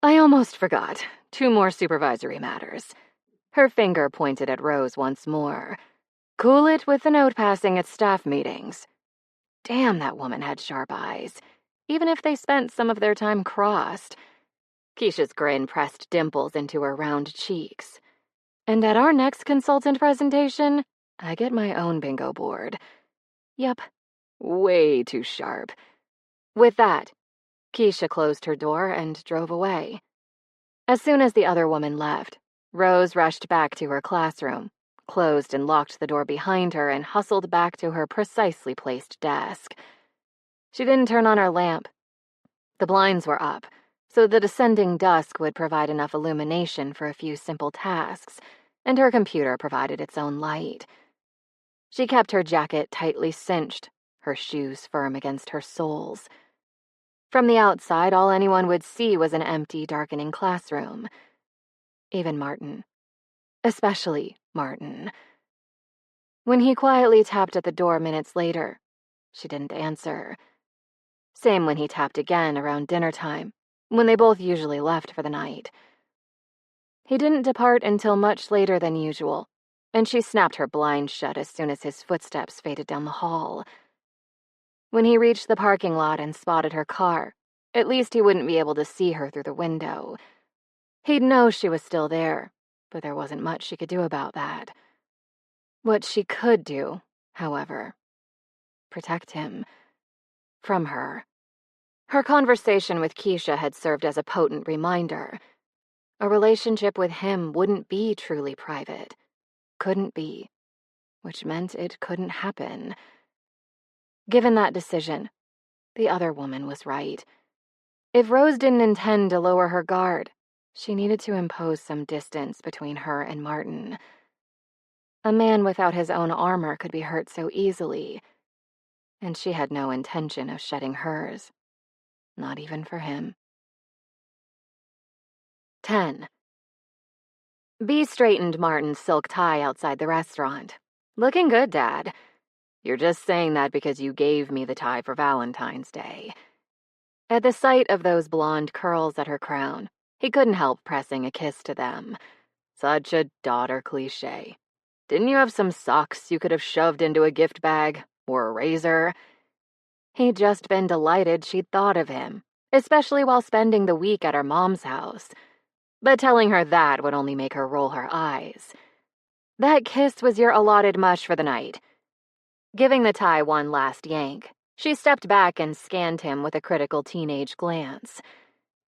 I almost forgot. 2 more supervisory matters. Her finger pointed at Rose once more. Cool it with the note passing at staff meetings. Damn, that woman had sharp eyes, even if they spent some of their time crossed. Keisha's grin pressed dimples into her round cheeks. And at our next consultant presentation, I get my own bingo board. Yep, way too sharp. With that, Keisha closed her door and drove away. As soon as the other woman left, Rose rushed back to her classroom, closed and locked the door behind her, and hustled back to her precisely placed desk. She didn't turn on her lamp. The blinds were up, so the descending dusk would provide enough illumination for a few simple tasks, and her computer provided its own light. She kept her jacket tightly cinched, her shoes firm against her soles. From the outside, all anyone would see was an empty, darkening classroom. Even Martin. Especially Martin. When he quietly tapped at the door minutes later, she didn't answer. Same when he tapped again around dinner time, when they both usually left for the night. He didn't depart until much later than usual, and she snapped her blind shut as soon as his footsteps faded down the hall. When he reached the parking lot and spotted her car, at least he wouldn't be able to see her through the window. He'd know she was still there, but there wasn't much she could do about that. What she could do, however, protect him. From her. Her conversation with Keisha had served as a potent reminder. A relationship with him wouldn't be truly private. Couldn't be. Which meant it couldn't happen. Given that decision, the other woman was right. If Rose didn't intend to lower her guard, She needed to impose some distance between her and Martin. A man without his own armor could be hurt so easily, and she had no intention of shedding hers, not even for him. 10. Bee straightened Martin's silk tie outside the restaurant. Looking good, Dad. You're just saying that because you gave me the tie for Valentine's Day. At the sight of those blonde curls at her crown, he couldn't help pressing a kiss to them. Such a daughter cliché. Didn't you have some socks you could have shoved into a gift bag? Or a razor? He'd just been delighted she'd thought of him, especially while spending the week at her mom's house. But telling her that would only make her roll her eyes. That kiss was your allotted mush for the night. Giving the tie one last yank, she stepped back and scanned him with a critical teenage glance.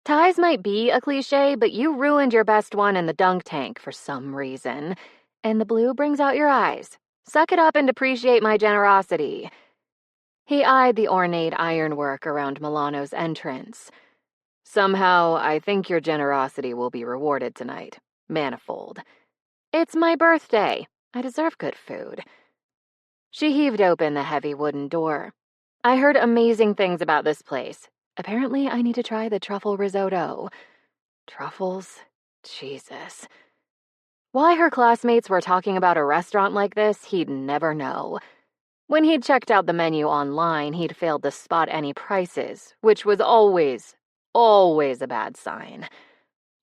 Ties might be a cliché, but you ruined your best one in the dunk tank for some reason, and the blue brings out your eyes. Suck it up and appreciate my generosity. He eyed the ornate ironwork around Milano's entrance. Somehow, I think your generosity will be rewarded tonight. Manifold. It's my birthday. I deserve good food. She heaved open the heavy wooden door. I heard amazing things about this place. Apparently, I need to try the truffle risotto. Truffles? Jesus. Why her classmates were talking about a restaurant like this, he'd never know. When he'd checked out the menu online, he'd failed to spot any prices, which was always a bad sign.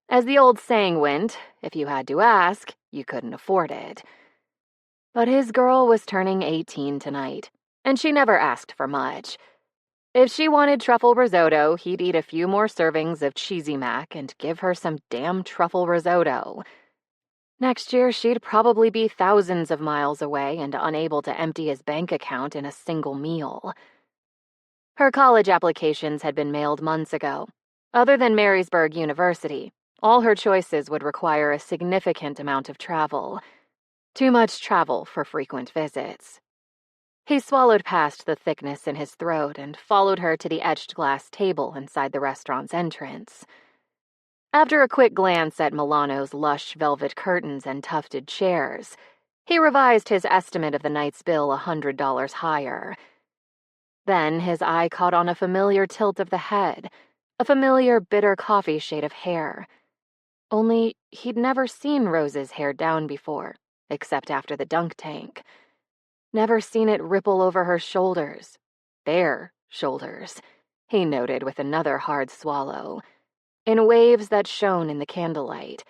As the old saying went, if you had to ask, you couldn't afford it. But his girl was turning 18 tonight, and she never asked for much. If she wanted truffle risotto, he'd eat a few more servings of cheesy mac and give her some damn truffle risotto. Next year, she'd probably be thousands of miles away and unable to empty his bank account in a single meal. Her college applications had been mailed months ago. Other than Marysburg University, all her choices would require a significant amount of travel. Too much travel for frequent visits. He swallowed past the thickness in his throat and followed her to the etched glass table inside the restaurant's entrance. After a quick glance at Milano's lush velvet curtains and tufted chairs, he revised his estimate of the night's bill $100 higher. Then his eye caught on a familiar tilt of the head, a familiar bitter coffee shade of hair. Only he'd never seen Rose's hair down before, except after the dunk tank. Never seen it ripple over her shoulders. Bare shoulders, he noted with another hard swallow, in waves that shone in the candlelight.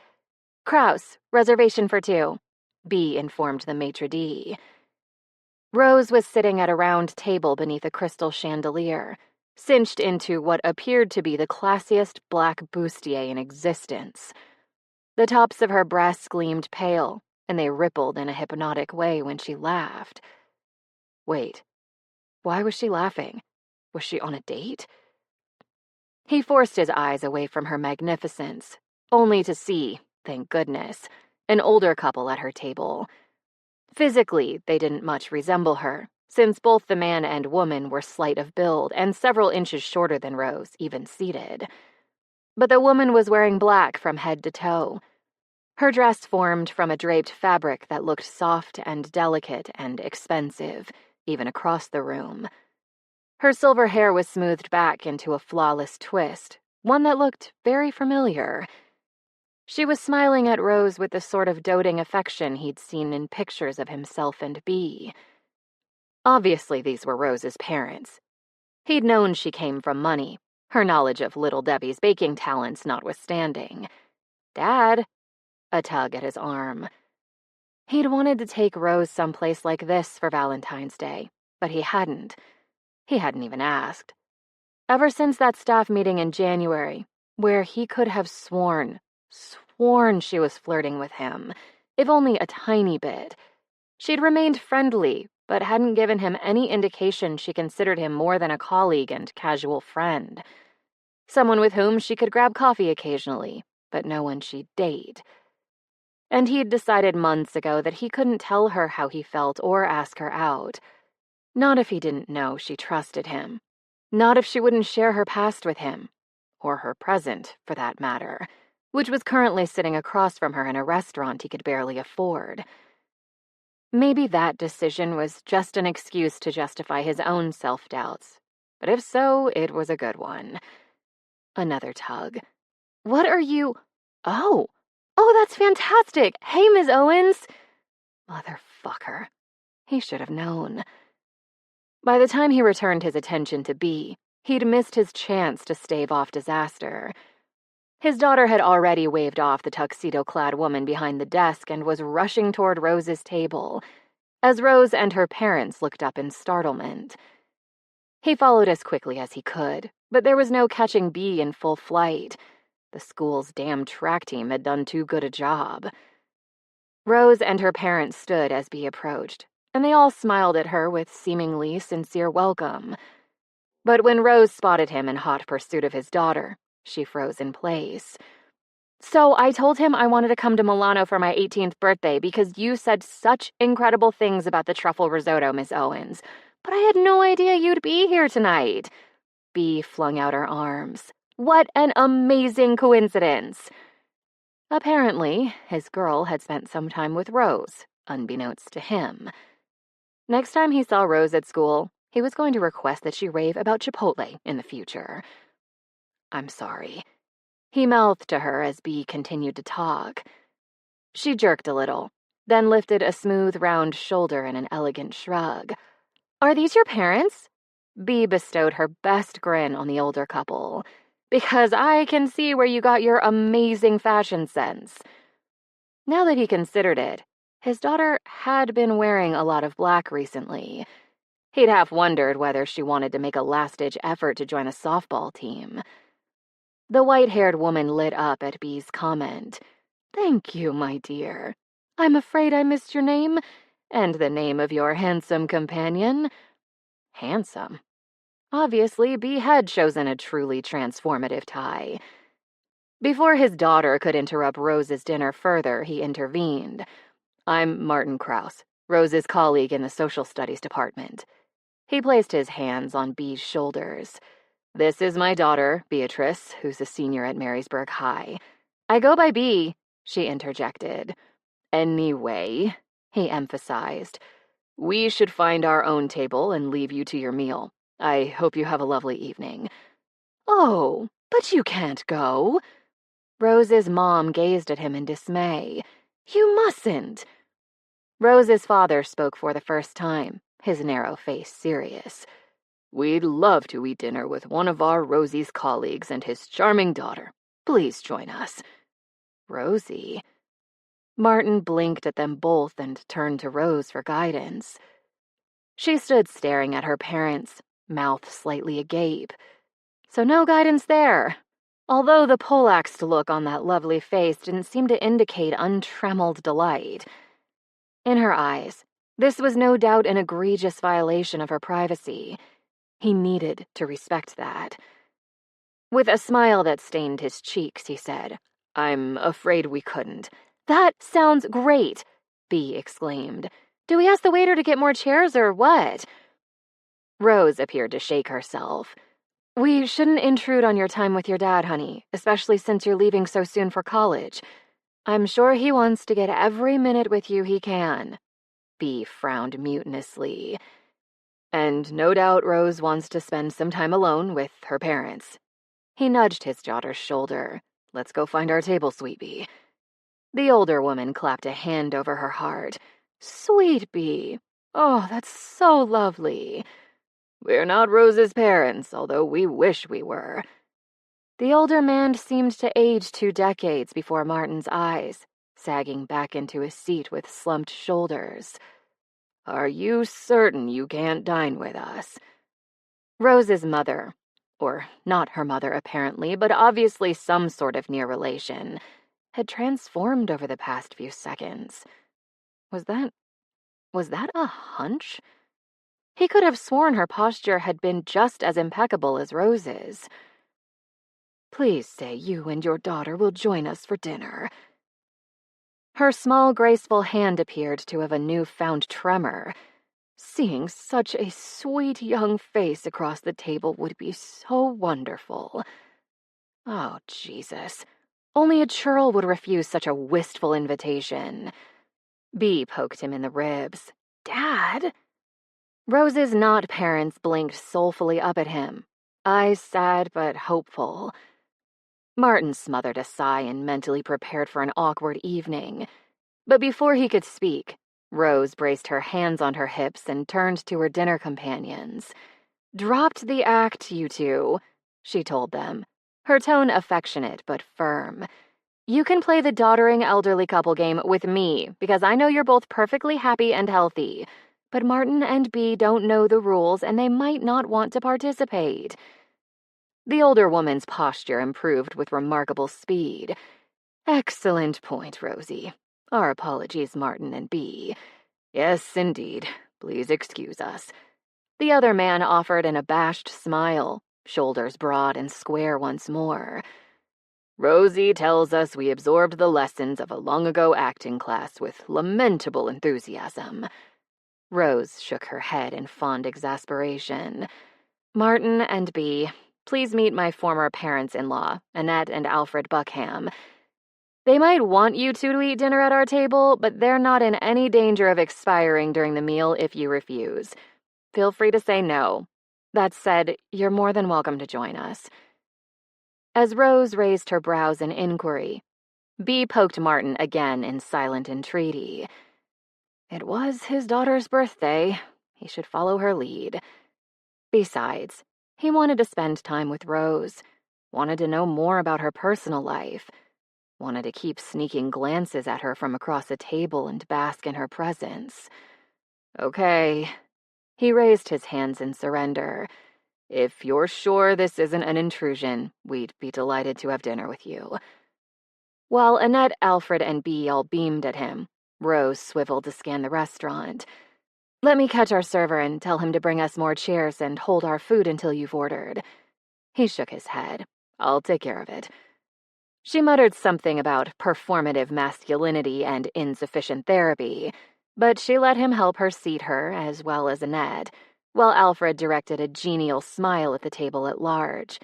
Kraus, reservation for 2, Bee informed the maitre d'. Rose was sitting at a round table beneath a crystal chandelier, cinched into what appeared to be the classiest black bustier in existence. The tops of her breasts gleamed pale, and they rippled in a hypnotic way when she laughed. Wait, why was she laughing? Was she on a date? He forced his eyes away from her magnificence, only to see, thank goodness, an older couple at her table. Physically, they didn't much resemble her, since both the man and woman were slight of build and several inches shorter than Rose, even seated. But the woman was wearing black from head to toe. Her dress formed from a draped fabric that looked soft and delicate and expensive, even across the room. Her silver hair was smoothed back into a flawless twist, one that looked very familiar. She was smiling at Rose with the sort of doting affection he'd seen in pictures of himself and Bee. Obviously, these were Rose's parents. He'd known she came from money, her knowledge of Little Debbie's baking talents notwithstanding. Dad? A tug at his arm. He'd wanted to take Rose someplace like this for Valentine's Day, but he hadn't. He hadn't even asked. Ever since that staff meeting in January, where he could have sworn she was flirting with him, if only a tiny bit. She'd remained friendly, but hadn't given him any indication she considered him more than a colleague and casual friend. Someone with whom she could grab coffee occasionally, but no one she'd date. And he'd decided months ago that he couldn't tell her how he felt or ask her out. Not if he didn't know she trusted him. Not if she wouldn't share her past with him. Or her present, for that matter. which was currently sitting across from her in a restaurant he could barely afford. Maybe that decision was just an excuse to justify his own self-doubts, but if so, it was a good one. Another tug. What are you... Oh, that's fantastic! Hey, Ms. Owens! Motherfucker. He should have known. By the time he returned his attention to Bea, he'd missed his chance to stave off disaster. His daughter had already waved off the tuxedo-clad woman behind the desk and was rushing toward Rose's table, as Rose and her parents looked up in startlement. He followed as quickly as he could, but there was no catching Bea in full flight. The school's damn track team had done too good a job. Rose and her parents stood as Bea approached, and they all smiled at her with seemingly sincere welcome. But when Rose spotted him in hot pursuit of his daughter, she froze in place. So I told him I wanted to come to Milano for my 18th birthday because you said such incredible things about the truffle risotto, Miss Owens. But I had no idea you'd be here tonight. Bea flung out her arms. What an amazing coincidence! Apparently, his girl had spent some time with Rose, unbeknownst to him. Next time he saw Rose at school, he was going to request that she rave about Chipotle in the future. I'm sorry. He mouthed to her as Bea continued to talk. She jerked a little, then lifted a smooth, round shoulder in an elegant shrug. Are these your parents? Bea bestowed her best grin on the older couple. Because I can see where you got your amazing fashion sense. Now that he considered it, his daughter had been wearing a lot of black recently. He'd half wondered whether she wanted to make a last-ditch effort to join a softball team. The white-haired woman lit up at Bea's comment. Thank you, my dear. I'm afraid I missed your name, and the name of your handsome companion. Handsome? Obviously, Bea had chosen a truly transformative tie. Before his daughter could interrupt Rose's dinner further, he intervened. I'm Martin Krause, Rose's colleague in the social studies department. He placed his hands on Bea's shoulders. This is my daughter, Beatrice, who's a senior at Marysburg High. I go by Bea, she interjected. Anyway, he emphasized, we should find our own table and leave you to your meal. I hope you have a lovely evening. Oh, but you can't go. Rose's mom gazed at him in dismay. You mustn't. Rose's father spoke for the first time, his narrow face serious. We'd love to eat dinner with one of our Rosie's colleagues and his charming daughter. Please join us. Rosie? Martin blinked at them both and turned to Rose for guidance. She stood staring at her parents, mouth slightly agape. So no guidance there, although the poleaxed look on that lovely face didn't seem to indicate untrammeled delight. In her eyes, this was no doubt an egregious violation of her privacy. He needed to respect that. With a smile that stained his cheeks, he said, I'm afraid we couldn't. That sounds great, Bea exclaimed. Do we ask the waiter to get more chairs or what? Rose appeared to shake herself. We shouldn't intrude on your time with your dad, honey, especially since you're leaving so soon for college. I'm sure he wants to get every minute with you he can. Bea frowned mutinously. And no doubt Rose wants to spend some time alone with her parents. He nudged his daughter's shoulder. Let's go find our table, sweet Bea. The older woman clapped a hand over her heart. Sweet Bea. Oh, that's so lovely. We're not Rose's parents, although we wish we were. The older man seemed to age 2 decades before Martin's eyes, sagging back into his seat with slumped shoulders. Are you certain you can't dine with us? Rose's mother, or not her mother apparently, but obviously some sort of near relation, had transformed over the past few seconds. Was that a hunch? He could have sworn her posture had been just as impeccable as Rose's. Please say you and your daughter will join us for dinner. Her small, graceful hand appeared to have a newfound tremor. Seeing such a sweet young face across the table would be so wonderful. Oh, Jesus. Only a churl would refuse such a wistful invitation. Bee poked him in the ribs. Dad? Rose's not parents blinked soulfully up at him, eyes sad but hopeful. Martin smothered a sigh and mentally prepared for an awkward evening. But before he could speak, Rose braced her hands on her hips and turned to her dinner companions. "Dropped the act, you two," she told them, her tone affectionate but firm. "You can play the doddering elderly couple game with me, because I know you're both perfectly happy and healthy. But Martin and Bee don't know the rules, and they might not want to participate." The older woman's posture improved with remarkable speed. "Excellent point, Rosie. Our apologies, Martin and Bee. Yes, indeed. Please excuse us." The other man offered an abashed smile, shoulders broad and square once more. "Rosie tells us we absorbed the lessons of a long-ago acting class with lamentable enthusiasm." Rose shook her head in fond exasperation. "Martin and Bee, please meet my former parents-in-law, Annette and Alfred Buckham. They might want you two to eat dinner at our table, but they're not in any danger of expiring during the meal if you refuse. Feel free to say no. That said, you're more than welcome to join us." As Rose raised her brows in inquiry, Bee poked Martin again in silent entreaty. It was his daughter's birthday. He should follow her lead. Besides, he wanted to spend time with Rose, wanted to know more about her personal life, wanted to keep sneaking glances at her from across the table and bask in her presence. "Okay." He raised his hands in surrender. "If you're sure this isn't an intrusion, we'd be delighted to have dinner with you." While Annette, Alfred, and Bee all beamed at him, Rose swiveled to scan the restaurant. "Let me catch our server and tell him to bring us more chairs and hold our food until you've ordered." He shook his head. "I'll take care of it." She muttered something about performative masculinity and insufficient therapy, but she let him help her seat her as well as Annette, while Alfred directed a genial smile at the table at large.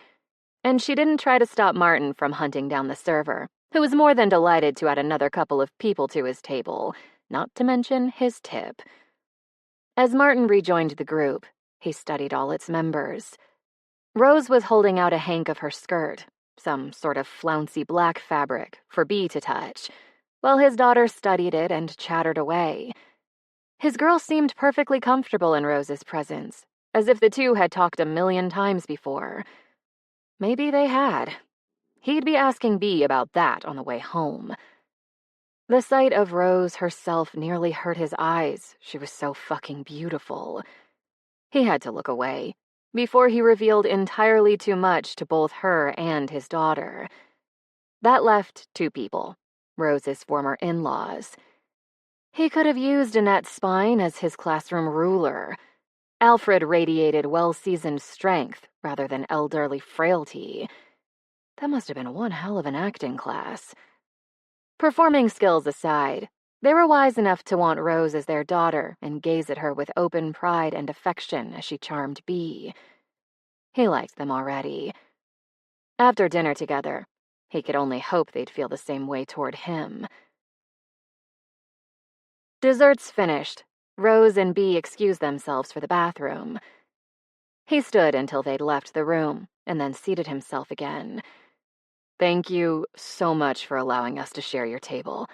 And she didn't try to stop Martin from hunting down the server, who was more than delighted to add another couple of people to his table, not to mention his tip. As Martin rejoined the group, he studied all its members. Rose was holding out a hank of her skirt, some sort of flouncy black fabric, for Bee to touch, while his daughter studied it and chattered away. His girl seemed perfectly comfortable in Rose's presence, as if the two had talked 1,000,000 times before. Maybe they had. He'd be asking Bee about that on the way home. The sight of Rose herself nearly hurt his eyes. She was so fucking beautiful. He had to look away before he revealed entirely too much to both her and his daughter. That left two people, Rose's former in-laws. He could have used Annette's spine as his classroom ruler. Alfred radiated well-seasoned strength rather than elderly frailty. That must have been one hell of an acting class. Performing skills aside, they were wise enough to want Rose as their daughter and gaze at her with open pride and affection as she charmed Bee. He liked them already. After dinner together, he could only hope they'd feel the same way toward him. Desserts finished, Rose and Bee excused themselves for the bathroom. He stood until they'd left the room and then seated himself again. "Thank you so much for allowing us to share your table."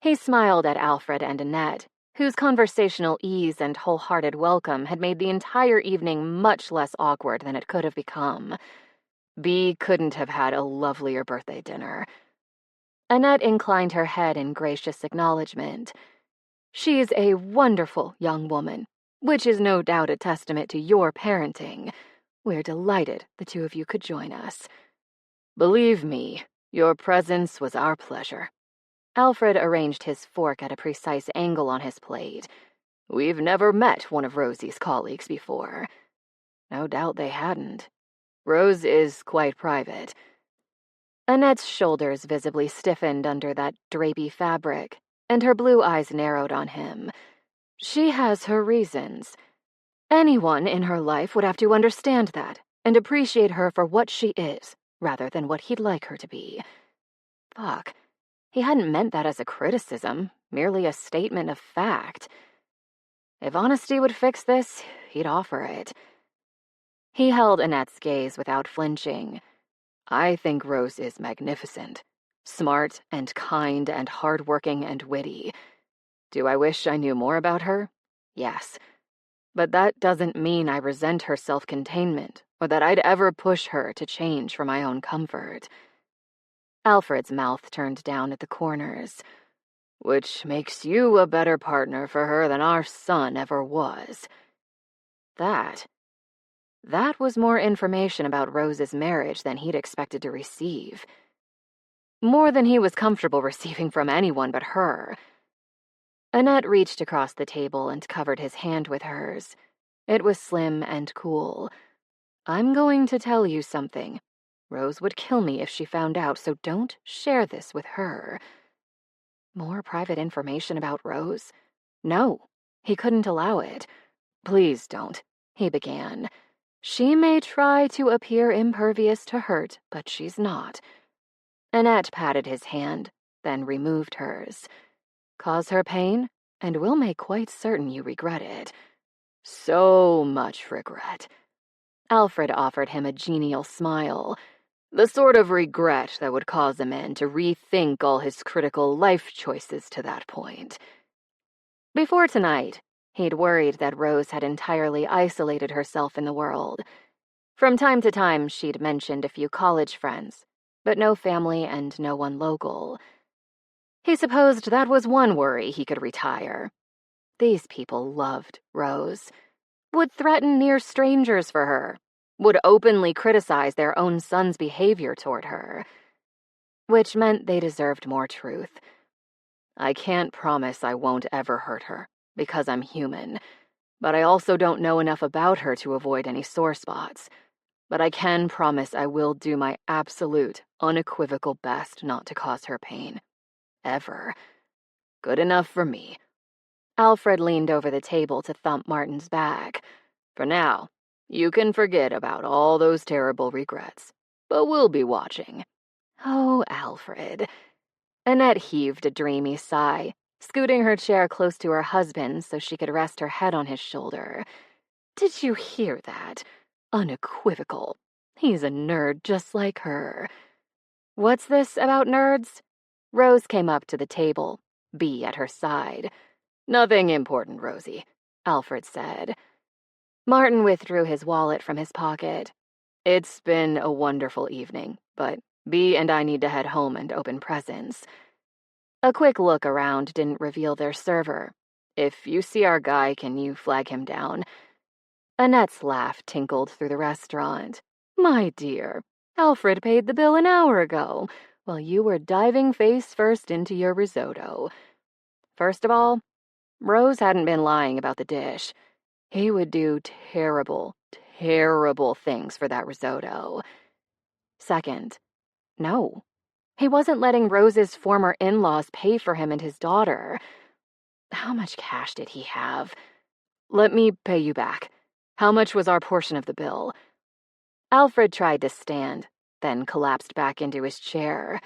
He smiled at Alfred and Annette, whose conversational ease and wholehearted welcome had made the entire evening much less awkward than it could have become. Bee couldn't have had a lovelier birthday dinner. Annette inclined her head in gracious acknowledgement. "She's a wonderful young woman, which is no doubt a testament to your parenting. We're delighted the two of you could join us." "Believe me, your presence was our pleasure." Alfred arranged his fork at a precise angle on his plate. "We've never met one of Rosie's colleagues before." No doubt they hadn't. Rose is quite private. Annette's shoulders visibly stiffened under that drapey fabric, and her blue eyes narrowed on him. "She has her reasons. Anyone in her life would have to understand that and appreciate her for what she is, rather than what he'd like her to be." Fuck. He hadn't meant that as a criticism, merely a statement of fact. If honesty would fix this, he'd offer it. He held Annette's gaze without flinching. I think Rose is magnificent. Smart and kind and hardworking and witty. Do I wish I knew more about her? Yes. But that doesn't mean I resent her self-containment, or that I'd ever push her to change for my own comfort. Alfred's mouth turned down at the corners. Which makes you a better partner for her than our son ever was. That was more information about Rose's marriage than he'd expected to receive. More than he was comfortable receiving from anyone but her. Annette reached across the table and covered his hand with hers. It was slim and cool. I'm going to tell you something. Rose would kill me if she found out, so don't share this with her. More private information about Rose? No, he couldn't allow it. Please don't, he began. She may try to appear impervious to hurt, but she's not. Annette patted his hand, then removed hers. Cause her pain, and we'll make quite certain you regret it. So much regret. Alfred offered him a genial smile. The sort of regret that would cause a man to rethink all his critical life choices to that point. Before tonight, he'd worried that Rose had entirely isolated herself in the world. From time to time, she'd mentioned a few college friends, but no family and no one local. He supposed that was one worry he could retire. These people loved Rose, would threaten near strangers for her, would openly criticize their own son's behavior toward her. Which meant they deserved more truth. I can't promise I won't ever hurt her, because I'm human, but I also don't know enough about her to avoid any sore spots. But I can promise I will do my absolute, unequivocal best not to cause her pain. Ever. Good enough for me. Alfred leaned over the table to thump Martin's back. For now, you can forget about all those terrible regrets, but we'll be watching. Oh, Alfred. Annette heaved a dreamy sigh, scooting her chair close to her husband so she could rest her head on his shoulder. Did you hear that? Unequivocal. He's a nerd just like her. What's this about nerds? Rose came up to the table, Bea at her side. Nothing important, Rosie, Alfred said. Martin withdrew his wallet from his pocket. It's been a wonderful evening, but Bea and I need to head home and open presents. A quick look around didn't reveal their server. If you see our guy, can you flag him down? Annette's laugh tinkled through the restaurant. My dear, Alfred paid the bill an hour ago, while you were diving face first into your risotto. First of all, Rose hadn't been lying about the dish. He would do terrible, terrible things for that risotto. Second, no. He wasn't letting Rose's former in-laws pay for him and his daughter. How much cash did he have? Let me pay you back. How much was our portion of the bill? Alfred tried to stand, then collapsed back into his chair.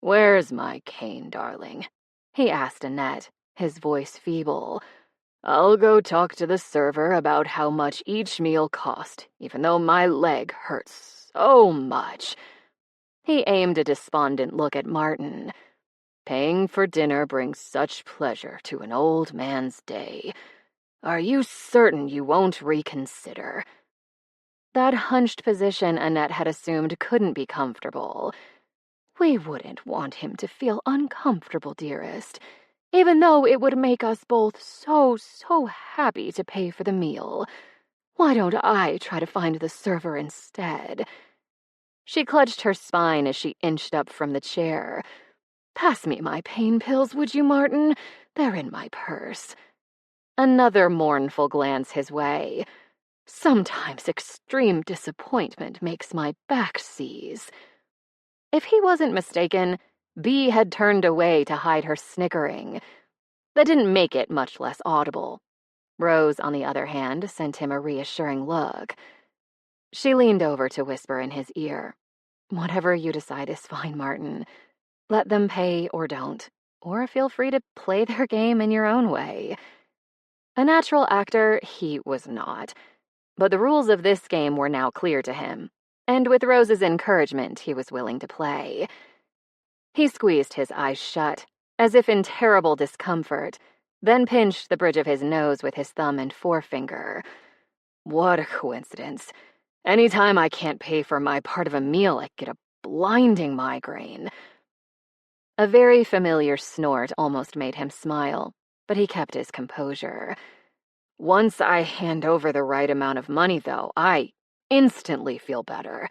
Where's my cane, darling? He asked Annette, his voice feeble. I'll go talk to the server about how much each meal cost, even though my leg hurts so much. He aimed a despondent look at Martin. Paying for dinner brings such pleasure to an old man's day. Are you certain you won't reconsider? That hunched position Annette had assumed couldn't be comfortable. We wouldn't want him to feel uncomfortable, dearest, even though it would make us both so happy to pay for the meal. Why don't I try to find the server instead? She clutched her spine as she inched up from the chair. Pass me my pain pills, would you, Martin? They're in my purse. Another mournful glance his way. Sometimes extreme disappointment makes my back seize. If he wasn't mistaken, Bea had turned away to hide her snickering. That didn't make it much less audible. Rose, on the other hand, sent him a reassuring look. She leaned over to whisper in his ear. Whatever you decide is fine, Martin. Let them pay or don't, or feel free to play their game in your own way. A natural actor, he was not. But the rules of this game were now clear to him, and with Rose's encouragement, he was willing to play. He squeezed his eyes shut, as if in terrible discomfort, then pinched the bridge of his nose with his thumb and forefinger. What a coincidence. Anytime I can't pay for my part of a meal, I get a blinding migraine. A very familiar snort almost made him smile, but he kept his composure. Once I hand over the right amount of money, though, I instantly feel better.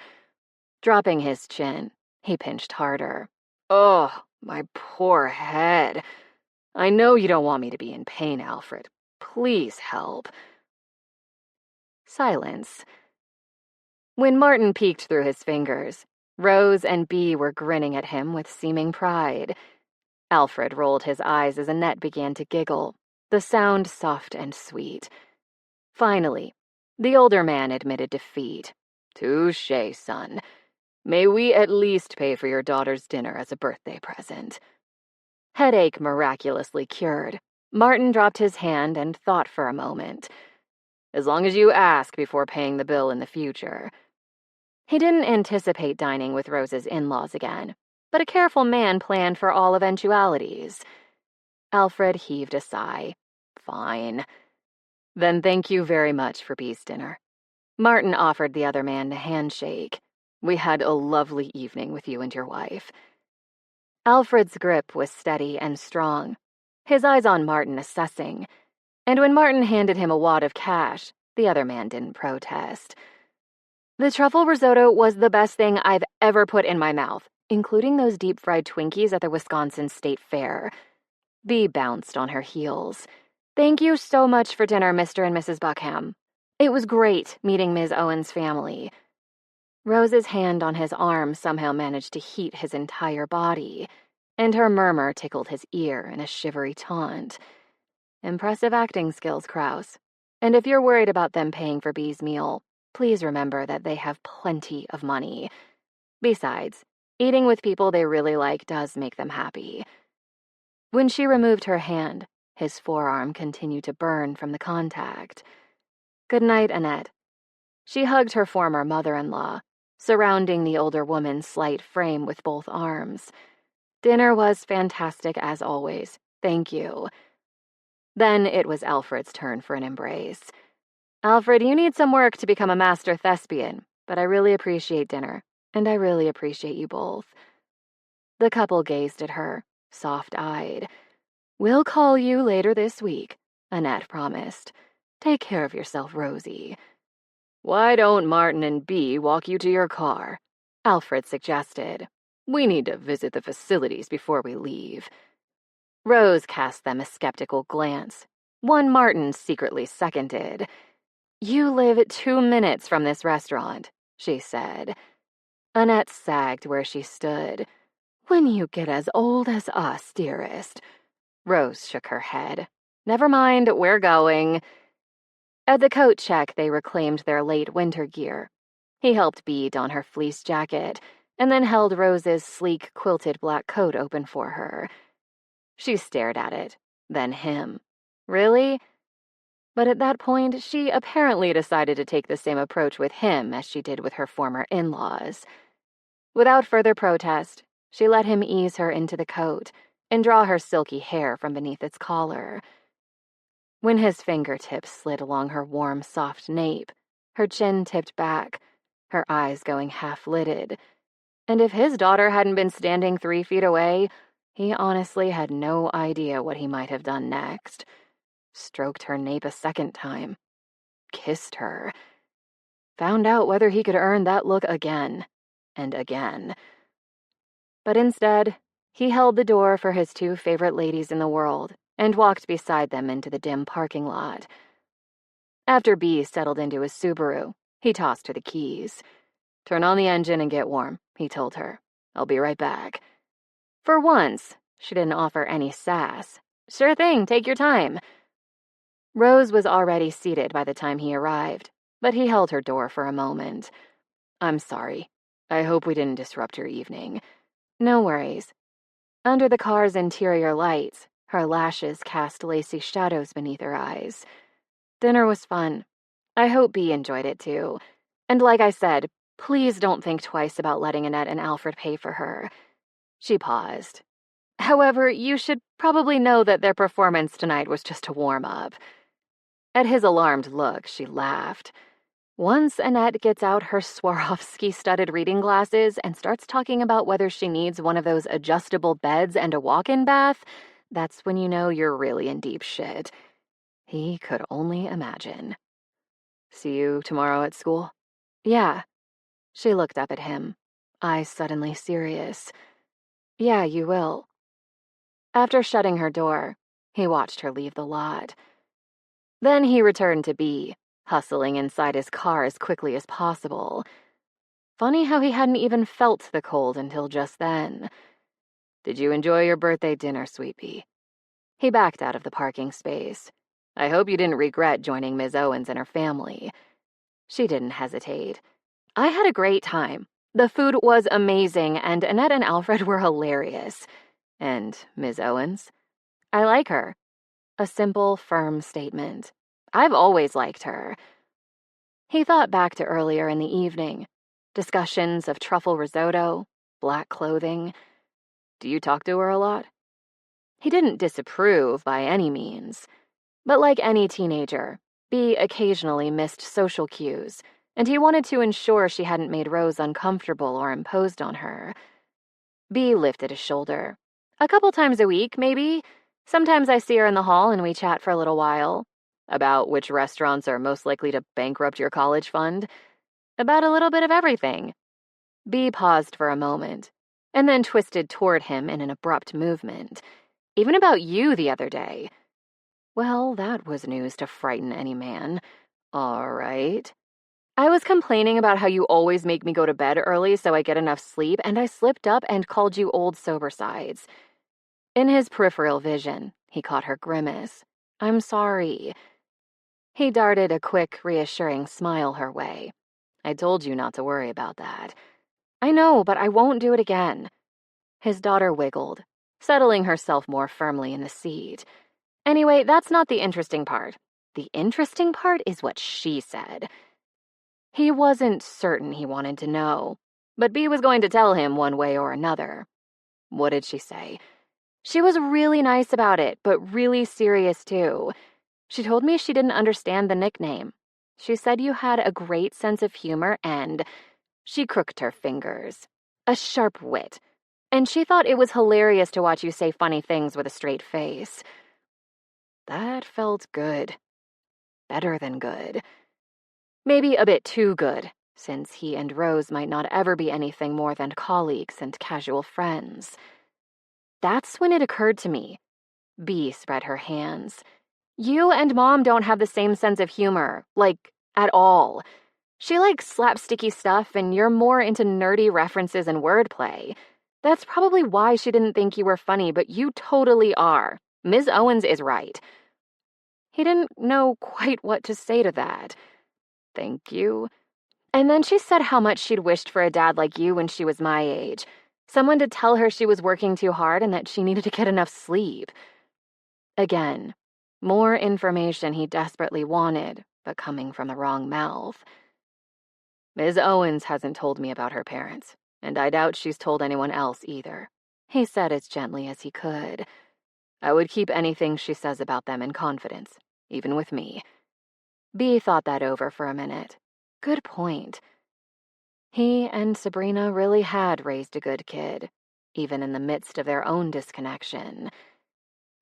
Dropping his chin, he pinched harder. Oh, my poor head. I know you don't want me to be in pain, Alfred. Please help. Silence. When Martin peeked through his fingers, Rose and Bee were grinning at him with seeming pride. Alfred rolled his eyes as Annette began to giggle, the sound soft and sweet. Finally, the older man admitted defeat. Touché, son. May we at least pay for your daughter's dinner as a birthday present. Headache miraculously cured, Martin dropped his hand and thought for a moment. As long as you ask before paying the bill in the future. He didn't anticipate dining with Rose's in-laws again, but a careful man planned for all eventualities. Alfred heaved a sigh. Fine. Then thank you very much for Bee's dinner. Martin offered the other man a handshake. We had a lovely evening with you and your wife. Alfred's grip was steady and strong, his eyes on Martin assessing, and when Martin handed him a wad of cash, the other man didn't protest. The truffle risotto was the best thing I've ever put in my mouth, including those deep-fried Twinkies at the Wisconsin State Fair. Bee bounced on her heels. Thank you so much for dinner, Mr. and Mrs. Buckham. It was great meeting Ms. Owen's family. Rose's hand on his arm somehow managed to heat his entire body, and her murmur tickled his ear in a shivery taunt. Impressive acting skills, Krause. And if you're worried about them paying for Bee's meal, please remember that they have plenty of money. Besides, eating with people they really like does make them happy. When she removed her hand, his forearm continued to burn from the contact. Good night, Annette. She hugged her former mother-in-law, surrounding the older woman's slight frame with both arms. Dinner was fantastic as always. Thank you. Then it was Alfred's turn for an embrace. Alfred, you need some work to become a master thespian, but I really appreciate dinner, and I really appreciate you both. The couple gazed at her, soft-eyed. We'll call you later this week, Annette promised. Take care of yourself, Rosie. Why don't Martin and Bee walk you to your car? Alfred suggested. We need to visit the facilities before we leave. Rose cast them a skeptical glance. One Martin secretly seconded. You live 2 minutes from this restaurant, she said. Annette sagged where she stood. When you get as old as us, dearest. Rose shook her head. Never mind, we're going. At the coat check, they reclaimed their late winter gear. He helped Bee don her fleece jacket, and then held Rose's sleek, quilted black coat open for her. She stared at it, then him. Really? But at that point, she apparently decided to take the same approach with him as she did with her former in-laws. Without further protest, she let him ease her into the coat and draw her silky hair from beneath its collar. When his fingertips slid along her warm, soft nape, her chin tipped back, her eyes going half-lidded, and if his daughter hadn't been standing 3 feet away, he honestly had no idea what he might have done next. Stroked her nape a second time. Kissed her. Found out whether he could earn that look again and again. But instead, he held the door for his 2 favorite ladies in the world and walked beside them into the dim parking lot. After Bee settled into his Subaru, he tossed her the keys. Turn on the engine and get warm, he told her. I'll be right back. For once, she didn't offer any sass. Sure thing, take your time. Rose was already seated by the time he arrived, but he held her door for a moment. I'm sorry. I hope we didn't disrupt your evening. No worries. Under the car's interior lights, her lashes cast lacy shadows beneath her eyes. Dinner was fun. I hope Bea enjoyed it too. And like I said, please don't think twice about letting Annette and Alfred pay for her. She paused. However, you should probably know that their performance tonight was just a warm-up. At his alarmed look, she laughed. Once Annette gets out her Swarovski-studded reading glasses and starts talking about whether she needs one of those adjustable beds and a walk-in bath, that's when you know you're really in deep shit. He could only imagine. See you tomorrow at school? Yeah. She looked up at him, eyes suddenly serious. Yeah, you will. After shutting her door, he watched her leave the lot. Then he returned to Bea, hustling inside his car as quickly as possible. Funny how he hadn't even felt the cold until just then. Did you enjoy your birthday dinner, sweet Bea? He backed out of the parking space. I hope you didn't regret joining Ms. Owens and her family. She didn't hesitate. I had a great time. The food was amazing, and Annette and Alfred were hilarious. And Ms. Owens? I like her. A simple, firm statement. I've always liked her. He thought back to earlier in the evening. Discussions of truffle risotto, black clothing. Do you talk to her a lot? He didn't disapprove by any means. But like any teenager, Bea occasionally missed social cues, and he wanted to ensure she hadn't made Rose uncomfortable or imposed on her. Bea lifted a shoulder. A couple times a week, maybe. Sometimes I see her in the hall and we chat for a little while. About which restaurants are most likely to bankrupt your college fund. About a little bit of everything. Bea paused for a moment, and then twisted toward him in an abrupt movement. Even about you the other day. Well, that was news to frighten any man. All right. I was complaining about how you always make me go to bed early so I get enough sleep, and I slipped up and called you old sober sides. In his peripheral vision, he caught her grimace. I'm sorry. He darted a quick, reassuring smile her way. I told you not to worry about that. I know, but I won't do it again. His daughter wiggled, settling herself more firmly in the seat. Anyway, that's not the interesting part. The interesting part is what she said. He wasn't certain he wanted to know, but Bea was going to tell him one way or another. What did she say? She was really nice about it, but really serious too. She told me she didn't understand the nickname. She said you had a great sense of humor and... She crooked her fingers. A sharp wit. And she thought it was hilarious to watch you say funny things with a straight face. That felt good. Better than good. Maybe a bit too good, since he and Rose might not ever be anything more than colleagues and casual friends. That's when it occurred to me. Bea spread her hands. You and Mom don't have the same sense of humor, like, at all. She likes slapsticky stuff, and you're more into nerdy references and wordplay. That's probably why she didn't think you were funny, but you totally are. Ms. Owens is right. He didn't know quite what to say to that. Thank you. And then she said how much she'd wished for a dad like you when she was my age. Someone to tell her she was working too hard and that she needed to get enough sleep. Again, more information he desperately wanted, but coming from the wrong mouth. Ms. Owens hasn't told me about her parents, and I doubt she's told anyone else either, he said as gently as he could. I would keep anything she says about them in confidence, even with me. Bea thought that over for a minute. Good point. He and Sabrina really had raised a good kid, even in the midst of their own disconnection.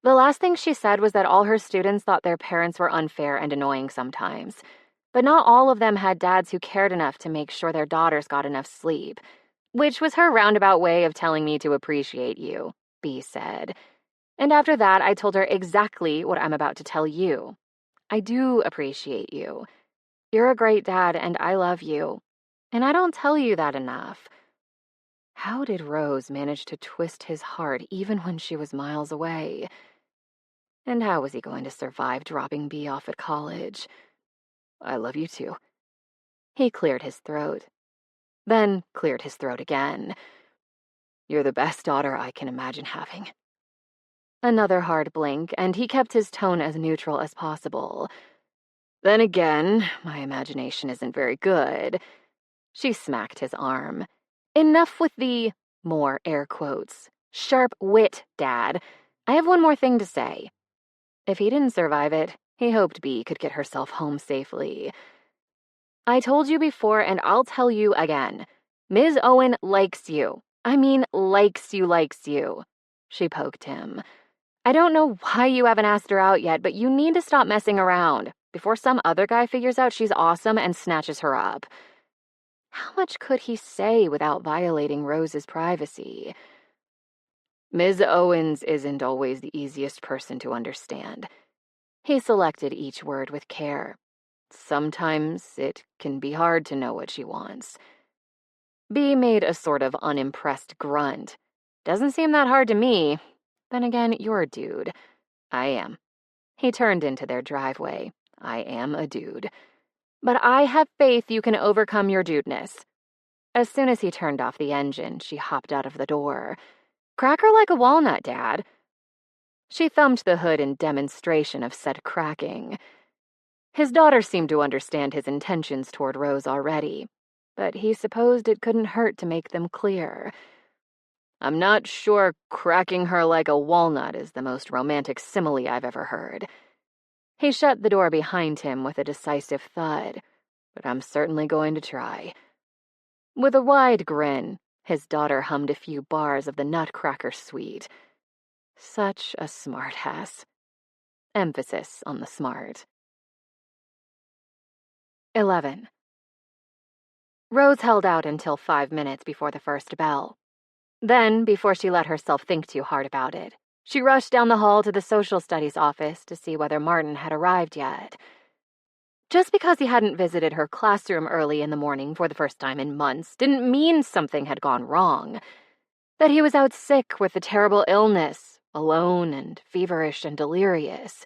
The last thing she said was that all her students thought their parents were unfair and annoying sometimes, but not all of them had dads who cared enough to make sure their daughters got enough sleep, which was her roundabout way of telling me to appreciate you, Bea said. And after that, I told her exactly what I'm about to tell you. I do appreciate you. You're a great dad, and I love you. And I don't tell you that enough. How did Rose manage to twist his heart even when she was miles away? And how was he going to survive dropping Bea off at college? I love you too. He cleared his throat. Then cleared his throat again. You're the best daughter I can imagine having." Another hard blink, and he kept his tone as neutral as possible. "Then again, my imagination isn't very good." She smacked his arm. "Enough with the, more air quotes, sharp wit, Dad. I have one more thing to say." If he didn't survive it, he hoped Bea could get herself home safely. "I told you before, and I'll tell you again. Ms. Owen likes you. I mean, likes you. She poked him. "I don't know why you haven't asked her out yet, but you need to stop messing around before some other guy figures out she's awesome and snatches her up." How much could he say without violating Rose's privacy? "Ms. Owens isn't always the easiest person to understand." He selected each word with care. "Sometimes it can be hard to know what she wants." Bea made a sort of unimpressed grunt. "Doesn't seem that hard to me. Then again, you're a dude." "I am." He turned into their driveway. "I am a dude. But I have faith you can overcome your dudeness." As soon as he turned off the engine, she hopped out of the door. "Crack her like a walnut, Dad." She thumbed the hood in demonstration of said cracking. His daughter seemed to understand his intentions toward Rose already, but he supposed it couldn't hurt to make them clear. "I'm not sure cracking her like a walnut is the most romantic simile I've ever heard." He shut the door behind him with a decisive thud, "but I'm certainly going to try." With a wide grin, his daughter hummed a few bars of the Nutcracker Suite. Such a smartass. Emphasis on the smart. 11. Rose held out until 5 minutes before the first bell. Then, before she let herself think too hard about it, she rushed down the hall to the social studies office to see whether Martin had arrived yet. Just because he hadn't visited her classroom early in the morning for the first time in months didn't mean something had gone wrong. That he was out sick with a terrible illness, alone and feverish and delirious.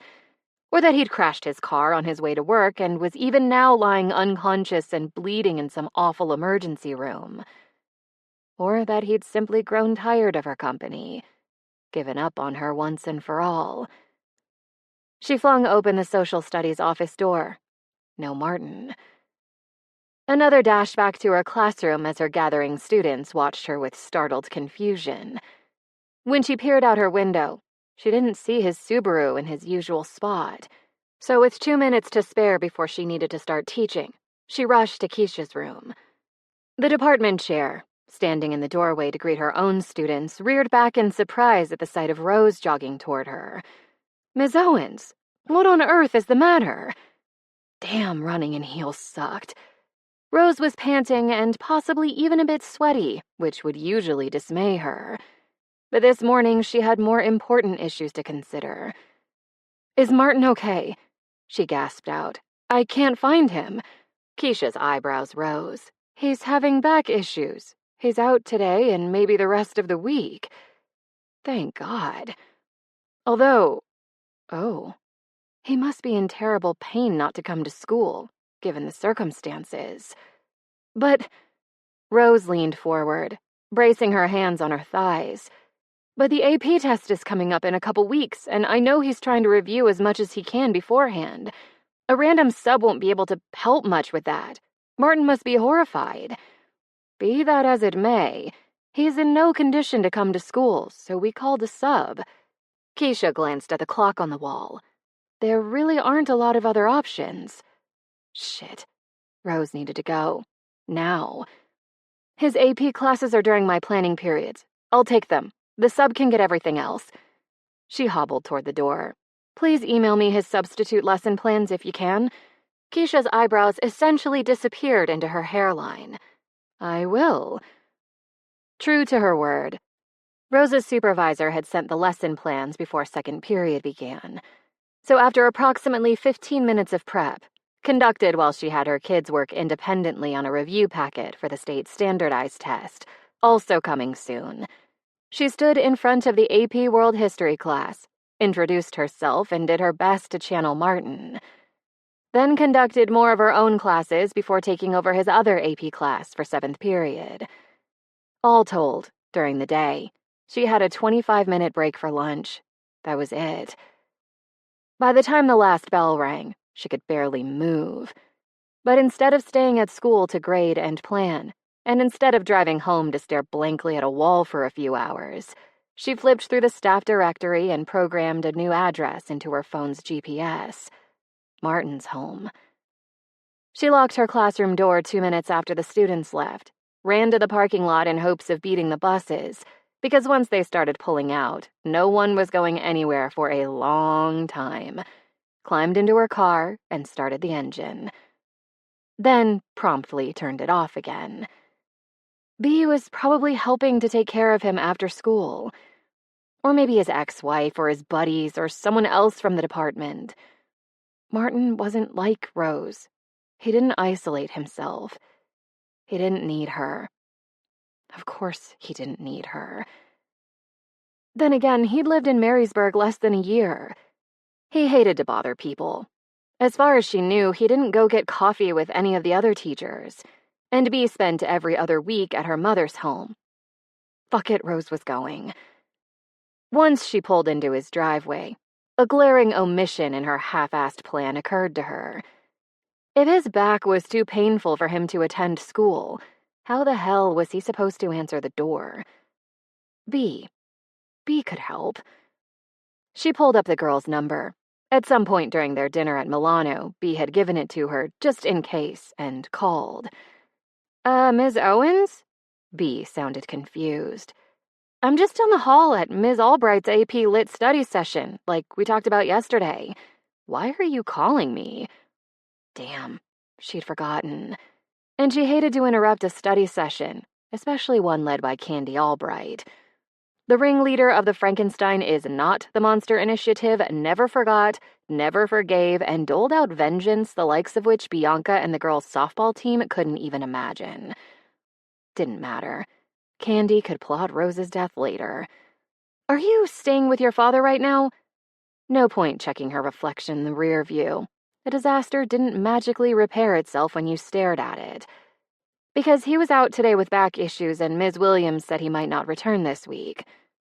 Or that he'd crashed his car on his way to work and was even now lying unconscious and bleeding in some awful emergency room. Or that he'd simply grown tired of her company, given up on her once and for all. She flung open the social studies office door. No Martin. Another dash back to her classroom as her gathering students watched her with startled confusion. When she peered out her window, she didn't see his Subaru in his usual spot. So with 2 minutes to spare before she needed to start teaching, she rushed to Keisha's room. The department chair, standing in the doorway to greet her own students, reared back in surprise at the sight of Rose jogging toward her. "Ms. Owens, what on earth is the matter?" Damn, running in heels sucked. Rose was panting and possibly even a bit sweaty, which would usually dismay her. But this morning she had more important issues to consider. "Is Martin okay?" she gasped out. "I can't find him." Keisha's eyebrows rose. "He's having back issues. He's out today and maybe the rest of the week." Thank God. Although, he must be in terrible pain not to come to school, given the circumstances. But Rose leaned forward, bracing her hands on her thighs. "But the AP test is coming up in a couple weeks, and I know he's trying to review as much as he can beforehand. A random sub won't be able to help much with that. Martin must be horrified. Be that as it may, he's in no condition to come to school, so we called a sub." Keisha glanced at the clock on the wall. There really aren't a lot of other options. Shit. Rose needed to go. Now. "His AP classes are during my planning periods. I'll take them. The sub can get everything else." She hobbled toward the door. "Please email me his substitute lesson plans if you can." Keisha's eyebrows essentially disappeared into her hairline. "I will." True to her word, Rose's supervisor had sent the lesson plans before second period began. So after approximately 15 minutes of prep, conducted while she had her kids work independently on a review packet for the state standardized test, also coming soon, she stood in front of the AP World History class, introduced herself, and did her best to channel Martin. Then conducted more of her own classes before taking over his other AP class for 7th period. All told, During the day, she had a 25-minute break for lunch. That was it. By the time the last bell rang, she could barely move. But instead of staying at school to grade and plan, and instead of driving home to stare blankly at a wall for a few hours, she flipped through the staff directory and programmed a new address into her phone's GPS. Martin's home. She locked her classroom door 2 minutes after the students left, ran to the parking lot in hopes of beating the buses, because once they started pulling out, no one was going anywhere for a long time, climbed into her car and started the engine. Then promptly turned it off again. B was probably helping to take care of him after school. Or maybe his ex-wife or his buddies or someone else from the department. Martin wasn't like Rose. He didn't isolate himself. He didn't need her. Of course he didn't need her. Then again, he'd lived in Marysburg less than a year. He hated to bother people. As far as she knew, he didn't go get coffee with any of the other teachers, and B spent every other week at her mother's home. Fuck it, Rose was going. Once she pulled into his driveway, a glaring omission in her half-assed plan occurred to her. If his back was too painful for him to attend school, how the hell was he supposed to answer the door? B could help. She pulled up the girl's number. At some point during their dinner at Milano, B had given it to her, just in case, and called. Ms. Owens? B sounded confused. I'm just down the hall at Ms. Albright's AP Lit study session, like we talked about yesterday. Why are you calling me? Damn, she'd forgotten. And she hated to interrupt a study session, especially one led by Candy Albright. The ringleader of the Frankenstein is not the Monster Initiative, never forgot, never forgave, and doled out vengeance the likes of which Bianca and the girls' softball team couldn't even imagine. Didn't matter. Candy could plot Rose's death later. Are you staying with your father right now? No point checking her reflection in the rear view. The disaster didn't magically repair itself when you stared at it. Because he was out today with back issues and Ms. Williams said he might not return this week.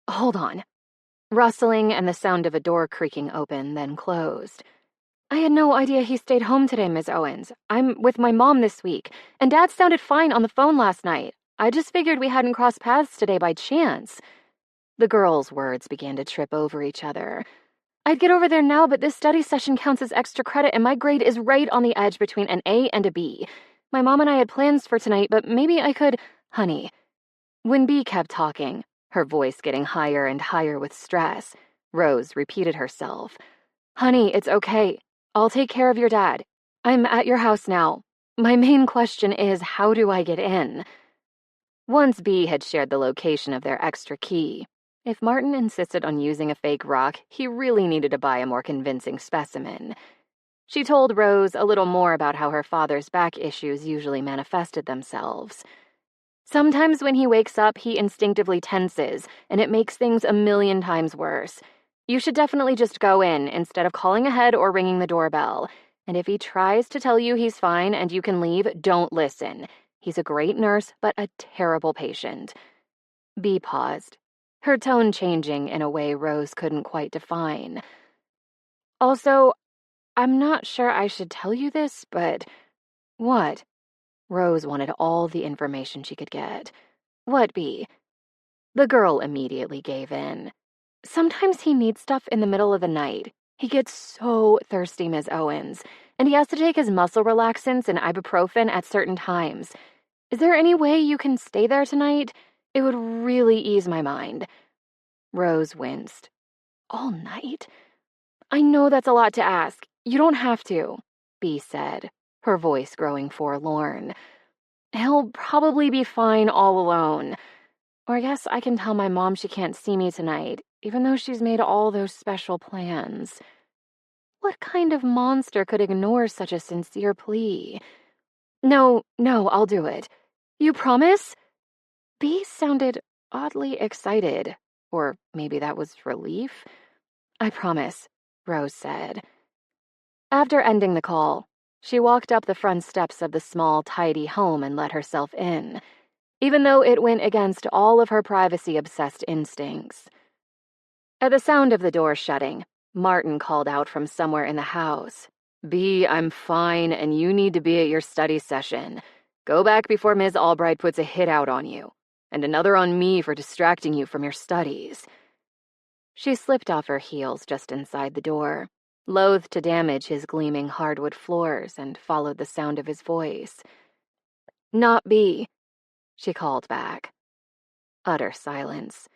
Hold on. Rustling and the sound of a door creaking open, then closed. I had no idea he stayed home today, Ms. Owens. I'm with my mom this week, and Dad sounded fine on the phone last night. I just figured we hadn't crossed paths today by chance. The girls' words began to trip over each other. I'd get over there now, but this study session counts as extra credit, and my grade is right on the edge between an A and a B. My mom and I had plans for tonight, but maybe I could... Honey. When B kept talking, her voice getting higher and higher with stress, Rose repeated herself. Honey, it's okay. I'll take care of your dad. I'm at your house now. My main question is, how do I get in? Once B had shared the location of their extra key, if Martin insisted on using a fake rock, he really needed to buy a more convincing specimen. She told Rose a little more about how her father's back issues usually manifested themselves. Sometimes when he wakes up, he instinctively tenses, and it makes things a million times worse. You should definitely just go in instead of calling ahead or ringing the doorbell. And if he tries to tell you he's fine and you can leave, don't listen. He's a great nurse, but a terrible patient. B paused, her tone changing in a way Rose couldn't quite define. Also, I'm not sure I should tell you this, but... What? Rose wanted all the information she could get. What, B? The girl immediately gave in. Sometimes he needs stuff in the middle of the night. He gets so thirsty, Ms. Owens, and he has to take his muscle relaxants and ibuprofen at certain times. Is there any way you can stay there tonight? It would really ease my mind. Rose winced. All night? I know that's a lot to ask. You don't have to, B said, her voice growing forlorn. He'll probably be fine all alone. Or I guess I can tell my mom she can't see me tonight, even though she's made all those special plans. What kind of monster could ignore such a sincere plea? No, I'll do it. You promise? B sounded oddly excited. Or maybe that was relief? I promise, Rose said. After ending the call, she walked up the front steps of the small, tidy home and let herself in. even though it went against all of her privacy-obsessed instincts. At the sound of the door shutting, Martin called out from somewhere in the house. "Bee, I'm fine, and you need to be at your study session. Go back before Ms. Albright puts a hit out on you, and another on me for distracting you from your studies." She slipped off her heels just inside the door, loath to damage his gleaming hardwood floors, and followed the sound of his voice. "Not Bee," she called back. Utter silence.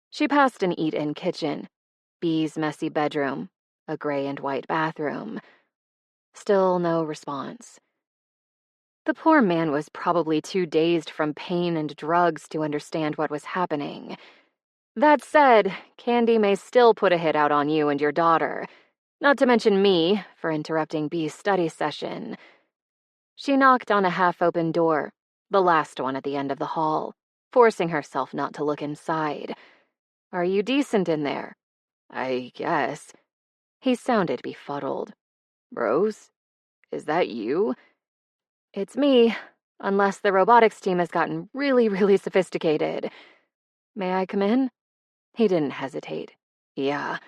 She passed an eat-in kitchen, Bee's messy bedroom, a gray and white bathroom. Still no response. The poor man was probably too dazed from pain and drugs to understand what was happening. That said, Candy may still put a hit out on you and your daughter, not to mention me for interrupting Bee's study session. She knocked on a half-open door, the last one at the end of the hall, forcing herself not to look inside. "Are you decent in there?" "I guess." He sounded befuddled. "Rose? Is that you?" "It's me, unless the robotics team has gotten really, really sophisticated. May I come in?" He didn't hesitate. "Yeah."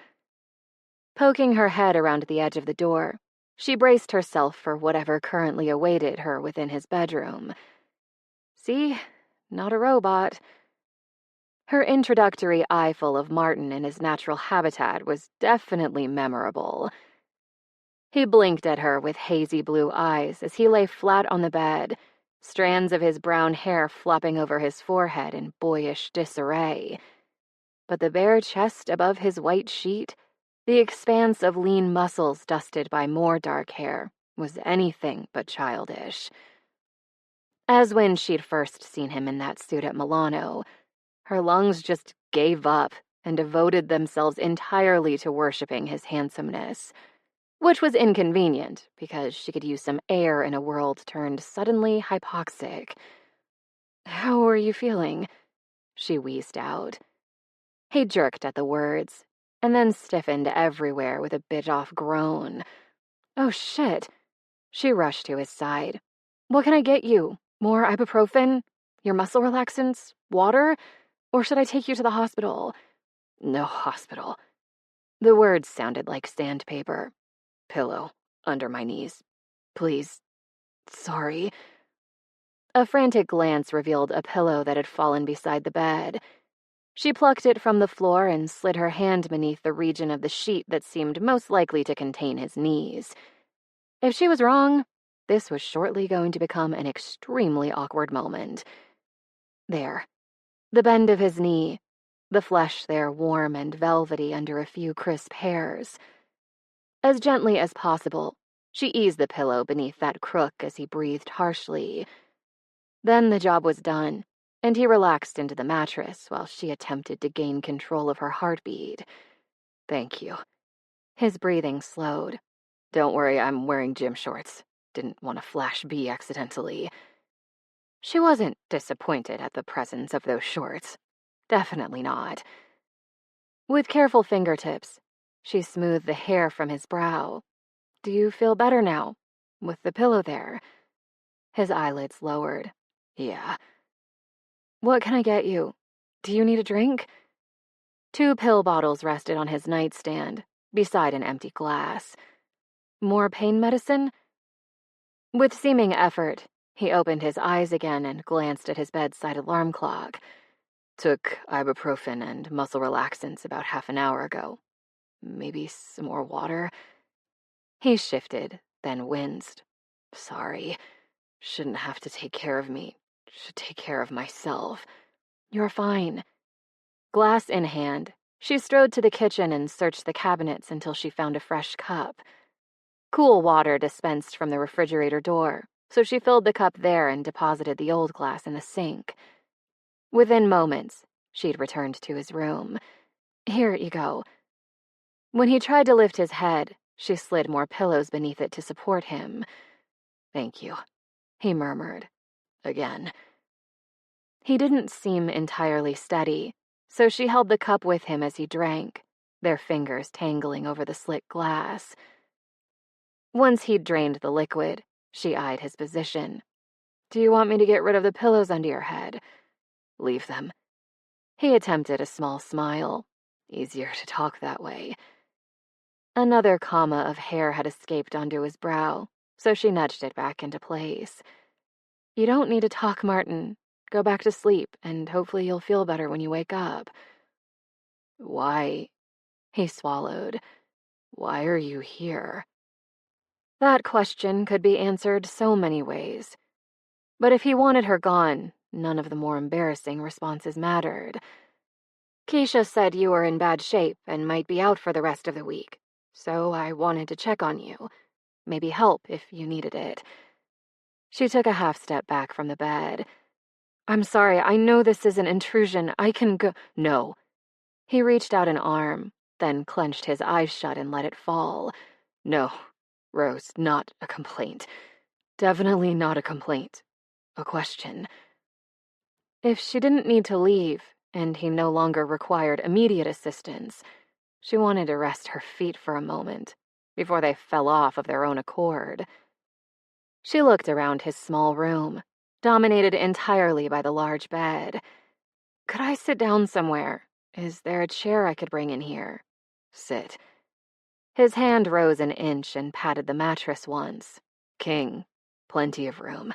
Poking her head around the edge of the door, she braced herself for whatever currently awaited her within his bedroom. See? Not a robot. Her introductory eyeful of Martin in his natural habitat was definitely memorable. He blinked at her with hazy blue eyes as he lay flat on the bed, strands of his brown hair flopping over his forehead in boyish disarray. But the bare chest above his white sheet, the expanse of lean muscles dusted by more dark hair, was anything but childish. As when she'd first seen him in that suit at Milano, her lungs just gave up and devoted themselves entirely to worshipping his handsomeness, which was inconvenient because she could use some air in a world turned suddenly hypoxic. "How are you feeling?" she wheezed out. He jerked at the words, and then stiffened everywhere with a bit-off groan. "Oh, shit." She rushed to his side. "What can I get you? More ibuprofen? Your muscle relaxants? Water? Or should I take you to the hospital?" "No hospital." The words sounded like sandpaper. "Pillow. Under my knees. Please. Sorry." A frantic glance revealed a pillow that had fallen beside the bed. She plucked it from the floor and slid her hand beneath the region of the sheet that seemed most likely to contain his knees. If she was wrong, this was shortly going to become an extremely awkward moment. There. The bend of his knee. The flesh there warm and velvety under a few crisp hairs. As gently as possible, she eased the pillow beneath that crook as he breathed harshly. Then the job was done, and he relaxed into the mattress while she attempted to gain control of her heartbeat. "Thank you." His breathing slowed. "Don't worry, I'm wearing gym shorts. Didn't want to flash B accidentally." She wasn't disappointed at the presence of those shorts. Definitely not. With careful fingertips, she smoothed the hair from his brow. "Do you feel better now? With the pillow there?" His eyelids lowered. "Yeah." "What can I get you? Do you need a drink?" 2 pill bottles rested on his nightstand, beside an empty glass. "More pain medicine?" With seeming effort, he opened his eyes again and glanced at his bedside alarm clock. "Took ibuprofen and muscle relaxants about half an hour ago. Maybe some more water?" He shifted, then winced. "Sorry. Shouldn't have to take care of me. Should take care of myself." "You're fine." Glass in hand, she strode to the kitchen and searched the cabinets until she found a fresh cup. Cool water dispensed from the refrigerator door, so she filled the cup there and deposited the old glass in the sink. Within moments, she'd returned to his room. "Here you go." When he tried to lift his head, she slid more pillows beneath it to support him. "Thank you," he murmured. "Again." He didn't seem entirely steady, so she held the cup with him as he drank, their fingers tangling over the slick glass. Once he'd drained the liquid, she eyed his position. Do you want me to get rid of the pillows under your head? Leave them. He attempted a small smile. Easier to talk that way. Another comma of hair had escaped onto his brow, so she nudged it back into place. You don't need to talk, Martin. Go back to sleep, and hopefully you'll feel better when you wake up. Why? He swallowed. Why are you here? That question could be answered so many ways. But if he wanted her gone, none of the more embarrassing responses mattered. Keisha said you were in bad shape and might be out for the rest of the week, so I wanted to check on you. Maybe help if you needed it. She took a half step back from the bed. I'm sorry, I know this is an intrusion. I can go. No. He reached out an arm, then clenched his eyes shut and let it fall. No, Rose, not a complaint. Definitely not a complaint. A question. If she didn't need to leave, and he no longer required immediate assistance, she wanted to rest her feet for a moment, before they fell off of their own accord. She looked around his small room, dominated entirely by the large bed. Could I sit down somewhere? Is there a chair I could bring in here? Sit. His hand rose an inch and patted the mattress once. King. Plenty of room.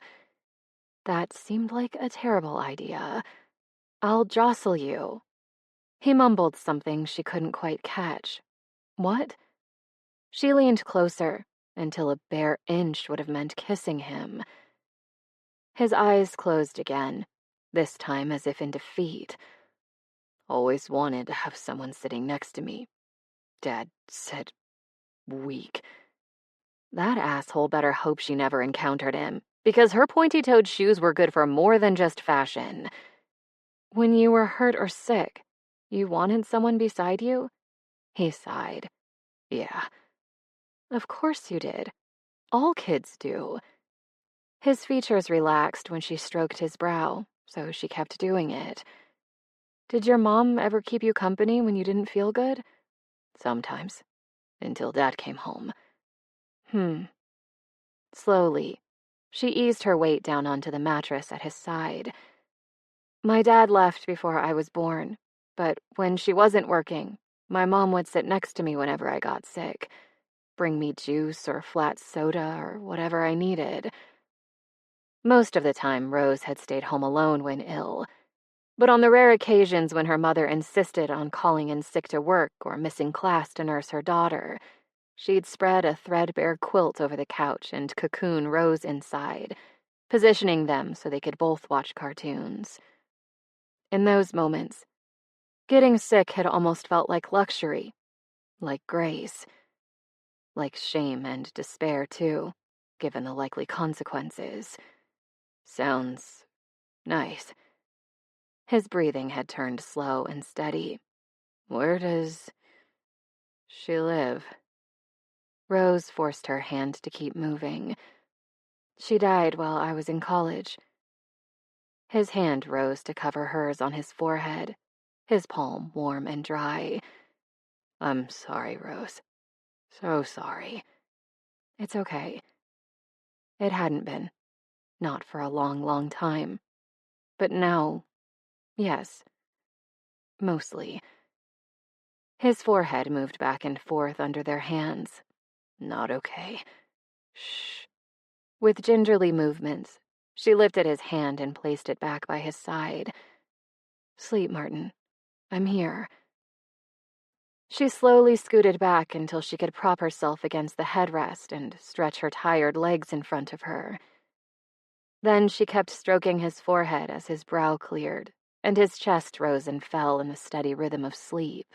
That seemed like a terrible idea. I'll jostle you. He mumbled something she couldn't quite catch. What? She leaned closer, until a bare inch would have meant kissing him. His eyes closed again, this time as if in defeat. Always wanted to have someone sitting next to me. Dad said, weak. That asshole better hope she never encountered him, because her pointy-toed shoes were good for more than just fashion. When you were hurt or sick, you wanted someone beside you? He sighed. Yeah. Of course you did. All kids do. His features relaxed when she stroked his brow, so she kept doing it. Did your mom ever keep you company when you didn't feel good? Sometimes. Until Dad came home. Slowly, she eased her weight down onto the mattress at his side. My dad left before I was born, but when she wasn't working, my mom would sit next to me whenever I got sick, bring me juice or flat soda or whatever I needed. Most of the time, Rose had stayed home alone when ill, but on the rare occasions when her mother insisted on calling in sick to work or missing class to nurse her daughter, she'd spread a threadbare quilt over the couch and cocoon Rose inside, positioning them so they could both watch cartoons. In those moments, getting sick had almost felt like luxury, like grace, like shame and despair, too, given the likely consequences. Sounds nice. His breathing had turned slow and steady. Where does she live? Rose forced her hand to keep moving. She died while I was in college. His hand rose to cover hers on his forehead, his palm warm and dry. I'm sorry, Rose. So sorry. It's okay. It hadn't been. Not for a long, long time. But now, yes. Mostly. His forehead moved back and forth under their hands. Not okay. Shh. With gingerly movements, she lifted his hand and placed it back by his side. Sleep, Martin. I'm here. She slowly scooted back until she could prop herself against the headrest and stretch her tired legs in front of her. Then she kept stroking his forehead as his brow cleared, and his chest rose and fell in the steady rhythm of sleep.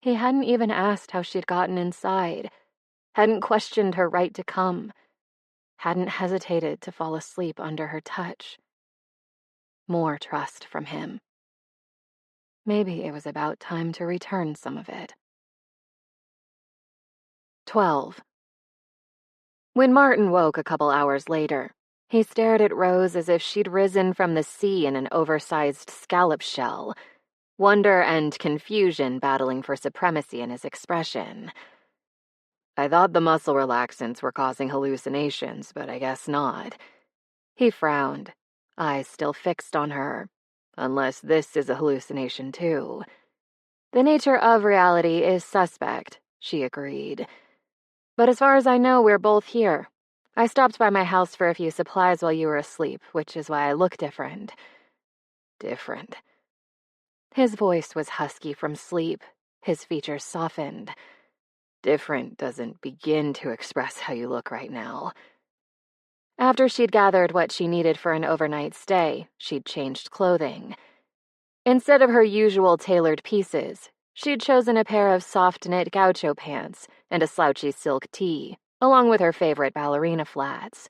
He hadn't even asked how she'd gotten inside, hadn't questioned her right to come, hadn't hesitated to fall asleep under her touch. More trust from him. Maybe it was about time to return some of it. 12. When Martin woke a couple hours later, he stared at Rose as if she'd risen from the sea in an oversized scallop shell, wonder and confusion battling for supremacy in his expression. I thought the muscle relaxants were causing hallucinations, but I guess not. He frowned, eyes still fixed on her. Unless this is a hallucination too. The nature of reality is suspect, she agreed. But as far as I know, we're both here. I stopped by my house for a few supplies while you were asleep, which is why I look different. Different. His voice was husky from sleep, his features softened. Different doesn't begin to express how you look right now. After she'd gathered what she needed for an overnight stay, she'd changed clothing. Instead of her usual tailored pieces, she'd chosen a pair of soft-knit gaucho pants and a slouchy silk tee, along with her favorite ballerina flats.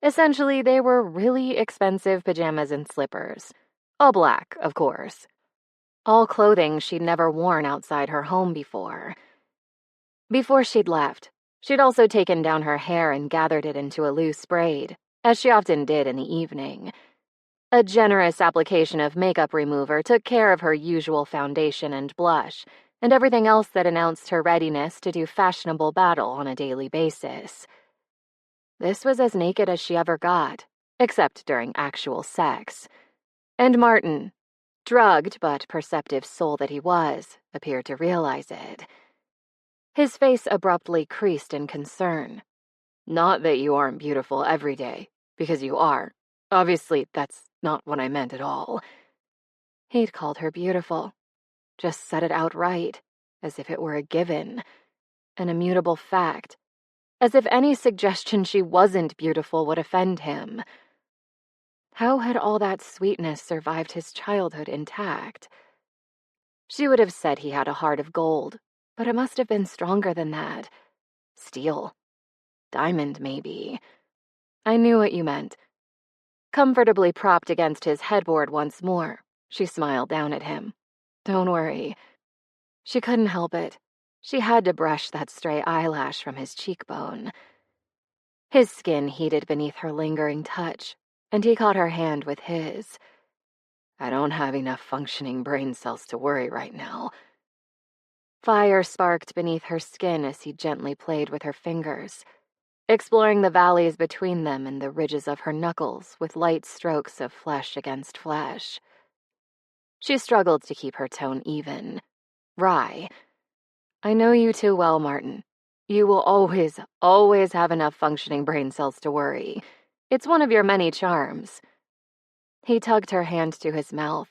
Essentially, they were really expensive pajamas and slippers. All black, of course. All clothing she'd never worn outside her home before. Before she'd left, she'd also taken down her hair and gathered it into a loose braid, as she often did in the evening. A generous application of makeup remover took care of her usual foundation and blush, and everything else that announced her readiness to do fashionable battle on a daily basis. This was as naked as she ever got, except during actual sex. And Martin, drugged but perceptive soul that he was, appeared to realize it. His face abruptly creased in concern. Not that you aren't beautiful every day, because you are. Obviously, that's not what I meant at all. He'd called her beautiful. Just said it outright, as if it were a given. An immutable fact. As if any suggestion she wasn't beautiful would offend him. How had all that sweetness survived his childhood intact? She would have said he had a heart of gold, but it must have been stronger than that. Steel. Diamond, maybe. I knew what you meant. Comfortably propped against his headboard once more, she smiled down at him. Don't worry. She couldn't help it. She had to brush that stray eyelash from his cheekbone. His skin heated beneath her lingering touch, and he caught her hand with his. I don't have enough functioning brain cells to worry right now. Fire sparked beneath her skin as he gently played with her fingers, exploring the valleys between them and the ridges of her knuckles with light strokes of flesh against flesh. She struggled to keep her tone even. Wry. I know you too well, Martin. You will always, always have enough functioning brain cells to worry. It's one of your many charms. He tugged her hand to his mouth,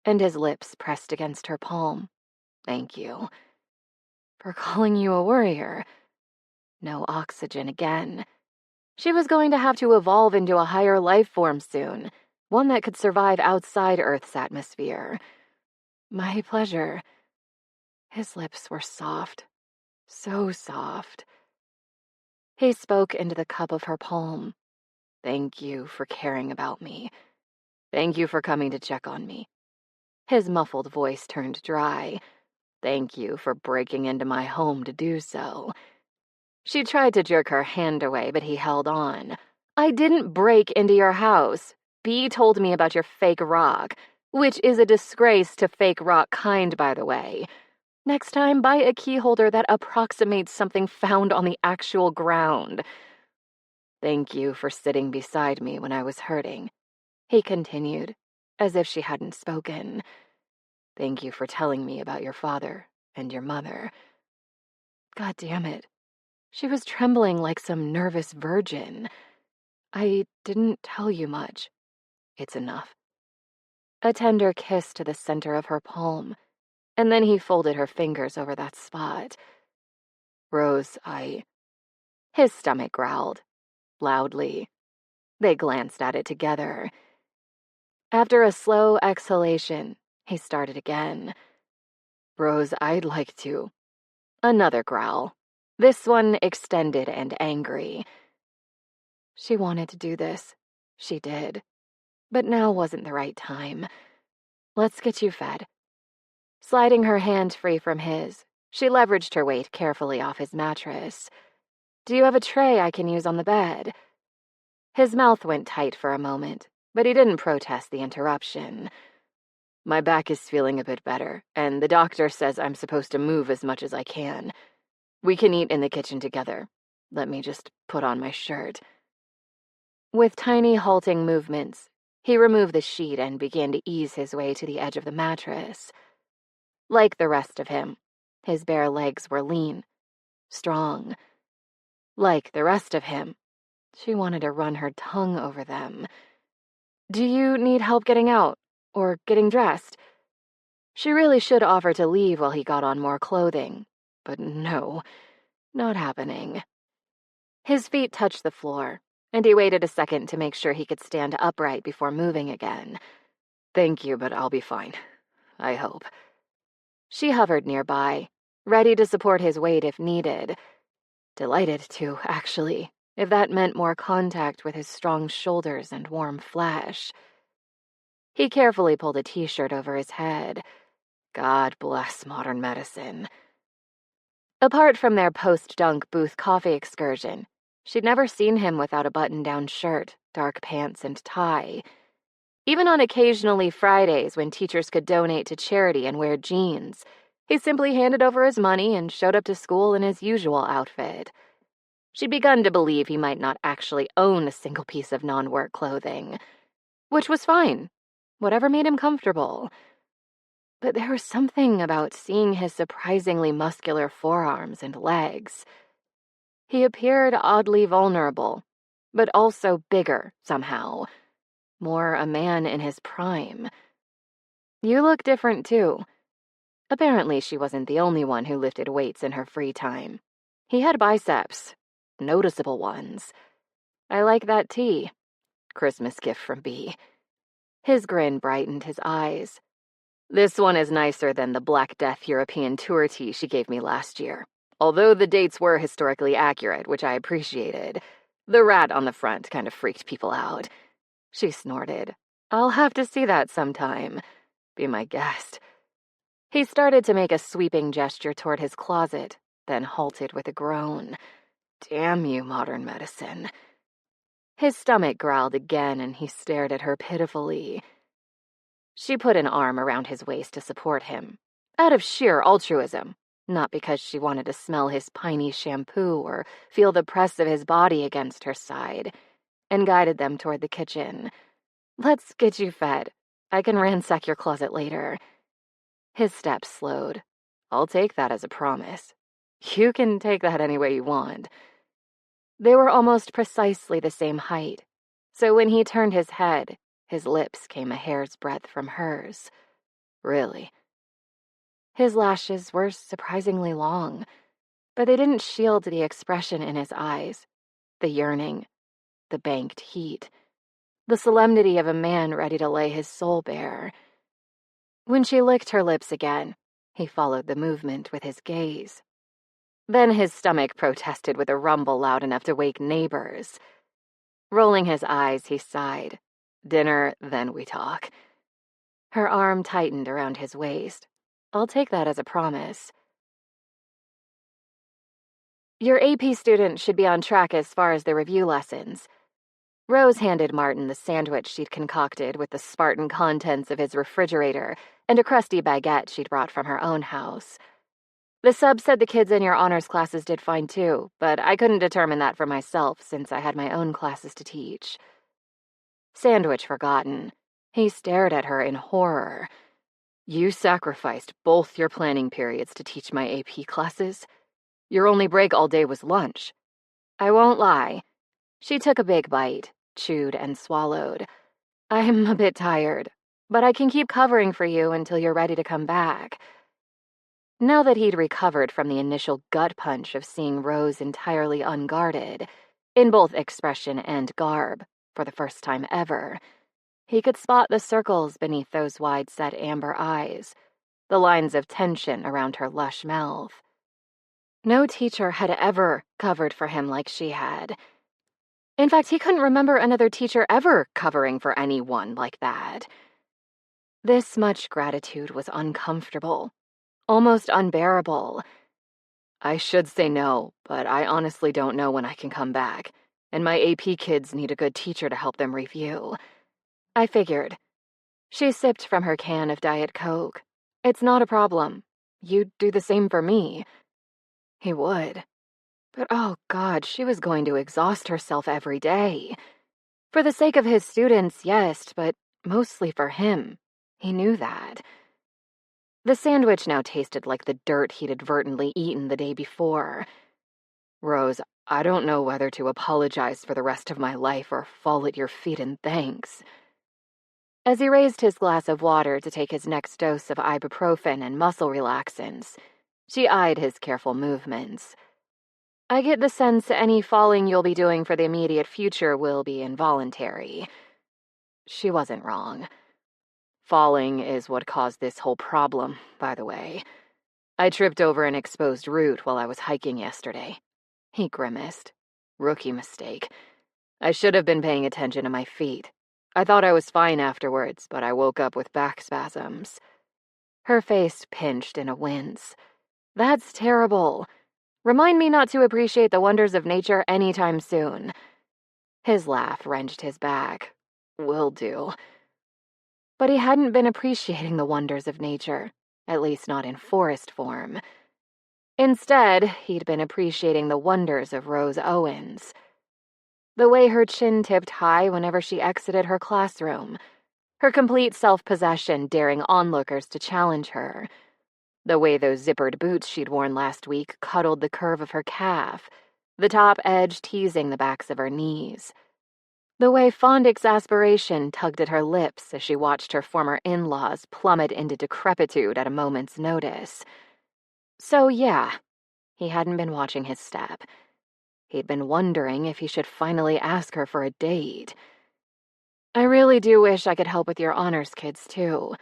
and his lips pressed against her palm. Thank you. For calling you a worrier. No oxygen again. She was going to have to evolve into a higher life form soon, one that could survive outside Earth's atmosphere. My pleasure. His lips were soft. So soft. He spoke into the cup of her palm. Thank you for caring about me. Thank you for coming to check on me. His muffled voice turned dry. Thank you for breaking into my home to do so. She tried to jerk her hand away, but he held on. I didn't break into your house. B told me about your fake rock, which is a disgrace to fake rock kind, by the way. Next time, buy a key holder that approximates something found on the actual ground. Thank you for sitting beside me when I was hurting, he continued, as if she hadn't spoken. Thank you for telling me about your father and your mother. God damn it. She was trembling like some nervous virgin. I didn't tell you much. It's enough. A tender kiss to the center of her palm, and then he folded her fingers over that spot. Rose, His stomach growled, loudly. They glanced at it together. After a slow exhalation, he started again. Rose, I'd like to. Another growl. This one extended and angry. She wanted to do this. She did. But now wasn't the right time. Let's get you fed. Sliding her hand free from his, she leveraged her weight carefully off his mattress. Do you have a tray I can use on the bed? His mouth went tight for a moment, but he didn't protest the interruption. My back is feeling a bit better, and the doctor says I'm supposed to move as much as I can. We can eat in the kitchen together. Let me just put on my shirt. With tiny halting movements, he removed the sheet and began to ease his way to the edge of the mattress. Like the rest of him, his bare legs were lean, strong. Like the rest of him, she wanted to run her tongue over them. "Do you need help getting out? Or getting dressed?" She really should offer to leave while he got on more clothing. But no, not happening. His feet touched the floor, and he waited a second to make sure he could stand upright before moving again. "Thank you, but I'll be fine. I hope." She hovered nearby, ready to support his weight if needed. Delighted to, actually, if that meant more contact with his strong shoulders and warm flesh. He carefully pulled a t-shirt over his head. God bless modern medicine. Apart from their post-dunk booth coffee excursion, she'd never seen him without a button-down shirt, dark pants, and tie. Even on occasionally Fridays when teachers could donate to charity and wear jeans, he simply handed over his money and showed up to school in his usual outfit. She'd begun to believe he might not actually own a single piece of non-work clothing, which was fine, whatever made him comfortable. But there was something about seeing his surprisingly muscular forearms and legs. He appeared oddly vulnerable, but also bigger somehow. More a man in his prime. "You look different, too." Apparently she wasn't the only one who lifted weights in her free time. He had biceps. Noticeable ones. "I like that tee." Christmas gift from B. His grin brightened his eyes. "This one is nicer than the Black Death European tour tee she gave me last year. Although the dates were historically accurate, which I appreciated. The rat on the front kind of freaked people out." She snorted. "I'll have to see that sometime. Be my guest." He started to make a sweeping gesture toward his closet, then halted with a groan. Damn you, modern medicine. His stomach growled again, and he stared at her pitifully. She put an arm around his waist to support him, out of sheer altruism, not because she wanted to smell his piney shampoo or feel the press of his body against her side, and guided them toward the kitchen. "Let's get you fed. I can ransack your closet later." His steps slowed. "I'll take that as a promise." "You can take that any way you want." They were almost precisely the same height, so when he turned his head, his lips came a hair's breadth from hers. Really. His lashes were surprisingly long, but they didn't shield the expression in his eyes, the yearning, the banked heat, the solemnity of a man ready to lay his soul bare. When she licked her lips again, he followed the movement with his gaze. Then his stomach protested with a rumble loud enough to wake neighbors. Rolling his eyes, he sighed. "Dinner, then we talk." Her arm tightened around his waist. "I'll take that as a promise." "Your AP student should be on track as far as the review lessons." Rose handed Martin the sandwich she'd concocted with the Spartan contents of his refrigerator and a crusty baguette she'd brought from her own house. "The sub said the kids in your honors classes did fine too, but I couldn't determine that for myself since I had my own classes to teach." Sandwich forgotten, he stared at her in horror. "You sacrificed both your planning periods to teach my AP classes? Your only break all day was lunch." "I won't lie." She took a big bite, chewed and swallowed. "I'm a bit tired, but I can keep covering for you until you're ready to come back." Now that he'd recovered from the initial gut punch of seeing Rose entirely unguarded, in both expression and garb, for the first time ever, he could spot the circles beneath those wide-set amber eyes, the lines of tension around her lush mouth. No teacher had ever covered for him like she had. In fact, he couldn't remember another teacher ever covering for anyone like that. This much gratitude was uncomfortable, almost unbearable. "I should say no, but I honestly don't know when I can come back, and my AP kids need a good teacher to help them review." "I figured." She sipped from her can of Diet Coke. "It's not a problem. You'd do the same for me." He would. But oh God, she was going to exhaust herself every day. For the sake of his students, yes, but mostly for him. He knew that. The sandwich now tasted like the dirt he'd inadvertently eaten the day before. Rose, I don't know whether to apologize for the rest of my life or fall at your feet in thanks. As he raised his glass of water to take his next dose of ibuprofen and muscle relaxants, she eyed his careful movements. I get the sense any falling you'll be doing for the immediate future will be involuntary. She wasn't wrong. Falling is what caused this whole problem, by the way. I tripped over an exposed root while I was hiking yesterday. He grimaced. Rookie mistake. I should have been paying attention to my feet. I thought I was fine afterwards, but I woke up with back spasms. Her face pinched in a wince. That's terrible. Remind me not to appreciate the wonders of nature anytime soon. His laugh wrenched his back. Will do. But he hadn't been appreciating the wonders of nature, at least not in forest form. Instead, he'd been appreciating the wonders of Rose Owens. The way her chin tipped high whenever she exited her classroom, her complete self-possession daring onlookers to challenge her, the way those zippered boots she'd worn last week cuddled the curve of her calf, the top edge teasing the backs of her knees, the way fond exasperation tugged at her lips as she watched her former in-laws plummet into decrepitude at a moment's notice. So yeah, he hadn't been watching his step. He'd been wondering if he should finally ask her for a date. I really do wish I could help with your honors kids, too.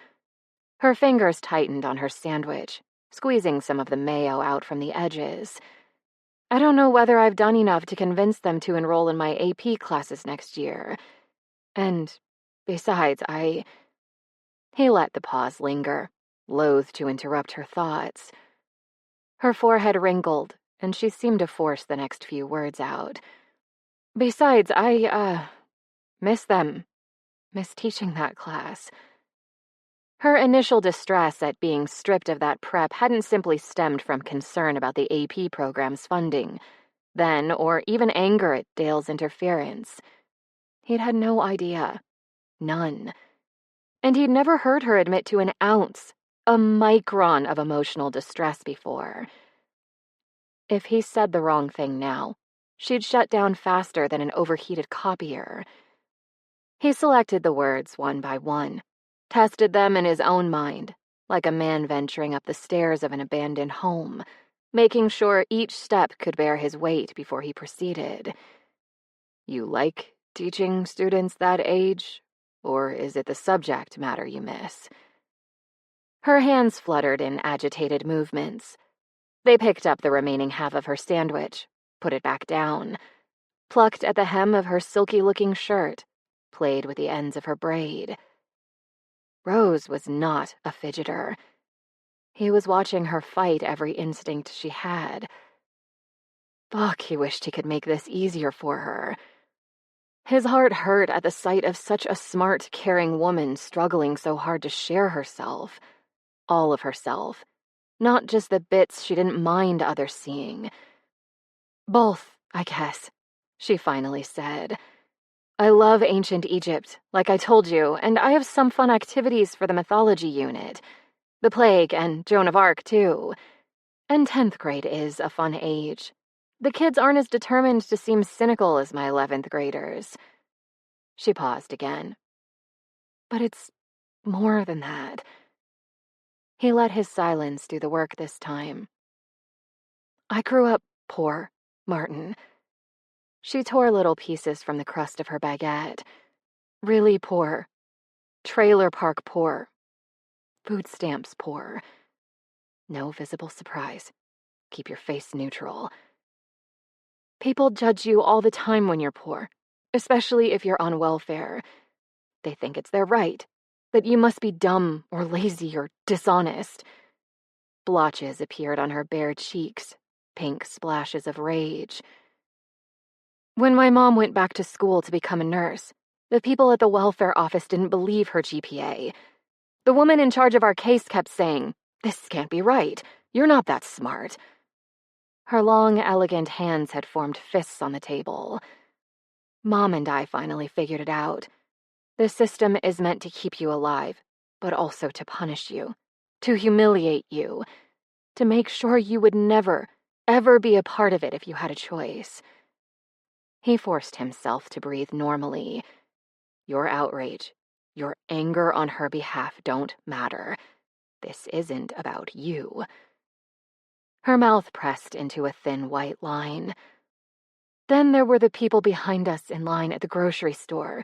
Her fingers tightened on her sandwich, squeezing some of the mayo out from the edges. I don't know whether I've done enough to convince them to enroll in my AP classes next year. And besides, He let the pause linger, loath to interrupt her thoughts. Her forehead wrinkled, and she seemed to force the next few words out. Besides, I miss them. Miss teaching that class. Her initial distress at being stripped of that prep hadn't simply stemmed from concern about the AP program's funding, then, or even anger at Dale's interference. He'd had no idea. None. And he'd never heard her admit to an ounce, a micron of emotional distress before. If he said the wrong thing now, she'd shut down faster than an overheated copier. He selected the words one by one, tested them in his own mind, like a man venturing up the stairs of an abandoned home, making sure each step could bear his weight before he proceeded. You like teaching students that age? Or is it the subject matter you miss? Her hands fluttered in agitated movements. They picked up the remaining half of her sandwich, put it back down, plucked at the hem of her silky-looking shirt, played with the ends of her braid. Rose was not a fidgeter. He was watching her fight every instinct she had. Fuck, he wished he could make this easier for her. His heart hurt at the sight of such a smart, caring woman struggling so hard to share herself. All of herself. Not just the bits she didn't mind others seeing. Both, I guess, she finally said. I love ancient Egypt, like I told you, and I have some fun activities for the mythology unit. The plague and Joan of Arc, too. And 10th grade is a fun age. The kids aren't as determined to seem cynical as my 11th graders. She paused again. But it's more than that. He let his silence do the work this time. I grew up poor, Martin. She tore little pieces from the crust of her baguette. Really poor. Trailer park poor. Food stamps poor. No visible surprise. Keep your face neutral. People judge you all the time when you're poor, especially if you're on welfare. They think it's their right, that you must be dumb or lazy or dishonest. Blotches appeared on her bare cheeks, pink splashes of rage. When my mom went back to school to become a nurse, the people at the welfare office didn't believe her GPA. The woman in charge of our case kept saying, "This can't be right. You're not that smart." Her long, elegant hands had formed fists on the table. Mom and I finally figured it out. The system is meant to keep you alive, but also to punish you, to humiliate you, to make sure you would never, ever be a part of it if you had a choice. He forced himself to breathe normally. Your outrage, your anger on her behalf don't matter. This isn't about you. Her mouth pressed into a thin white line. Then there were the people behind us in line at the grocery store,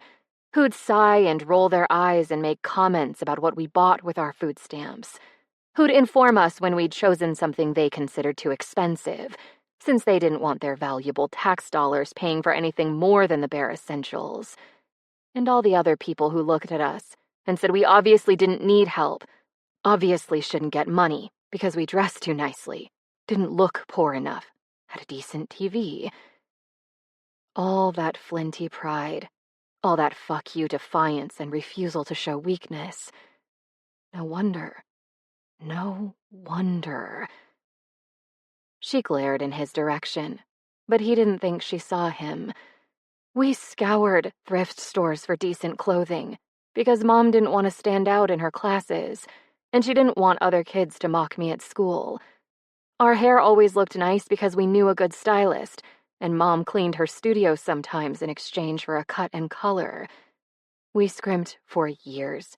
who'd sigh and roll their eyes and make comments about what we bought with our food stamps, who'd inform us when we'd chosen something they considered too expensive, since they didn't want their valuable tax dollars paying for anything more than the bare essentials. And all the other people who looked at us and said we obviously didn't need help, obviously shouldn't get money because we dressed too nicely, didn't look poor enough, had a decent TV. All that flinty pride, all that fuck you defiance and refusal to show weakness. No wonder. No wonder. She glared in his direction, but he didn't think she saw him. We scoured thrift stores for decent clothing because Mom didn't want to stand out in her classes, and she didn't want other kids to mock me at school. Our hair always looked nice because we knew a good stylist, and Mom cleaned her studio sometimes in exchange for a cut and color. We scrimped for years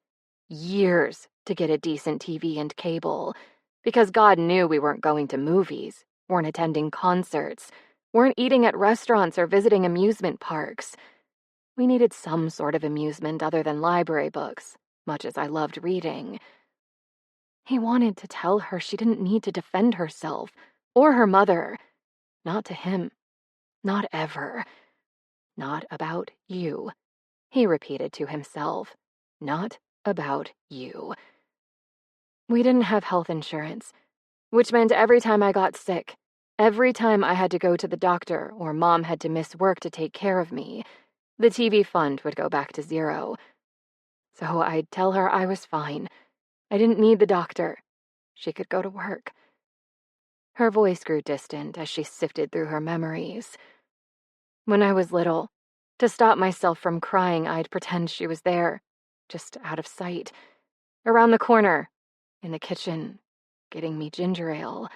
to get a decent TV and cable, because God knew we weren't going to movies, weren't attending concerts, weren't eating at restaurants or visiting amusement parks. We needed some sort of amusement other than library books, much as I loved reading. He wanted to tell her she didn't need to defend herself, or her mother. Not to him. Not ever. Not about you. He repeated to himself. Not about you. We didn't have health insurance, which meant every time I got sick, every time I had to go to the doctor or Mom had to miss work to take care of me, the TV fund would go back to zero. So I'd tell her I was fine. I didn't need the doctor. She could go to work. Her voice grew distant as she sifted through her memories. When I was little, to stop myself from crying, I'd pretend she was there, just out of sight, around the corner, in the kitchen, getting me ginger ale.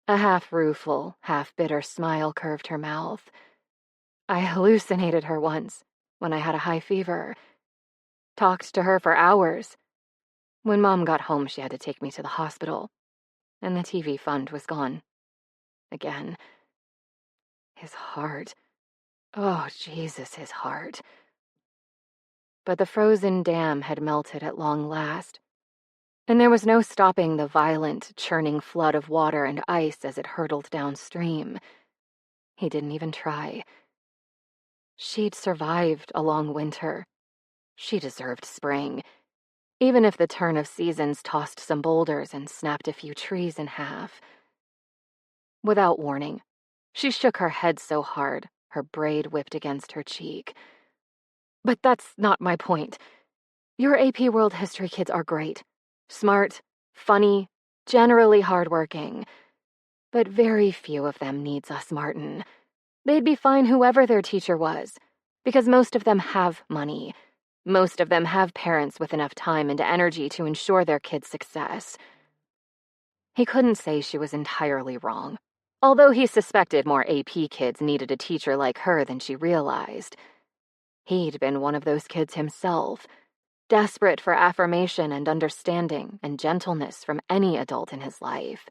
A half-rueful, half-bitter smile curved her mouth. I hallucinated her once, when I had a high fever. Talked to her for hours. When Mom got home, she had to take me to the hospital, and the TV fund was gone. Again. His heart. Oh, Jesus, his heart. But the frozen dam had melted at long last, and there was no stopping the violent, churning flood of water and ice as it hurtled downstream. He didn't even try. She'd survived a long winter. She deserved spring, even if the turn of seasons tossed some boulders and snapped a few trees in half. Without warning, she shook her head so hard, her braid whipped against her cheek. But that's not my point. Your AP World History kids are great. Smart, funny, generally hardworking. But very few of them needs us, Martin. They'd be fine whoever their teacher was, because most of them have money. Most of them have parents with enough time and energy to ensure their kids' success. He couldn't say she was entirely wrong, although he suspected more AP kids needed a teacher like her than she realized. He'd been one of those kids himself, desperate for affirmation and understanding and gentleness from any adult in his life.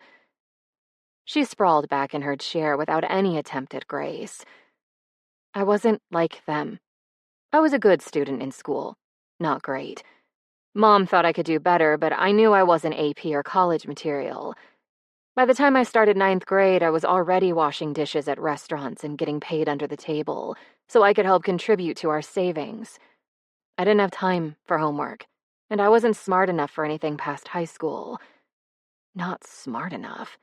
She sprawled back in her chair without any attempt at grace. I wasn't like them. I was a good student in school, not great. Mom thought I could do better, but I knew I wasn't AP or college material. By the time I started 9th grade, I was already washing dishes at restaurants and getting paid under the table, so I could help contribute to our savings. I didn't have time for homework, and I wasn't smart enough for anything past high school. Not smart enough.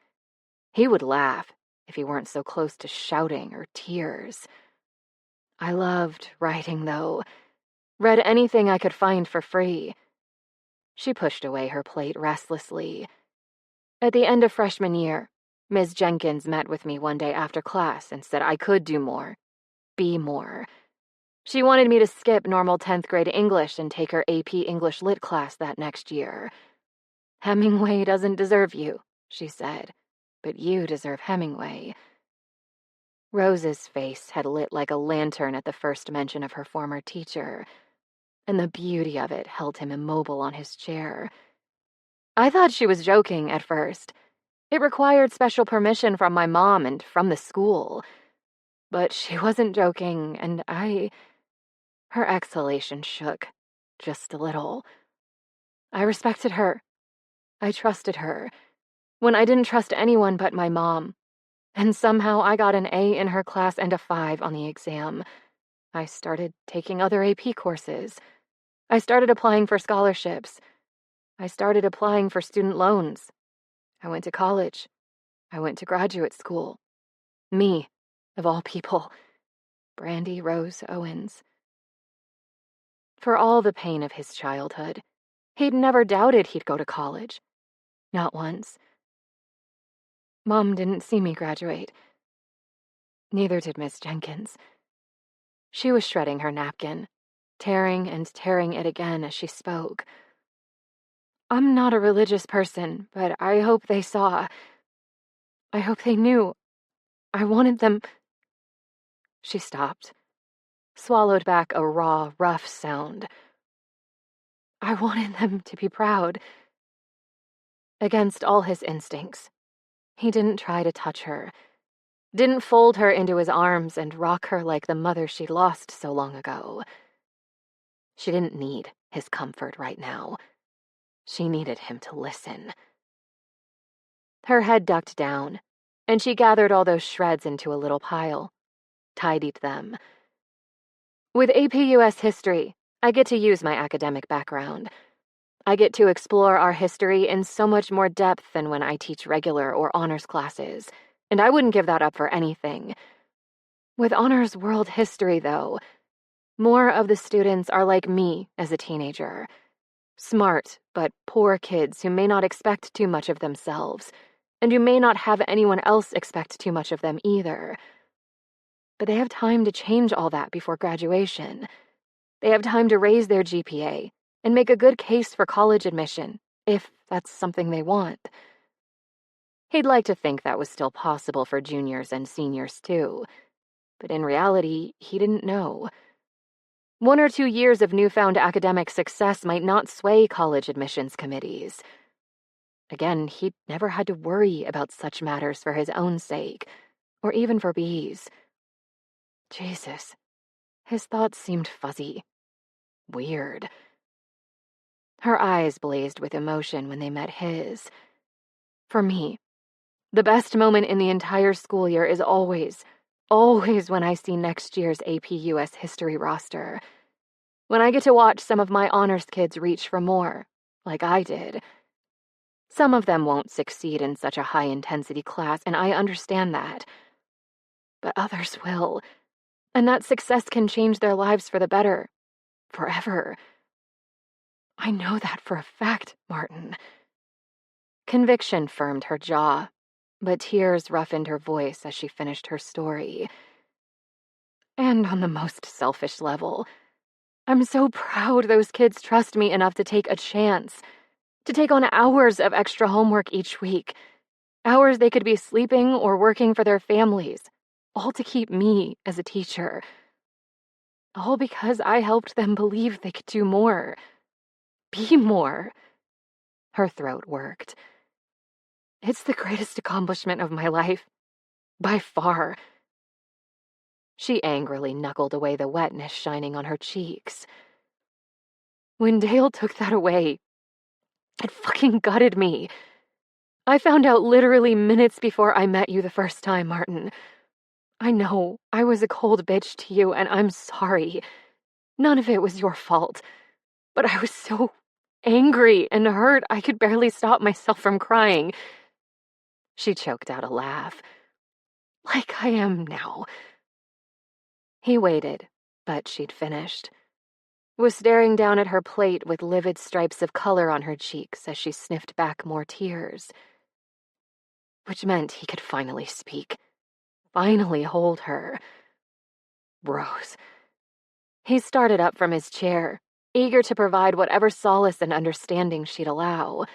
He would laugh if he weren't so close to shouting or tears. I loved writing, though. Read anything I could find for free. She pushed away her plate restlessly. At the end of freshman year, Ms. Jenkins met with me one day after class and said I could do more. be more. She wanted me to skip normal 10th grade English and take her AP English Lit class that next year. Hemingway doesn't deserve you, she said, but you deserve Hemingway. Rose's face had lit like a lantern at the first mention of her former teacher, and the beauty of it held him immobile on his chair. I thought she was joking at first. It required special permission from my mom and from the school. But she wasn't joking, and Her exhalation shook, just a little. I respected her. I trusted her, when I didn't trust anyone but my mom. And somehow I got an A in her class and a 5 on the exam. I started taking other AP courses. I started applying for scholarships. I started applying for student loans. I went to college. I went to graduate school. Me, of all people. Brandy Rose Owens. For all the pain of his childhood, he'd never doubted he'd go to college. Not once. Mom didn't see me graduate. Neither did Miss Jenkins. She was shredding her napkin, tearing and tearing it again as she spoke. I'm not a religious person, but I hope they saw. I hope they knew. I wanted them. She stopped, swallowed back a raw, rough sound. I wanted them to be proud. Against all his instincts, he didn't try to touch her, didn't fold her into his arms and rock her like the mother she'd lost so long ago. She didn't need his comfort right now. She needed him to listen. Her head ducked down, and she gathered all those shreds into a little pile, tidied them. With AP US history, I get to use my academic background. I get to explore our history in so much more depth than when I teach regular or honors classes, and I wouldn't give that up for anything. With honors world history, though, more of the students are like me as a teenager. Smart, but poor kids who may not expect too much of themselves, and who may not have anyone else expect too much of them either. But they have time to change all that before graduation. They have time to raise their GPA and make a good case for college admission, if that's something they want. He'd like to think that was still possible for juniors and seniors too, but in reality, he didn't know. 1 or 2 years of newfound academic success might not sway college admissions committees. Again, he'd never had to worry about such matters for his own sake, or even for Bee's. Jesus, his thoughts seemed fuzzy. Weird. Her eyes blazed with emotion when they met his. For me, the best moment in the entire school year is always when I see next year's AP US history roster. When I get to watch some of my honors kids reach for more, like I did. Some of them won't succeed in such a high-intensity class, and I understand that. But others will, and that success can change their lives for the better. Forever. I know that for a fact, Martin. Conviction firmed her jaw, but tears roughened her voice as she finished her story. And on the most selfish level, I'm so proud those kids trust me enough to take a chance, to take on hours of extra homework each week, hours they could be sleeping or working for their families, all to keep me as a teacher. All because I helped them believe they could do more. Be more. Her throat worked. It's the greatest accomplishment of my life. By far. She angrily knuckled away the wetness shining on her cheeks. When Dale took that away, it fucking gutted me. I found out literally minutes before I met you the first time, Martin. I know, I was a cold bitch to you, and I'm sorry. None of it was your fault. But I was so angry and hurt, I could barely stop myself from crying. She choked out a laugh. Like I am now. He waited, but she'd finished. Was staring down at her plate with livid stripes of color on her cheeks as she sniffed back more tears. Which meant he could finally speak. Finally hold her. Rose. He started up from his chair, eager to provide whatever solace and understanding she'd allow.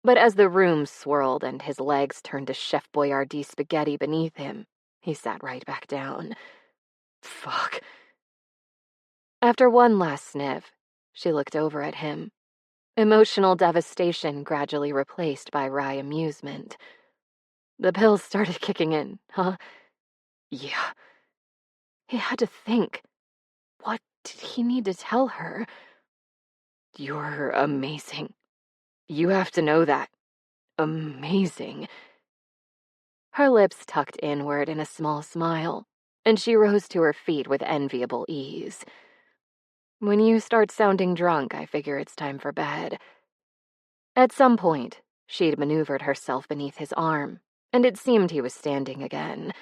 But as the room swirled and his legs turned to Chef Boyardee spaghetti beneath him, he sat right back down. Fuck. After one last sniff, she looked over at him. Emotional devastation gradually replaced by wry amusement. The pills started kicking in, huh? Yeah. He had to think. What did he need to tell her? You're amazing. You have to know that. Amazing. Her lips tucked inward in a small smile, and she rose to her feet with enviable ease. When you start sounding drunk, I figure it's time for bed. At some point, she'd maneuvered herself beneath his arm, and it seemed he was standing again.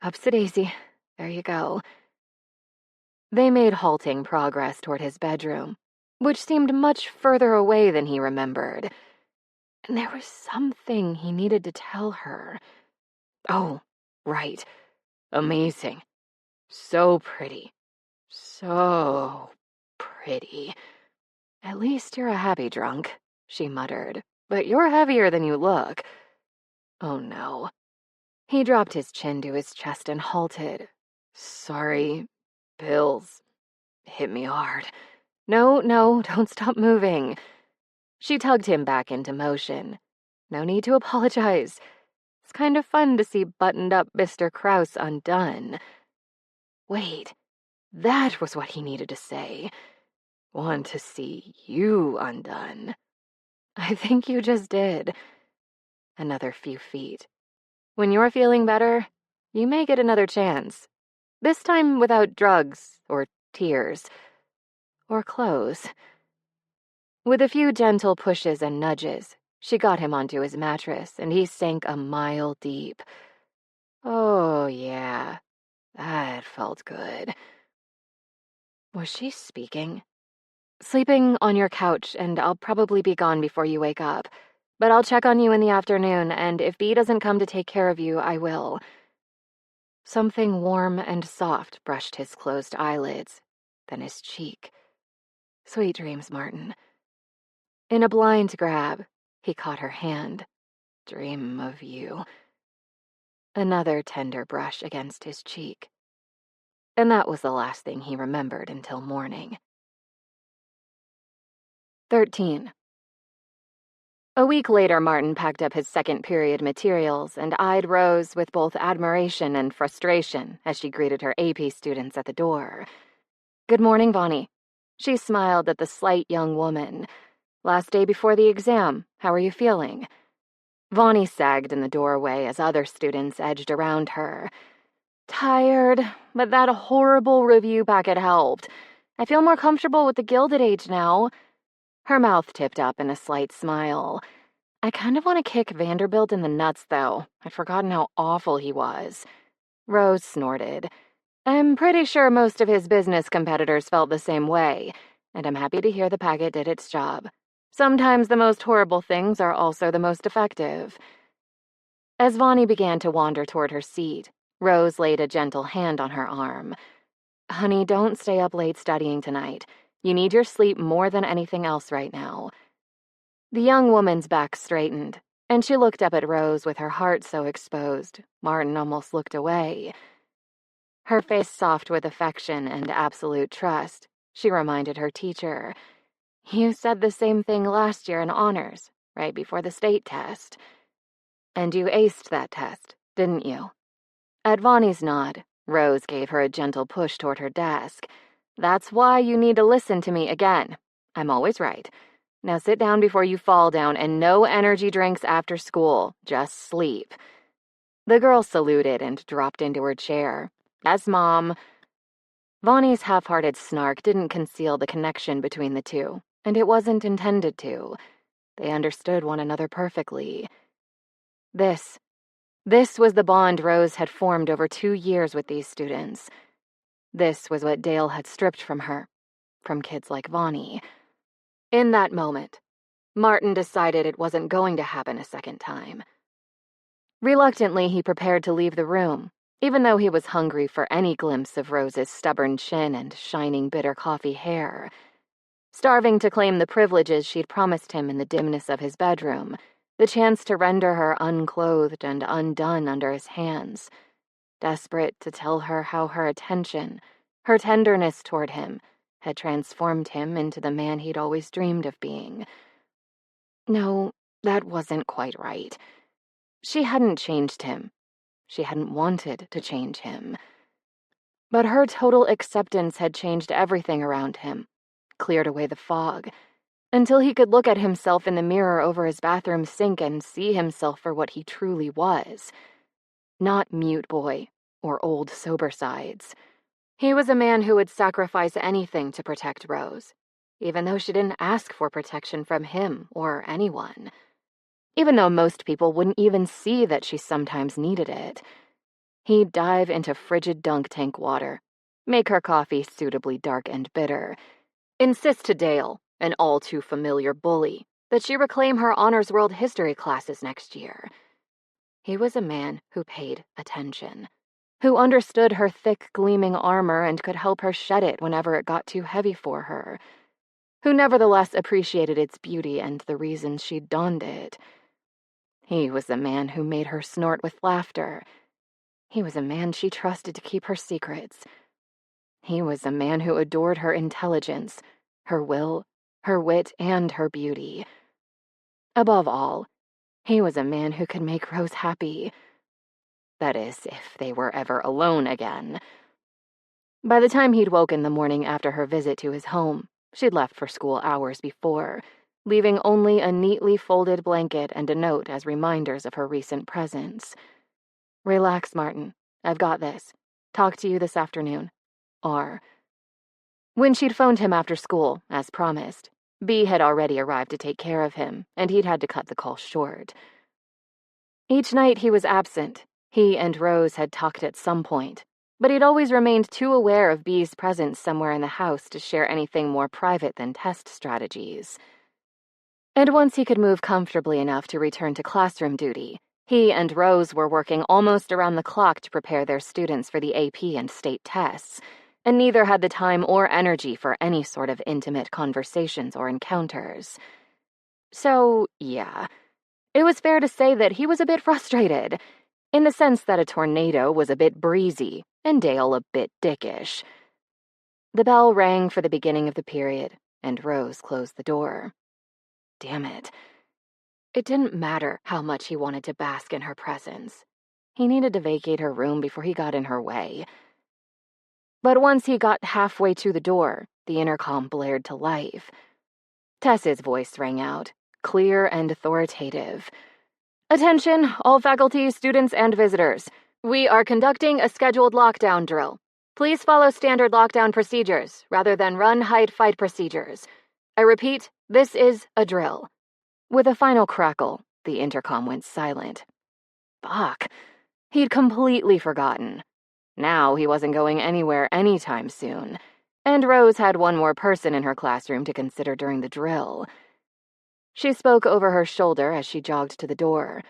Upsy-daisy. There you go. They made halting progress toward his bedroom, which seemed much further away than he remembered. And there was something he needed to tell her. Oh, right. Amazing. So pretty. So pretty. At least you're a happy drunk, she muttered. But you're heavier than you look. Oh no. He dropped his chin to his chest and halted. Sorry. Pills. Hit me hard. No, don't stop moving. She tugged him back into motion. No need to apologize. It's kind of fun to see buttoned-up Mr. Krause undone. Wait, that was what he needed to say. Want to see you undone. I think you just did. Another few feet. When you're feeling better, you may get another chance. This time without drugs, or tears, or clothes. With a few gentle pushes and nudges, she got him onto his mattress, and he sank a mile deep. Oh, yeah, that felt good. Was she speaking? Sleeping on your couch, and I'll probably be gone before you wake up. But I'll check on you in the afternoon, and if Bea doesn't come to take care of you, I will. Something warm and soft brushed his closed eyelids, then his cheek. Sweet dreams, Martin. In a blind grab, he caught her hand. Dream of you. Another tender brush against his cheek. And that was the last thing he remembered until morning. 13. A week later, Martin packed up his second period materials and eyed Rose with both admiration and frustration as she greeted her AP students at the door. Good morning, Vonnie. She smiled at the slight young woman. Last day before the exam. How are you feeling? Vonnie sagged in the doorway as other students edged around her. Tired, but that horrible review packet helped. I feel more comfortable with the Gilded Age now. Her mouth tipped up in a slight smile. I kind of want to kick Vanderbilt in the nuts, though. I'd forgotten how awful he was. Rose snorted. I'm pretty sure most of his business competitors felt the same way, and I'm happy to hear the packet did its job. Sometimes the most horrible things are also the most effective. As Vonnie began to wander toward her seat, Rose laid a gentle hand on her arm. Honey, don't stay up late studying tonight. You need your sleep more than anything else right now. The young woman's back straightened, and she looked up at Rose with her heart so exposed, Martin almost looked away. Her face soft with affection and absolute trust, she reminded her teacher. You said the same thing last year in honors, right before the state test. And you aced that test, didn't you? At Vonnie's nod, Rose gave her a gentle push toward her desk. That's why you need to listen to me again. I'm always right. Now sit down before you fall down, and no energy drinks after school. Just sleep. The girl saluted and dropped into her chair. Yes, Mom. Vonnie's half-hearted snark didn't conceal the connection between the two, and it wasn't intended to. They understood one another perfectly. This was the bond Rose had formed over 2 years with these students. This was what Dale had stripped from her, from kids like Vonnie. In that moment, Martin decided it wasn't going to happen a second time. Reluctantly, he prepared to leave the room, even though he was hungry for any glimpse of Rose's stubborn chin and shining bitter coffee hair. Starving to claim the privileges she'd promised him in the dimness of his bedroom, the chance to render her unclothed and undone under his hands. Desperate to tell her how her attention, her tenderness toward him, had transformed him into the man he'd always dreamed of being. No, that wasn't quite right. She hadn't changed him. She hadn't wanted to change him. But her total acceptance had changed everything around him, cleared away the fog, until he could look at himself in the mirror over his bathroom sink and see himself for what he truly was. Not mute boy or old sober sides. He was a man who would sacrifice anything to protect Rose, even though she didn't ask for protection from him or anyone. Even though most people wouldn't even see that she sometimes needed it. He'd dive into frigid dunk tank water, make her coffee suitably dark and bitter, insist to Dale, an all-too-familiar bully, that she reclaim her Honors World History classes next year. He was a man who paid attention, who understood her thick, gleaming armor and could help her shed it whenever it got too heavy for her, who nevertheless appreciated its beauty and the reasons she'd donned it. He was the man who made her snort with laughter. He was a man she trusted to keep her secrets. He was a man who adored her intelligence, her will, her wit, and her beauty. Above all, he was a man who could make Rose happy. That is, if they were ever alone again. By the time he'd woken the morning after her visit to his home, she'd left for school hours before, leaving only a neatly folded blanket and a note as reminders of her recent presence. Relax, Martin. I've got this. Talk to you this afternoon. R. When she'd phoned him after school, as promised, B had already arrived to take care of him, and he'd had to cut the call short. Each night he was absent. He and Rose had talked at some point, but he'd always remained too aware of B's presence somewhere in the house to share anything more private than test strategies. And once he could move comfortably enough to return to classroom duty, he and Rose were working almost around the clock to prepare their students for the AP and state tests, and neither had the time or energy for any sort of intimate conversations or encounters. So, yeah, it was fair to say that he was a bit frustrated, in the sense that a tornado was a bit breezy and Dale a bit dickish. The bell rang for the beginning of the period, and Rose closed the door. Damn it. It didn't matter how much he wanted to bask in her presence. He needed to vacate her room before he got in her way. But once he got halfway to the door, the intercom blared to life. Tess's voice rang out, clear and authoritative. Attention, all faculty, students, and visitors. We are conducting a scheduled lockdown drill. Please follow standard lockdown procedures rather than run, hide, fight procedures. I repeat, this is a drill. With a final crackle, the intercom went silent. Fuck. He'd completely forgotten. Now he wasn't going anywhere anytime soon, and Rose had one more person in her classroom to consider during the drill. She spoke over her shoulder as she jogged to the door.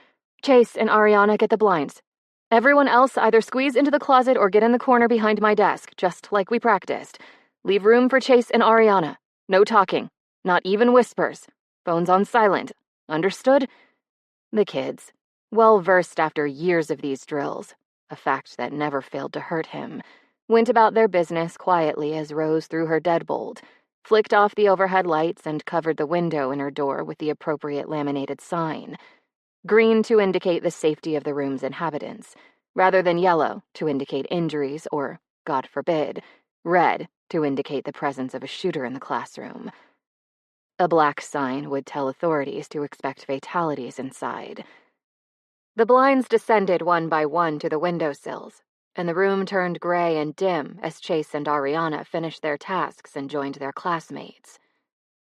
Chase and Ariana, get the blinds. Everyone else either squeeze into the closet or get in the corner behind my desk, just like we practiced. Leave room for Chase and Ariana. No talking. Not even whispers. Phones on silent. Understood? The kids, well-versed after years of these drills, a fact that never failed to hurt him, went about their business quietly as Rose threw her deadbolt, flicked off the overhead lights, and covered the window in her door with the appropriate laminated sign. Green to indicate the safety of the room's inhabitants, rather than yellow to indicate injuries or, God forbid, red to indicate the presence of a shooter in the classroom. A black sign would tell authorities to expect fatalities inside. The blinds descended one by one to the windowsills, and the room turned gray and dim as Chase and Ariana finished their tasks and joined their classmates.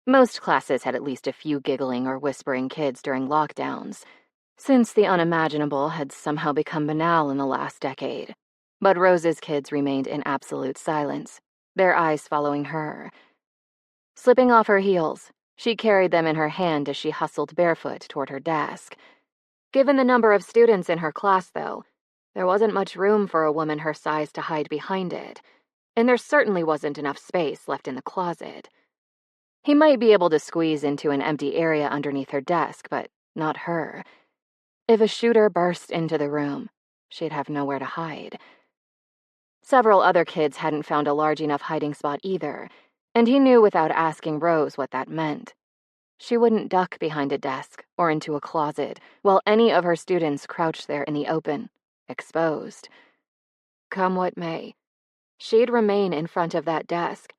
Most classes had at least a few giggling or whispering kids during lockdowns, since the unimaginable had somehow become banal in the last decade. But Rose's kids remained in absolute silence, their eyes following her. Slipping off her heels, she carried them in her hand as she hustled barefoot toward her desk. Given the number of students in her class, though, There wasn't much room for a woman her size to hide behind it, and there certainly wasn't enough space left in the closet. He might be able to squeeze into an empty area underneath her desk, but not her. If a shooter burst into the room, she'd have nowhere to hide. Several other kids hadn't found a large enough hiding spot either, and he knew without asking Rose what that meant. She wouldn't duck behind a desk or into a closet while any of her students crouched there in the open, exposed. Come what may, she'd remain in front of that desk,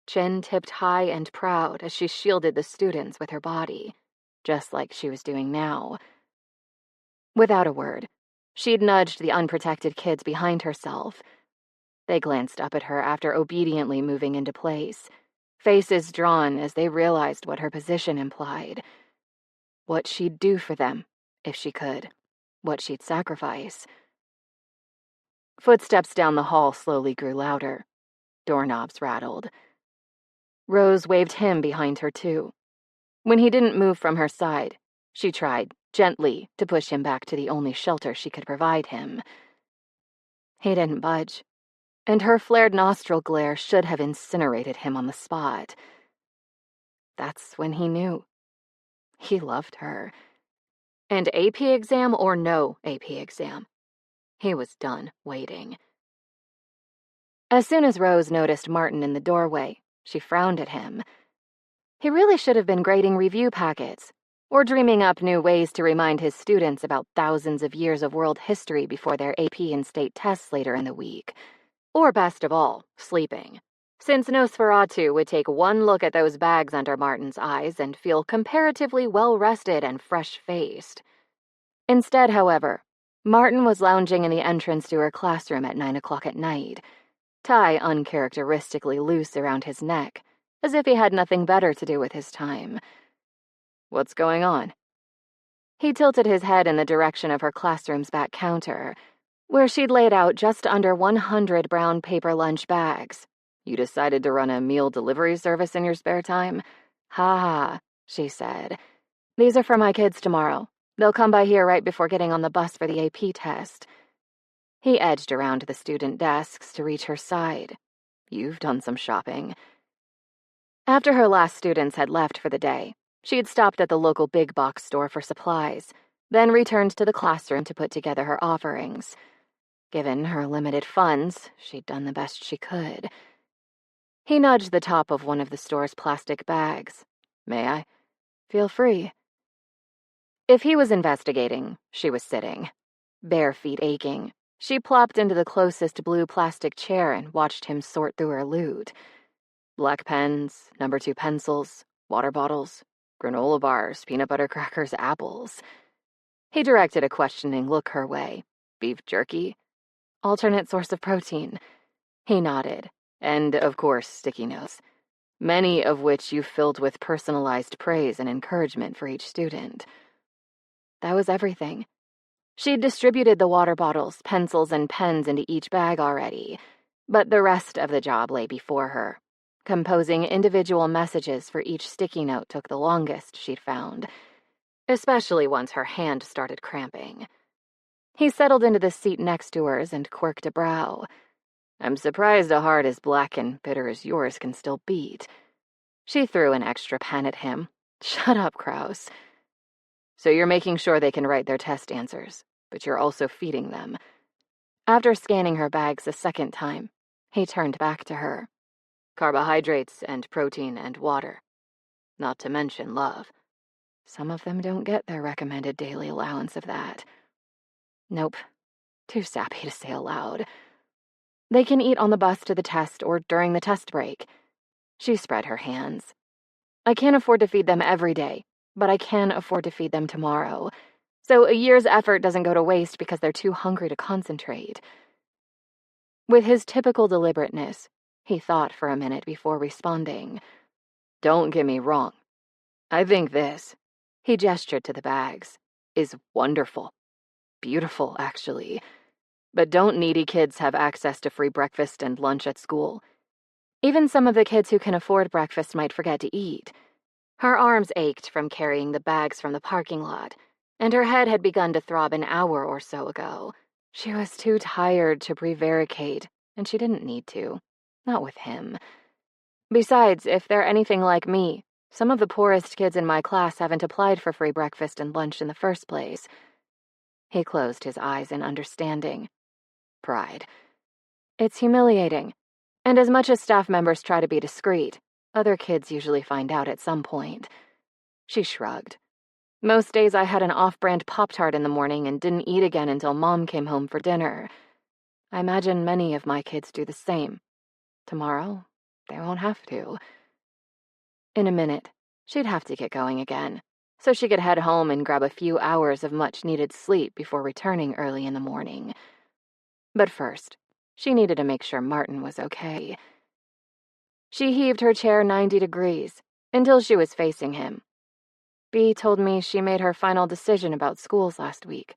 chin tipped high and proud as she shielded the students with her body, just like she was doing now. Without a word, she'd nudged the unprotected kids behind herself. They glanced up at her after obediently moving into place, faces drawn as they realized what her position implied. What she'd do for them, if she could. What she'd sacrifice. Footsteps down the hall slowly grew louder. Doorknobs rattled. Rose waved him behind her, too. When he didn't move from her side, she tried, gently, to push him back to the only shelter she could provide him. He didn't budge, and her flared nostril glare should have incinerated him on the spot. That's when he knew. He loved her. And AP exam or no AP exam, he was done waiting. As soon as Rose noticed Martin in the doorway, she frowned at him. He really should have been grading review packets, or dreaming up new ways to remind his students about thousands of years of world history before their AP and state tests later in the week. Or best of all, sleeping, since Nosferatu would take one look at those bags under Martin's eyes and feel comparatively well-rested and fresh-faced. Instead, however, Martin was lounging in the entrance to her classroom at 9 o'clock at night, tie uncharacteristically loose around his neck, as if he had nothing better to do with his time. What's going on? He tilted his head in the direction of her classroom's back counter, where she'd laid out just under 100 brown paper lunch bags. You decided to run a meal delivery service in your spare time? Ha ha, she said. These are for my kids tomorrow. They'll come by here right before getting on the bus for the AP test. He edged around the student desks to reach her side. You've done some shopping. After her last students had left for the day, she'd stopped at the local big box store for supplies, then returned to the classroom to put together her offerings. Given her limited funds, she'd done the best she could. He nudged the top of one of the store's plastic bags. May I? Feel free. If he was investigating, she was sitting. Bare feet aching, she plopped into the closest blue plastic chair and watched him sort through her loot. Black pens, number 2 pencils, water bottles, granola bars, peanut butter crackers, apples. He directed a questioning look her way. Beef jerky? Alternate source of protein. He nodded. And, of course, sticky notes. Many of which you filled with personalized praise and encouragement for each student. That was everything. She'd distributed the water bottles, pencils, and pens into each bag already, but the rest of the job lay before her. Composing individual messages for each sticky note took the longest she'd found, especially once her hand started cramping. He settled into the seat next to hers and quirked a brow. I'm surprised a heart as black and bitter as yours can still beat. She threw an extra pen at him. Shut up, Krause. So you're making sure they can write their test answers, but you're also feeding them. After scanning her bags a second time, he turned back to her. Carbohydrates and protein and water. Not to mention love. Some of them don't get their recommended daily allowance of that. Nope. Too sappy to say aloud. They can eat on the bus to the test or during the test break. She spread her hands. I can't afford to feed them every day, but I can afford to feed them tomorrow. So a year's effort doesn't go to waste because they're too hungry to concentrate. With his typical deliberateness, he thought for a minute before responding. Don't get me wrong. I think this, he gestured to the bags, is wonderful. Beautiful, actually. But don't needy kids have access to free breakfast and lunch at school? Even some of the kids who can afford breakfast might forget to eat. Her arms ached from carrying the bags from the parking lot, and her head had begun to throb an hour or so ago. She was too tired to prevaricate, and she didn't need to. Not with him. Besides, if they're anything like me, some of the poorest kids in my class haven't applied for free breakfast and lunch in the first place. He closed his eyes in understanding. Pride. It's humiliating. And as much as staff members try to be discreet, other kids usually find out at some point. She shrugged. Most days I had an off-brand Pop-Tart in the morning and didn't eat again until Mom came home for dinner. I imagine many of my kids do the same. Tomorrow, they won't have to. In a minute, she'd have to get going again, so she could head home and grab a few hours of much-needed sleep before returning early in the morning. But first, she needed to make sure Martin was okay. She heaved her chair 90 degrees until she was facing him. Bea told me she made her final decision about schools last week.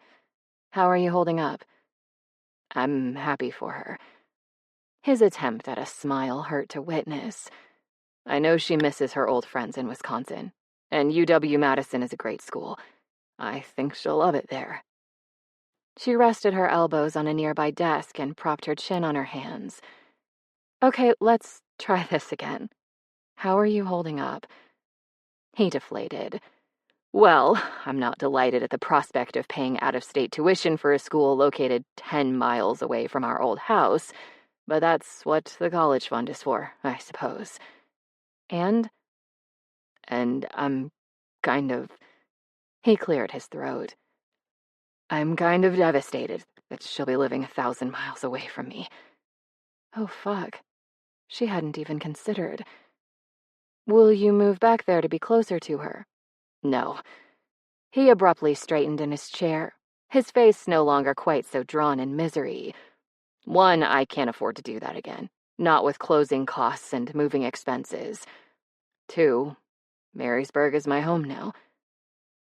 How are you holding up? I'm happy for her. His attempt at a smile hurt to witness. I know she misses her old friends in Wisconsin, and UW-Madison is a great school. I think she'll love it there. She rested her elbows on a nearby desk and propped her chin on her hands. Okay, let's try this again. How are you holding up? He deflated. Well, I'm not delighted at the prospect of paying out-of-state tuition for a school located 10 miles away from our old house, but that's what the college fund is for, I suppose. And I'm kind of... He cleared his throat. I'm kind of devastated that she'll be living 1,000 miles away from me. Oh, fuck. She hadn't even considered. Will you move back there to be closer to her? No. He abruptly straightened in his chair, his face no longer quite so drawn in misery. One, I can't afford to do that again, not with closing costs and moving expenses. Two, Marysburg is my home now.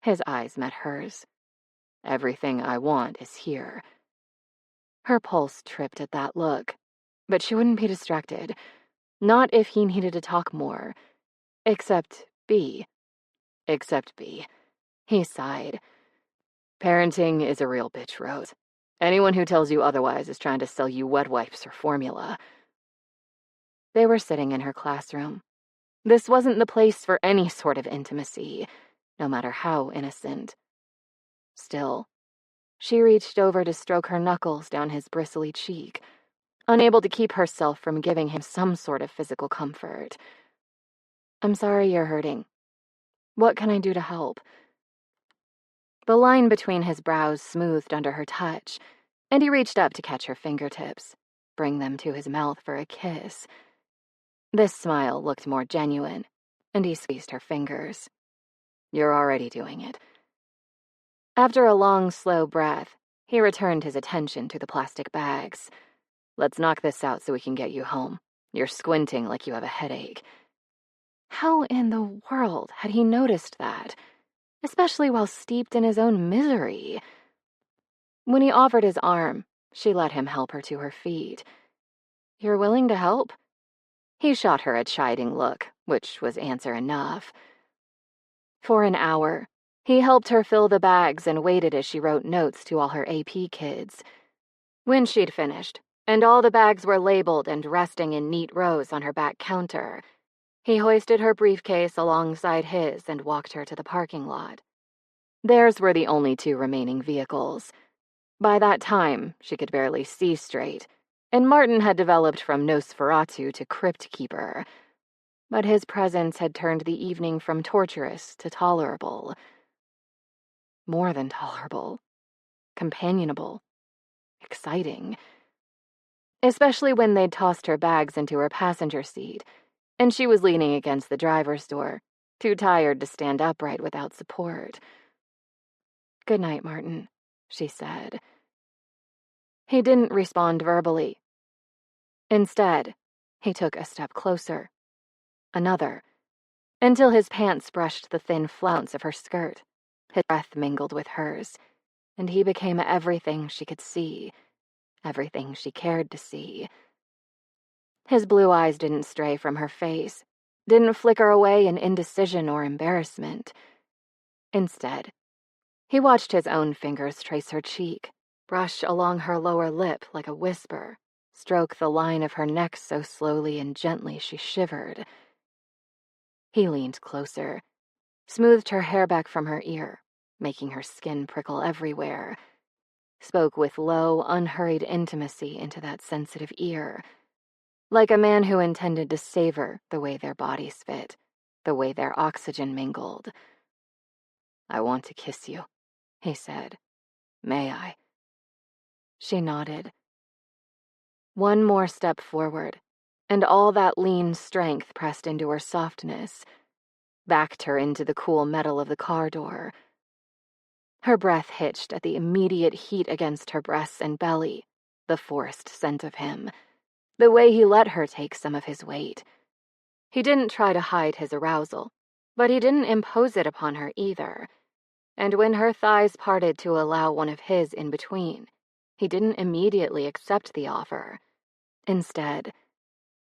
His eyes met hers. Everything I want is here. Her pulse tripped at that look, but she wouldn't be distracted. Not if he needed to talk more. Except Bea. He sighed. Parenting is a real bitch, Rose. Anyone who tells you otherwise is trying to sell you wet wipes or formula. They were sitting in her classroom. This wasn't the place for any sort of intimacy, no matter how innocent. Still, she reached over to stroke her knuckles down his bristly cheek, unable to keep herself from giving him some sort of physical comfort. I'm sorry you're hurting. What can I do to help? The line between his brows smoothed under her touch, and he reached up to catch her fingertips, bring them to his mouth for a kiss. This smile looked more genuine, and he squeezed her fingers. You're already doing it. After a long, slow breath, he returned his attention to the plastic bags. Let's knock this out so we can get you home. You're squinting like you have a headache. How in the world had he noticed that, especially while steeped in his own misery? When he offered his arm, she let him help her to her feet. You're willing to help? He shot her a chiding look, which was answer enough. For an hour, he helped her fill the bags and waited as she wrote notes to all her AP kids. When she'd finished, and all the bags were labeled and resting in neat rows on her back counter, he hoisted her briefcase alongside his and walked her to the parking lot. Theirs were the only two remaining vehicles. By that time, she could barely see straight, and Martin had developed from Nosferatu to Crypt Keeper. But his presence had turned the evening from torturous to tolerable. More than tolerable. Companionable. Exciting. Especially when they'd tossed her bags into her passenger seat, and she was leaning against the driver's door, too tired to stand upright without support. Good night, Martin, she said. He didn't respond verbally. Instead, he took a step closer. Another, until his pants brushed the thin flounce of her skirt. His breath mingled with hers, and he became everything she could see, everything she cared to see. His blue eyes didn't stray from her face, didn't flicker away in indecision or embarrassment. Instead, he watched his own fingers trace her cheek, brush along her lower lip like a whisper, stroke the line of her neck so slowly and gently she shivered. He leaned closer, smoothed her hair back from her ear, making her skin prickle everywhere, spoke with low, unhurried intimacy into that sensitive ear, like a man who intended to savor the way their bodies fit, the way their oxygen mingled. "I want to kiss you," he said. "May I?" She nodded. One more step forward, and all that lean strength pressed into her softness, backed her into the cool metal of the car door. Her breath hitched at the immediate heat against her breasts and belly, the forced scent of him, the way he let her take some of his weight. He didn't try to hide his arousal, but he didn't impose it upon her either. And when her thighs parted to allow one of his in between, he didn't immediately accept the offer. Instead,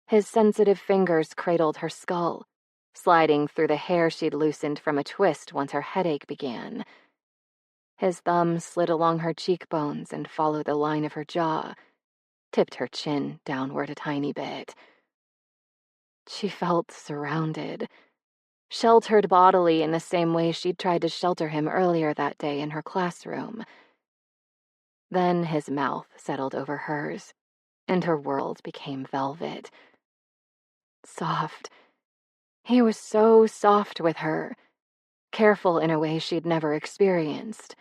his sensitive fingers cradled her skull, sliding through the hair she'd loosened from a twist once her headache began. His thumb slid along her cheekbones and followed the line of her jaw, tipped her chin downward a tiny bit. She felt surrounded, sheltered bodily in the same way she'd tried to shelter him earlier that day in her classroom. Then his mouth settled over hers, and her world became velvet. Soft. He was so soft with her, careful in a way she'd never experienced.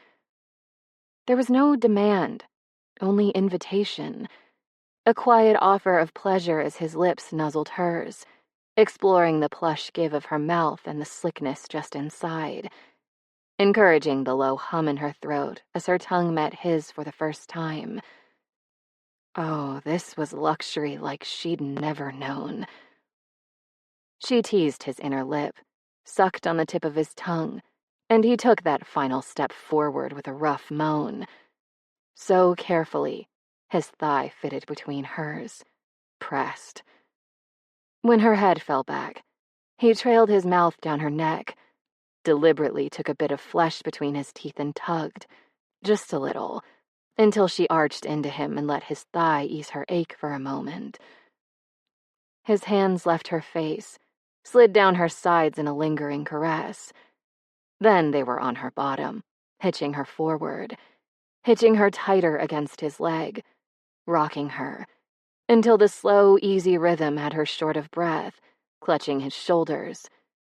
There was no demand, only invitation, a quiet offer of pleasure as his lips nuzzled hers, exploring the plush give of her mouth and the slickness just inside, encouraging the low hum in her throat as her tongue met his for the first time. Oh, this was luxury like she'd never known. She teased his inner lip, sucked on the tip of his tongue, and he took that final step forward with a rough moan. So carefully, his thigh fitted between hers, pressed. When her head fell back, he trailed his mouth down her neck, deliberately took a bit of flesh between his teeth and tugged, just a little, until she arched into him and let his thigh ease her ache for a moment. His hands left her face, slid down her sides in a lingering caress. Then they were on her bottom, hitching her forward, hitching her tighter against his leg, rocking her, until the slow, easy rhythm had her short of breath, clutching his shoulders,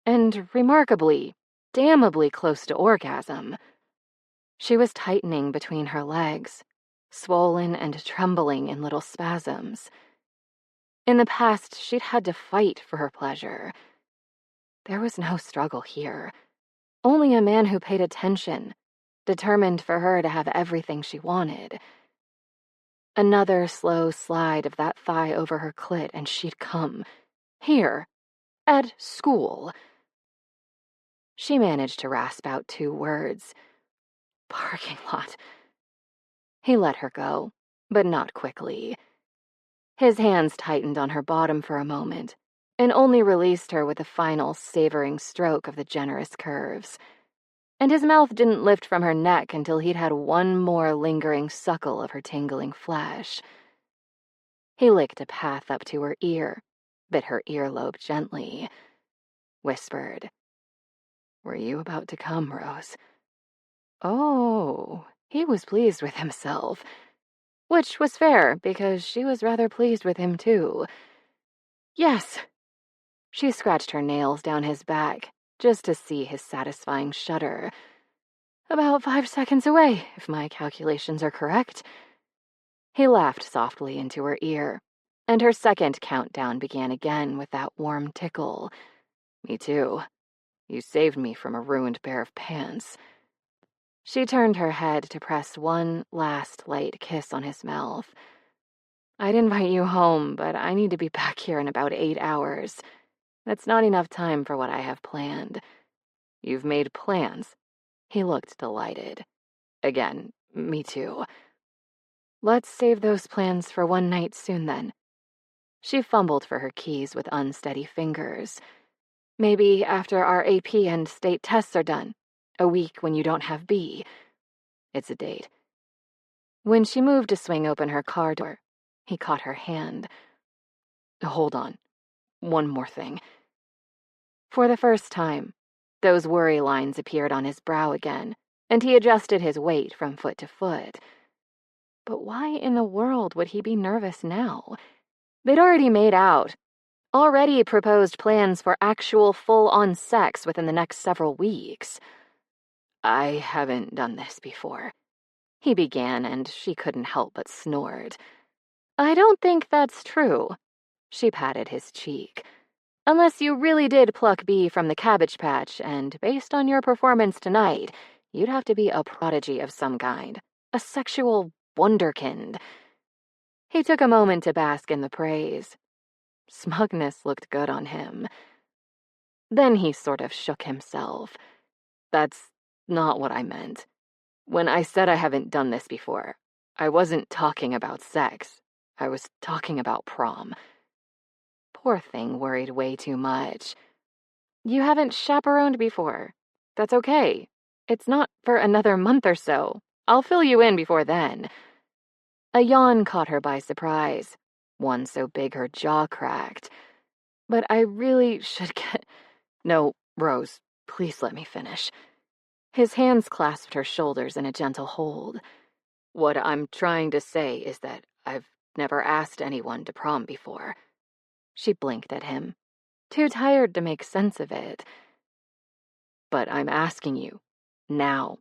and, remarkably, damnably close to orgasm. She was tightening between her legs, swollen and trembling in little spasms. In the past, she'd had to fight for her pleasure. There was no struggle here. Only a man who paid attention, determined for her to have everything she wanted. Another slow slide of that thigh over her clit and she'd come. Here. At school. She managed to rasp out 2 words. Parking lot. He let her go, but not quickly. His hands tightened on her bottom for a moment, and only released her with a final savoring stroke of the generous curves. And his mouth didn't lift from her neck until he'd had one more lingering suckle of her tingling flesh. He licked a path up to her ear, bit her earlobe gently, whispered, "Were you about to come, Rose?" Oh, he was pleased with himself, which was fair because she was rather pleased with him too. Yes. She scratched her nails down his back just to see his satisfying shudder. About 5 seconds away, if my calculations are correct. He laughed softly into her ear, and her second countdown began again with that warm tickle. Me too. You saved me from a ruined pair of pants. She turned her head to press one last light kiss on his mouth. I'd invite you home, but I need to be back here in about 8 hours. That's not enough time for what I have planned. You've made plans. He looked delighted. Again, me too. Let's save those plans for one night soon, then. She fumbled for her keys with unsteady fingers. Maybe after our AP and state tests are done. A week when you don't have B. It's a date. When she moved to swing open her car door, he caught her hand. Hold on. One more thing. For the first time, those worry lines appeared on his brow again, and he adjusted his weight from foot to foot. But why in the world would he be nervous now? They'd already made out, already proposed plans for actual full-on sex within the next several weeks. I haven't done this before, he began, and she couldn't help but snored. I don't think that's true. She patted his cheek. Unless you really did pluck B from the Cabbage Patch, and based on your performance tonight, you'd have to be a prodigy of some kind. A sexual wonderkind. He took a moment to bask in the praise. Smugness looked good on him. Then he sort of shook himself. That's not what I meant. When I said I haven't done this before, I wasn't talking about sex. I was talking about prom. Poor thing worried way too much. You haven't chaperoned before. That's okay. It's not for another month or so. I'll fill you in before then. A yawn caught her by surprise, one so big her jaw cracked. But I really should get... No, Rose, please let me finish. His hands clasped her shoulders in a gentle hold. What I'm trying to say is that I've never asked anyone to prom before. She blinked at him, too tired to make sense of it. But I'm asking you, now,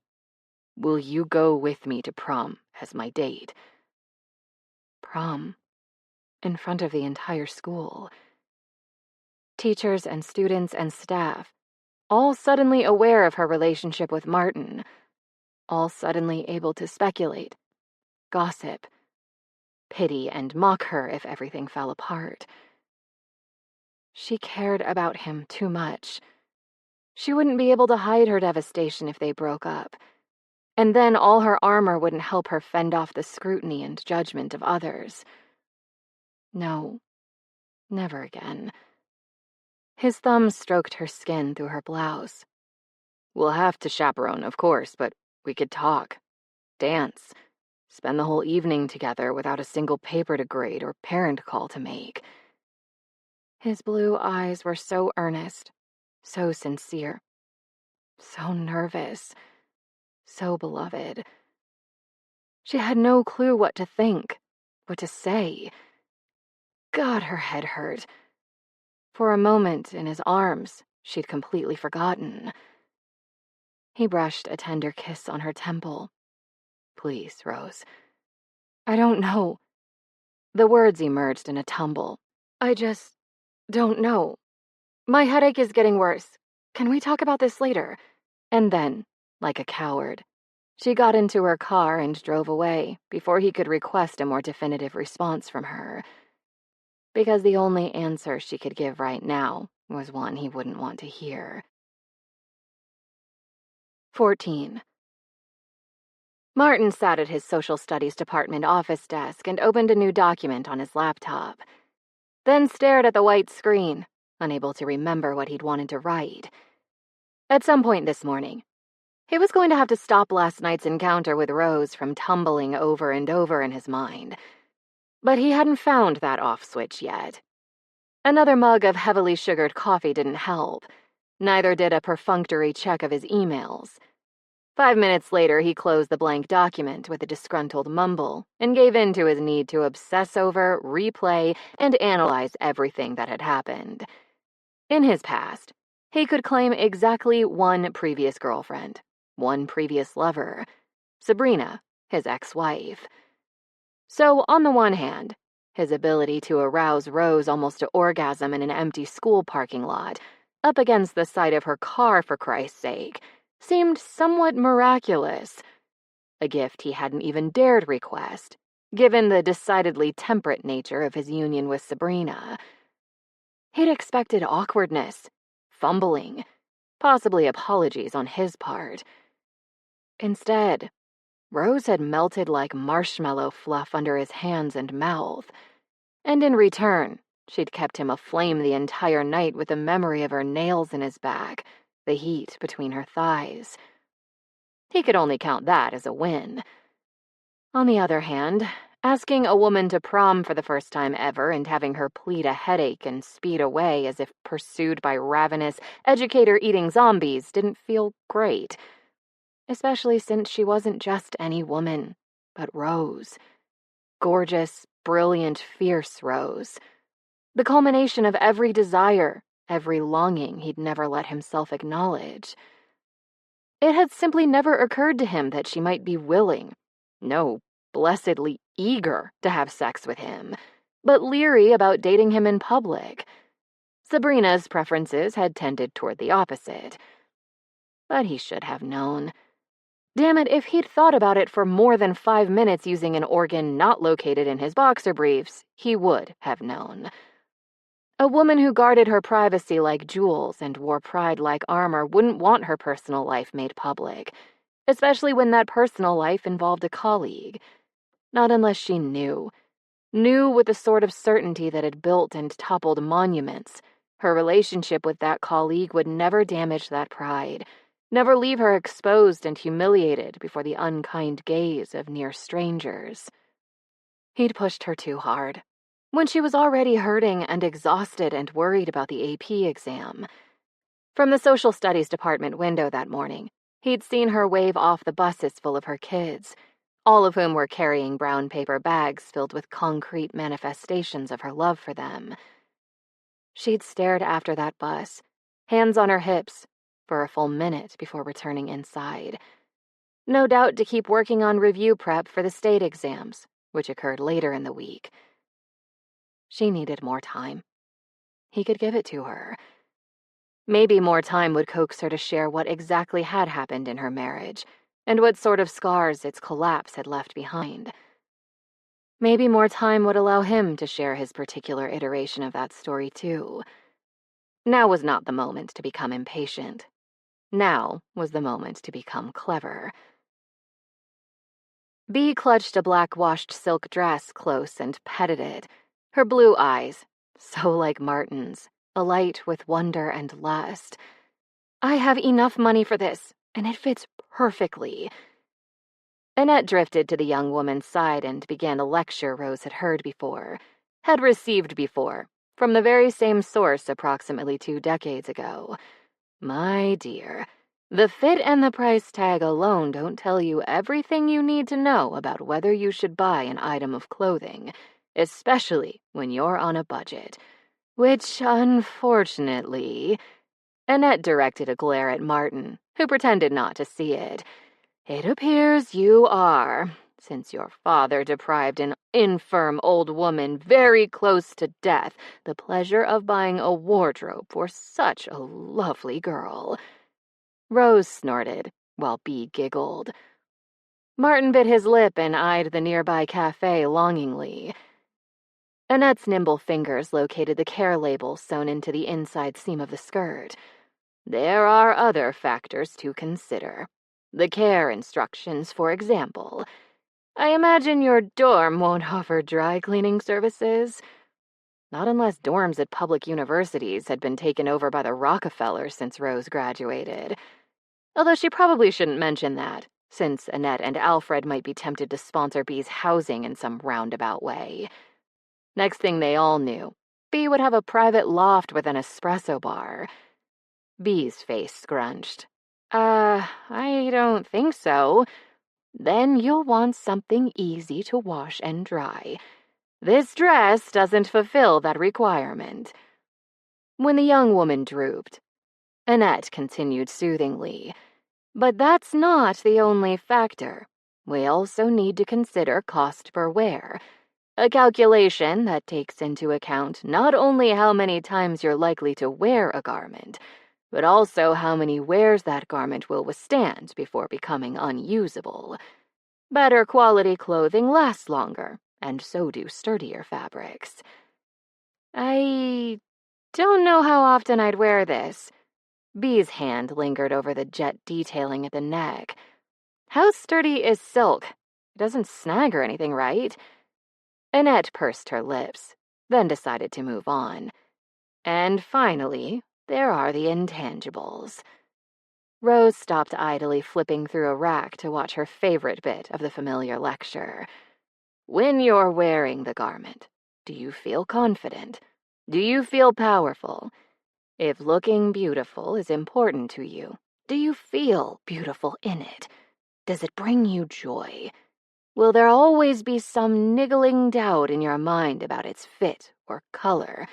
will you go with me to prom as my date? Prom? In front of the entire school. Teachers and students and staff, all suddenly aware of her relationship with Martin, all suddenly able to speculate, gossip, pity and mock her if everything fell apart. She cared about him too much. She wouldn't be able to hide her devastation if they broke up. And then all her armor wouldn't help her fend off the scrutiny and judgment of others. No, never again. His thumb stroked her skin through her blouse. We'll have to chaperone, of course, but we could talk, dance, spend the whole evening together without a single paper to grade or parent call to make. His blue eyes were so earnest, so sincere, so nervous, so beloved. She had no clue what to think, what to say. God, her head hurt. For a moment, in his arms, she'd completely forgotten. He brushed a tender kiss on her temple. Please, Rose. I don't know. The words emerged in a tumble. I just don't know. My headache is getting worse. Can we talk about this later? And then, like a coward, she got into her car and drove away before he could request a more definitive response from her. Because the only answer she could give right now was one he wouldn't want to hear. 14. Martin sat at his social studies department office desk and opened a new document on his laptop, then stared at the white screen, unable to remember what he'd wanted to write. At some point this morning, he was going to have to stop last night's encounter with Rose from tumbling over and over in his mind. But he hadn't found that off switch yet. Another mug of heavily sugared coffee didn't help. Neither did a perfunctory check of his emails. 5 minutes later, he closed the blank document with a disgruntled mumble and gave in to his need to obsess over, replay, and analyze everything that had happened. In his past, he could claim exactly one previous girlfriend, one previous lover, Sabrina, his ex-wife. So, on the one hand, his ability to arouse Rose almost to orgasm in an empty school parking lot, up against the side of her car for Christ's sake, seemed somewhat miraculous. A gift he hadn't even dared request, given the decidedly temperate nature of his union with Sabrina. He'd expected awkwardness, fumbling, possibly apologies on his part. Instead, Rose had melted like marshmallow fluff under his hands and mouth, and in return, she'd kept him aflame the entire night with the memory of her nails in his back, the heat between her thighs. He could only count that as a win. On the other hand, asking a woman to prom for the first time ever and having her plead a headache and speed away as if pursued by ravenous, educator-eating zombies didn't feel great. Especially since she wasn't just any woman, but Rose. Gorgeous, brilliant, fierce Rose. The culmination of every desire, every longing he'd never let himself acknowledge. It had simply never occurred to him that she might be willing, no, blessedly eager to have sex with him, but leery about dating him in public. Sabrina's preferences had tended toward the opposite. But he should have known. Damn it, if he'd thought about it for more than 5 minutes using an organ not located in his boxer briefs, he would have known. A woman who guarded her privacy like jewels and wore pride like armor wouldn't want her personal life made public, especially when that personal life involved a colleague. Not unless she knew with the sort of certainty that had built and toppled monuments. Her relationship with that colleague would never damage that pride, never leave her exposed and humiliated before the unkind gaze of near strangers. He'd pushed her too hard. When she was already hurting and exhausted and worried about the AP exam. From the social studies department window that morning, he'd seen her wave off the buses full of her kids, all of whom were carrying brown paper bags filled with concrete manifestations of her love for them. She'd stared after that bus, hands on her hips, for a full minute before returning inside. No doubt to keep working on review prep for the state exams, which occurred later in the week. She needed more time. He could give it to her. Maybe more time would coax her to share what exactly had happened in her marriage, and what sort of scars its collapse had left behind. Maybe more time would allow him to share his particular iteration of that story, too. Now was not the moment to become impatient. Now was the moment to become clever. Bea clutched a black-washed silk dress close and petted it, her blue eyes, so like Martin's, alight with wonder and lust. I have enough money for this, and it fits perfectly. Annette drifted to the young woman's side and began a lecture Rose had heard before, had received before, from the very same source approximately 2 decades ago. My dear, the fit and the price tag alone don't tell you everything you need to know about whether you should buy an item of clothing, especially when you're on a budget. Which, unfortunately, Annette directed a glare at Martin, who pretended not to see it. It appears you are, since your father deprived an infirm old woman very close to death the pleasure of buying a wardrobe for such a lovely girl. Rose snorted, while Bea giggled. Martin bit his lip and eyed the nearby cafe longingly. Annette's nimble fingers located the care label sewn into the inside seam of the skirt. There are other factors to consider. The care instructions, for example. I imagine your dorm won't offer dry cleaning services. Not unless dorms at public universities had been taken over by the Rockefellers since Rose graduated. Although she probably shouldn't mention that, since Annette and Alfred might be tempted to sponsor Bea's housing in some roundabout way. Next thing they all knew, Bea would have a private loft with an espresso bar. Bea's face scrunched. I don't think so. Then you'll want something easy to wash and dry. This dress doesn't fulfill that requirement. When the young woman drooped, Annette continued soothingly. But that's not the only factor. We also need to consider cost per wear. A calculation that takes into account not only how many times you're likely to wear a garment, but also how many wears that garment will withstand before becoming unusable. Better quality clothing lasts longer, and so do sturdier fabrics. I don't know how often I'd wear this. Bea's hand lingered over the jet detailing at the neck. How sturdy is silk? It doesn't snag or anything, right? Annette pursed her lips, then decided to move on. And finally, there are the intangibles. Rose stopped idly flipping through a rack to watch her favorite bit of the familiar lecture. When you're wearing the garment, do you feel confident? Do you feel powerful? If looking beautiful is important to you, do you feel beautiful in it? Does it bring you joy? Will there always be some niggling doubt in your mind about its fit or color,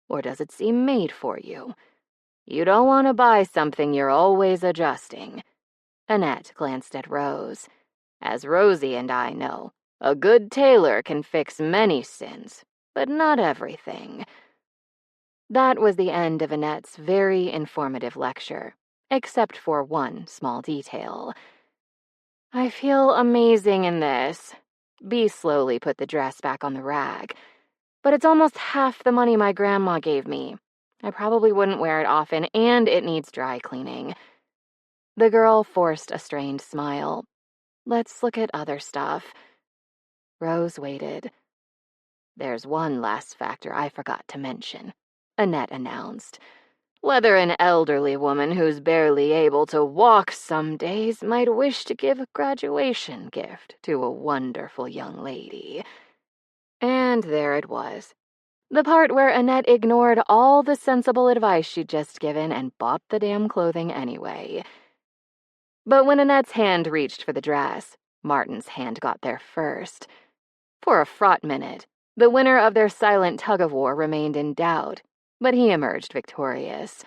or does it seem made for you? You don't want to buy something you're always adjusting. Annette glanced at Rose. As Rosie and I know, a good tailor can fix many sins, but not everything. That was the end of Annette's very informative lecture, except for one small detail. I feel amazing in this. Bea slowly put the dress back on the rack. But it's almost half the money my grandma gave me. I probably wouldn't wear it often, and it needs dry cleaning. The girl forced a strained smile. Let's look at other stuff. Rose waited. There's one last factor I forgot to mention, Annette announced. Whether an elderly woman who's barely able to walk some days might wish to give a graduation gift to a wonderful young lady. And there it was. The part where Annette ignored all the sensible advice she'd just given and bought the damn clothing anyway. But when Annette's hand reached for the dress, Martin's hand got there first. For a fraught minute, the winner of their silent tug-of-war remained in doubt, but he emerged victorious.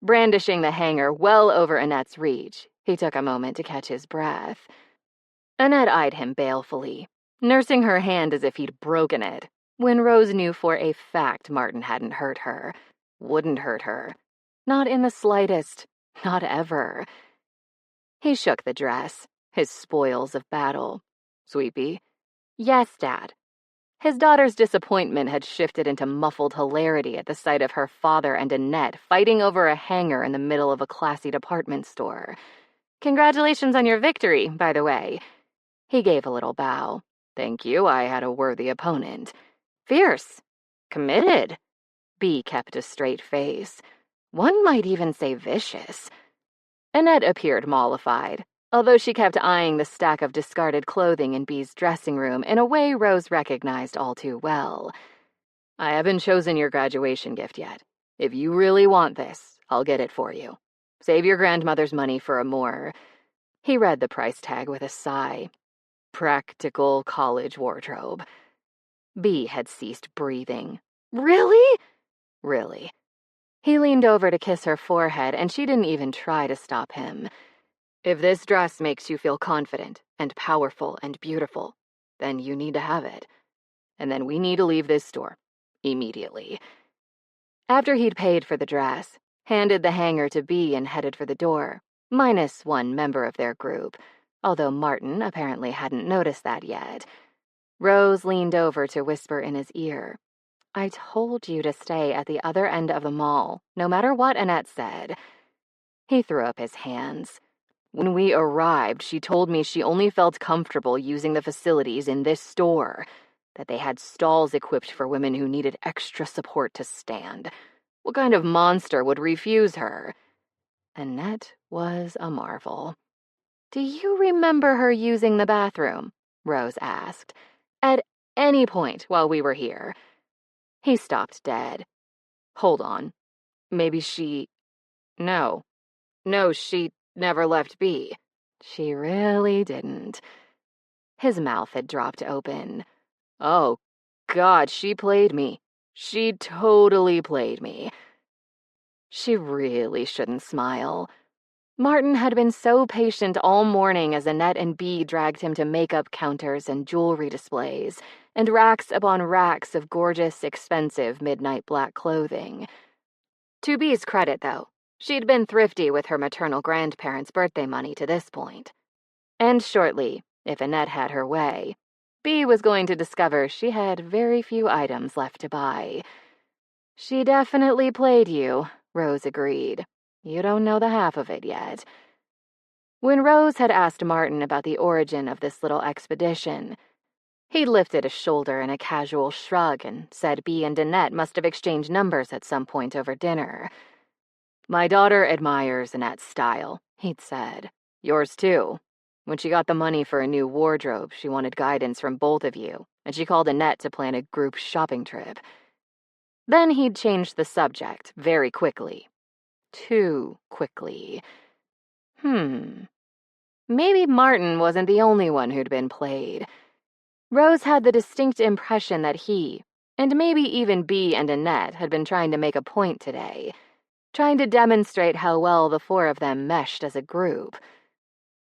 Brandishing the hanger well over Annette's reach, he took a moment to catch his breath. Annette eyed him balefully, nursing her hand as if he'd broken it, when Rose knew for a fact Martin hadn't hurt her, wouldn't hurt her. Not in the slightest, not ever. He shook the dress, his spoils of battle. Sweepy? Yes, Dad. His daughter's disappointment had shifted into muffled hilarity at the sight of her father and Annette fighting over a hanger in the middle of a classy department store. Congratulations on your victory, by the way. He gave a little bow. Thank you, I had a worthy opponent. Fierce. Committed. Bea kept a straight face. One might even say vicious. Annette appeared mollified, although she kept eyeing the stack of discarded clothing in Bea's dressing room in a way Rose recognized all too well. I haven't chosen your graduation gift yet. If you really want this, I'll get it for you. Save your grandmother's money for a more... He read the price tag with a sigh. Practical college wardrobe. Bea had ceased breathing. Really? Really. He leaned over to kiss her forehead, and she didn't even try to stop him. If this dress makes you feel confident and powerful and beautiful, then you need to have it. And then we need to leave this store. Immediately. After he'd paid for the dress, handed the hanger to Bea and headed for the door, minus one member of their group, although Martin apparently hadn't noticed that yet. Rose leaned over to whisper in his ear. I told you to stay at the other end of the mall, no matter what Annette said. He threw up his hands. When we arrived, she told me she only felt comfortable using the facilities in this store, that they had stalls equipped for women who needed extra support to stand. What kind of monster would refuse her? Annette was a marvel. Do you remember her using the bathroom? Rose asked. At any point while we were here. He stopped dead. Hold on. Maybe she... No, she never left Bea. She really didn't. His mouth had dropped open. Oh, God, she played me. She totally played me. She really shouldn't smile. Martin had been so patient all morning as Annette and Bea dragged him to makeup counters and jewelry displays, and racks upon racks of gorgeous, expensive midnight black clothing. To Bea's credit, though, she'd been thrifty with her maternal grandparents' birthday money to this point. And shortly, if Annette had her way, Bea was going to discover she had very few items left to buy. She definitely played you, Rose agreed. You don't know the half of it yet. When Rose had asked Martin about the origin of this little expedition, he lifted a shoulder in a casual shrug and said Bea and Annette must have exchanged numbers at some point over dinner. "My daughter admires Annette's style," he'd said. "Yours too. When she got the money for a new wardrobe, she wanted guidance from both of you, and she called Annette to plan a group shopping trip." Then he'd change the subject very quickly. Too quickly. Maybe Martin wasn't the only one who'd been played. Rose had the distinct impression that he, and maybe even Bea and Annette, had been trying to make a point today, trying to demonstrate how well the four of them meshed as a group,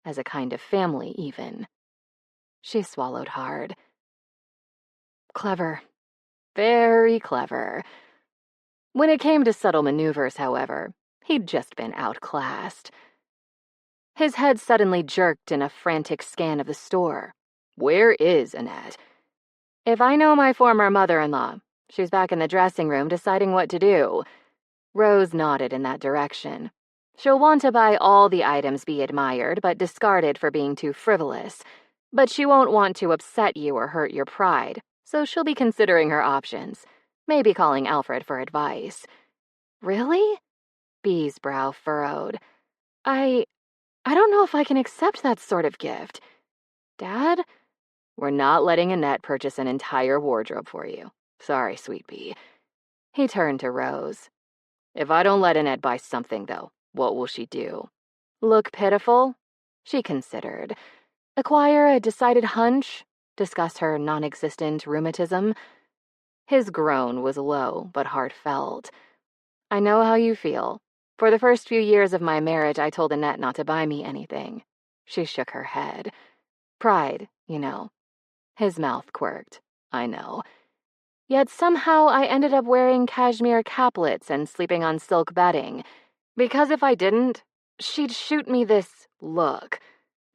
as a kind of family, even. She swallowed hard. Clever. Very clever. When it came to subtle maneuvers, however, he'd just been outclassed. His head suddenly jerked in a frantic scan of the store. Where is Annette? If I know my former mother-in-law, she's back in the dressing room deciding what to do. Rose nodded in that direction. She'll want to buy all the items Bea admired but discarded for being too frivolous. But she won't want to upset you or hurt your pride, so she'll be considering her options, maybe calling Alfred for advice. Really? Bea's brow furrowed. I don't know if I can accept that sort of gift. Dad? We're not letting Annette purchase an entire wardrobe for you. Sorry, sweet Bea. He turned to Rose. If I don't let Annette buy something, though, what will she do? Look pitiful? She considered. Acquire a decided hunch? Discuss her non-existent rheumatism? His groan was low but heartfelt. I know how you feel. For the first few years of my marriage, I told Annette not to buy me anything. She shook her head. Pride, you know. His mouth quirked. I know. Yet somehow I ended up wearing cashmere caplets and sleeping on silk bedding. Because if I didn't, she'd shoot me this look.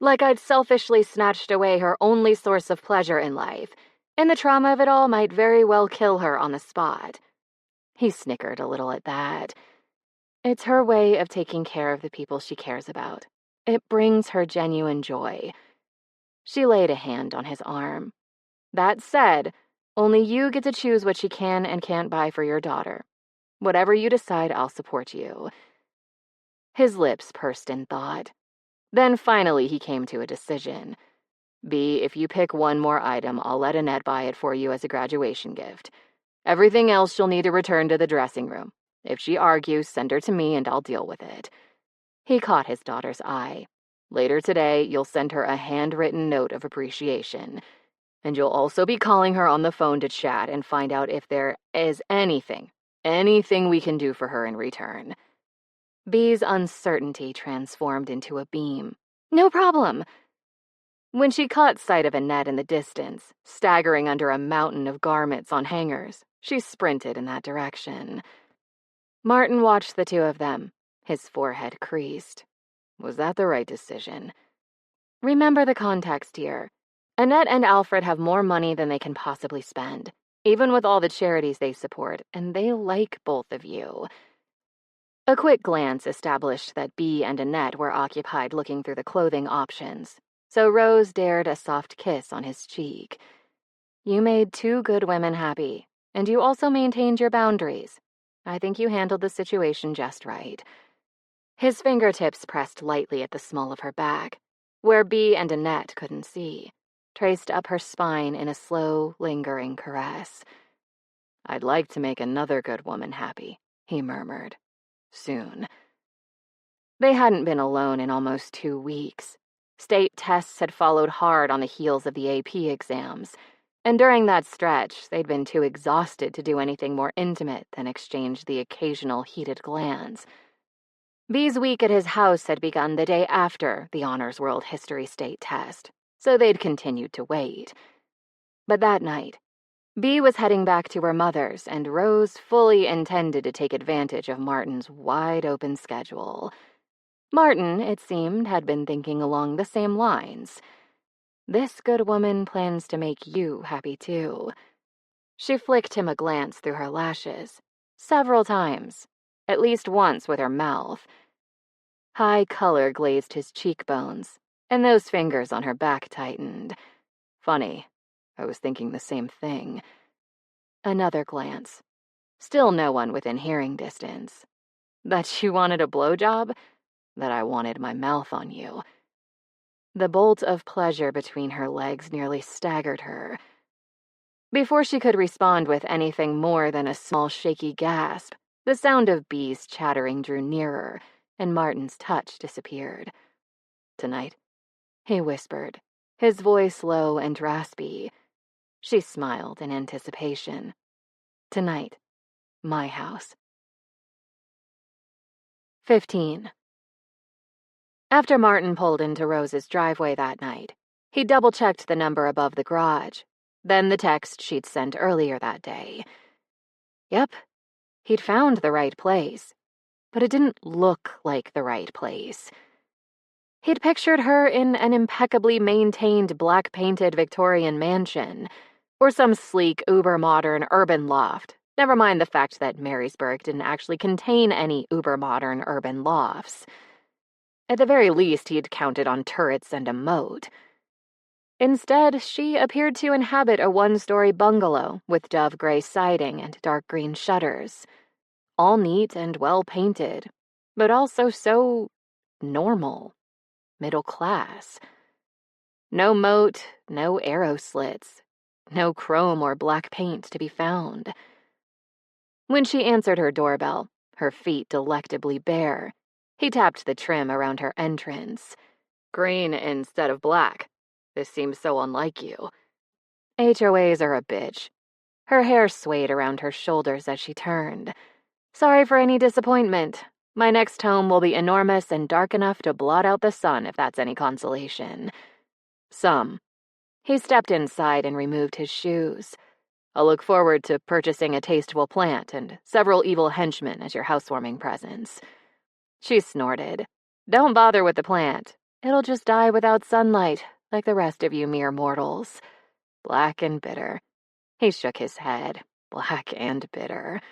Like I'd selfishly snatched away her only source of pleasure in life, and the trauma of it all might very well kill her on the spot. He snickered a little at that. It's her way of taking care of the people she cares about. It brings her genuine joy. She laid a hand on his arm. That said, only you get to choose what she can and can't buy for your daughter. Whatever you decide, I'll support you. His lips pursed in thought. Then finally he came to a decision. Bea, if you pick one more item, I'll let Annette buy it for you as a graduation gift. Everything else she'll need to return to the dressing room. If she argues, send her to me and I'll deal with it. He caught his daughter's eye. Later today, you'll send her a handwritten note of appreciation. And you'll also be calling her on the phone to chat and find out if there is anything we can do for her in return. Bea's uncertainty transformed into a beam. No problem. When she caught sight of Annette in the distance, staggering under a mountain of garments on hangers, she sprinted in that direction. Martin watched the two of them, his forehead creased. Was that the right decision? Remember the context here. Annette and Alfred have more money than they can possibly spend, even with all the charities they support, and they like both of you. A quick glance established that Bea and Annette were occupied looking through the clothing options, so Rose dared a soft kiss on his cheek. You made two good women happy, and you also maintained your boundaries. I think you handled the situation just right. His fingertips pressed lightly at the small of her back, where Bea and Annette couldn't see, traced up her spine in a slow, lingering caress. I'd like to make another good woman happy, he murmured. Soon. They hadn't been alone in almost 2 weeks. State tests had followed hard on the heels of the AP exams, and during that stretch, they'd been too exhausted to do anything more intimate than exchange the occasional heated glance. Bea's week at his house had begun the day after the Honors World History State test, so they'd continued to wait. But that night, Bea was heading back to her mother's, and Rose fully intended to take advantage of Martin's wide-open schedule. Martin, it seemed, had been thinking along the same lines. This good woman plans to make you happy, too. She flicked him a glance through her lashes, several times, at least once with her mouth. High color glazed his cheekbones, and those fingers on her back tightened. Funny. I was thinking the same thing. Another glance. Still no one within hearing distance. That you wanted a blowjob? That I wanted my mouth on you. The bolt of pleasure between her legs nearly staggered her. Before she could respond with anything more than a small shaky gasp, the sound of bees chattering drew nearer, and Martin's touch disappeared. "Tonight," he whispered, his voice low and raspy. She smiled in anticipation. "Tonight, my house." 15. After Martin pulled into Rose's driveway that night, he double-checked the number above the garage, then the text she'd sent earlier that day. Yep, he'd found the right place, but it didn't look like the right place. He'd pictured her in an impeccably maintained black-painted Victorian mansion, or some sleek, uber-modern urban loft, never mind the fact that Marysburg didn't actually contain any uber-modern urban lofts. At the very least, he'd counted on turrets and a moat. Instead, she appeared to inhabit a one-story bungalow with dove gray siding and dark green shutters. All neat and well-painted, but also so normal, middle class. No moat, no arrow slits, no chrome or black paint to be found. When she answered her doorbell, her feet delectably bare, he tapped the trim around her entrance. "Green instead of black. This seems so unlike you." HOAs are a bitch. Her hair swayed around her shoulders as she turned. "Sorry for any disappointment. My next home will be enormous and dark enough to blot out the sun, if that's any consolation." Some. He stepped inside and removed his shoes. "I'll look forward to purchasing a tasteful plant and several evil henchmen as your housewarming presents." She snorted. "Don't bother with the plant. It'll just die without sunlight, like the rest of you mere mortals." Black and bitter. He shook his head. Black and bitter.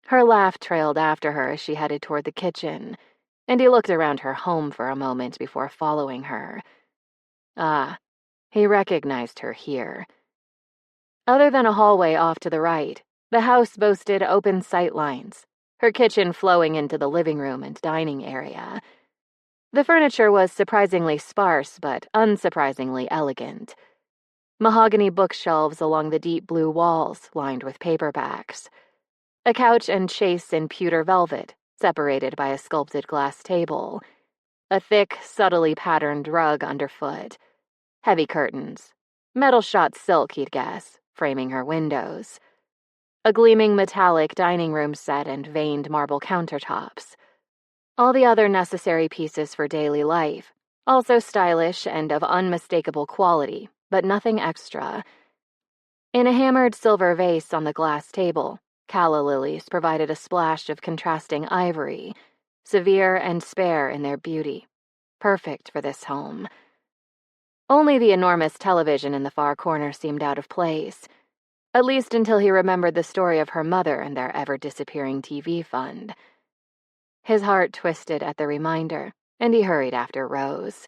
Her laugh trailed after her as she headed toward the kitchen, and he looked around her home for a moment before following her. Ah, he recognized her here. Other than a hallway off to the right, the house boasted open sight lines, her kitchen flowing into the living room and dining area. The furniture was surprisingly sparse but unsurprisingly elegant. Mahogany bookshelves along the deep blue walls lined with paperbacks. A couch and chase in pewter velvet, separated by a sculpted glass table. A thick, subtly patterned rug underfoot. Heavy curtains. Metal-shot silk, he'd guess, framing her windows. A gleaming metallic dining room set and veined marble countertops. All the other necessary pieces for daily life, also stylish and of unmistakable quality, but nothing extra. In a hammered silver vase on the glass table, calla lilies provided a splash of contrasting ivory, severe and spare in their beauty, perfect for this home. Only the enormous television in the far corner seemed out of place, at least until he remembered the story of her mother and their ever-disappearing TV fund. His heart twisted at the reminder, and he hurried after Rose.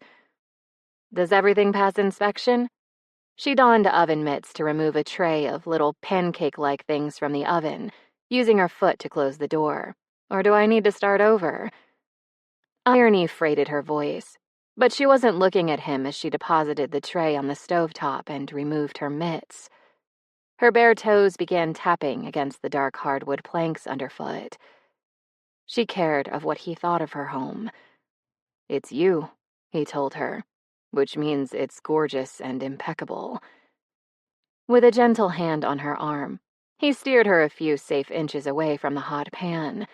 "Does everything pass inspection?" She donned oven mitts to remove a tray of little pancake-like things from the oven, using her foot to close the door. "Or do I need to start over?" Irony freighted her voice, but she wasn't looking at him as she deposited the tray on the stovetop and removed her mitts. Her bare toes began tapping against the dark hardwood planks underfoot. She cared of what he thought of her home. "It's you," he told her, "which means it's gorgeous and impeccable." With a gentle hand on her arm, he steered her a few safe inches away from the hot pan.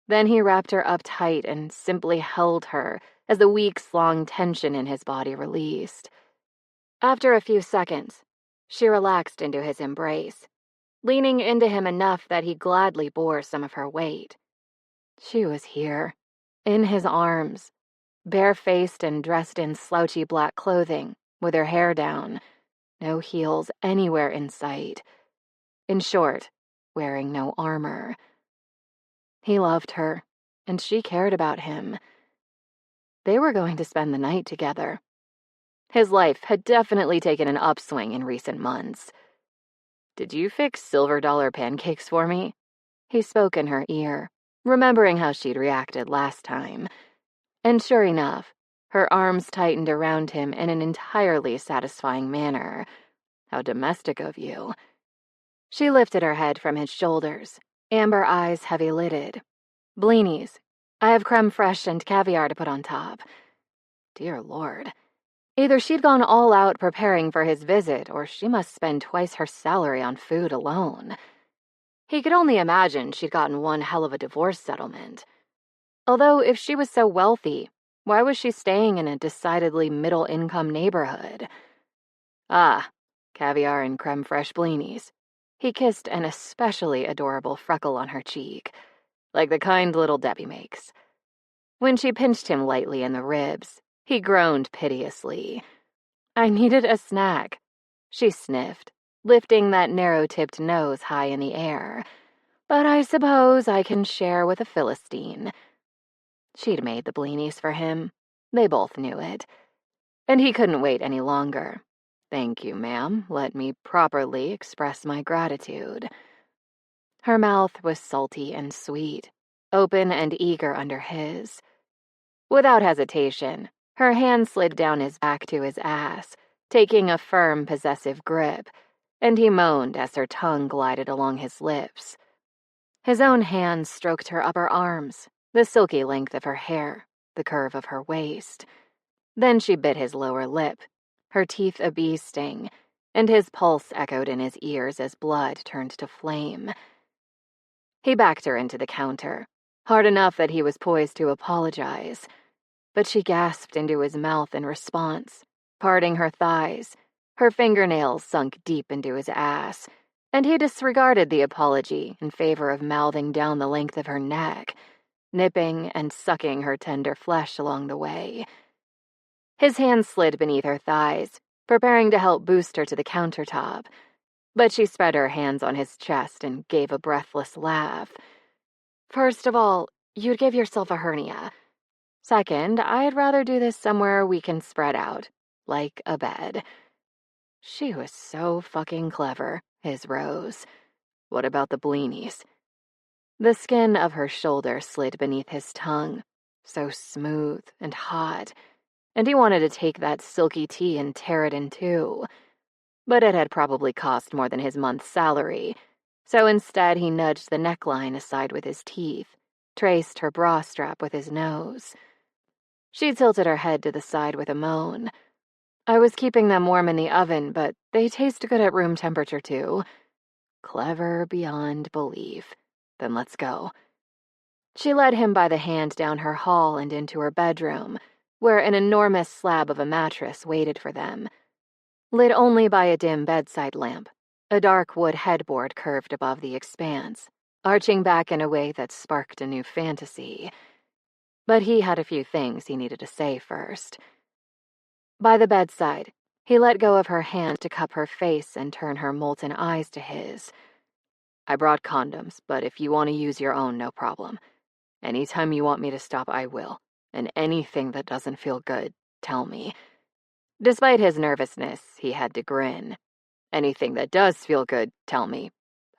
Then he wrapped her up tight and simply held her as the weeks-long tension in his body released. After a few seconds, she relaxed into his embrace, leaning into him enough that he gladly bore some of her weight. She was here, in his arms, barefaced and dressed in slouchy black clothing, with her hair down, no heels anywhere in sight. In short, wearing no armor. He loved her, and she cared about him. They were going to spend the night together. His life had definitely taken an upswing in recent months. "Did you fix silver dollar pancakes for me?" He spoke in her ear, remembering how she'd reacted last time. And sure enough, her arms tightened around him in an entirely satisfying manner. How domestic of you. She lifted her head from his shoulders, amber eyes heavy-lidded. Blinis. I have creme fraiche and caviar to put on top. Dear Lord. Either she'd gone all out preparing for his visit, or she must spend twice her salary on food alone. He could only imagine she'd gotten one hell of a divorce settlement. Although, if she was so wealthy, why was she staying in a decidedly middle-income neighborhood? Ah, caviar and creme fraiche blinis. He kissed an especially adorable freckle on her cheek, like the kind little Debbie makes. When she pinched him lightly in the ribs, he groaned piteously. I needed a snack, she sniffed, lifting that narrow-tipped nose high in the air. But I suppose I can share with a Philistine. She'd made the blinis for him. They both knew it. And he couldn't wait any longer. Thank you, ma'am. Let me properly express my gratitude. Her mouth was salty and sweet, open and eager under his. Without hesitation, her hand slid down his back to his ass, taking a firm, possessive grip, and he moaned as her tongue glided along his lips. His own hand stroked her upper arms, the silky length of her hair, the curve of her waist. Then she bit his lower lip, her teeth a bee sting, and his pulse echoed in his ears as blood turned to flame. He backed her into the counter, hard enough that he was poised to apologize. But she gasped into his mouth in response, parting her thighs, her fingernails sunk deep into his ass, and he disregarded the apology in favor of mouthing down the length of her neck, nipping and sucking her tender flesh along the way. His hand slid beneath her thighs, preparing to help boost her to the countertop, but she spread her hands on his chest and gave a breathless laugh. First of all, you'd give yourself a hernia. Second, I'd rather do this somewhere we can spread out, like a bed. She was so fucking clever, his Rose. What about the blinis? The skin of her shoulder slid beneath his tongue, so smooth and hot, and he wanted to take that silky tea and tear it in two. But it had probably cost more than his month's salary, so instead he nudged the neckline aside with his teeth, traced her bra strap with his nose. She tilted her head to the side with a moan. I was keeping them warm in the oven, but they taste good at room temperature, too. Clever beyond belief. Then let's go. She led him by the hand down her hall and into her bedroom, where an enormous slab of a mattress waited for them. Lit only by a dim bedside lamp, a dark wood headboard curved above the expanse, arching back in a way that sparked a new fantasy. But he had a few things he needed to say first. By the bedside, he let go of her hand to cup her face and turn her molten eyes to his. I brought condoms, but if you want to use your own, no problem. Anytime you want me to stop, I will. And anything that doesn't feel good, tell me. Despite his nervousness, he had to grin. Anything that does feel good, tell me.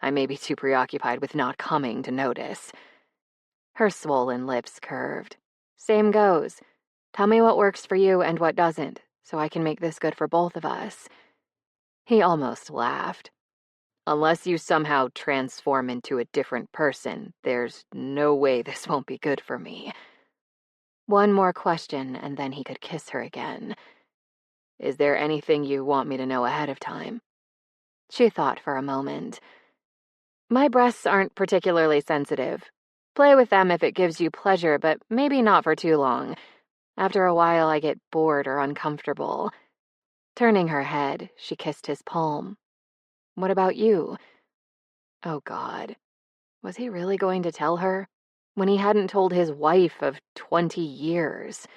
I may be too preoccupied with not coming to notice. Her swollen lips curved. Same goes. Tell me what works for you and what doesn't, so I can make this good for both of us. He almost laughed. Unless you somehow transform into a different person, there's no way this won't be good for me. One more question, and then he could kiss her again. Is there anything you want me to know ahead of time? She thought for a moment. My breasts aren't particularly sensitive. Play with them if it gives you pleasure, but maybe not for too long. After a while, I get bored or uncomfortable. Turning her head, she kissed his palm. What about you? Oh, God. Was he really going to tell her? When he hadn't told his wife of 20 years.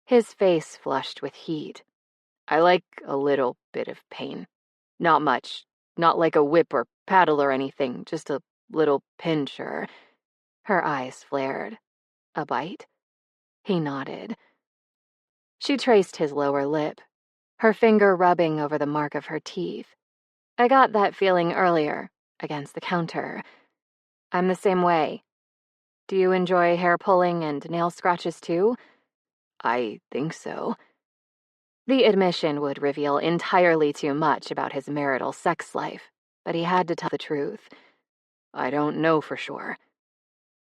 His face flushed with heat. I like a little bit of pain. Not much. Not like a whip or paddle or anything, just a little pinch or... Her eyes flared. A bite? He nodded. She traced his lower lip, her finger rubbing over the mark of her teeth. I got that feeling earlier, against the counter. I'm the same way. Do you enjoy hair pulling and nail scratches too? I think so. The admission would reveal entirely too much about his marital sex life, but he had to tell the truth. I don't know for sure.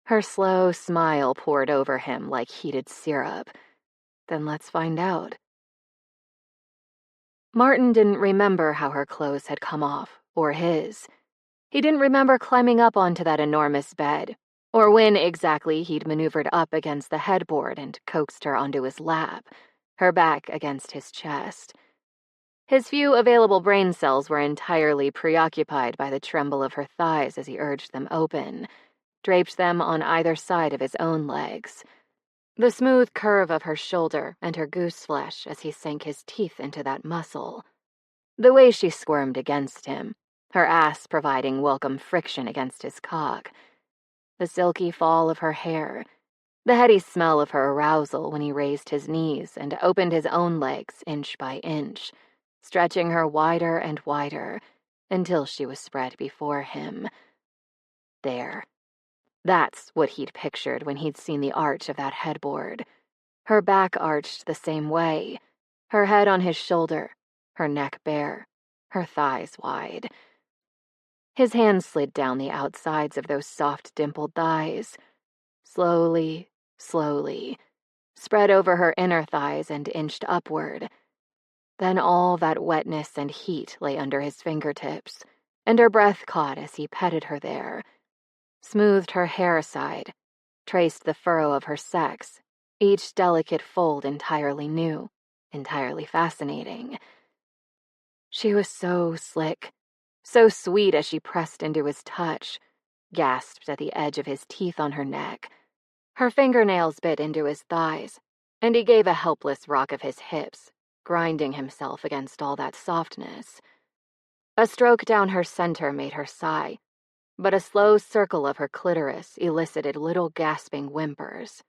Her slow smile poured over him like heated syrup. Then let's find out. Martin didn't remember how her clothes had come off, or his. He didn't remember climbing up onto that enormous bed, or when exactly he'd maneuvered up against the headboard and coaxed her onto his lap, her back against his chest. His few available brain cells were entirely preoccupied by the tremble of her thighs as he urged them open, draped them on either side of his own legs. The smooth curve of her shoulder and her goose flesh as he sank his teeth into that muscle. The way she squirmed against him, her ass providing welcome friction against his cock. The silky fall of her hair, the heady smell of her arousal when he raised his knees and opened his own legs inch by inch, stretching her wider and wider until she was spread before him. There. That's what he'd pictured when he'd seen the arch of that headboard. Her back arched the same way, her head on his shoulder, her neck bare, her thighs wide. His hand slid down the outsides of those soft, dimpled thighs, slowly, slowly, spread over her inner thighs and inched upward. Then all that wetness and heat lay under his fingertips, and her breath caught as he petted her there, smoothed her hair aside, traced the furrow of her sex, each delicate fold entirely new, entirely fascinating. She was so slick, so sweet as she pressed into his touch, gasped at the edge of his teeth on her neck. Her fingernails bit into his thighs, and he gave a helpless rock of his hips, grinding himself against all that softness. A stroke down her center made her sigh, but a slow circle of her clitoris elicited little gasping whimpers.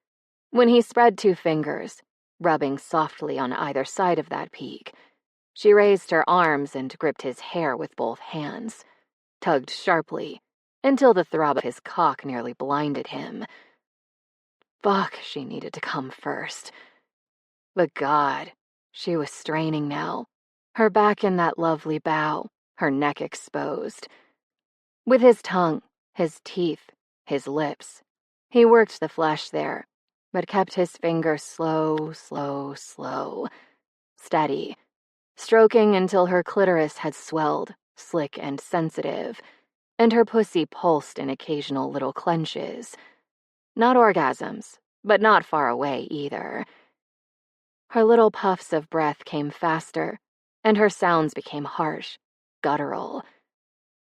When he spread two fingers, rubbing softly on either side of that peak, she raised her arms and gripped his hair with both hands, tugged sharply, until the throb of his cock nearly blinded him. Fuck, she needed to come first. But God, she was straining now, her back in that lovely bow, her neck exposed. With his tongue, his teeth, his lips, he worked the flesh there, but kept his fingers slow, steady, stroking until her clitoris had swelled, slick and sensitive, and her pussy pulsed in occasional little clenches. Not orgasms, but not far away either. Her little puffs of breath came faster, and her sounds became harsh, guttural.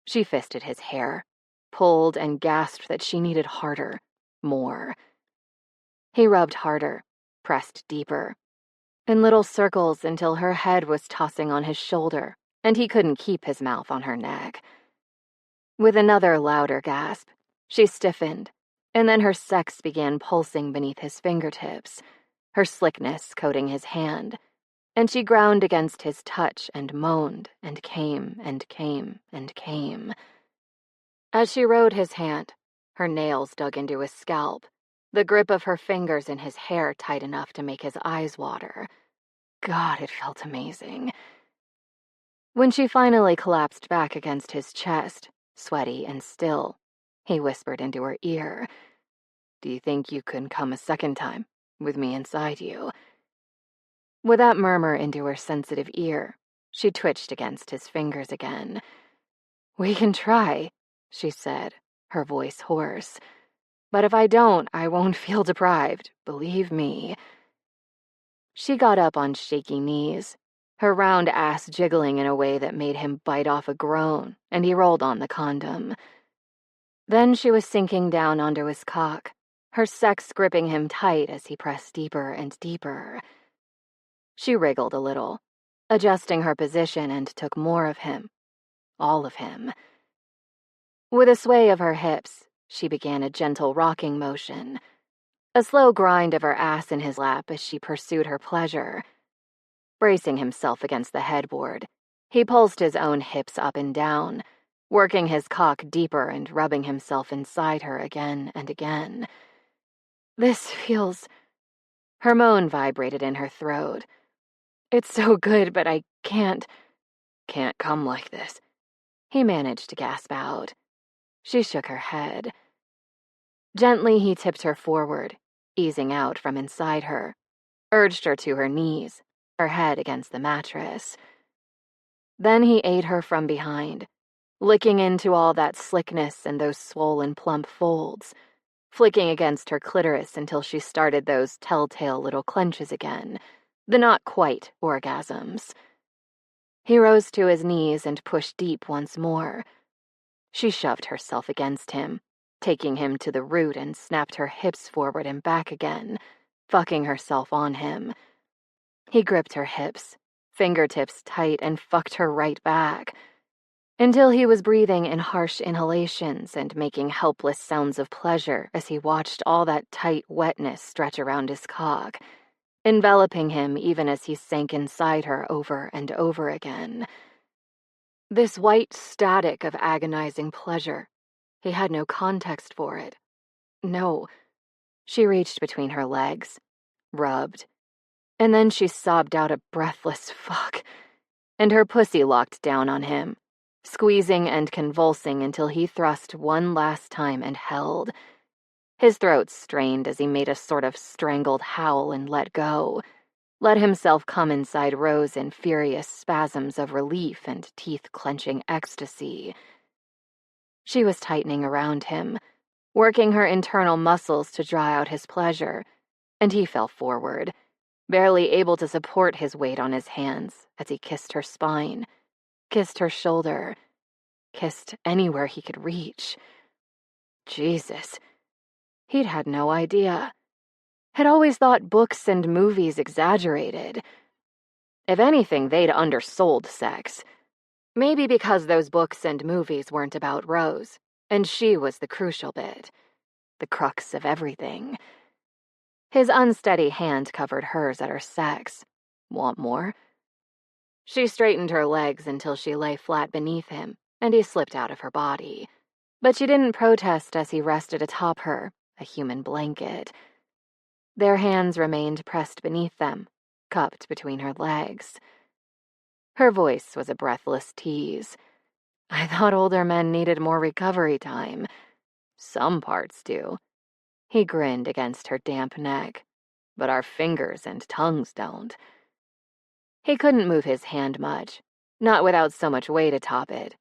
She fisted his hair, pulled and gasped that she needed harder, more. He rubbed harder, pressed deeper, in little circles until her head was tossing on his shoulder, and he couldn't keep his mouth on her neck. With another louder gasp, she stiffened, and then her sex began pulsing beneath his fingertips, her slickness coating his hand, and she ground against his touch and moaned and came and came and came. As she rode his hand, her nails dug into his scalp, the grip of her fingers in his hair tight enough to make his eyes water. God, it felt amazing. When she finally collapsed back against his chest, sweaty and still, he whispered into her ear, "Do you think you can come a second time, with me inside you?" With that murmur into her sensitive ear, she twitched against his fingers again. "We can try," she said, her voice hoarse. "But if I don't, I won't feel deprived, believe me." She got up on shaky knees, her round ass jiggling in a way that made him bite off a groan, and he rolled on the condom. Then she was sinking down onto his cock, her sex gripping him tight as he pressed deeper and deeper. She wriggled a little, adjusting her position, and took more of him, all of him. With a sway of her hips, she began a gentle rocking motion, a slow grind of her ass in his lap as she pursued her pleasure. Bracing himself against the headboard, he pulsed his own hips up and down, working his cock deeper and rubbing himself inside her again and again. This feels... Her moan vibrated in her throat. It's so good, but I can't come like this, he managed to gasp out. She shook her head. Gently, he tipped her forward, easing out from inside her, urged her to her knees, her head against the mattress. Then he ate her from behind, licking into all that slickness and those swollen, plump folds, flicking against her clitoris until she started those telltale little clenches again, the not-quite orgasms. He rose to his knees and pushed deep once more. She shoved herself against him, taking him to the root, and snapped her hips forward and back again, fucking herself on him. He gripped her hips, fingertips tight, and fucked her right back, until he was breathing in harsh inhalations and making helpless sounds of pleasure as he watched all that tight wetness stretch around his cock, enveloping him even as he sank inside her over and over again. This white static of agonizing pleasure. He had no context for it. No. She reached between her legs, rubbed, and then she sobbed out a breathless fuck, and her pussy locked down on him, squeezing and convulsing until he thrust one last time and held. His throat strained as he made a sort of strangled howl and let go, let himself come inside Rose in furious spasms of relief and teeth-clenching ecstasy. She was tightening around him, working her internal muscles to draw out his pleasure, and he fell forward, barely able to support his weight on his hands as he kissed her spine, kissed her shoulder, kissed anywhere he could reach. Jesus. He'd had no idea. Had always thought books and movies exaggerated. If anything, they'd undersold sex. Maybe because those books and movies weren't about Rose, and she was the crucial bit, the crux of everything. His unsteady hand covered hers at her sex. Want more? She straightened her legs until she lay flat beneath him, and he slipped out of her body. But she didn't protest as he rested atop her, a human blanket. Their hands remained pressed beneath them, cupped between her legs. Her voice was a breathless tease. I thought older men needed more recovery time. Some parts do. He grinned against her damp neck. But our fingers and tongues don't. He couldn't move his hand much, not without so much weight atop it,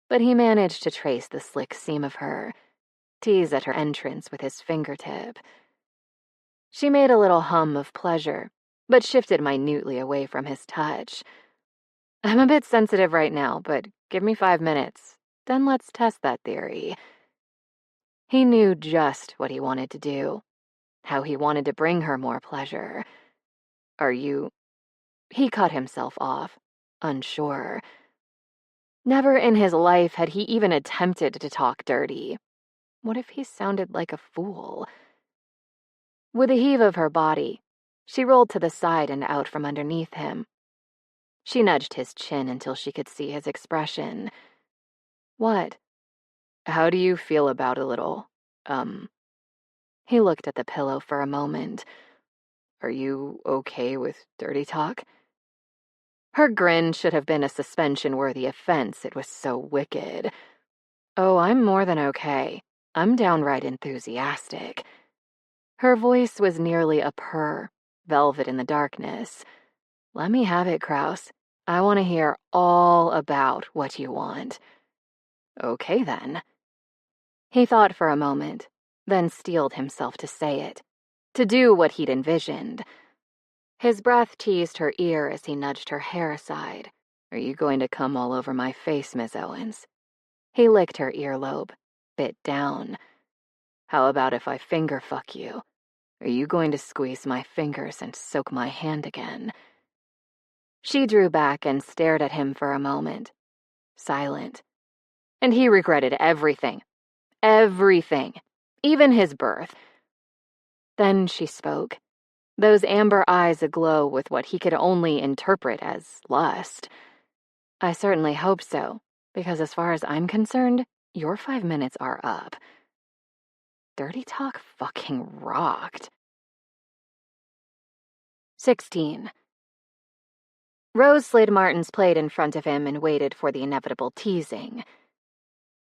but he managed to trace the slick seam of her, tease at her entrance with his fingertip. She made a little hum of pleasure, but shifted minutely away from his touch. I'm a bit sensitive right now, but give me 5 minutes, then let's test that theory. He knew just what he wanted to do, how he wanted to bring her more pleasure. He cut himself off, unsure. Never in his life had he even attempted to talk dirty. What if he sounded like a fool? With a heave of her body, she rolled to the side and out from underneath him. She nudged his chin until she could see his expression. What? How do you feel about a little, He looked at the pillow for a moment. Are you okay with dirty talk? Her grin should have been a suspension-worthy offense, it was so wicked. Oh, I'm more than okay. I'm downright enthusiastic. Her voice was nearly a purr, velvet in the darkness. Let me have it, Kraus. I want to hear all about what you want. Okay, then. He thought for a moment, then steeled himself to say it, to do what he'd envisioned. His breath teased her ear as he nudged her hair aside. Are you going to come all over my face, Miss Owens? He licked her earlobe, bit down. How about if I finger fuck you? Are you going to squeeze my fingers and soak my hand again? She drew back and stared at him for a moment, silent. And he regretted everything. Everything. Even his birth. Then she spoke, those amber eyes aglow with what he could only interpret as lust. I certainly hope so. Because as far as I'm concerned, your 5 minutes are up. Dirty talk fucking rocked. 16. Rose slid Martin's plate in front of him and waited for the inevitable teasing.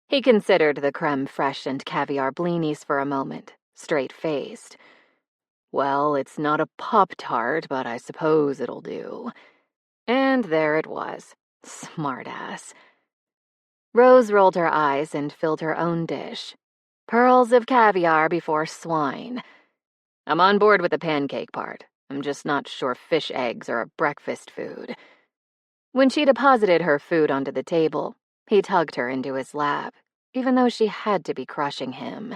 He considered the creme fraiche and caviar blinis for a moment, straight-faced. Well, it's not a Pop-Tart, but I suppose it'll do. And there it was. Smartass. Rose rolled her eyes and filled her own dish. Pearls of caviar before swine. I'm on board with the pancake part. I'm just not sure fish eggs are a breakfast food. When she deposited her food onto the table, he tugged her into his lap, even though she had to be crushing him.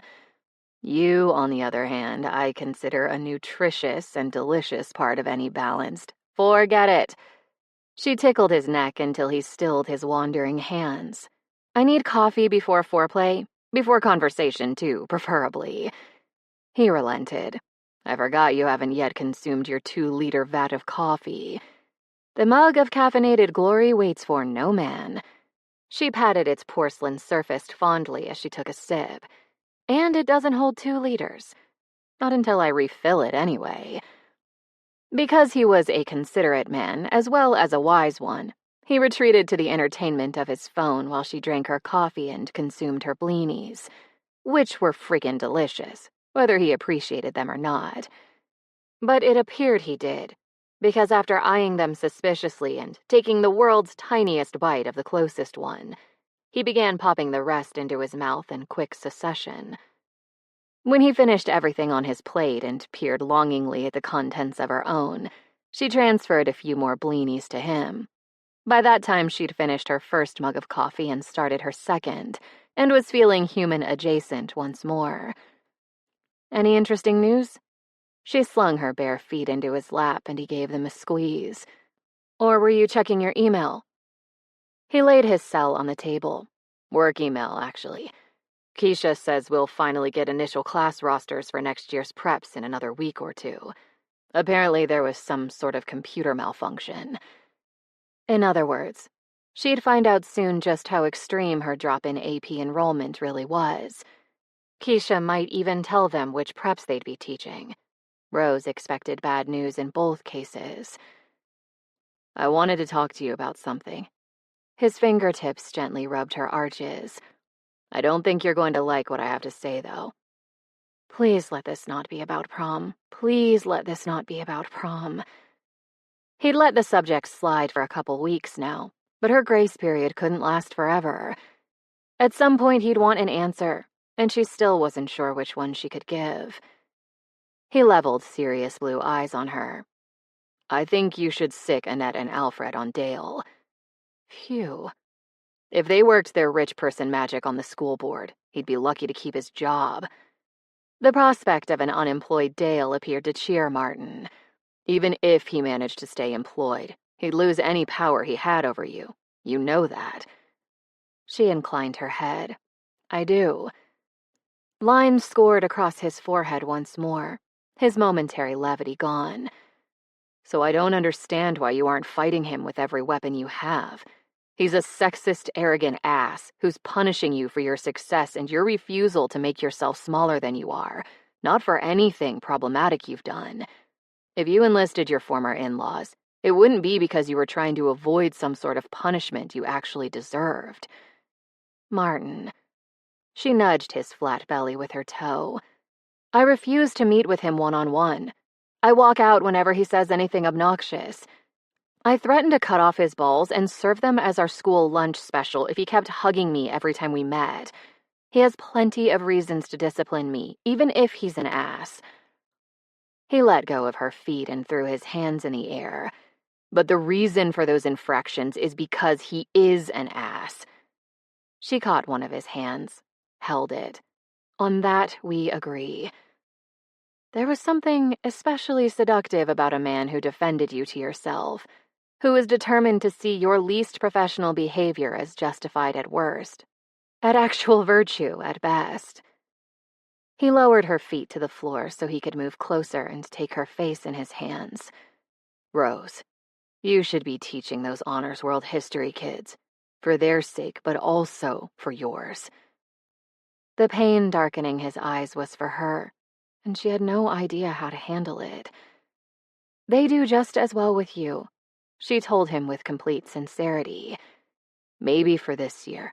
You, on the other hand, I consider a nutritious and delicious part of any balanced. Forget it. She tickled his neck until he stilled his wandering hands. I need coffee before foreplay, before conversation too, preferably. He relented. I forgot you haven't yet consumed your 2-liter vat of coffee. The mug of caffeinated glory waits for no man. She patted its porcelain surface fondly as she took a sip. And it doesn't hold 2 liters. Not until I refill it, anyway. Because he was a considerate man, as well as a wise one, he retreated to the entertainment of his phone while she drank her coffee and consumed her blinis, which were friggin' delicious, whether he appreciated them or not. But it appeared he did, because after eyeing them suspiciously and taking the world's tiniest bite of the closest one, he began popping the rest into his mouth in quick succession. When he finished everything on his plate and peered longingly at the contents of her own, she transferred a few more blinis to him. By that time, she'd finished her first mug of coffee and started her second, and was feeling human adjacent once more. Any interesting news? She slung her bare feet into his lap and he gave them a squeeze. Or were you checking your email? He laid his cell on the table. Work email, actually. Keisha says we'll finally get initial class rosters for next year's preps in another week or 2. Apparently there was some sort of computer malfunction. In other words, she'd find out soon just how extreme her drop in AP enrollment really was. Keisha might even tell them which preps they'd be teaching. Rose expected bad news in both cases. I wanted to talk to you about something. His fingertips gently rubbed her arches. I don't think you're going to like what I have to say, though. Please let this not be about prom. Please let this not be about prom. He'd let the subject slide for a couple weeks now, but her grace period couldn't last forever. At some point he'd want an answer, and she still wasn't sure which one she could give. He leveled serious blue eyes on her. I think you should sick Annette and Alfred on Dale. Phew. If they worked their rich person magic on the school board, he'd be lucky to keep his job. The prospect of an unemployed Dale appeared to cheer Martin. Even if he managed to stay employed, he'd lose any power he had over you. You know that. She inclined her head. I do. Lines scored across his forehead once more, his momentary levity gone. So I don't understand why you aren't fighting him with every weapon you have. He's a sexist, arrogant ass who's punishing you for your success and your refusal to make yourself smaller than you are, not for anything problematic you've done. If you enlisted your former in-laws, it wouldn't be because you were trying to avoid some sort of punishment you actually deserved. Martin. She nudged his flat belly with her toe. I refuse to meet with him one-on-one. I walk out whenever he says anything obnoxious. I threatened to cut off his balls and serve them as our school lunch special if he kept hugging me every time we met. He has plenty of reasons to discipline me, even if he's an ass. He let go of her feet and threw his hands in the air. But the reason for those infractions is because he is an ass. She caught one of his hands, held it. On that we agree. There was something especially seductive about a man who defended you to yourself, who was determined to see your least professional behavior as justified at worst, at actual virtue at best. He lowered her feet to the floor so he could move closer and take her face in his hands. Rose, you should be teaching those Honors World History kids. For their sake, but also for yours. The pain darkening his eyes was for her, and she had no idea how to handle it. They do just as well with you, she told him with complete sincerity. Maybe for this year.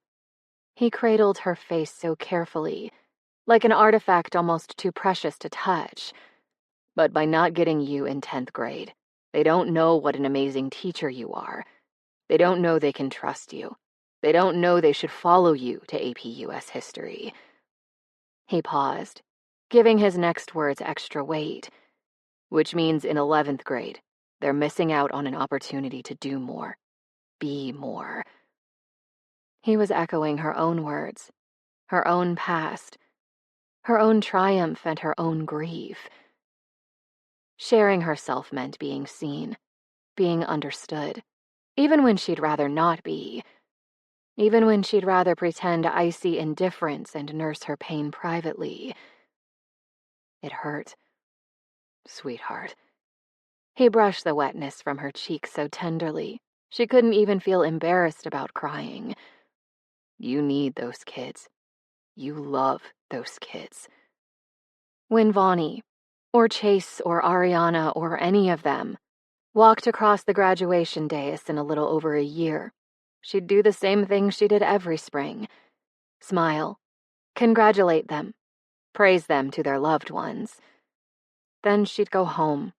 He cradled her face so carefully, like an artifact almost too precious to touch. But by not getting you in 10th grade, they don't know what an amazing teacher you are. They don't know they can trust you. They don't know they should follow you to AP US history. He paused, giving his next words extra weight, which means in 11th grade, they're missing out on an opportunity to do more, be more. He was echoing her own words, her own past, her own triumph and her own grief. Sharing herself meant being seen, being understood, even when she'd rather not be, even when she'd rather pretend icy indifference and nurse her pain privately. It hurt. Sweetheart. He brushed the wetness from her cheek so tenderly, she couldn't even feel embarrassed about crying. You need those kids. You love those kids. When Vaughnie, or Chase, or Ariana, or any of them, walked across the graduation dais in a little over a year, she'd do the same thing she did every spring. Smile, congratulate them, praise them to their loved ones. Then she'd go home,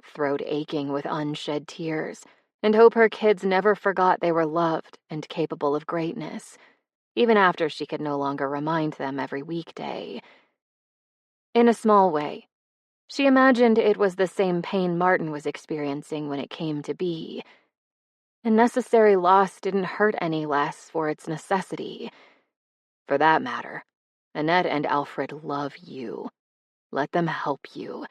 throat aching with unshed tears, and hope her kids never forgot they were loved and capable of greatness, even after she could no longer remind them every weekday. In a small way, she imagined it was the same pain Martin was experiencing when it came to be. A necessary loss didn't hurt any less for its necessity. For that matter, Annette and Alfred love you. Let them help you.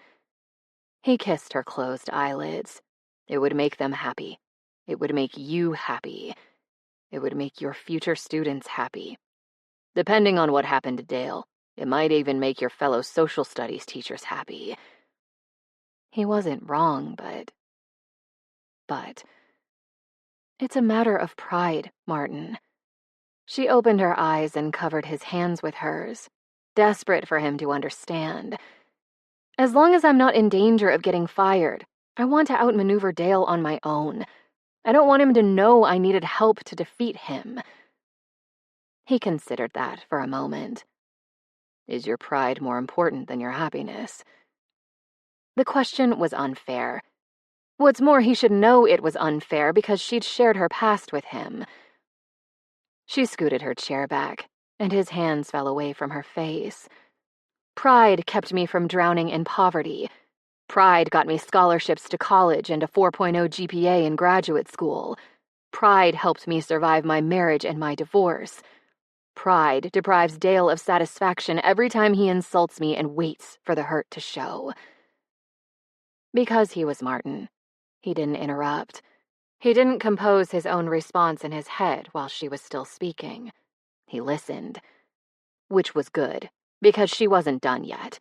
He kissed her closed eyelids. It would make them happy. It would make you happy. It would make your future students happy. Depending on what happened to Dale, it might even make your fellow social studies teachers happy. He wasn't wrong, but... It's a matter of pride, Martin. She opened her eyes and covered his hands with hers, desperate for him to understand. As long as I'm not in danger of getting fired, I want to outmaneuver Dale on my own. I don't want him to know I needed help to defeat him. He considered that for a moment. Is your pride more important than your happiness? The question was unfair. What's more, he should know it was unfair because she'd shared her past with him. She scooted her chair back, and his hands fell away from her face. Pride kept me from drowning in poverty. Pride got me scholarships to college and a 4.0 GPA in graduate school. Pride helped me survive my marriage and my divorce. Pride deprives Dale of satisfaction every time he insults me and waits for the hurt to show. Because he was Martin, he didn't interrupt. He didn't compose his own response in his head while she was still speaking. He listened. Which was good, because she wasn't done yet.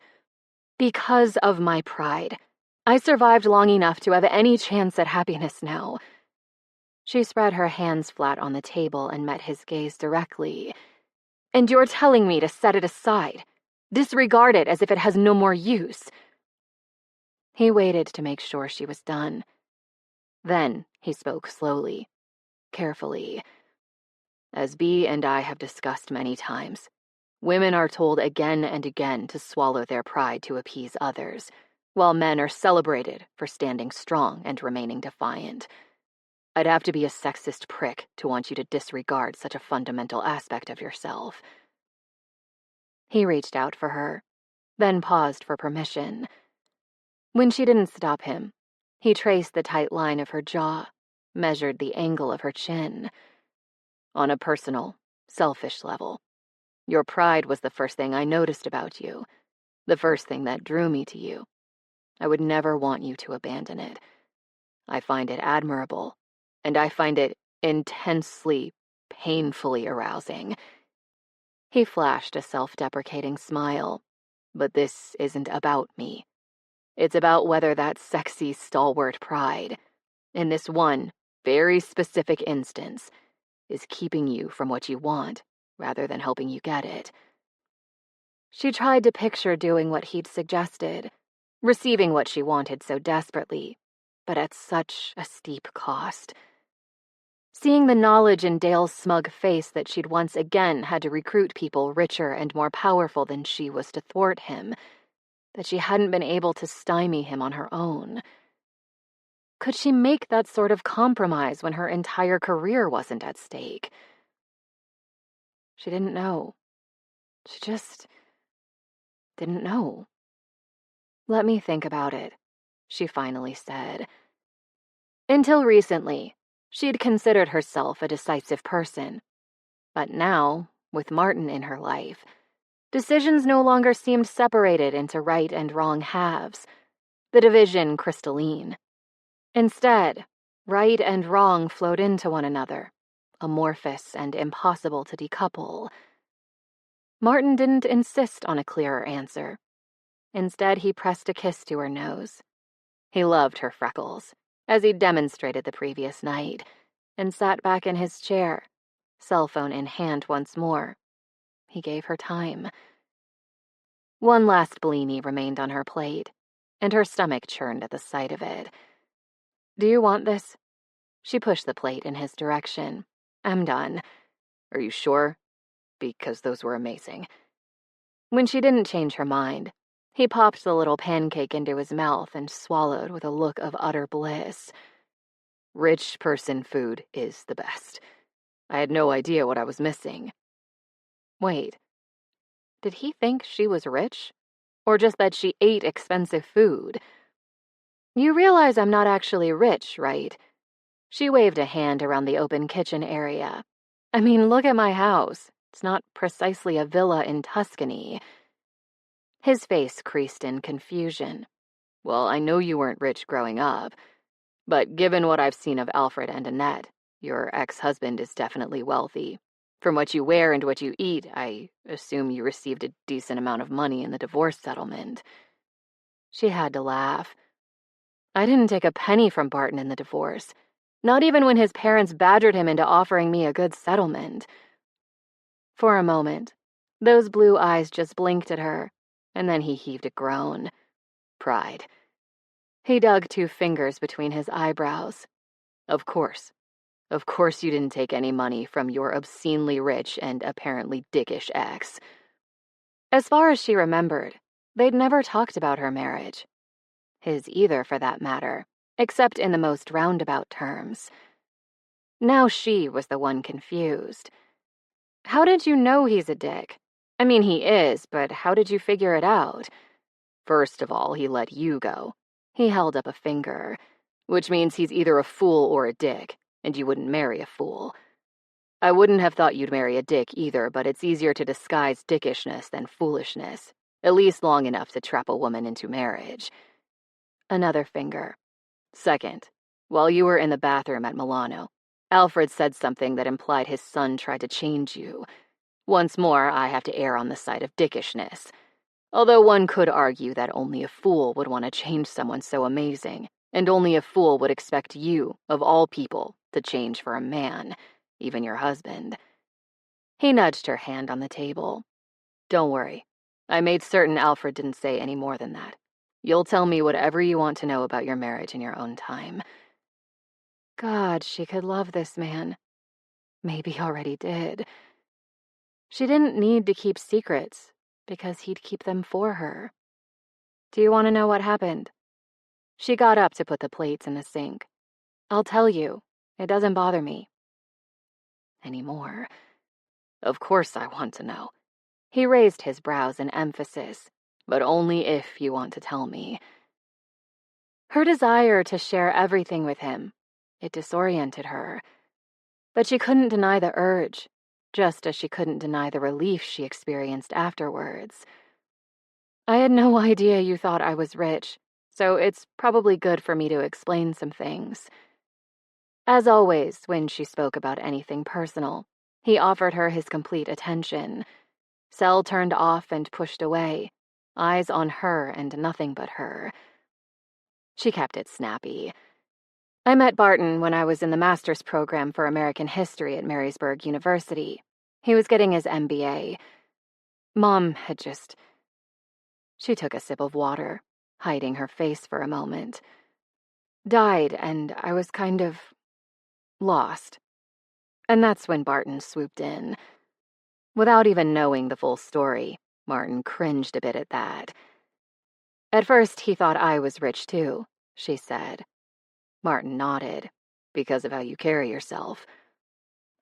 Because of my pride, I survived long enough to have any chance at happiness now. She spread her hands flat on the table and met his gaze directly. And you're telling me to set it aside, disregard it as if it has no more use. He waited to make sure she was done. Then he spoke slowly, carefully. As Bea and I have discussed many times, women are told again and again to swallow their pride to appease others, while men are celebrated for standing strong and remaining defiant. I'd have to be a sexist prick to want you to disregard such a fundamental aspect of yourself. He reached out for her, then paused for permission. When she didn't stop him, he traced the tight line of her jaw, measured the angle of her chin. On a personal, selfish level, your pride was the first thing I noticed about you, the first thing that drew me to you. I would never want you to abandon it. I find it admirable, and I find it intensely, painfully arousing. He flashed a self-deprecating smile. But this isn't about me. It's about whether that sexy, stalwart pride, in this one, very specific instance, is keeping you from what you want, rather than helping you get it. She tried to picture doing what he'd suggested, receiving what she wanted so desperately, but at such a steep cost. Seeing the knowledge in Dale's smug face that she'd once again had to recruit people richer and more powerful than she was to thwart him, that she hadn't been able to stymie him on her own. Could she make that sort of compromise when her entire career wasn't at stake? She didn't know. She just didn't know. "Let me think about it," she finally said. Until recently, she'd considered herself a decisive person. But now, with Martin in her life, decisions no longer seemed separated into right and wrong halves, the division crystalline. Instead, right and wrong flowed into one another, amorphous and impossible to decouple. Martin didn't insist on a clearer answer. Instead, he pressed a kiss to her nose. He loved her freckles, as he'd demonstrated the previous night, and sat back in his chair, cell phone in hand once more. He gave her time. One last blini remained on her plate, and her stomach churned at the sight of it. "Do you want this?" She pushed the plate in his direction. "I'm done." "Are you sure? Because those were amazing." When she didn't change her mind, he popped the little pancake into his mouth and swallowed with a look of utter bliss. "Rich person food is the best. I had no idea what I was missing." Wait, did he think she was rich? Or just that she ate expensive food? "You realize I'm not actually rich, right?" She waved a hand around the open kitchen area. "I mean, look at my house. It's not precisely a villa in Tuscany." His face creased in confusion. "Well, I know you weren't rich growing up, but given what I've seen of Alfred and Annette, your ex-husband is definitely wealthy. From what you wear and what you eat, I assume you received a decent amount of money in the divorce settlement." She had to laugh. "I didn't take a penny from Barton in the divorce, not even when his parents badgered him into offering me a good settlement." For a moment, those blue eyes just blinked at her, and then he heaved a groan. Pride. He dug 2 fingers between his eyebrows. Of course you didn't take any money from your obscenely rich and apparently dickish ex." As far as she remembered, they'd never talked about her marriage. His either, for that matter, except in the most roundabout terms. Now she was the one confused. "How did you know he's a dick? I mean, he is, but how did you figure it out?" "First of all, he let you go." He held up a finger. "Which means he's either a fool or a dick, and you wouldn't marry a fool. I wouldn't have thought you'd marry a dick either, but it's easier to disguise dickishness than foolishness, at least long enough to trap a woman into marriage." Another finger. "Second, while you were in the bathroom at Milano, Alfred said something that implied his son tried to change you. Once more, I have to err on the side of dickishness. Although one could argue that only a fool would want to change someone so amazing, and only a fool would expect you, of all people, to change for a man, even your husband." He nudged her hand on the table. "Don't worry. I made certain Alfred didn't say any more than that. You'll tell me whatever you want to know about your marriage in your own time." God, she could love this man. Maybe already did. She didn't need to keep secrets, because he'd keep them for her. "Do you want to know what happened?" She got up to put the plates in the sink. "I'll tell you. It doesn't bother me anymore." "Of course I want to know." He raised his brows in emphasis. "But only if you want to tell me." Her desire to share everything with him, it disoriented her. But she couldn't deny the urge, just as she couldn't deny the relief she experienced afterwards. "I had no idea you thought I was rich, so it's probably good for me to explain some things." As always, when she spoke about anything personal, he offered her his complete attention. Cell turned off and pushed away, eyes on her and nothing but her. She kept it snappy. I met Barton when I was in the master's program for American history at Marysburg University. He was getting his MBA. Mom had just... She took a sip of water, hiding her face for a moment. Died, and I was kind of... lost. And that's when Barton swooped in. Without even knowing the full story, Martin cringed a bit at that. At first, he thought I was rich too, she said. Martin nodded. Because of how you carry yourself.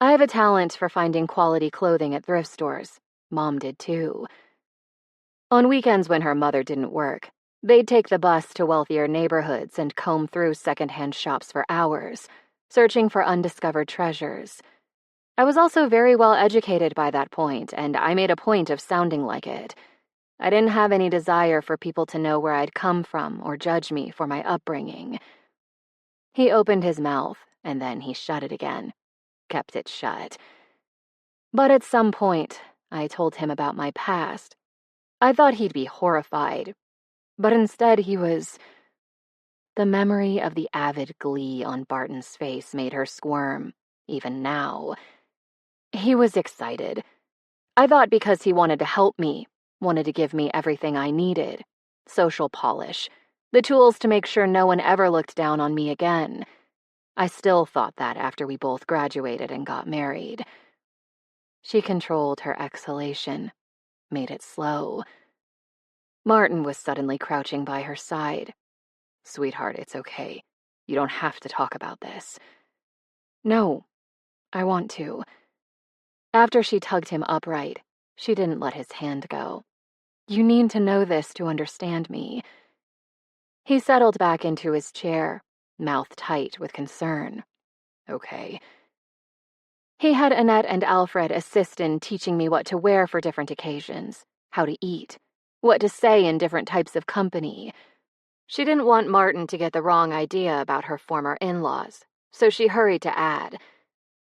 I have a talent for finding quality clothing at thrift stores. Mom did too. On weekends when her mother didn't work, they'd take the bus to wealthier neighborhoods and comb through secondhand shops for hours, searching for undiscovered treasures. I was also very well educated by that point, and I made a point of sounding like it. I didn't have any desire for people to know where I'd come from or judge me for my upbringing. He opened his mouth, and then he shut it again. Kept it shut. But at some point, I told him about my past. I thought he'd be horrified, but instead he was... The memory of the avid glee on Barton's face made her squirm, even now. He was excited. I thought because he wanted to help me, wanted to give me everything I needed. Social polish, the tools to make sure no one ever looked down on me again. I still thought that after we both graduated and got married. She controlled her exhalation, made it slow. Martin was suddenly crouching by her side. Sweetheart, it's okay. You don't have to talk about this. No, I want to. After she tugged him upright, she didn't let his hand go. You need to know this to understand me. He settled back into his chair, mouth tight with concern. Okay. He had Annette and Alfred assist in teaching me what to wear for different occasions, how to eat, what to say in different types of company. She didn't want Martin to get the wrong idea about her former in-laws, so she hurried to add.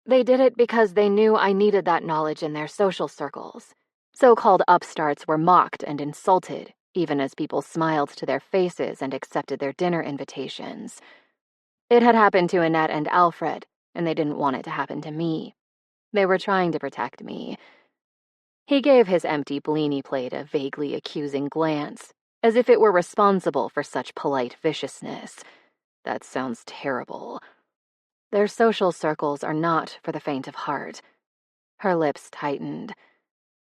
They did it because they knew I needed that knowledge in their social circles. So-called upstarts were mocked and insulted, even as people smiled to their faces and accepted their dinner invitations. It had happened to Annette and Alfred, and they didn't want it to happen to me. They were trying to protect me. He gave his empty blini plate a vaguely accusing glance, as if it were responsible for such polite viciousness. That sounds terrible. Their social circles are not for the faint of heart. Her lips tightened.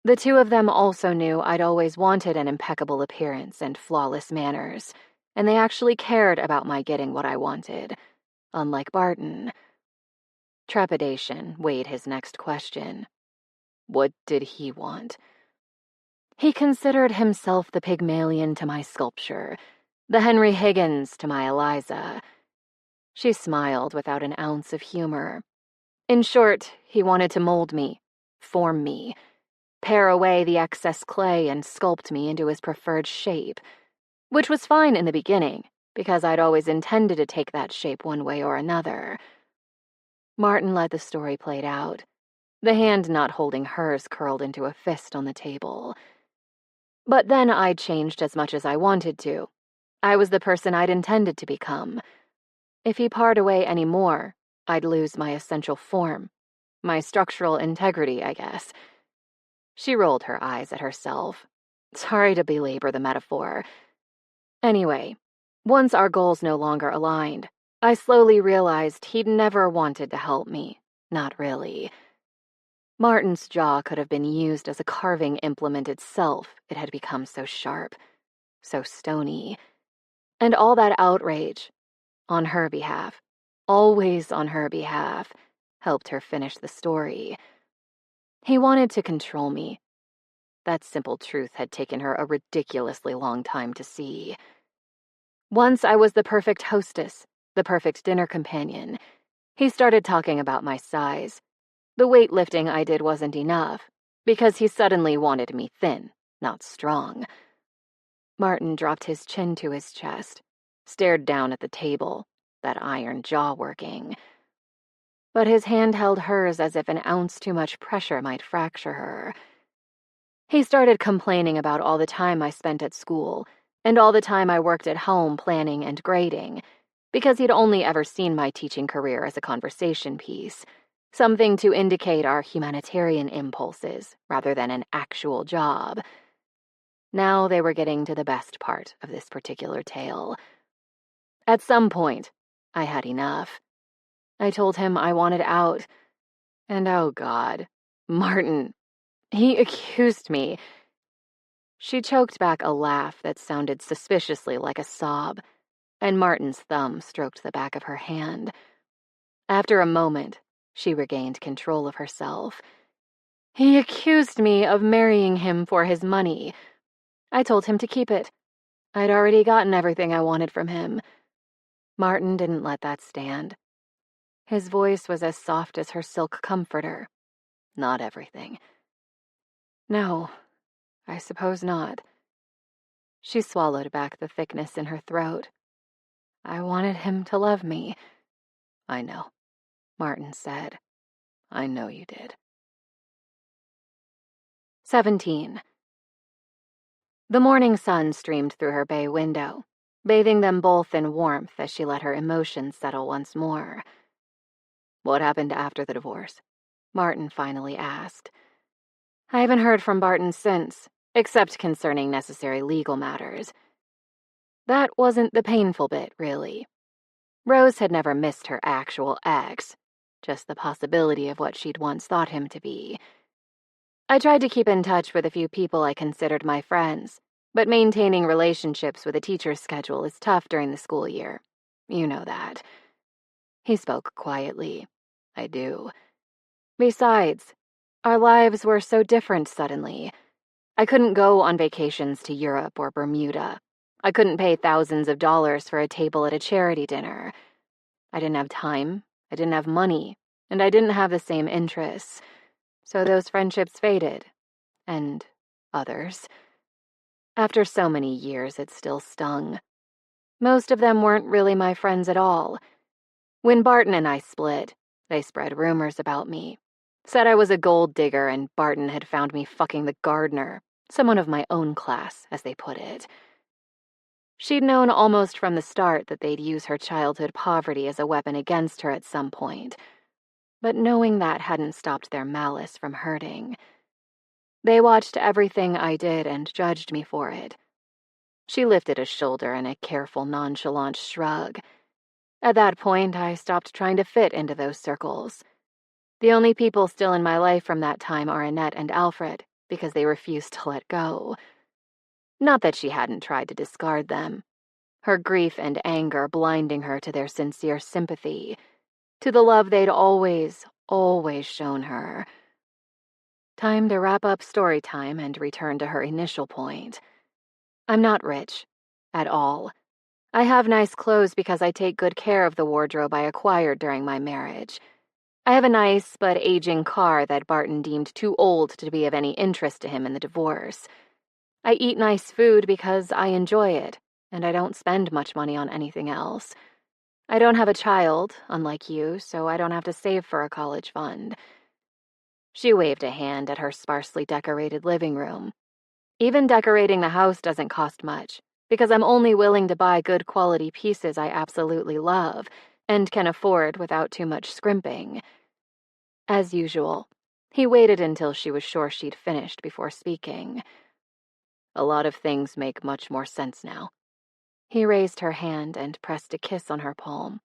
The two of them also knew I'd always wanted an impeccable appearance and flawless manners, and they actually cared about my getting what I wanted, unlike Barton. Trepidation weighed his next question. What did he want? He considered himself the Pygmalion to my sculpture, the Henry Higgins to my Eliza. She smiled without an ounce of humor. In short, he wanted to mold me, form me, pare away the excess clay and sculpt me into his preferred shape, which was fine in the beginning, because I'd always intended to take that shape one way or another. Martin let the story play out, the hand not holding hers curled into a fist on the table. But then I'd changed as much as I wanted to. I was the person I'd intended to become. If he pared away any more, I'd lose my essential form, my structural integrity, I guess. She rolled her eyes at herself. Sorry to belabor the metaphor. Anyway, once our goals no longer aligned, I slowly realized he'd never wanted to help me. Not really. Martin's jaw could have been used as a carving implement itself. It had become so sharp, so stony. And all that outrage, on her behalf, always on her behalf, helped her finish the story. He wanted to control me. That simple truth had taken her a ridiculously long time to see. Once I was the perfect hostess, the perfect dinner companion. He started talking about my size. The weightlifting I did wasn't enough, because he suddenly wanted me thin, not strong. Martin dropped his chin to his chest, stared down at the table, that iron jaw working. But his hand held hers as if an ounce too much pressure might fracture her. He started complaining about all the time I spent at school, and all the time I worked at home planning and grading. because he'd only ever seen my teaching career as a conversation piece, something to indicate our humanitarian impulses rather than an actual job. Now they were getting to the best part of this particular tale. At some point, I had enough. I told him I wanted out, and oh God, Martin, he accused me. She choked back a laugh that sounded suspiciously like a sob, and Martin's thumb stroked the back of her hand. After a moment, she regained control of herself. He accused me of marrying him for his money. I told him to keep it. I'd already gotten everything I wanted from him. Martin didn't let that stand. His voice was as soft as her silk comforter. Not everything. No, I suppose not. She swallowed back the thickness in her throat. I wanted him to love me. I know, Martin said. I know you did. 17. The morning sun streamed through her bay window, bathing them both in warmth as she let her emotions settle once more. What happened after the divorce? Martin finally asked. I haven't heard from Barton since, except concerning necessary legal matters. That wasn't the painful bit, really. Rose had never missed her actual ex, just the possibility of what she'd once thought him to be. I tried to keep in touch with a few people I considered my friends, but maintaining relationships with a teacher's schedule is tough during the school year. You know that. He spoke quietly. I do. Besides, our lives were so different suddenly. I couldn't go on vacations to Europe or Bermuda. I couldn't pay thousands of dollars for a table at a charity dinner. I didn't have time, I didn't have money, and I didn't have the same interests. So those friendships faded. And others. After so many years, it still stung. Most of them weren't really my friends at all. When Barton and I split, they spread rumors about me. Said I was a gold digger and Barton had found me fucking the gardener, someone of my own class, as they put it. She'd known almost from the start that they'd use her childhood poverty as a weapon against her at some point. But knowing that hadn't stopped their malice from hurting. They watched everything I did and judged me for it. She lifted a shoulder in a careful, nonchalant shrug. At that point, I stopped trying to fit into those circles. The only people still in my life from that time are Annette and Alfred, because they refused to let go. Not that she hadn't tried to discard them. Her grief and anger blinding her to their sincere sympathy, to the love they'd always shown her. Time to wrap up story time and return to her initial point. I'm not rich. At all. I have nice clothes because I take good care of the wardrobe I acquired during my marriage. I have a nice but aging car that Barton deemed too old to be of any interest to him in the divorce. I eat nice food because I enjoy it, and I don't spend much money on anything else. I don't have a child, unlike you, so I don't have to save for a college fund. She waved a hand at her sparsely decorated living room. Even decorating the house doesn't cost much, because I'm only willing to buy good quality pieces I absolutely love and can afford without too much scrimping. As usual, he waited until she was sure she'd finished before speaking. A lot of things make much more sense now. He raised her hand and pressed a kiss on her palm.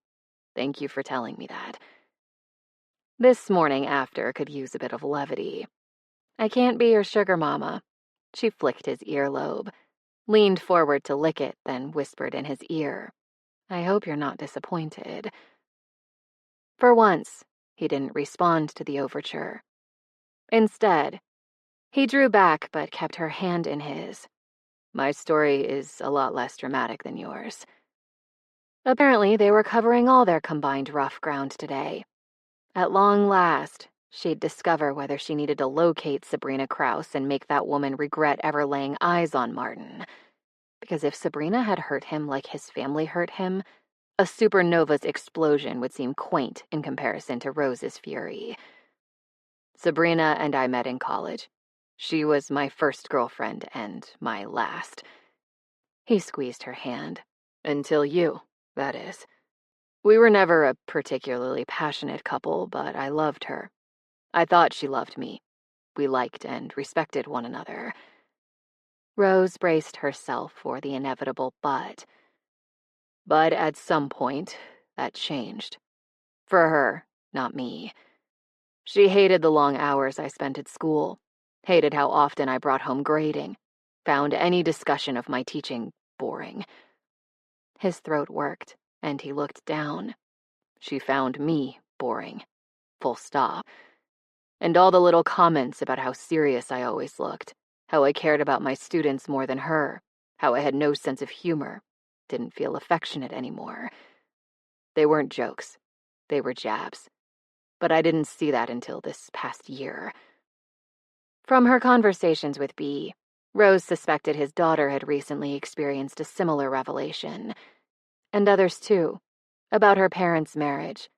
Thank you for telling me that. This morning after could use a bit of levity. I can't be your sugar mama. She flicked his earlobe, leaned forward to lick it, then whispered in his ear. I hope you're not disappointed. For once, he didn't respond to the overture. Instead, he drew back but kept her hand in his. My story is a lot less dramatic than yours. Apparently, they were covering all their combined rough ground today. At long last, she'd discover whether she needed to locate Sabrina Krause and make that woman regret ever laying eyes on Martin. Because if Sabrina had hurt him like his family hurt him, a supernova's explosion would seem quaint in comparison to Rose's fury. Sabrina and I met in college. She was my first girlfriend and my last. He squeezed her hand. Until you, that is. We were never a particularly passionate couple, but I loved her. I thought she loved me. We liked and respected one another. Rose braced herself for the inevitable but. But at some point, that changed. For her, not me. She hated the long hours I spent at school, hated how often I brought home grading, found any discussion of my teaching boring. His throat worked, and he looked down. She found me boring. Full stop. And all the little comments about how serious I always looked, how I cared about my students more than her, how I had no sense of humor, didn't feel affectionate anymore. They weren't jokes. They were jabs. But I didn't see that until this past year. From her conversations with B, Rose suspected his daughter had recently experienced a similar revelation. And others too, about her parents' marriage,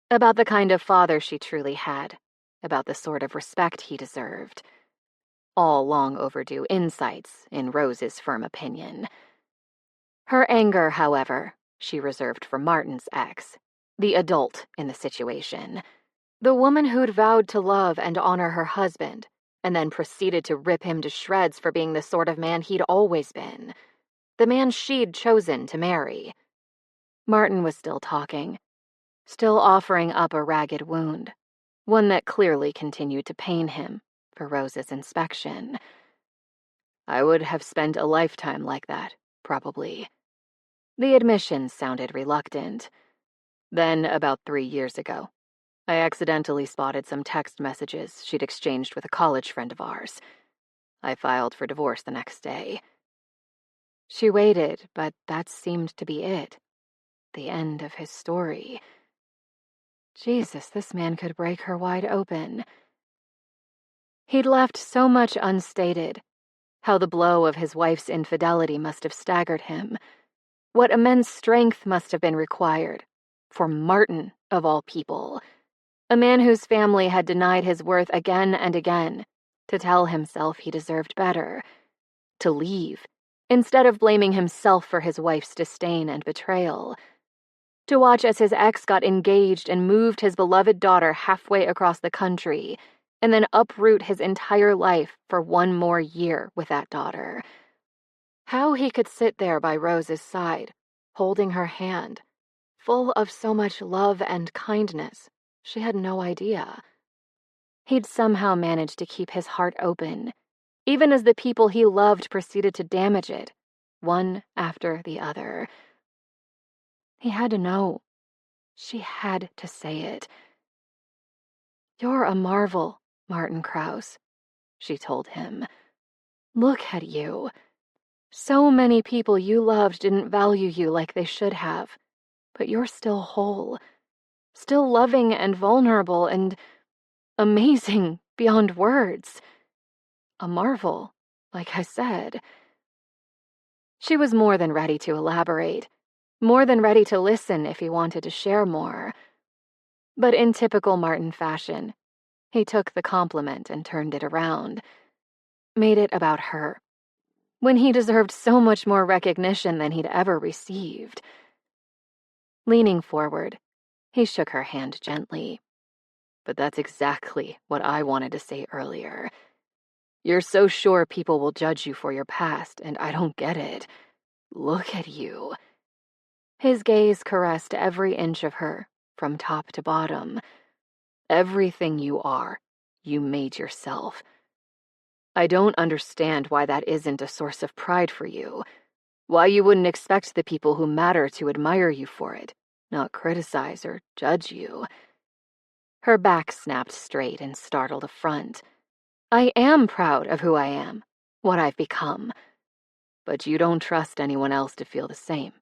about the kind of father she truly had, about the sort of respect he deserved. All long overdue insights, in Rose's firm opinion. Her anger, however, she reserved for Martin's ex, the adult in the situation. The woman who'd vowed to love and honor her husband, and then proceeded to rip him to shreds for being the sort of man he'd always been. The man she'd chosen to marry. Martin was still talking, still offering up a ragged wound, one that clearly continued to pain him for Rose's inspection. I would have spent a lifetime like that, probably. The admission sounded reluctant. Then, about 3 years ago, I accidentally spotted some text messages she'd exchanged with a college friend of ours. I filed for divorce the next day. She waited, but that seemed to be it. The end of his story. Jesus, this man could break her wide open. He'd left so much unstated. How the blow of his wife's infidelity must have staggered him. What immense strength must have been required. For Martin, of all people. A man whose family had denied his worth again and again, to tell himself he deserved better, to leave, instead of blaming himself for his wife's disdain and betrayal, to watch as his ex got engaged and moved his beloved daughter halfway across the country, and then uproot his entire life for one more year with that daughter. How he could sit there by Rose's side, holding her hand, full of so much love and kindness, she had no idea. He'd somehow managed to keep his heart open, even as the people he loved proceeded to damage it, one after the other. He had to know. She had to say it. "You're a marvel, Martin Krause," she told him. "Look at you. So many people you loved didn't value you like they should have, but you're still whole, still loving and vulnerable and amazing beyond words. A marvel, like I said." She was more than ready to elaborate, more than ready to listen if he wanted to share more. But in typical Martin fashion, he took the compliment and turned it around, made it about her, when he deserved so much more recognition than he'd ever received. Leaning forward, he shook her hand gently. "But that's exactly what I wanted to say earlier. You're so sure people will judge you for your past, and I don't get it. Look at you." His gaze caressed every inch of her, from top to bottom. Everything you are, you made yourself. I don't understand why that isn't a source of pride for you. Why you wouldn't expect the people who matter to admire you for it, not criticize or judge you. Her back snapped straight in startled affront. I am proud of who I am, what I've become. But you don't trust anyone else to feel the same.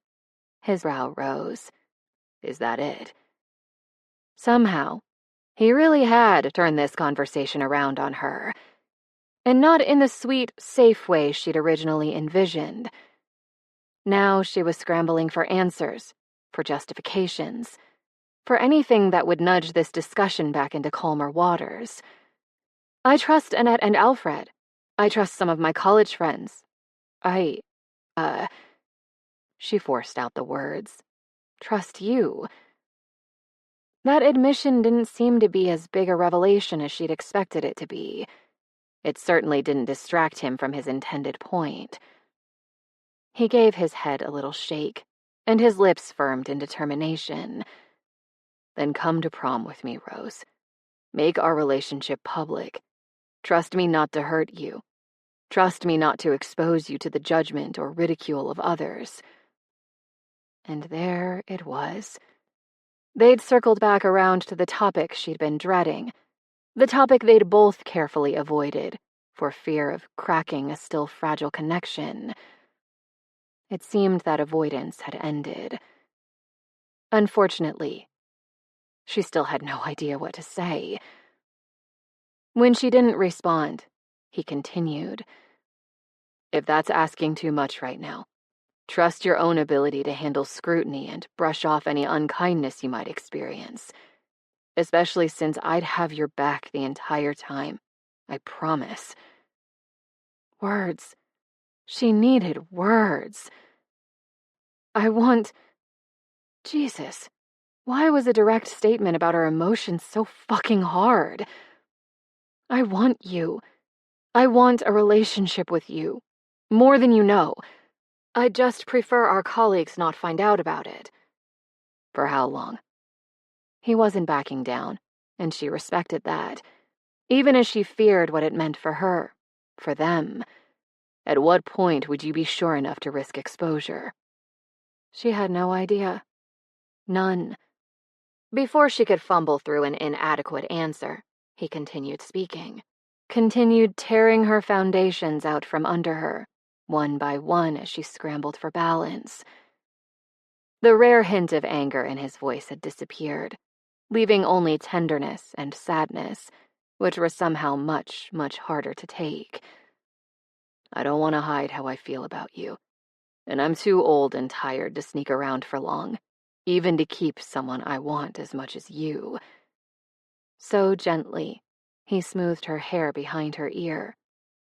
His brow rose. Is that it? Somehow, he really had turned this conversation around on her. And not in the sweet, safe way she'd originally envisioned. Now she was scrambling for answers, for justifications, for anything that would nudge this discussion back into calmer waters. I trust Annette and Alfred. I trust some of my college friends. She forced out the words. trust you. That admission didn't seem to be as big a revelation as she'd expected it to be. It certainly didn't distract him from his intended point. He gave his head a little shake, and his lips firmed in determination. Then come to prom with me, Rose. Make our relationship public. Trust me not to hurt you. Trust me not to expose you to the judgment or ridicule of others. And there it was. They'd circled back around to the topic she'd been dreading, the topic they'd both carefully avoided, for fear of cracking a still fragile connection. It seemed that avoidance had ended. Unfortunately, she still had no idea what to say. When she didn't respond, he continued. If that's asking too much right now, trust your own ability to handle scrutiny and brush off any unkindness you might experience. Especially since I'd have your back the entire time. I promise. Words. She needed words. Jesus. Why was a direct statement about her emotions so fucking hard? I want you. I want a relationship with you. More than you know. I'd just prefer our colleagues not find out about it. For how long? He wasn't backing down, and she respected that, even as she feared what it meant for her, for them. At what point would you be sure enough to risk exposure? She had no idea. None. Before she could fumble through an inadequate answer, he continued speaking. Continued tearing her foundations out from under her, one by one as she scrambled for balance. The rare hint of anger in his voice had disappeared, leaving only tenderness and sadness, which were somehow much, much harder to take. I don't want to hide how I feel about you, and I'm too old and tired to sneak around for long, even to keep someone I want as much as you. So gently, he smoothed her hair behind her ear,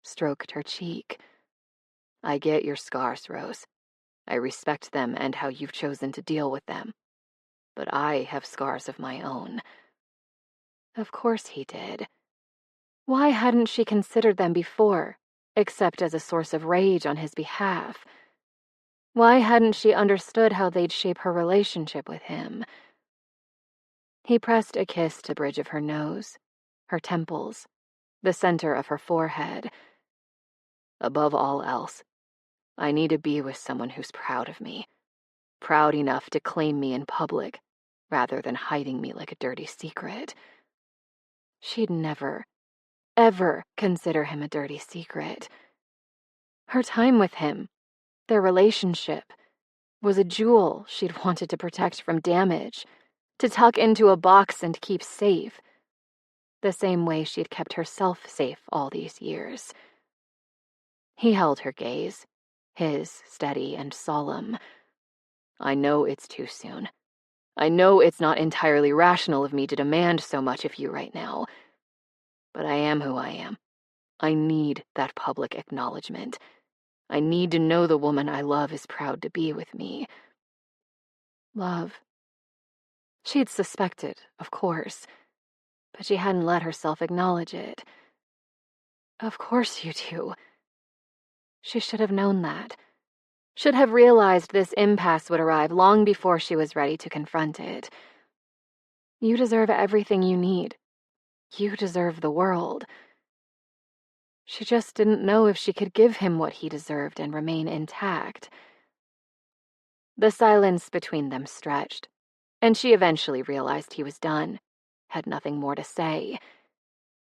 stroked her cheek. I get your scars, Rose. I respect them and how you've chosen to deal with them. But I have scars of my own. Of course he did. Why hadn't she considered them before, except as a source of rage on his behalf? Why hadn't she understood how they'd shape her relationship with him? He pressed a kiss to the bridge of her nose, her temples, the center of her forehead. Above all else, I need to be with someone who's proud of me, proud enough to claim me in public, rather than hiding me like a dirty secret. She'd never, ever consider him a dirty secret. Her time with him, their relationship, was a jewel she'd wanted to protect from damage, to tuck into a box and keep safe, the same way she'd kept herself safe all these years. He held her gaze, his steady and solemn. I know it's too soon. I know it's not entirely rational of me to demand so much of you right now, but I am who I am. I need that public acknowledgement. I need to know the woman I love is proud to be with me. Love. She'd suspected, of course, but she hadn't let herself acknowledge it. Of course you do. She should have known that. Should have realized this impasse would arrive long before she was ready to confront it. You deserve everything you need. You deserve the world. She just didn't know if she could give him what he deserved and remain intact. The silence between them stretched, and she eventually realized he was done, had nothing more to say.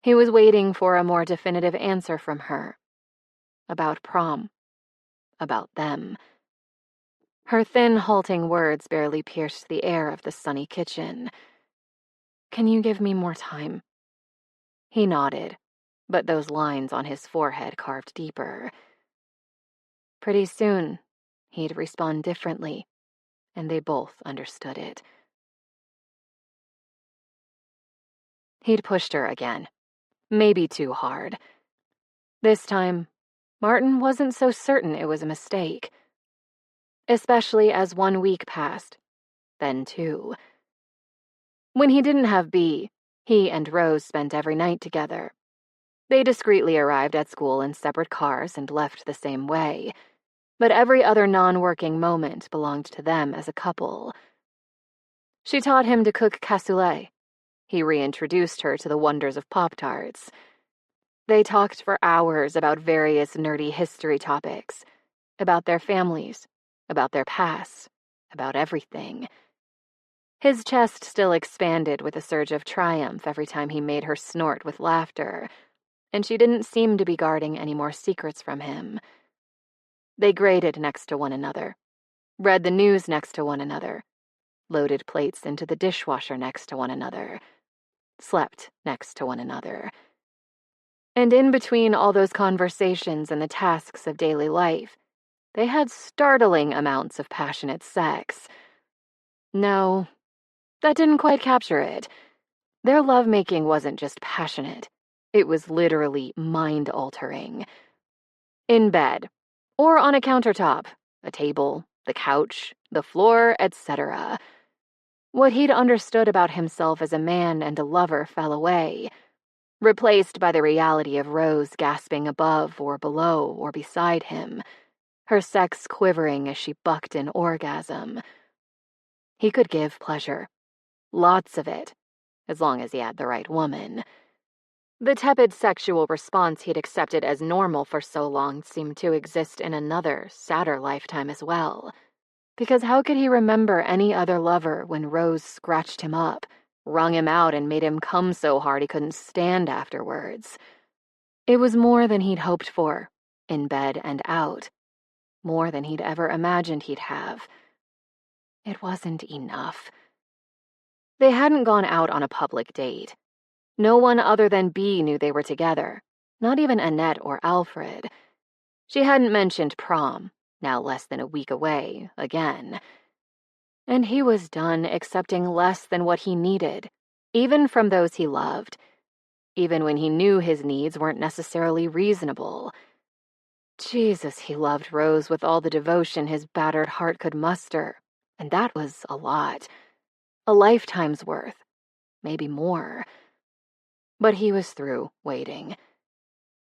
He was waiting for a more definitive answer from her. About prom. About them. Her thin, halting words barely pierced the air of the sunny kitchen. Can you give me more time? He nodded, but those lines on his forehead carved deeper. Pretty soon, he'd respond differently, and they both understood it. He'd pushed her again, maybe too hard. This time, Martin wasn't so certain it was a mistake. Especially as 1 week passed, then 2. When he didn't have B, he and Rose spent every night together. They discreetly arrived at school in separate cars and left the same way, but every other non-working moment belonged to them as a couple. She taught him to cook cassoulet. He reintroduced her to the wonders of Pop-Tarts. They talked for hours about various nerdy history topics, about their families, about their pasts, about everything. His chest still expanded with a surge of triumph every time he made her snort with laughter, and she didn't seem to be guarding any more secrets from him. They graded next to one another, read the news next to one another, loaded plates into the dishwasher next to one another, slept next to one another. And in between all those conversations and the tasks of daily life, they had startling amounts of passionate sex. No, that didn't quite capture it. Their lovemaking wasn't just passionate. It was literally mind-altering. In bed, or on a countertop, a table, the couch, the floor, etc. What he'd understood about himself as a man and a lover fell away, replaced by the reality of Rose gasping above or below or beside him, her sex quivering as she bucked in orgasm. He could give pleasure, lots of it, as long as he had the right woman. The tepid sexual response he'd accepted as normal for so long seemed to exist in another, sadder lifetime as well. Because how could he remember any other lover when Rose scratched him up, wrung him out, and made him come so hard he couldn't stand afterwards? It was more than he'd hoped for, in bed and out. More than he'd ever imagined he'd have. It wasn't enough. They hadn't gone out on a public date. No one other than Bea knew they were together, not even Annette or Alfred. She hadn't mentioned prom, now less than a week away, again. And he was done accepting less than what he needed, even from those he loved, even when he knew his needs weren't necessarily reasonable. Jesus, he loved Rose with all the devotion his battered heart could muster, and that was a lot. A lifetime's worth, maybe more. But he was through waiting.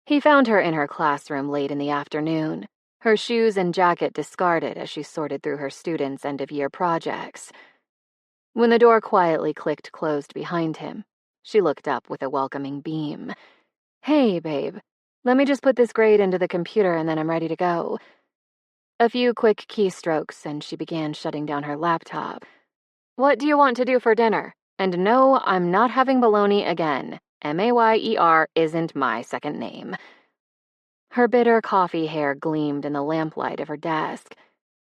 He found her in her classroom late in the afternoon, her shoes and jacket discarded as she sorted through her students' end-of-year projects. When the door quietly clicked closed behind him, she looked up with a welcoming beam. "Hey, babe. Let me just put this grade into the computer and then I'm ready to go." A few quick keystrokes and she began shutting down her laptop. "What do you want to do for dinner? And no, I'm not having bologna again. Mayer isn't my second name." Her bitter coffee hair gleamed in the lamplight of her desk,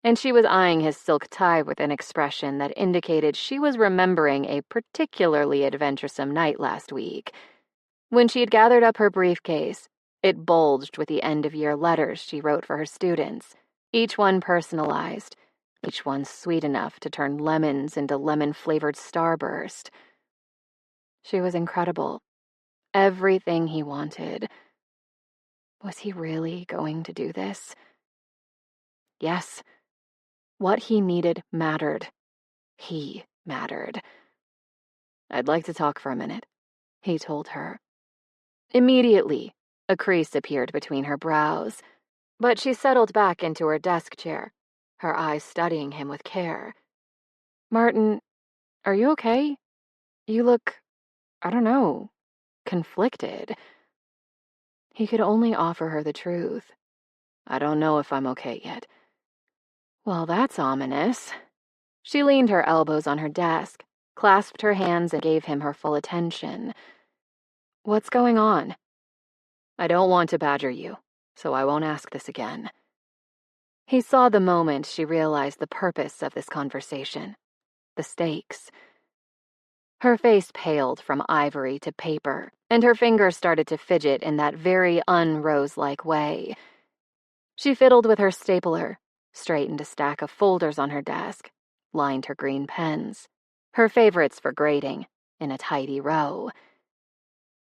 and she was eyeing his silk tie with an expression that indicated she was remembering a particularly adventuresome night last week. When she'd gathered up her briefcase, it bulged with the end-of-year letters she wrote for her students, each one personalized, each one sweet enough to turn lemons into lemon-flavored Starburst. She was incredible. Everything he wanted. Was he really going to do this? Yes. What he needed mattered. He mattered. "I'd like to talk for a minute," he told her. Immediately, a crease appeared between her brows, but she settled back into her desk chair, her eyes studying him with care. "Martin, are you okay? You look, I don't know, conflicted." He could only offer her the truth. "I don't know if I'm okay yet." Well, that's ominous. She leaned her elbows on her desk, clasped her hands, and gave him her full attention. "What's going on?" "I don't want to badger you, so I won't ask this again." He saw the moment she realized the purpose of this conversation, the stakes. Her face paled from ivory to paper, and her fingers started to fidget in that very un-Rose-like way. She fiddled with her stapler, straightened a stack of folders on her desk, lined her green pens, her favorites for grading, in a tidy row.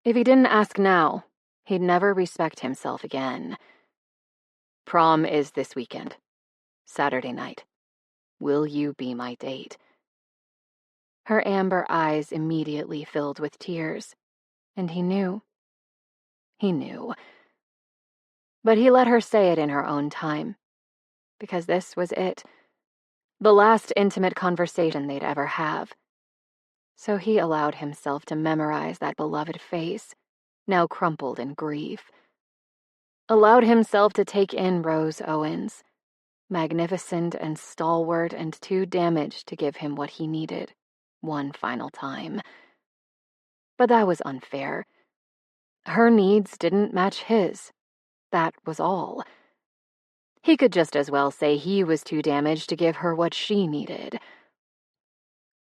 If he didn't ask now, he'd never respect himself again. "Prom is this weekend. Saturday night. Will you be my date?" Her amber eyes immediately filled with tears, and he knew. He knew. But he let her say it in her own time, because this was it, the last intimate conversation they'd ever have. So he allowed himself to memorize that beloved face, now crumpled in grief. Allowed himself to take in Rose Owens, magnificent and stalwart and too damaged to give him what he needed, one final time. But that was unfair. Her needs didn't match his. That was all. He could just as well say he was too damaged to give her what she needed.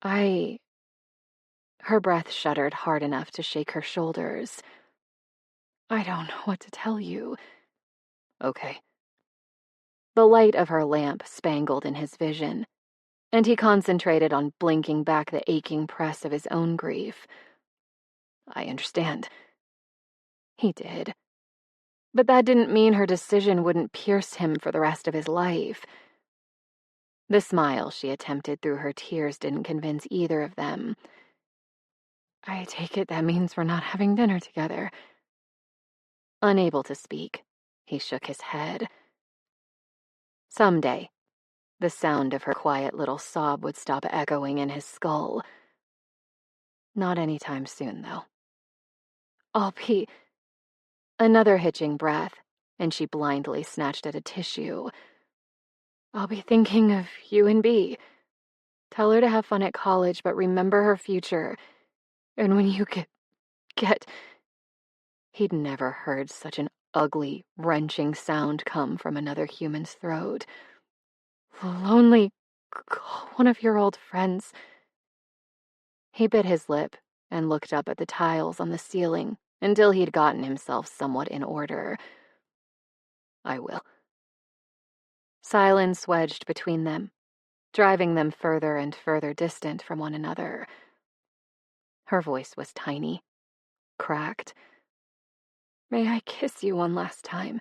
Her breath shuddered hard enough to shake her shoulders. I don't know what to tell you. Okay. The light of her lamp spangled in his vision, and he concentrated on blinking back the aching press of his own grief. I understand. He did. But that didn't mean her decision wouldn't pierce him for the rest of his life. The smile she attempted through her tears didn't convince either of them. I take it that means we're not having dinner together. Unable to speak, he shook his head. Someday, the sound of her quiet little sob would stop echoing in his skull. Not anytime soon, though. I'll be... Another hitching breath, and she blindly snatched at a tissue. I'll be thinking of you and Bea. Tell her to have fun at college, but remember her future. And when you get... He'd never heard such an ugly, wrenching sound come from another human's throat. Lonely, call one of your old friends. He bit his lip and looked up at the tiles on the ceiling until he'd gotten himself somewhat in order. I will. Silence wedged between them, driving them further and further distant from one another. Her voice was tiny, cracked. May I kiss you one last time?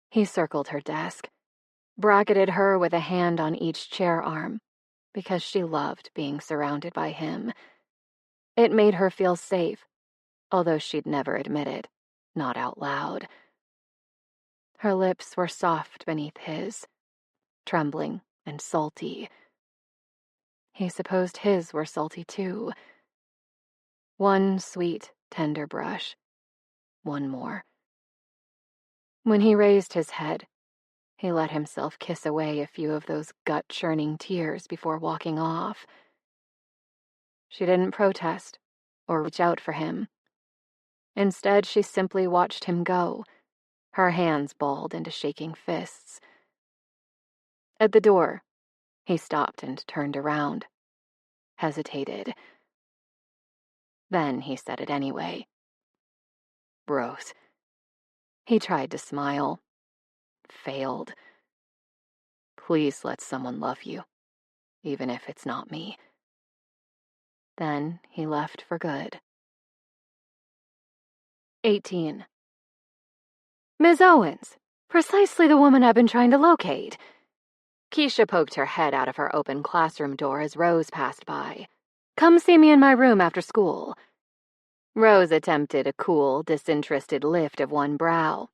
He circled her desk, bracketed her with a hand on each chair arm, because she loved being surrounded by him. It made her feel safe, although she'd never admit it, not out loud. Her lips were soft beneath his, trembling and salty. He supposed his were salty too. One sweet, tender brush. One more. When he raised his head, he let himself kiss away a few of those gut-churning tears before walking off. She didn't protest or reach out for him. Instead, she simply watched him go, her hands balled into shaking fists. At the door, he stopped and turned around, hesitated. Then he said it anyway. Rose. He tried to smile. Failed. Please let someone love you, even if it's not me. Then he left for good. 18. Ms. Owens, precisely the woman I've been trying to locate. Keisha poked her head out of her open classroom door as Rose passed by. Come see me in my room after school. Rose attempted a cool, disinterested lift of one brow.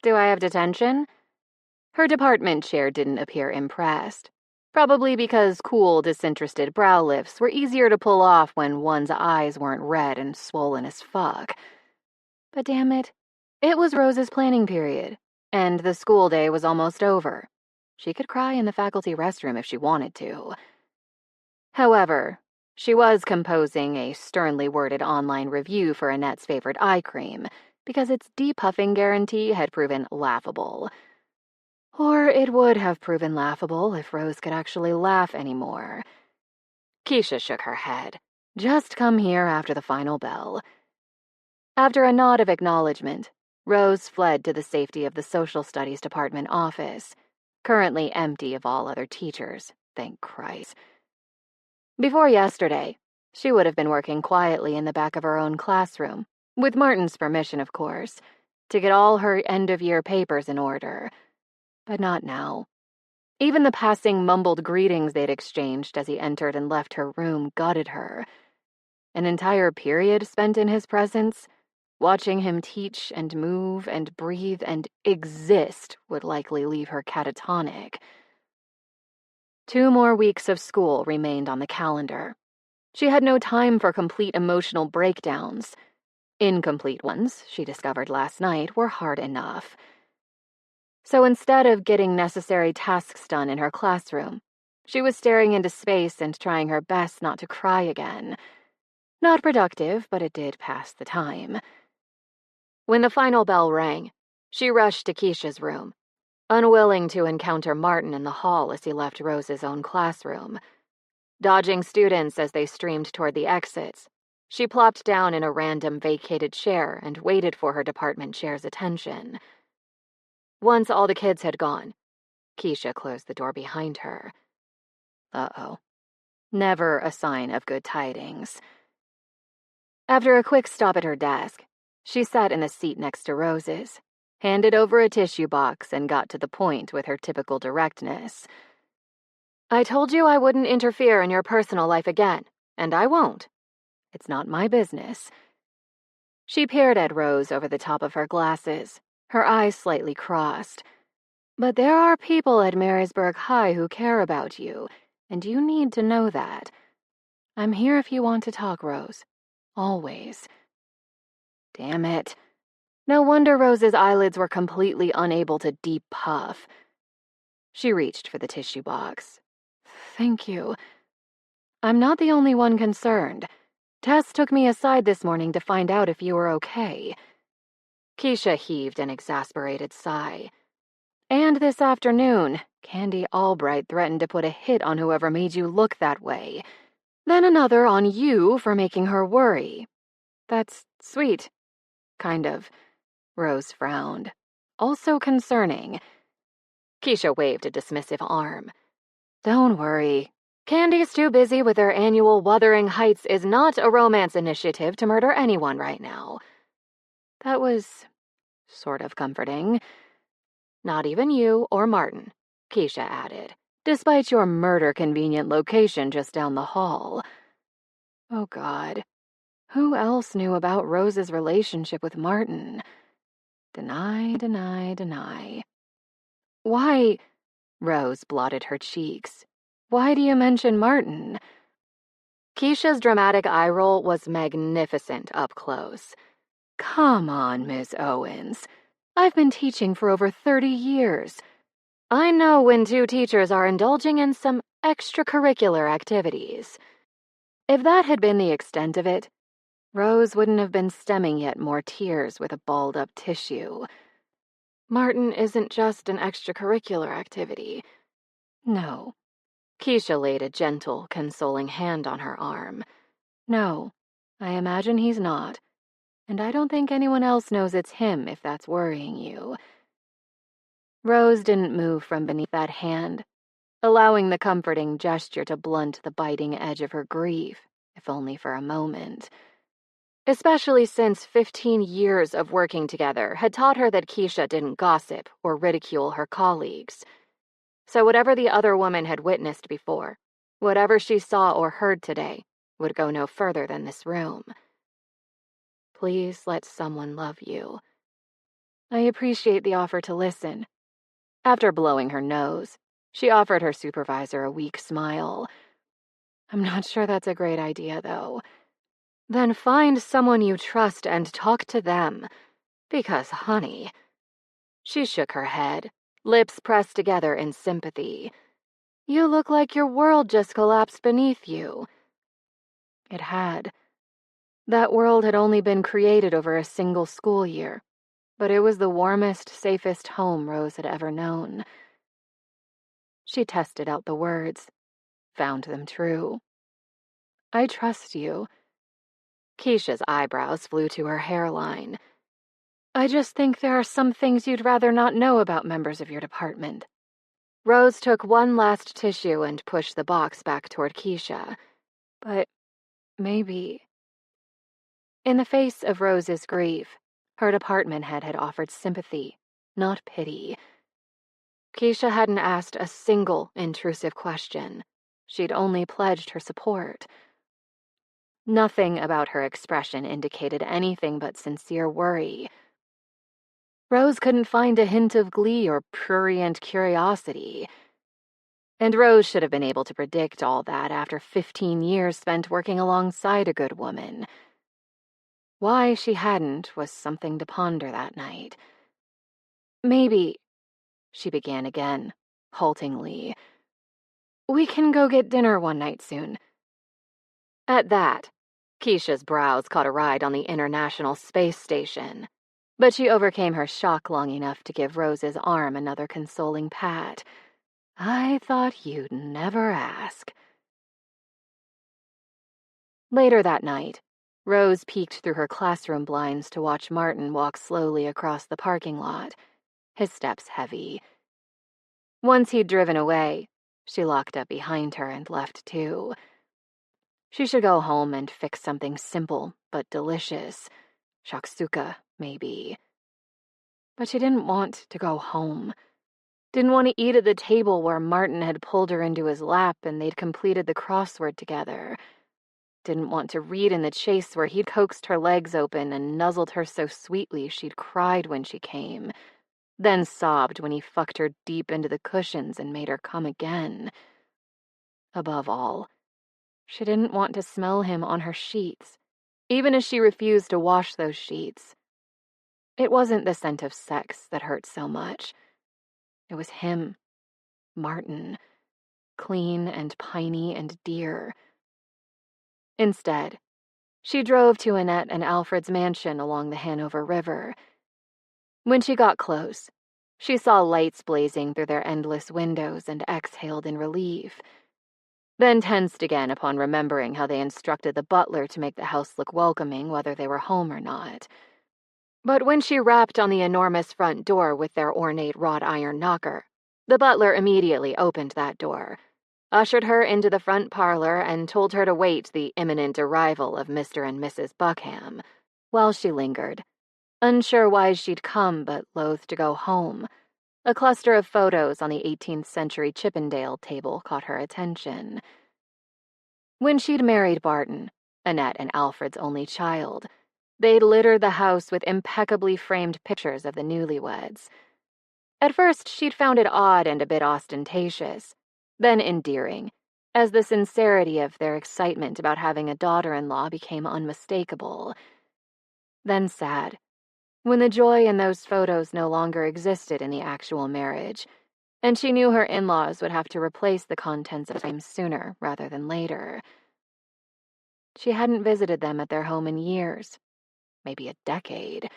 Do I have detention? Her department chair didn't appear impressed. Probably because cool, disinterested brow lifts were easier to pull off when one's eyes weren't red and swollen as fuck. But damn it, it was Rose's planning period, and the school day was almost over. She could cry in the faculty restroom if she wanted to. However, she was composing a sternly worded online review for Annette's favorite eye cream, because its depuffing guarantee had proven laughable. Or it would have proven laughable if Rose could actually laugh anymore. Keisha shook her head. Just come here after the final bell. After a nod of acknowledgement, Rose fled to the safety of the Social Studies Department office, currently empty of all other teachers, thank Christ. Before yesterday, she would have been working quietly in the back of her own classroom, with Martin's permission, of course, to get all her end-of-year papers in order. But not now. Even the passing mumbled greetings they'd exchanged as he entered and left her room gutted her. An entire period spent in his presence, watching him teach and move and breathe and exist would likely leave her catatonic. 2 more weeks of school remained on the calendar. She had no time for complete emotional breakdowns. Incomplete ones, she discovered last night, were hard enough. So instead of getting necessary tasks done in her classroom, she was staring into space and trying her best not to cry again. Not productive, but it did pass the time. When the final bell rang, she rushed to Keisha's room, unwilling to encounter Martin in the hall as he left Rose's own classroom. Dodging students as they streamed toward the exits, she plopped down in a random vacated chair and waited for her department chair's attention. Once all the kids had gone, Keisha closed the door behind her. Uh-oh. Never a sign of good tidings. After a quick stop at her desk, she sat in the seat next to Rose's, handed over a tissue box, and got to the point with her typical directness. I told you I wouldn't interfere in your personal life again, and I won't. It's not my business. She peered at Rose over the top of her glasses, her eyes slightly crossed. But there are people at Marysburg High who care about you, and you need to know that. I'm here if you want to talk, Rose. Always. Damn it. No wonder Rose's eyelids were completely unable to deep puff. She reached for the tissue box. Thank you. I'm not the only one concerned. Tess took me aside this morning to find out if you were okay. Keisha heaved an exasperated sigh. And this afternoon, Candy Albright threatened to put a hit on whoever made you look that way. Then another on you for making her worry. That's sweet. Kind of. Rose frowned. Also concerning. Keisha waved a dismissive arm. Don't worry. Candy's too busy with their annual Wuthering Heights is not a romance initiative to murder anyone right now. That was sort of comforting. Not even you or Martin, Keisha added, despite your murder-convenient location just down the hall. Oh, God. Who else knew about Rose's relationship with Martin? Deny, deny, deny. Why? Rose blotted her cheeks. Why do you mention Martin? Keisha's dramatic eye roll was magnificent up close. Come on, Miss Owens. I've been teaching for over 30 years. I know when 2 teachers are indulging in some extracurricular activities. If that had been the extent of it, Rose wouldn't have been stemming yet more tears with a balled-up tissue. Martin isn't just an extracurricular activity. No. Keisha laid a gentle, consoling hand on her arm. No, I imagine he's not. And I don't think anyone else knows it's him if that's worrying you. Rose didn't move from beneath that hand, allowing the comforting gesture to blunt the biting edge of her grief, if only for a moment. Especially since 15 years of working together had taught her that Keisha didn't gossip or ridicule her colleagues. So whatever the other woman had witnessed before, whatever she saw or heard today, would go no further than this room. Please let someone love you. I appreciate the offer to listen. After blowing her nose, she offered her supervisor a weak smile. I'm not sure that's a great idea, though. Then find someone you trust and talk to them. Because, honey... She shook her head, lips pressed together in sympathy. You look like your world just collapsed beneath you. It had. That world had only been created over a single school year, but it was the warmest, safest home Rose had ever known. She tested out the words, found them true. I trust you. Keisha's eyebrows flew to her hairline. I just think there are some things you'd rather not know about members of your department. Rose took one last tissue and pushed the box back toward Keisha. But maybe... In the face of Rose's grief, her department head had offered sympathy, not pity. Keisha hadn't asked a single intrusive question. She'd only pledged her support. Nothing about her expression indicated anything but sincere worry. Rose couldn't find a hint of glee or prurient curiosity. And Rose should have been able to predict all that after 15 years spent working alongside a good woman. Why she hadn't was something to ponder that night. Maybe, she began again, haltingly, we can go get dinner one night soon. At that, Keisha's brows caught a ride on the International Space Station, but she overcame her shock long enough to give Rose's arm another consoling pat. I thought you'd never ask. Later that night, Rose peeked through her classroom blinds to watch Martin walk slowly across the parking lot, his steps heavy. Once he'd driven away, she locked up behind her and left too. She should go home and fix something simple but delicious. Shakshuka, maybe. But she didn't want to go home. Didn't want to eat at the table where Martin had pulled her into his lap and they'd completed the crossword together. Didn't want to read in the chase where he'd coaxed her legs open and nuzzled her so sweetly she'd cried when she came, then sobbed when he fucked her deep into the cushions and made her come again. Above all, she didn't want to smell him on her sheets, even as she refused to wash those sheets. It wasn't the scent of sex that hurt so much. It was him, Martin, clean and piney and dear. Instead, she drove to Annette and Alfred's mansion along the Hanover River. When she got close, she saw lights blazing through their endless windows and exhaled in relief, then tensed again upon remembering how they instructed the butler to make the house look welcoming whether they were home or not. But when she rapped on the enormous front door with their ornate wrought iron knocker, the butler immediately opened that door, ushered her into the front parlor, and told her to wait the imminent arrival of Mr. and Mrs. Buckham. While she lingered, unsure why she'd come but loath to go home, a cluster of photos on the 18th century Chippendale table caught her attention. When she'd married Barton, Annette and Alfred's only child, they'd littered the house with impeccably framed pictures of the newlyweds. At first, she'd found it odd and a bit ostentatious, then endearing, as the sincerity of their excitement about having a daughter-in-law became unmistakable. Then sad, when the joy in those photos no longer existed in the actual marriage, and she knew her in-laws would have to replace the contents of time sooner rather than later. She hadn't visited them at their home in years, maybe a decade.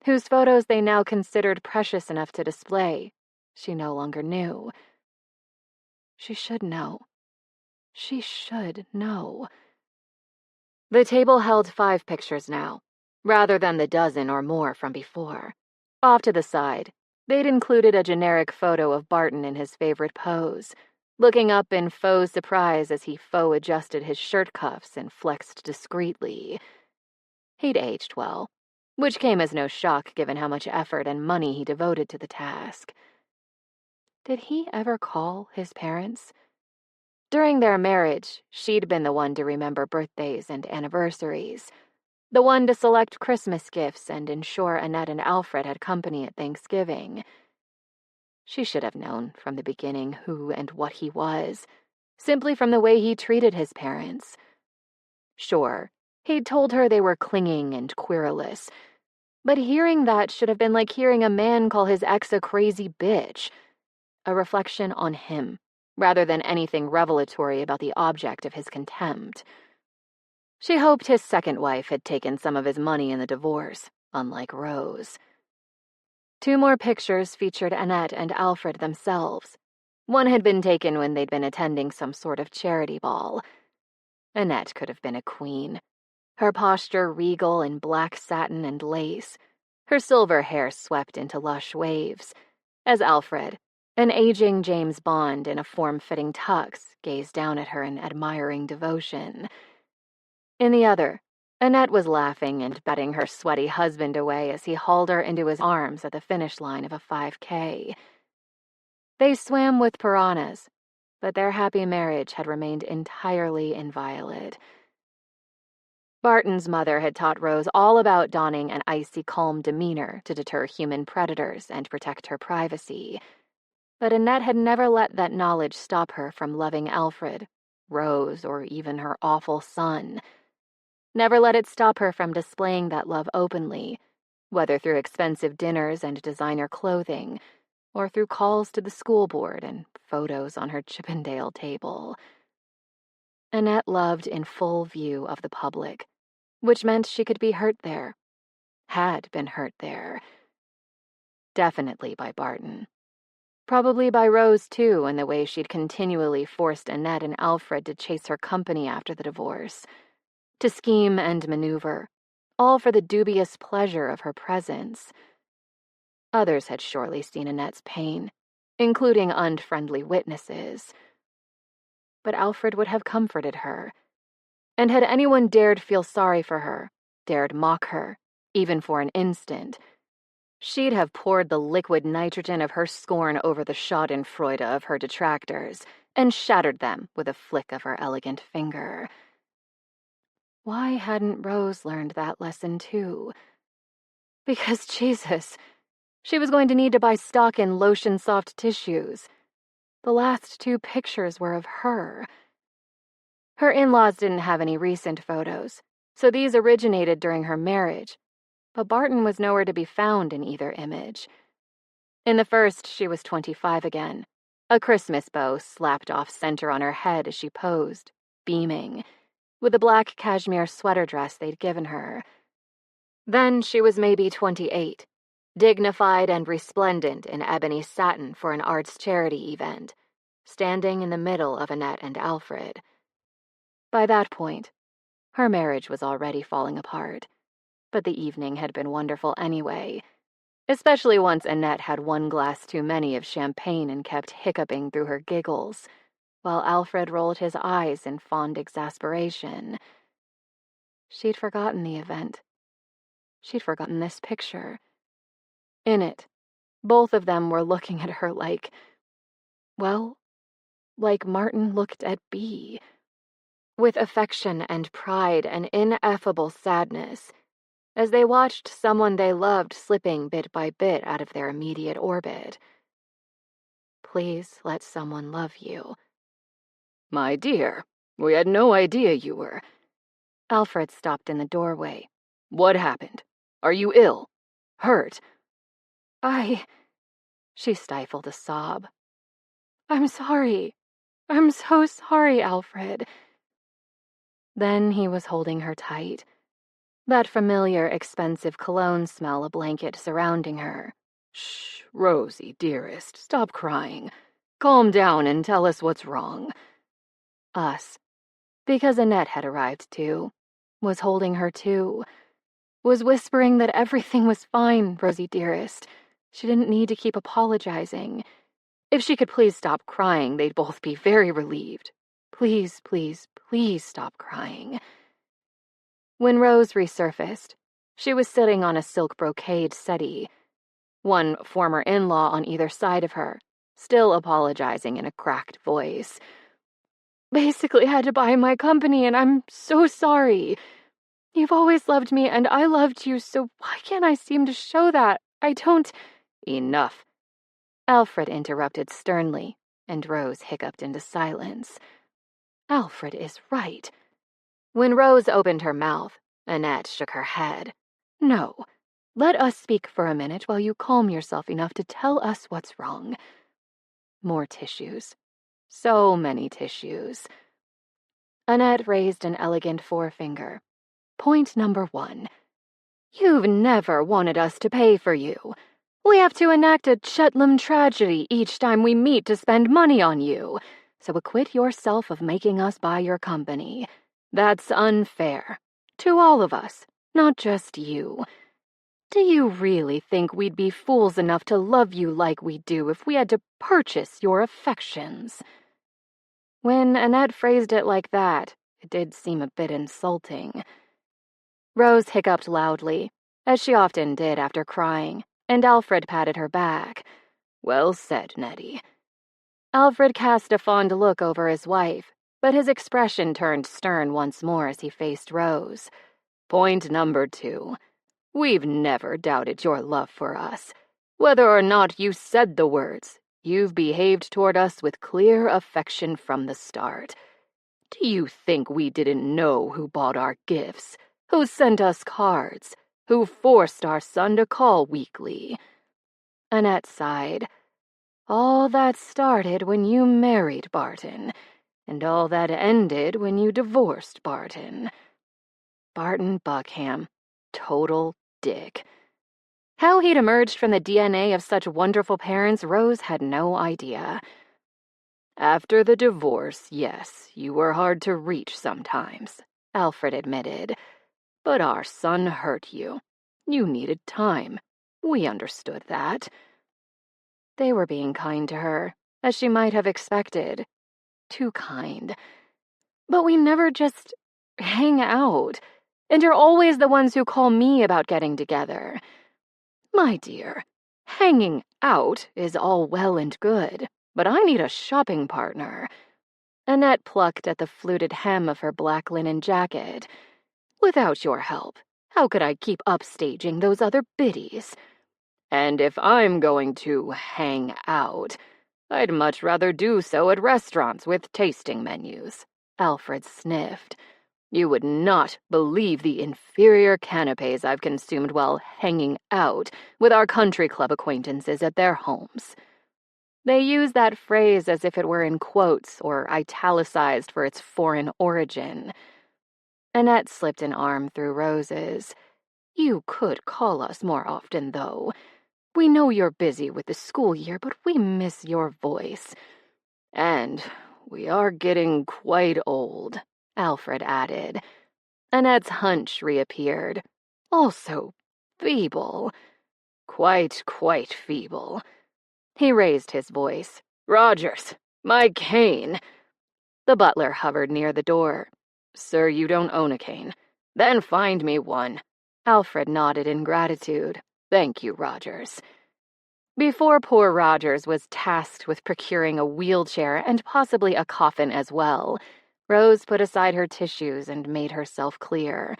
Whose photos they now considered precious enough to display, she no longer knew. She should know. She should know. The table held 5 pictures now, rather than the dozen or more from before. Off to the side, they'd included a generic photo of Barton in his favorite pose, looking up in faux surprise as he faux adjusted his shirt cuffs and flexed discreetly. He'd aged well, which came as no shock given how much effort and money he devoted to the task. Did he ever call his parents? During their marriage, she'd been the one to remember birthdays and anniversaries, the one to select Christmas gifts and ensure Annette and Alfred had company at Thanksgiving. She should have known from the beginning who and what he was, simply from the way he treated his parents. Sure, he'd told her they were clinging and querulous, but hearing that should have been like hearing a man call his ex a crazy bitch, a reflection on him, rather than anything revelatory about the object of his contempt. She hoped his second wife had taken some of his money in the divorce, unlike Rose. 2 more pictures featured Annette and Alfred themselves. One had been taken when they'd been attending some sort of charity ball. Annette could have been a queen, her posture regal in black satin and lace, her silver hair swept into lush waves, as Alfred, an aging James Bond in a form-fitting tux, gazed down at her in admiring devotion. In the other, Annette was laughing and batting her sweaty husband away as he hauled her into his arms at the finish line of a 5K. They swam with piranhas, but their happy marriage had remained entirely inviolate. Barton's mother had taught Rose all about donning an icy calm demeanor to deter human predators and protect her privacy. But Annette had never let that knowledge stop her from loving Alfred, Rose, or even her awful son. Never let it stop her from displaying that love openly, whether through expensive dinners and designer clothing, or through calls to the school board and photos on her Chippendale table. Annette loved in full view of the public, which meant she could be hurt there, had been hurt there. Definitely by Barton. Probably by Rose, too, in the way she'd continually forced Annette and Alfred to chase her company after the divorce, to scheme and maneuver, all for the dubious pleasure of her presence. Others had surely seen Annette's pain, including unfriendly witnesses. But Alfred would have comforted her. And had anyone dared feel sorry for her, dared mock her, even for an instant, she'd have poured the liquid nitrogen of her scorn over the schadenfreude of her detractors and shattered them with a flick of her elegant finger. Why hadn't Rose learned that lesson, too? Because, Jesus, she was going to need to buy stock in lotion-soft tissues. The last 2 pictures were of her. Her in-laws didn't have any recent photos, so these originated during her marriage, but Barton was nowhere to be found in either image. In the first, she was 25 again, a Christmas bow slapped off center on her head as she posed, beaming, with a black cashmere sweater dress they'd given her. Then she was maybe 28, dignified and resplendent in ebony satin for an arts charity event, standing in the middle of Annette and Alfred. By that point, her marriage was already falling apart, but the evening had been wonderful anyway, especially once Annette had 1 glass too many of champagne and kept hiccuping through her giggles, while Alfred rolled his eyes in fond exasperation. She'd forgotten the event. She'd forgotten this picture. In it, both of them were looking at her like Martin looked at Bea. With affection and pride and ineffable sadness, as they watched someone they loved slipping bit by bit out of their immediate orbit. Please let someone love you. My dear, we had no idea you were. Alfred stopped in the doorway. What happened? Are you ill? Hurt? She stifled a sob. I'm sorry. I'm so sorry, Alfred. Then he was holding her tight. That familiar, expensive cologne smell a blanket surrounding her. Shh, Rosie, dearest, stop crying. Calm down and tell us what's wrong. Us. Because Annette had arrived too. Was holding her too. Was whispering that everything was fine, Rosie dearest. She didn't need to keep apologizing. If she could please stop crying, they'd both be very relieved. Please, please, please stop crying. When Rose resurfaced, she was sitting on a silk brocade settee, 1 former in-law on either side of her, still apologizing in a cracked voice. Basically had to buy my company, and I'm so sorry. You've always loved me, and I loved you, so why can't I seem to show that? I don't— Enough. Alfred interrupted sternly, and Rose hiccuped into silence. Alfred is right. When Rose opened her mouth, Annette shook her head. No, let us speak for a minute while you calm yourself enough to tell us what's wrong. More tissues. So many tissues. Annette raised an elegant forefinger. Point number 1. You've never wanted us to pay for you. We have to enact a Chetlam tragedy each time we meet to spend money on you. So acquit yourself of making us buy your company. That's unfair. To all of us, not just you. Do you really think we'd be fools enough to love you like we do if we had to purchase your affections? When Annette phrased it like that, it did seem a bit insulting. Rose hiccuped loudly, as she often did after crying, and Alfred patted her back. Well said, Nettie. Alfred cast a fond look over his wife, but his expression turned stern once more as he faced Rose. Point number 2. We've never doubted your love for us. Whether or not you said the words, you've behaved toward us with clear affection from the start. Do you think we didn't know who bought our gifts, who sent us cards, who forced our son to call weekly? Annette sighed. All that started when you married Barton, and all that ended when you divorced Barton. Barton Buckham. Total dick. How he'd emerged from the DNA of such wonderful parents, Rose had no idea. After the divorce, yes, you were hard to reach sometimes, Alfred admitted. But our son hurt you. You needed time. We understood that. They were being kind to her, as she might have expected. Too kind. But we never just hang out, and you're always the ones who call me about getting together. My dear, hanging out is all well and good, but I need a shopping partner. Annette plucked at the fluted hem of her black linen jacket. Without your help, how could I keep upstaging those other biddies? And if I'm going to hang out, I'd much rather do so at restaurants with tasting menus. Alfred sniffed. You would not believe the inferior canapes I've consumed while hanging out with our country club acquaintances at their homes. They use that phrase as if it were in quotes or italicized for its foreign origin. Annette slipped an arm through Rose's. You could call us more often, though. We know you're busy with the school year, but we miss your voice. And we are getting quite old, Alfred added. Annette's hunch reappeared. Also feeble. Quite feeble. He raised his voice. Rogers, my cane. The butler hovered near the door. Sir, you don't own a cane. Then find me one. Alfred nodded in gratitude. Thank you, Rogers. Before poor Rogers was tasked with procuring a wheelchair and possibly a coffin as well, Rose put aside her tissues and made herself clear.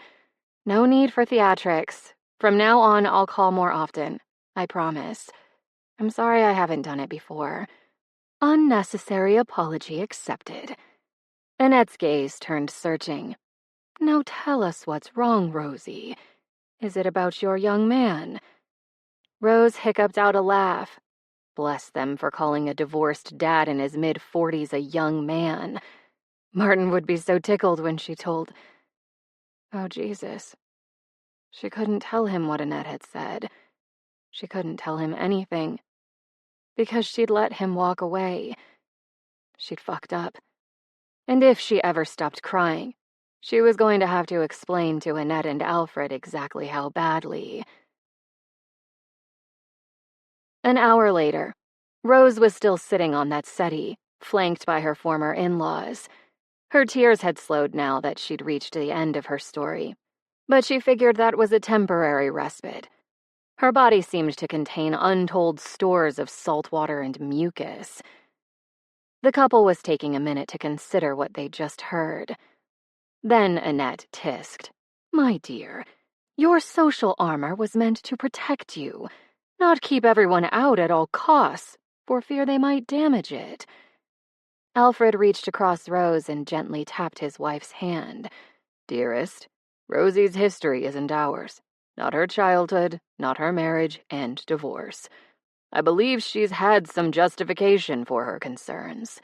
No need for theatrics. From now on, I'll call more often. I promise. I'm sorry I haven't done it before. Unnecessary apology accepted. Annette's gaze turned searching. Now tell us what's wrong, Rosie. Is it about your young man? Rose hiccuped out a laugh. Bless them for calling a divorced dad in his mid-40s a young man. Martin would be so tickled when she told... Oh, Jesus. She couldn't tell him what Annette had said. She couldn't tell him anything. Because she'd let him walk away. She'd fucked up. And if she ever stopped crying, she was going to have to explain to Annette and Alfred exactly how badly. An hour later, Rose was still sitting on that settee, flanked by her former in-laws. Her tears had slowed now that she'd reached the end of her story, but she figured that was a temporary respite. Her body seemed to contain untold stores of salt water and mucus. The couple was taking a minute to consider what they'd just heard. Then Annette tisked, My dear, your social armor was meant to protect you, not keep everyone out at all costs, for fear they might damage it. Alfred reached across Rose and gently tapped his wife's hand. Dearest, Rosie's history isn't ours. Not her childhood, not her marriage and divorce. I believe she's had some justification for her concerns.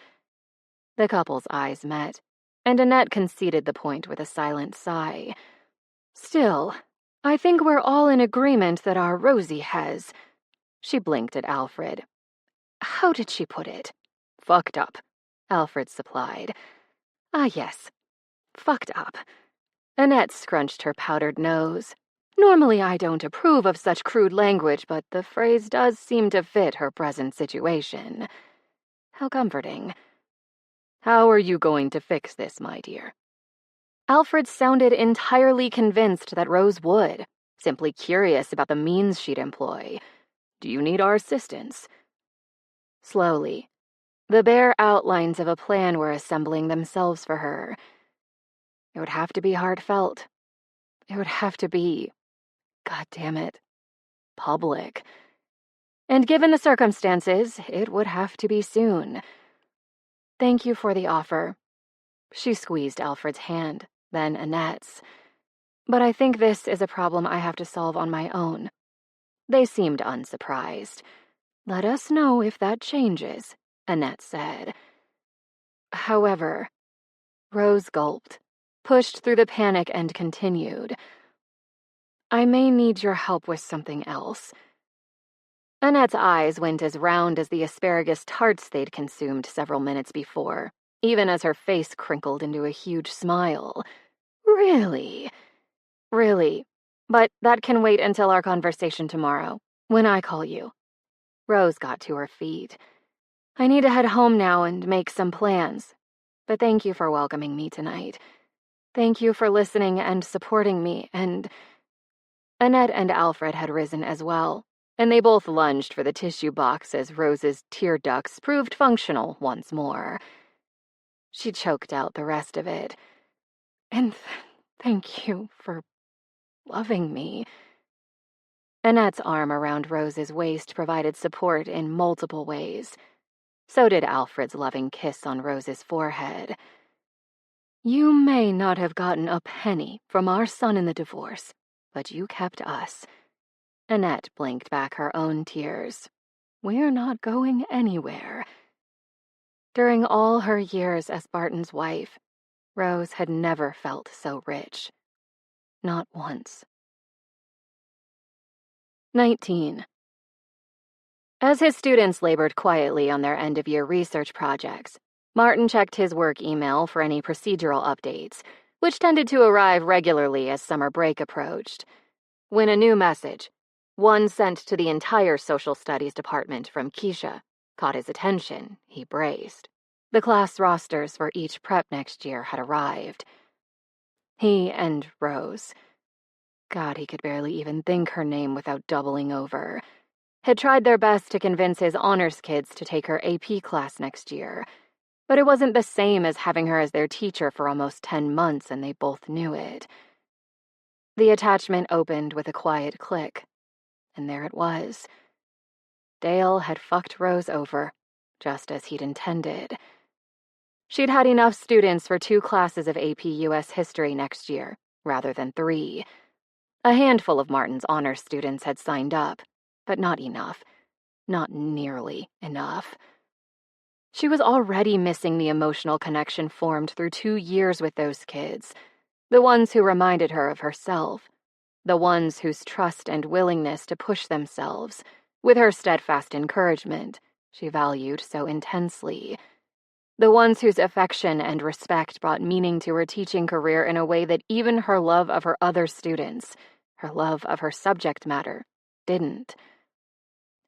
The couple's eyes met, and Annette conceded the point with a silent sigh. Still, I think we're all in agreement that our Rosie has... She blinked at Alfred. How did she put it? Fucked up, Alfred supplied. Ah, yes. Fucked up. Annette scrunched her powdered nose. Normally I don't approve of such crude language, but the phrase does seem to fit her present situation. How comforting. How are you going to fix this, my dear? Alfred sounded entirely convinced that Rose would, simply curious about the means she'd employ. Do you need our assistance? Slowly, The bare outlines of a plan were assembling themselves for her. It would have to be heartfelt. It would have to be, God damn it, public. And given the circumstances, it would have to be soon. Thank you for the offer. She squeezed Alfred's hand, then Annette's. But I think this is a problem I have to solve on my own. They seemed unsurprised. Let us know if that changes, Annette said. However, Rose gulped, pushed through the panic and continued. I may need your help with something else. Annette's eyes went as round as the asparagus tarts they'd consumed several minutes before, even as her face crinkled into a huge smile. Really? Really. But that can wait until our conversation tomorrow, when I call you. Rose got to her feet. I need to head home now and make some plans. But thank you for welcoming me tonight. Thank you for listening and supporting me, and... Annette and Alfred had risen as well, and they both lunged for the tissue box as Rose's tear ducts proved functional once more. She choked out the rest of it. And thank you for loving me. Annette's arm around Rose's waist provided support in multiple ways. So did Alfred's loving kiss on Rose's forehead. You may not have gotten a penny from our son in the divorce, but you kept us. Annette blinked back her own tears. We're not going anywhere. During all her years as Barton's wife, Rose had never felt so rich. Not once. 19. As his students labored quietly on their end-of-year research projects, Martin checked his work email for any procedural updates, which tended to arrive regularly as summer break approached. When a new message, one sent to the entire social studies department from Keisha, caught his attention, he braced. The class rosters for each prep next year had arrived. He and Rose, God, he could barely even think her name without doubling over, had tried their best to convince his honors kids to take her AP class next year, but it wasn't the same as having her as their teacher for almost 10 months, and they both knew it. The attachment opened with a quiet click, and there it was. Dale had fucked Rose over, just as he'd intended. She'd had enough students for 2 classes of AP US History next year, rather than 3. A handful of Martin's honors students had signed up, but not enough. Not nearly enough. She was already missing the emotional connection formed through 2 years with those kids, the ones who reminded her of herself, the ones whose trust and willingness to push themselves, with her steadfast encouragement, she valued so intensely, the ones whose affection and respect brought meaning to her teaching career in a way that even her love of her other students, her love of her subject matter, didn't.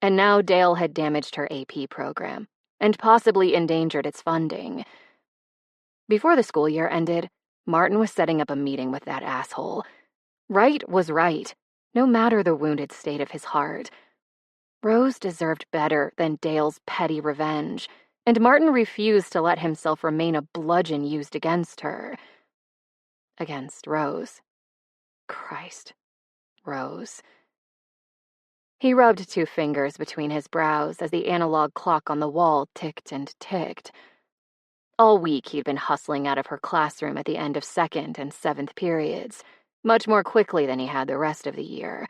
And now Dale had damaged her AP program, and possibly endangered its funding. Before the school year ended, Martin was setting up a meeting with that asshole. Right was right, no matter the wounded state of his heart. Rose deserved better than Dale's petty revenge, and Martin refused to let himself remain a bludgeon used against her. Against Rose. Christ. Rose. He rubbed 2 fingers between his brows as the analog clock on the wall ticked and ticked. All week he'd been hustling out of her classroom at the end of 2nd and 7th periods, much more quickly than he had the rest of the year.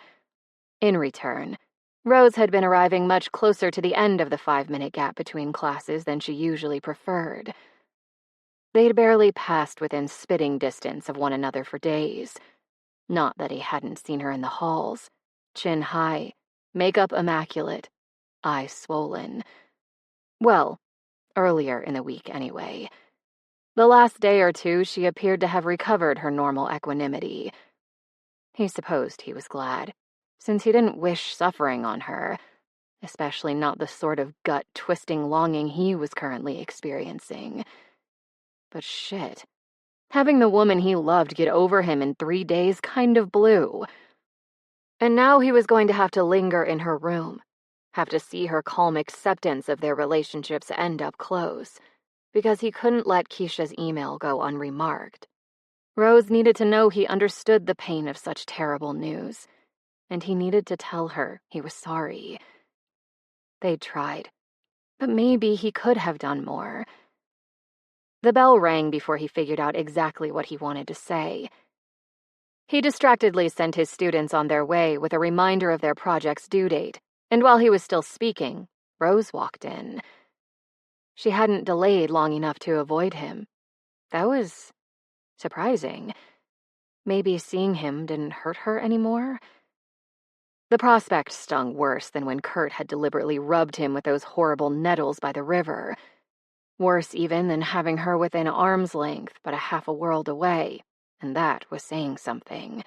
In return, Rose had been arriving much closer to the end of the 5-minute gap between classes than she usually preferred. They'd barely passed within spitting distance of one another for days. Not that he hadn't seen her in the halls, chin high, makeup immaculate, eyes swollen. Well, earlier in the week anyway. The last day or 2 she appeared to have recovered her normal equanimity. He supposed he was glad, since he didn't wish suffering on her, especially not the sort of gut-twisting longing he was currently experiencing. But shit, having the woman he loved get over him in 3 days kind of blew. And now he was going to have to linger in her room, have to see her calm acceptance of their relationship's end up close, because he couldn't let Keisha's email go unremarked. Rose needed to know he understood the pain of such terrible news, and he needed to tell her he was sorry. They'd tried, but maybe he could have done more. The bell rang before he figured out exactly what he wanted to say. He distractedly sent his students on their way with a reminder of their project's due date, and while he was still speaking, Rose walked in. She hadn't delayed long enough to avoid him. That was surprising. Maybe seeing him didn't hurt her anymore? The prospect stung worse than when Kurt had deliberately rubbed him with those horrible nettles by the river. Worse even than having her within arm's length but a half a world away, and that was saying something.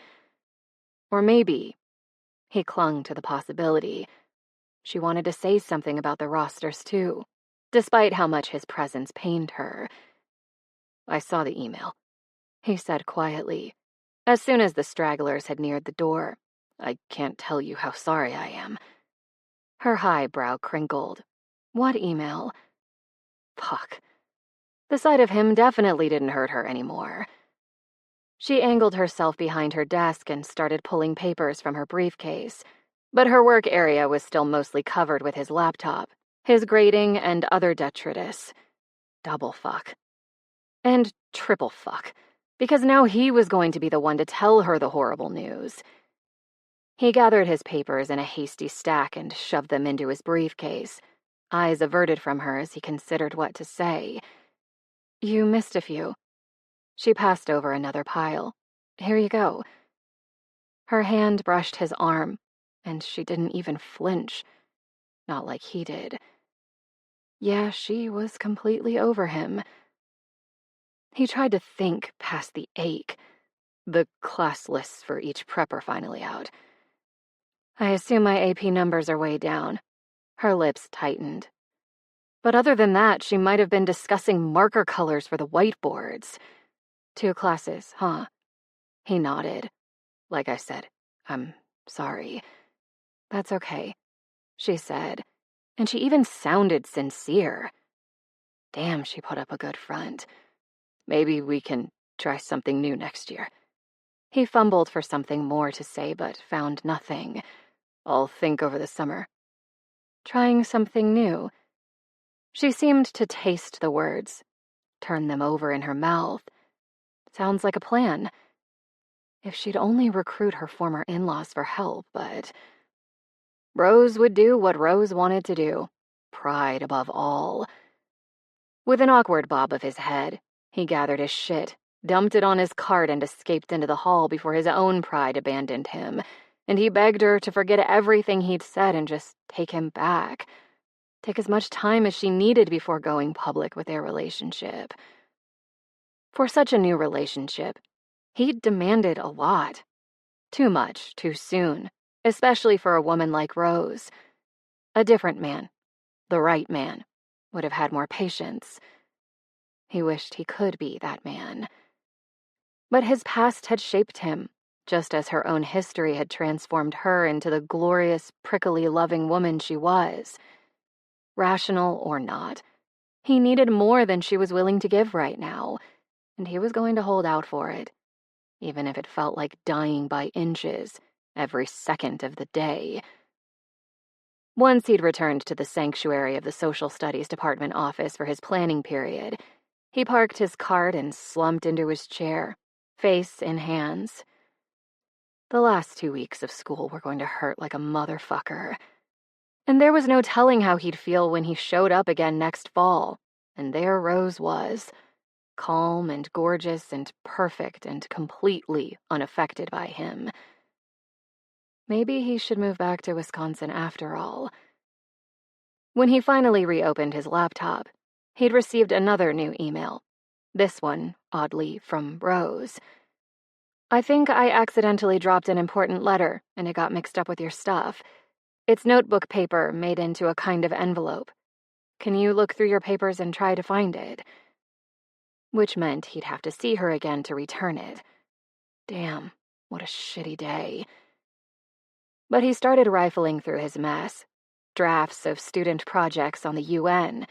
Or maybe, he clung to the possibility, she wanted to say something about the rosters too, despite how much his presence pained her. "I saw the email," he said quietly, as soon as the stragglers had neared the door. "I can't tell you how sorry I am." Her high brow crinkled. What email? Fuck. The sight of him definitely didn't hurt her anymore. She angled herself behind her desk and started pulling papers from her briefcase, but her work area was still mostly covered with his laptop, his grading, and other detritus. Double fuck. And triple fuck, because now he was going to be the one to tell her the horrible news. He gathered his papers in a hasty stack and shoved them into his briefcase, eyes averted from her as he considered what to say. "You missed a few." She passed over another pile. "Here you go." Her hand brushed his arm, and she didn't even flinch. Not like he did. Yeah, she was completely over him. He tried to think past the ache. The class lists for each prep are finally out. "I assume my AP numbers are way down." Her lips tightened. But other than that, she might have been discussing marker colors for the whiteboards. 2 classes, huh? He nodded. "Like I said, I'm sorry." "That's okay," she said, and she even sounded sincere. Damn, she put up a good front. "Maybe we can try something new next year." He fumbled for something more to say, but found nothing. "I'll think over the summer." Trying something new. She seemed to taste the words, turn them over in her mouth. Sounds like a plan. If she'd only recruit her former in-laws for help, but Rose would do what Rose wanted to do. Pride above all. With an awkward bob of his head, he gathered his shit, dumped it on his cart, and escaped into the hall before his own pride abandoned him, and he begged her to forget everything he'd said and just take him back. Take as much time as she needed before going public with their relationship. For such a new relationship, he'd demanded a lot. Too much, too soon, especially for a woman like Rose. A different man, the right man, would have had more patience. He wished he could be that man. But his past had shaped him, just as her own history had transformed her into the glorious, prickly, loving woman she was. Rational or not, he needed more than she was willing to give right now, and he was going to hold out for it, even if it felt like dying by inches every second of the day. Once he'd returned to the sanctuary of the Social Studies Department office for his planning period, he parked his cart and slumped into his chair, face in hands. The last 2 weeks of school were going to hurt like a motherfucker. And there was no telling how he'd feel when he showed up again next fall, and there Rose was, calm and gorgeous and perfect and completely unaffected by him. Maybe he should move back to Wisconsin after all. When he finally reopened his laptop, he'd received another new email. This one, oddly, from Rose. "I think I accidentally dropped an important letter, and it got mixed up with your stuff. It's notebook paper made into a kind of envelope. Can you look through your papers and try to find it?" Which meant he'd have to see her again to return it. Damn, what a shitty day. But he started rifling through his mess. drafts of student projects on the UN,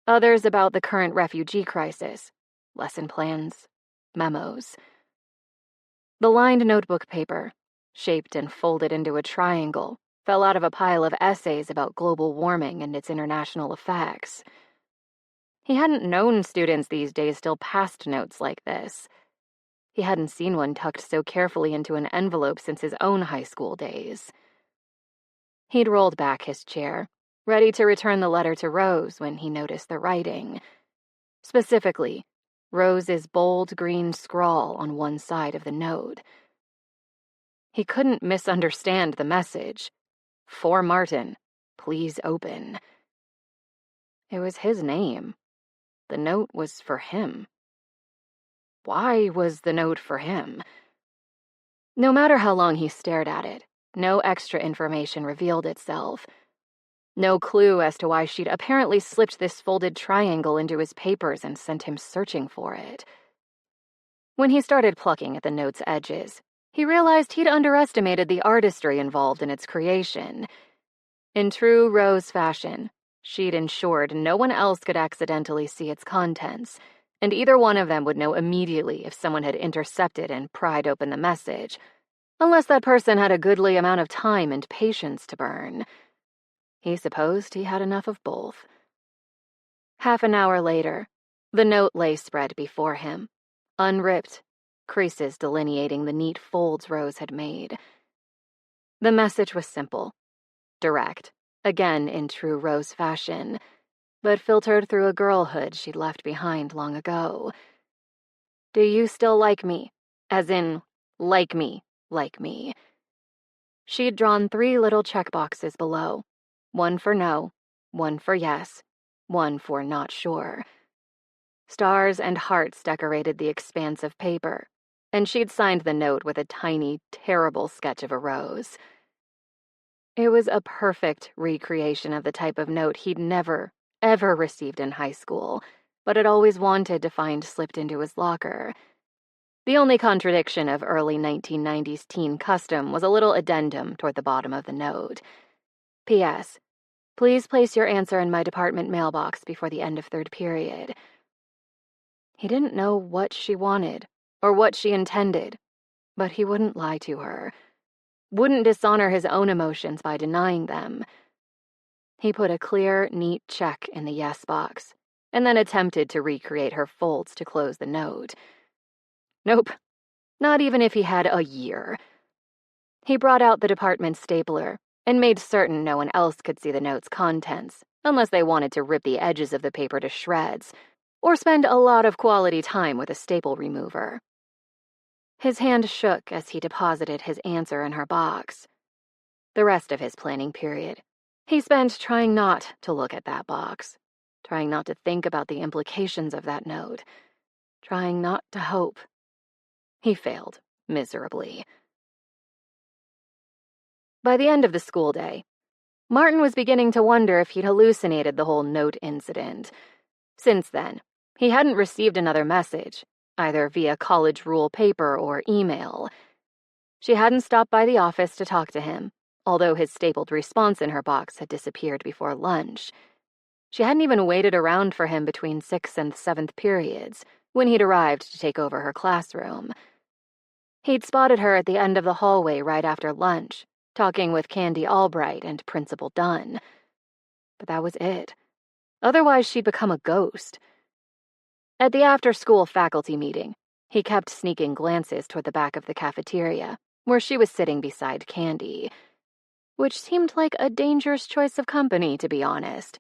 others about the current refugee crisis, lesson plans, memos. The lined notebook paper, shaped and folded into a triangle, fell out of a pile of essays about global warming and its international effects. He hadn't known students these days still passed notes like this. He hadn't seen one tucked so carefully into an envelope since his own high school days. He'd rolled back his chair, ready to return the letter to Rose when he noticed the writing. Specifically, Rose's bold green scrawl on one side of the note. He couldn't misunderstand the message. For Martin, please open. It was his name. The note was for him. Why was the note for him? No matter how long he stared at it, no extra information revealed itself. No clue as to why she'd apparently slipped this folded triangle into his papers and sent him searching for it. When he started plucking at the note's edges, he realized he'd underestimated the artistry involved in its creation. In true Rose fashion, she'd ensured no one else could accidentally see its contents, and either one of them would know immediately if someone had intercepted and pried open the message, unless that person had a goodly amount of time and patience to burn. He supposed he had enough of both. Half an hour later, the note lay spread before him, unripped, creases delineating the neat folds Rose had made. The message was simple, direct, again in true Rose fashion, but filtered through a girlhood she'd left behind long ago. Do you still like me? As in, like me, like me. She'd drawn 3 little checkboxes below. One for no, one for yes, one for not sure. Stars and hearts decorated the expanse of paper, and she'd signed the note with a tiny, terrible sketch of a rose. It was a perfect recreation of the type of note he'd never, ever received in high school, but had always wanted to find slipped into his locker. The only contradiction of early 1990s teen custom was a little addendum toward the bottom of the note. P.S. Please place your answer in my department mailbox before the end of 3rd period. He didn't know what she wanted, or what she intended, but he wouldn't lie to her. Wouldn't dishonor his own emotions by denying them. He put a clear, neat check in the yes box, and then attempted to recreate her folds to close the note. Nope, not even if he had a year. He brought out the department stapler and made certain no one else could see the note's contents, unless they wanted to rip the edges of the paper to shreds, or spend a lot of quality time with a staple remover. His hand shook as he deposited his answer in her box. The rest of his planning period, he spent trying not to look at that box, trying not to think about the implications of that note, trying not to hope. He failed miserably. By the end of the school day, Martin was beginning to wonder if he'd hallucinated the whole note incident. Since then, he hadn't received another message, either via college rule paper or email. She hadn't stopped by the office to talk to him, although his stapled response in her box had disappeared before lunch. She hadn't even waited around for him between 6th and 7th periods, when he'd arrived to take over her classroom. He'd spotted her at the end of the hallway right after lunch, talking with Candy Albright and Principal Dunn. But that was it. Otherwise, she'd become a ghost. At the after-school faculty meeting, he kept sneaking glances toward the back of the cafeteria, where she was sitting beside Candy, which seemed like a dangerous choice of company, to be honest.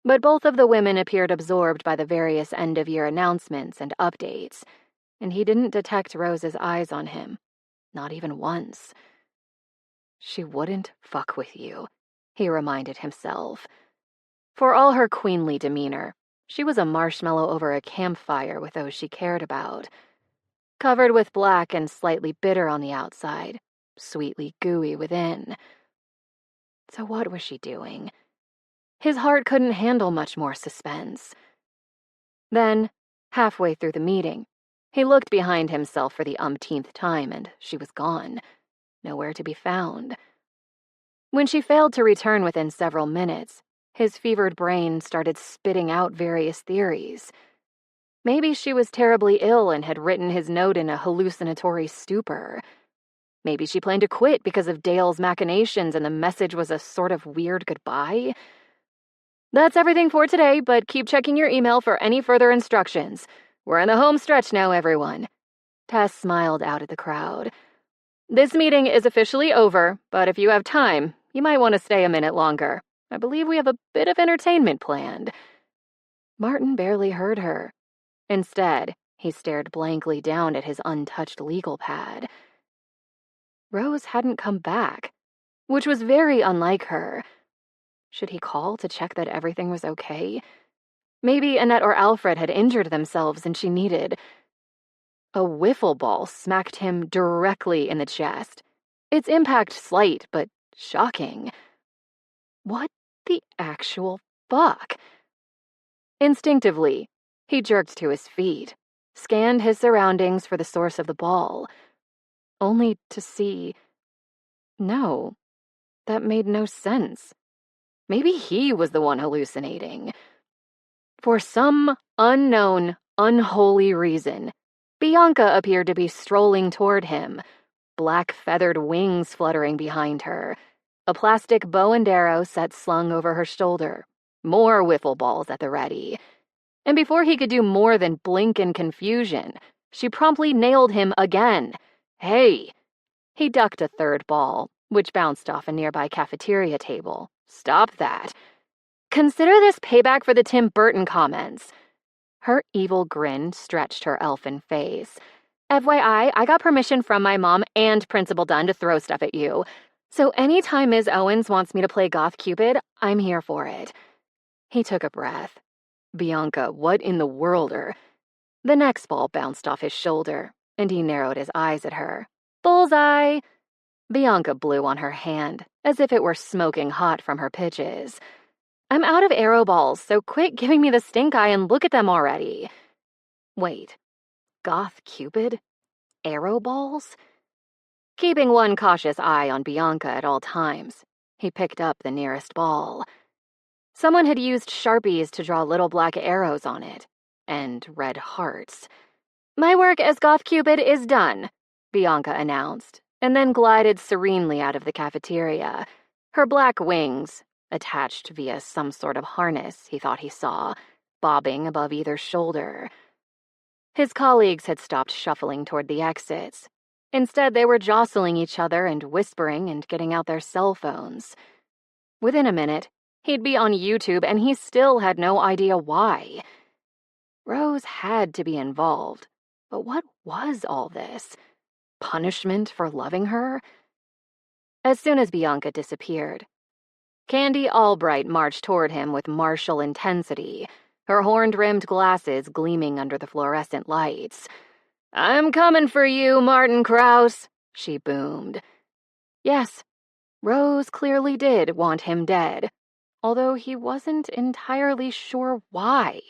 But both of the women appeared absorbed by the various end-of-year announcements and updates, and he didn't detect Rose's eyes on him, not even once. She wouldn't fuck with you, he reminded himself. For all her queenly demeanor, she was a marshmallow over a campfire with those she cared about. Covered with black and slightly bitter on the outside, sweetly gooey within. So what was she doing? His heart couldn't handle much more suspense. Then, halfway through the meeting, he looked behind himself for the umpteenth time, and she was gone. Nowhere to be found. When she failed to return within several minutes, his fevered brain started spitting out various theories. Maybe she was terribly ill and had written his note in a hallucinatory stupor. Maybe she planned to quit because of Dale's machinations and the message was a sort of weird goodbye. That's everything for today, but keep checking your email for any further instructions. We're in the home stretch now, everyone. Tess smiled out at the crowd. This meeting is officially over, but if you have time, you might want to stay a minute longer. I believe we have a bit of entertainment planned. Martin barely heard her. Instead, he stared blankly down at his untouched legal pad. Rose hadn't come back, which was very unlike her. Should he call to check that everything was okay? Maybe Annette or Alfred had injured themselves and she needed... A wiffle ball smacked him directly in the chest. Its impact slight, but shocking. What the actual fuck? Instinctively, he jerked to his feet, scanned his surroundings for the source of the ball, only to see... No, that made no sense. Maybe he was the one hallucinating. For some unknown, unholy reason, Bianca appeared to be strolling toward him, black feathered wings fluttering behind her, a plastic bow and arrow set slung over her shoulder, more wiffle balls at the ready. And before he could do more than blink in confusion, she promptly nailed him again. Hey! He ducked a third ball, which bounced off a nearby cafeteria table. Stop that. Consider this payback for the Tim Burton comments. Her evil grin stretched her elfin face. FYI, I got permission from my mom and Principal Dunn to throw stuff at you. So anytime Ms. Owens wants me to play Goth Cupid, I'm here for it. He took a breath. Bianca, what in the world? The next ball bounced off his shoulder, and he narrowed his eyes at her. Bullseye! Bianca blew on her hand, as if it were smoking hot from her pitches. I'm out of arrow balls, so quit giving me the stink eye and look at them already. Wait, Goth Cupid? Arrow balls? Keeping one cautious eye on Bianca at all times, he picked up the nearest ball. Someone had used Sharpies to draw little black arrows on it, and red hearts. My work as Goth Cupid is done, Bianca announced, and then glided serenely out of the cafeteria, her black wings, attached via some sort of harness he thought he saw, bobbing above either shoulder. His colleagues had stopped shuffling toward the exits. Instead, they were jostling each other and whispering and getting out their cell phones. Within a minute, he'd be on YouTube and he still had no idea why. Rose had to be involved, but what was all this? Punishment for loving her? As soon as Bianca disappeared, Candy Albright marched toward him with martial intensity, her horn-rimmed glasses gleaming under the fluorescent lights. I'm coming for you, Martin Krause, she boomed. Yes, Rose clearly did want him dead, although he wasn't entirely sure why.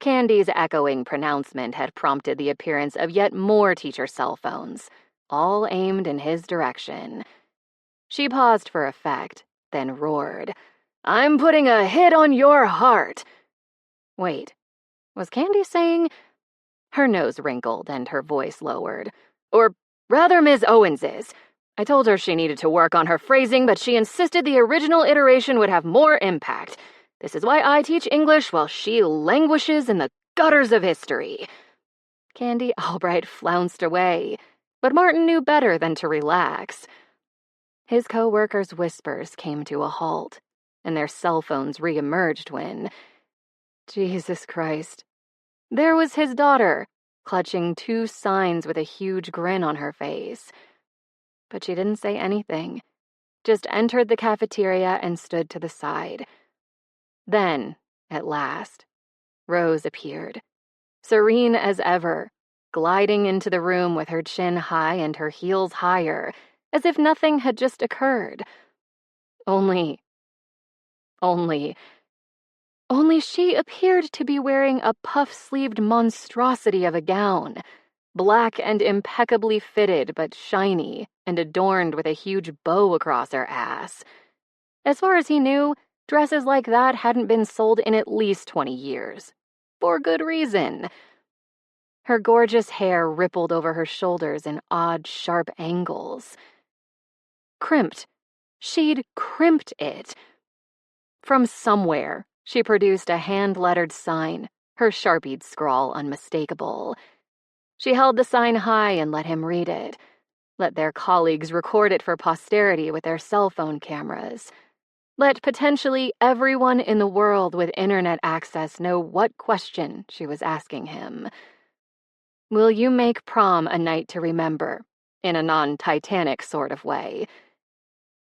Candy's echoing pronouncement had prompted the appearance of yet more teacher cell phones, all aimed in his direction. She paused for effect, then roared, I'm putting a hit on your heart. Wait, was Candy saying... Her nose wrinkled and her voice lowered. Or rather, Ms. Owens's. I told her she needed to work on her phrasing, but she insisted the original iteration would have more impact. This is why I teach English while she languishes in the gutters of history. Candy Albright flounced away, but Martin knew better than to relax. His co-workers' whispers came to a halt, and their cell phones re-emerged when... Jesus Christ. There was his daughter, clutching two signs with a huge grin on her face. But she didn't say anything, just entered the cafeteria and stood to the side. Then, at last, Rose appeared, serene as ever, gliding into the room with her chin high and her heels higher, as if nothing had just occurred. Only she appeared to be wearing a puff-sleeved monstrosity of a gown, black and impeccably fitted but shiny and adorned with a huge bow across her ass. As far as he knew, dresses like that hadn't been sold in at least 20 years. For good reason. Her gorgeous hair rippled over her shoulders in odd, sharp angles. Crimped. She'd crimped it. From somewhere, she produced a hand-lettered sign, her Sharpied scrawl unmistakable. She held the sign high and let him read it. Let their colleagues record it for posterity with their cell phone cameras. Let potentially everyone in the world with internet access know what question she was asking him. Will you make prom a night to remember, in a non-Titanic sort of way?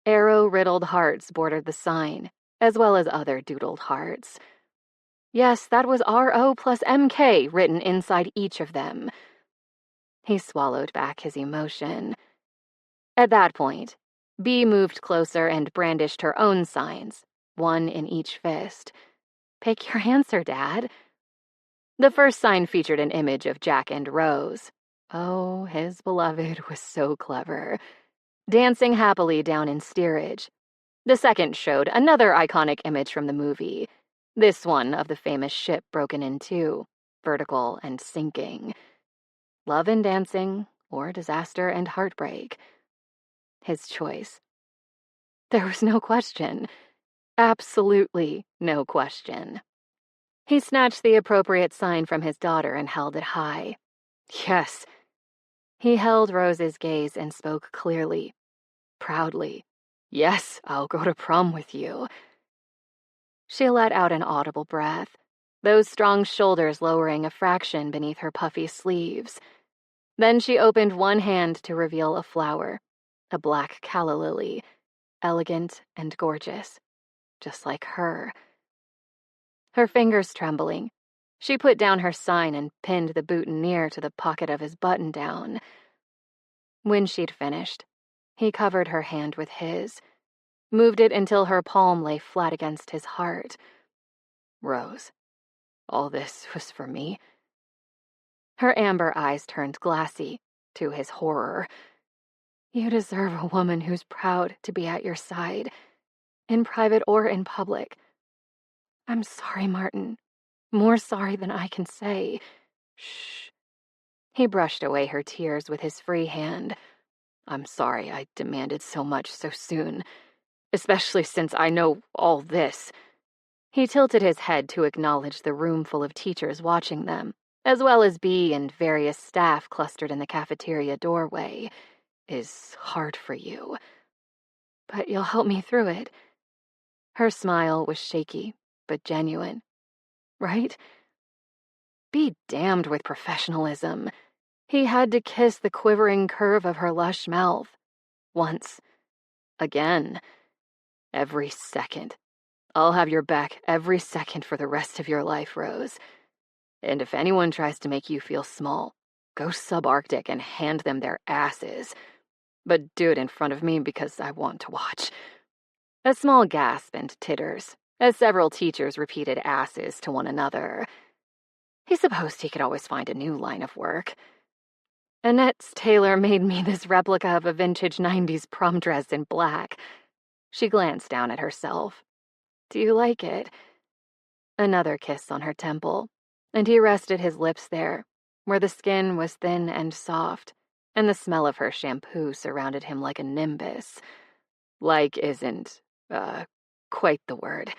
Arrow-riddled hearts bordered the sign, as well as other doodled hearts. Yes, that was RO plus MK written inside each of them. He swallowed back his emotion. At that point, B moved closer and brandished her own signs, one in each fist. Pick your answer, Dad. The first sign featured an image of Jack and Rose. Oh, his beloved was so clever. Dancing happily down in steerage. The second showed another iconic image from the movie. This one of the famous ship broken in two, vertical and sinking. Love and dancing, or disaster and heartbreak. His choice. There was no question. Absolutely no question. He snatched the appropriate sign from his daughter and held it high. Yes. He held Rose's gaze and spoke clearly, proudly. Yes, I'll go to prom with you. She let out an audible breath, those strong shoulders lowering a fraction beneath her puffy sleeves. Then she opened one hand to reveal a flower, a black calla lily, elegant and gorgeous, just like her. Her fingers trembling, she put down her sign and pinned the boutonniere to the pocket of his button-down. When she'd finished, he covered her hand with his, moved it until her palm lay flat against his heart. Rose, all this was for me? Her amber eyes turned glassy, to his horror. You deserve a woman who's proud to be at your side, in private or in public. I'm sorry, Martin. More sorry than I can say. Shh. He brushed away her tears with his free hand. I'm sorry I demanded so much so soon, especially since I know all this. He tilted his head to acknowledge the room full of teachers watching them, as well as B and various staff clustered in the cafeteria doorway. Is hard for you. But you'll help me through it. Her smile was shaky, but genuine. Right? Be damned with professionalism. He had to kiss the quivering curve of her lush mouth. Once. Again. Every second. I'll have your back every second for the rest of your life, Rose. And if anyone tries to make you feel small, go subarctic and hand them their asses. But do it in front of me because I want to watch. A small gasp and titters, as several teachers repeated asses to one another. He supposed he could always find a new line of work. Annette's tailor made me this replica of a vintage 90s prom dress in black. She glanced down at herself. Do you like it? Another kiss on her temple, and he rested his lips there, where the skin was thin and soft, and the smell of her shampoo surrounded him like a nimbus. Like isn't, quite the word.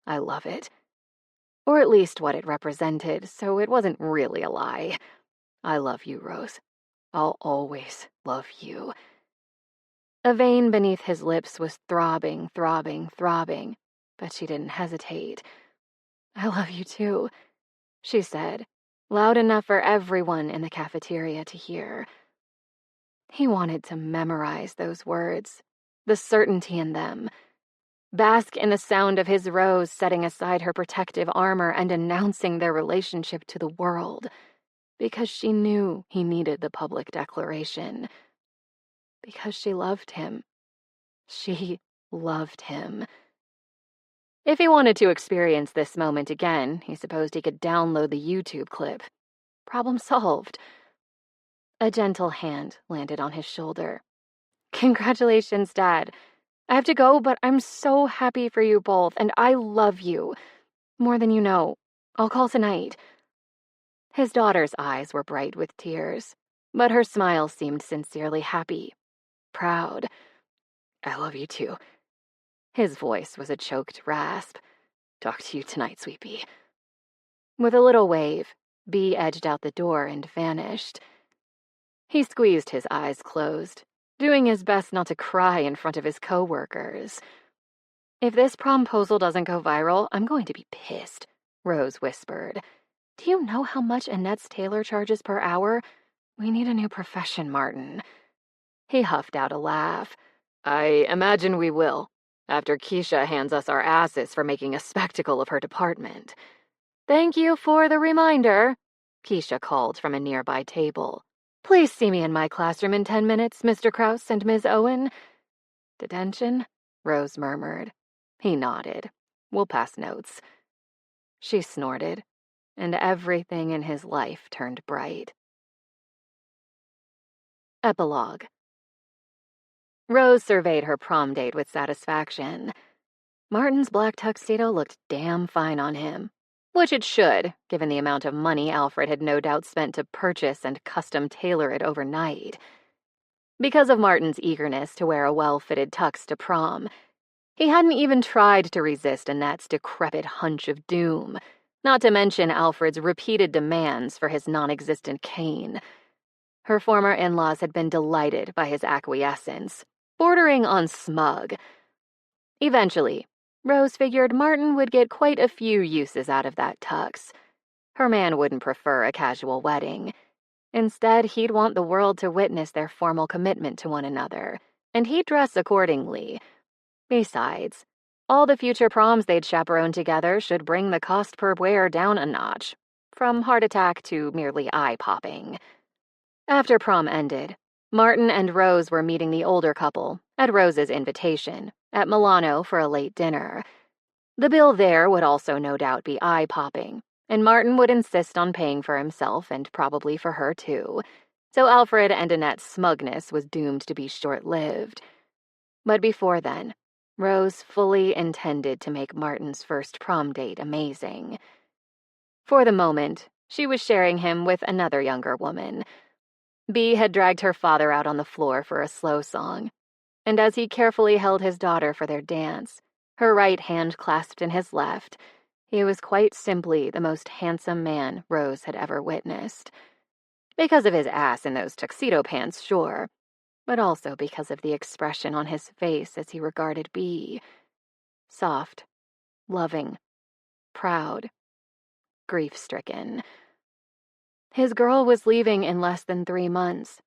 I love it. Or at least what it represented, so it wasn't really a lie. I love you, Rose. I'll always love you. A vein beneath his lips was throbbing, throbbing, throbbing, but she didn't hesitate. I love you too, she said, loud enough for everyone in the cafeteria to hear. He wanted to memorize those words, the certainty in them. Bask in the sound of his Rose setting aside her protective armor and announcing their relationship to the world, because she knew he needed the public declaration. Because she loved him. She loved him. If he wanted to experience this moment again, he supposed he could download the YouTube clip. Problem solved. A gentle hand landed on his shoulder. Congratulations, Dad. I have to go, but I'm so happy for you both, and I love you. More than you know. I'll call tonight. His daughter's eyes were bright with tears, but her smile seemed sincerely happy, proud. I love you too. His voice was a choked rasp. Talk to you tonight, sweetie. With a little wave, B edged out the door and vanished. He squeezed his eyes closed, doing his best not to cry in front of his co-workers. If this promposal doesn't go viral, I'm going to be pissed, Rose whispered. Do you know how much Annette's tailor charges per hour? We need a new profession, Martin. He huffed out a laugh. I imagine we will, after Keisha hands us our asses for making a spectacle of her department. Thank you for the reminder, Keisha called from a nearby table. Please see me in my classroom in 10 minutes, Mr. Krause and Ms. Owen. Detention? Rose murmured. He nodded. We'll pass notes. She snorted, and everything in his life turned bright. Epilogue. Rose surveyed her prom date with satisfaction. Martin's black tuxedo looked damn fine on him, which it should, given the amount of money Alfred had no doubt spent to purchase and custom tailor it overnight. Because of Martin's eagerness to wear a well-fitted tux to prom, he hadn't even tried to resist Annette's decrepit hunch of doom, not to mention Alfred's repeated demands for his non-existent cane. Her former in-laws had been delighted by his acquiescence, bordering on smug. Eventually, Rose figured Martin would get quite a few uses out of that tux. Her man wouldn't prefer a casual wedding. Instead, he'd want the world to witness their formal commitment to one another, and he'd dress accordingly. Besides, all the future proms they'd chaperone together should bring the cost per wear down a notch, from heart attack to merely eye-popping. After prom ended, Martin and Rose were meeting the older couple, at Rose's invitation, at Milano for a late dinner. The bill there would also no doubt be eye-popping, and Martin would insist on paying for himself and probably for her too, so Alfred and Annette's smugness was doomed to be short-lived. But before then, Rose fully intended to make Martin's first prom date amazing. For the moment, she was sharing him with another younger woman. Bea had dragged her father out on the floor for a slow song, and as he carefully held his daughter for their dance, her right hand clasped in his left, he was quite simply the most handsome man Rose had ever witnessed. Because of his ass in those tuxedo pants, sure, but also because of the expression on his face as he regarded Bea. Soft, loving, proud, grief-stricken. His girl was leaving in less than 3 months,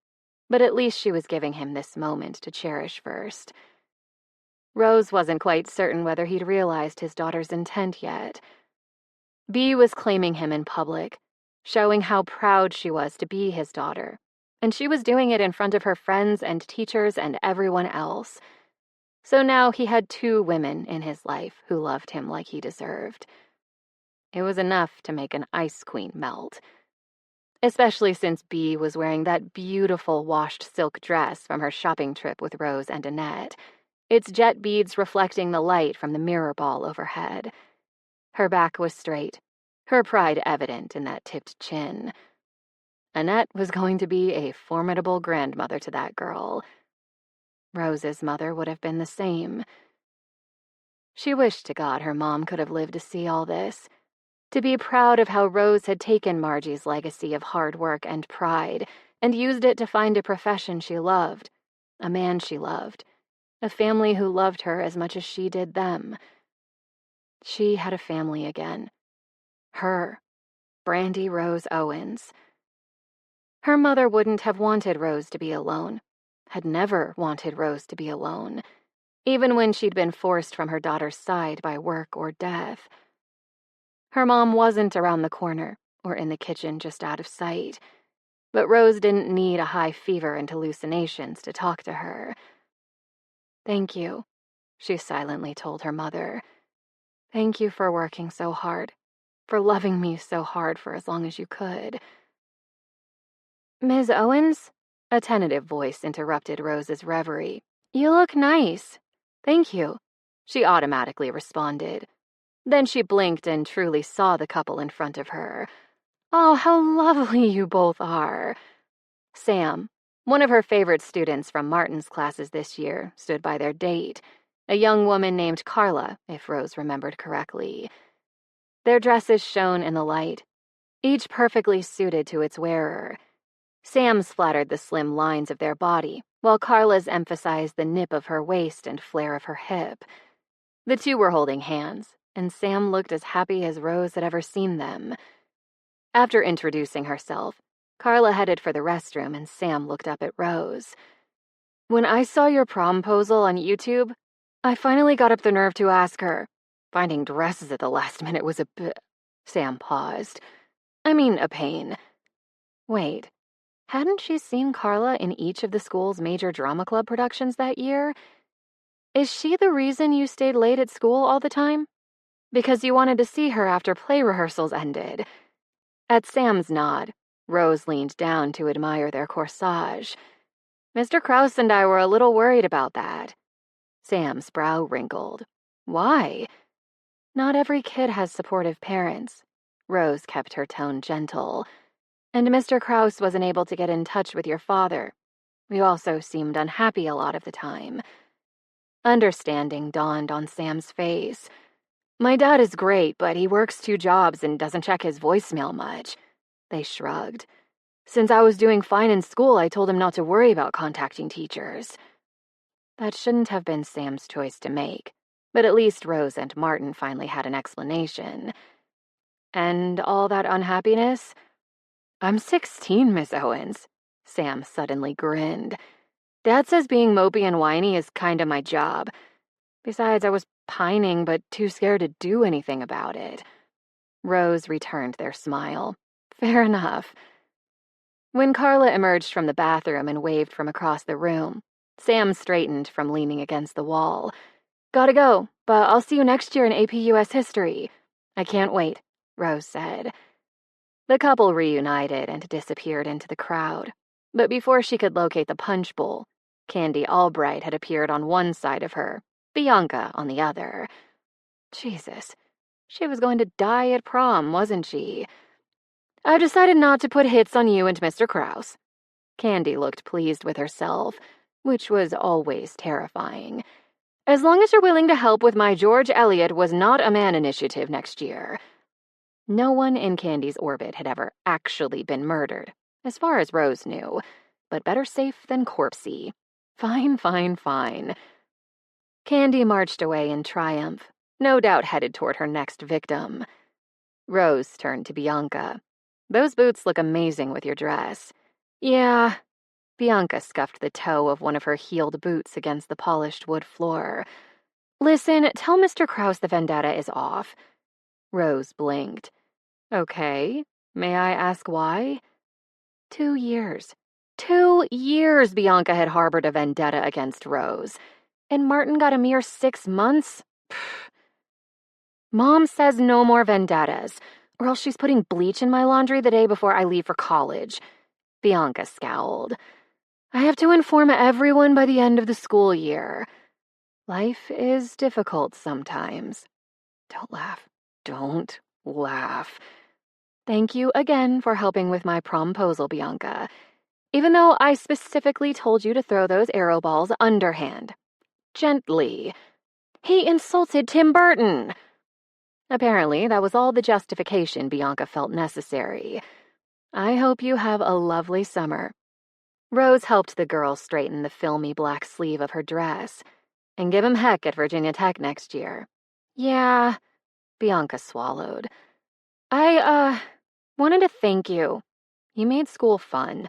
but at least she was giving him this moment to cherish first. Rose wasn't quite certain whether he'd realized his daughter's intent yet. Bea was claiming him in public, showing how proud she was to be his daughter, and she was doing it in front of her friends and teachers and everyone else. So now he had 2 women in his life who loved him like he deserved. It was enough to make an ice queen melt. Especially since Bea was wearing that beautiful washed silk dress from her shopping trip with Rose and Annette, its jet beads reflecting the light from the mirror ball overhead. Her back was straight, her pride evident in that tipped chin. Annette was going to be a formidable grandmother to that girl. Rose's mother would have been the same. She wished to God her mom could have lived to see all this, to be proud of how Rose had taken Margie's legacy of hard work and pride and used it to find a profession she loved, a man she loved, a family who loved her as much as she did them. She had a family again. Her, Brandy Rose Owens. Her mother wouldn't have wanted Rose to be alone, had never wanted Rose to be alone, even when she'd been forced from her daughter's side by work or death. Her mom wasn't around the corner or in the kitchen just out of sight, but Rose didn't need a high fever and hallucinations to talk to her. Thank you, she silently told her mother. Thank you for working so hard, for loving me so hard for as long as you could. Ms. Owens? A tentative voice interrupted Rose's reverie. You look nice. Thank you, she automatically responded. Then she blinked and truly saw the couple in front of her. Oh, how lovely you both are. Sam, one of her favorite students from Martin's classes this year, stood by their date, a young woman named Carla, if Rose remembered correctly. Their dresses shone in the light, each perfectly suited to its wearer. Sam's flattered the slim lines of their body, while Carla's emphasized the nip of her waist and flare of her hip. The two were holding hands, and Sam looked as happy as Rose had ever seen them. After introducing herself, Carla headed for the restroom and Sam looked up at Rose. When I saw your promposal on YouTube, I finally got up the nerve to ask her. Finding dresses at the last minute was a bit... Sam paused. I mean, a pain. Wait, hadn't she seen Carla in each of the school's major drama club productions that year? Is she the reason you stayed late at school all the time? Because you wanted to see her after play rehearsals ended. At Sam's nod, Rose leaned down to admire their corsage. Mr. Krause and I were a little worried about that. Sam's brow wrinkled. Why? Not every kid has supportive parents. Rose kept her tone gentle. And Mr. Krause wasn't able to get in touch with your father. You also seemed unhappy a lot of the time. Understanding dawned on Sam's face. My dad is great, but he works 2 jobs and doesn't check his voicemail much. They shrugged. Since I was doing fine in school, I told him not to worry about contacting teachers. That shouldn't have been Sam's choice to make, but at least Rose and Martin finally had an explanation. And all that unhappiness? I'm 16, Miss Owens. Sam suddenly grinned. Dad says being mopey and whiny is kinda my job. Besides, I was pining but too scared to do anything about it. Rose returned their smile. Fair enough. When Carla emerged from the bathroom and waved from across the room, Sam straightened from leaning against the wall. Gotta go, but I'll see you next year in AP US History. I can't wait, Rose said. The couple reunited and disappeared into the crowd. But before she could locate the punch bowl, Candy Albright had appeared on one side of her, Bianca on the other. Jesus, she was going to die at prom, wasn't she? I've decided not to put hits on you and Mr. Krause. Candy looked pleased with herself, which was always terrifying. As long as you're willing to help with my George Eliot was not a man initiative next year. No one in Candy's orbit had ever actually been murdered, as far as Rose knew, but better safe than corpsey. Fine, fine, fine. Candy marched away in triumph, no doubt headed toward her next victim. Rose turned to Bianca. Those boots look amazing with your dress. Yeah. Bianca scuffed the toe of one of her heeled boots against the polished wood floor. Listen, tell Mr. Krause the vendetta is off. Rose blinked. Okay. May I ask why? 2 years. 2 years Bianca had harbored a vendetta against Rose. And Martin got a mere 6 months? Pfft. Mom says no more vendettas, or else she's putting bleach in my laundry the day before I leave for college. Bianca scowled. I have to inform everyone by the end of the school year. Life is difficult sometimes. Don't laugh. Don't laugh. Thank you again for helping with my promposal, Bianca. Even though I specifically told you to throw those arrow balls underhand. Gently. He insulted Tim Burton. Apparently, that was all the justification Bianca felt necessary. I hope you have a lovely summer. Rose helped the girl straighten the filmy black sleeve of her dress. And give him heck at Virginia Tech next year. Yeah, Bianca swallowed. I wanted to thank you. You made school fun.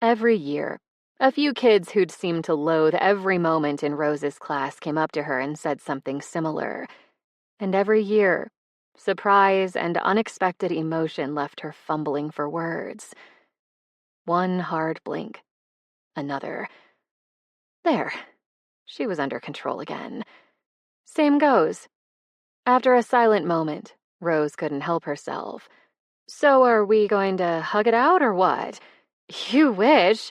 Every year, a few kids who'd seemed to loathe every moment in Rose's class came up to her and said something similar. And every year, surprise and unexpected emotion left her fumbling for words. One hard blink. Another. There. She was under control again. Same goes. After a silent moment, Rose couldn't help herself. So are we going to hug it out or what? You wish.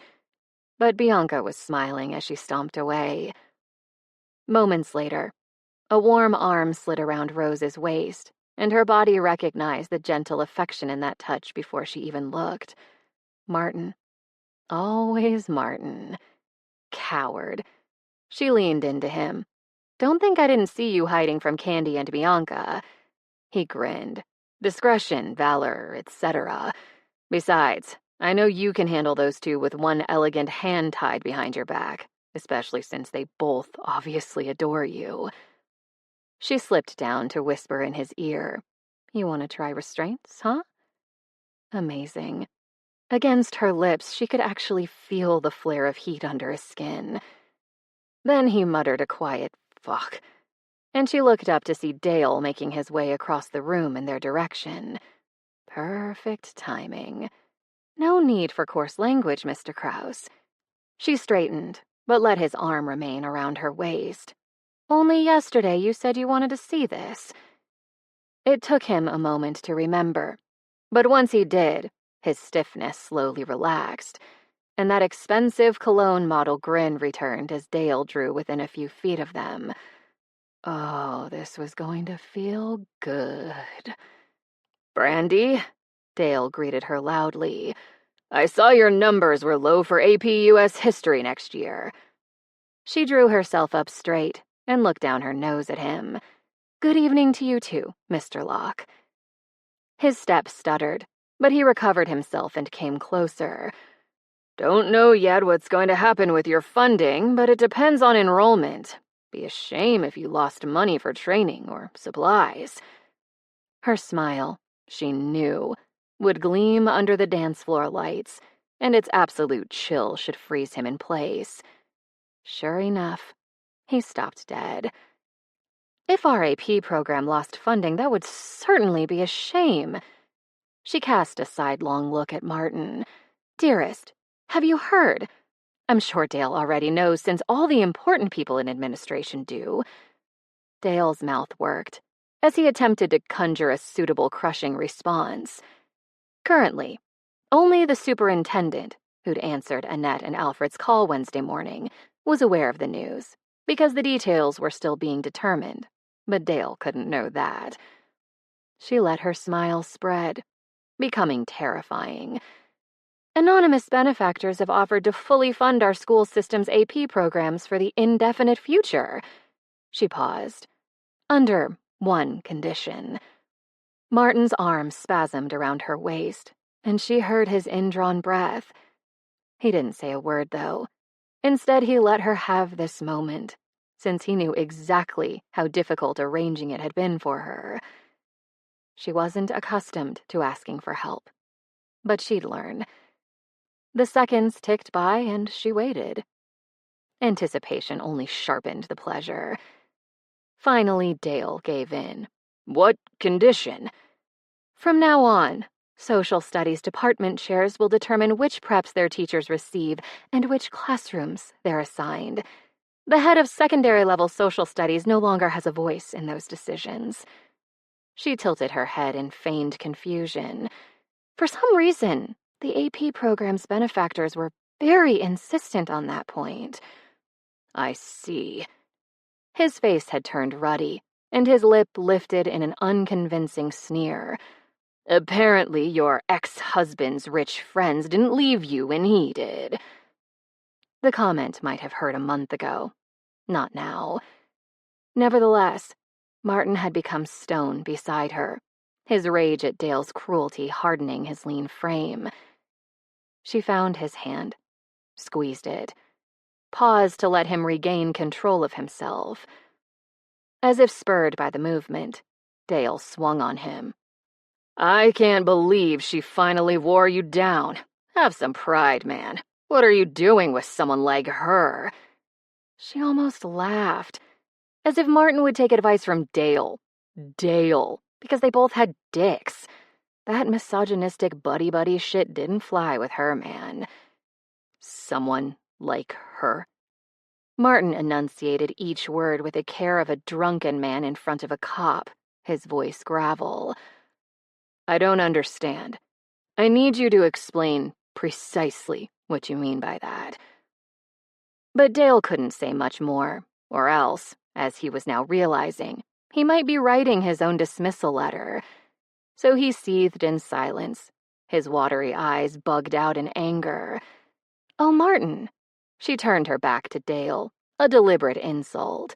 But Bianca was smiling as she stomped away. Moments later, a warm arm slid around Rose's waist, and her body recognized the gentle affection in that touch before she even looked. Martin. Always Martin. Coward. She leaned into him. Don't think I didn't see you hiding from Candy and Bianca. He grinned. Discretion, valor, etc. Besides, I know you can handle those two with one elegant hand tied behind your back, especially since they both obviously adore you. She slipped down to whisper in his ear. You want to try restraints, huh? Amazing. Against her lips, she could actually feel the flare of heat under his skin. Then he muttered a quiet, fuck, and she looked up to see Dale making his way across the room in their direction. Perfect timing. No need for coarse language, Mr. Krause. She straightened, but let his arm remain around her waist. Only yesterday you said you wanted to see this. It took him a moment to remember, but once he did, his stiffness slowly relaxed, and that expensive cologne model grin returned as Dale drew within a few feet of them. Oh, this was going to feel good. Brandy, Dale greeted her loudly. I saw your numbers were low for AP US history next year. She drew herself up straight and looked down her nose at him. Good evening to you too, Mr. Locke. His step stuttered, but he recovered himself and came closer. Don't know yet what's going to happen with your funding, but it depends on enrollment. Be a shame if you lost money for training or supplies. Her smile, she knew, would gleam under the dance floor lights, and its absolute chill should freeze him in place. Sure enough, he stopped dead. If our AP program lost funding, that would certainly be a shame. She cast a sidelong look at Martin. Dearest, have you heard? I'm sure Dale already knows since all the important people in administration do. Dale's mouth worked as he attempted to conjure a suitable crushing response. Currently, only the superintendent, who'd answered Annette and Alfred's call Wednesday morning, was aware of the news, because the details were still being determined, but Dale couldn't know that. She let her smile spread, becoming terrifying. Anonymous benefactors have offered to fully fund our school system's AP programs for the indefinite future. She paused. Under one condition. Martin's arm spasmed around her waist, and she heard his indrawn breath. He didn't say a word, though. Instead, he let her have this moment, since he knew exactly how difficult arranging it had been for her. She wasn't accustomed to asking for help, but she'd learn. The seconds ticked by, and she waited. Anticipation only sharpened the pleasure. Finally, Dale gave in. What condition? From now on, social studies department chairs will determine which preps their teachers receive and which classrooms they're assigned. The head of secondary-level social studies no longer has a voice in those decisions. She tilted her head in feigned confusion. For some reason, the AP program's benefactors were very insistent on that point. I see. His face had turned ruddy, and his lip lifted in an unconvincing sneer. Apparently, your ex-husband's rich friends didn't leave you when he did. The comment might have heard a month ago. Not now. Nevertheless, Martin had become stone beside her, his rage at Dale's cruelty hardening his lean frame. She found his hand, squeezed it, paused to let him regain control of himself. As if spurred by the movement, Dale swung on him. I can't believe she finally wore you down. Have some pride, man. What are you doing with someone like her? She almost laughed, as if Martin would take advice from Dale. Dale, because they both had dicks. That misogynistic buddy-buddy shit didn't fly with her, man. Someone like her. Martin enunciated each word with the care of a drunken man in front of a cop, his voice gravel. I don't understand. I need you to explain precisely what you mean by that." But Dale couldn't say much more, or else, as he was now realizing, he might be writing his own dismissal letter. So he seethed in silence, his watery eyes bugged out in anger. "Oh, Martin." She turned her back to Dale, a deliberate insult.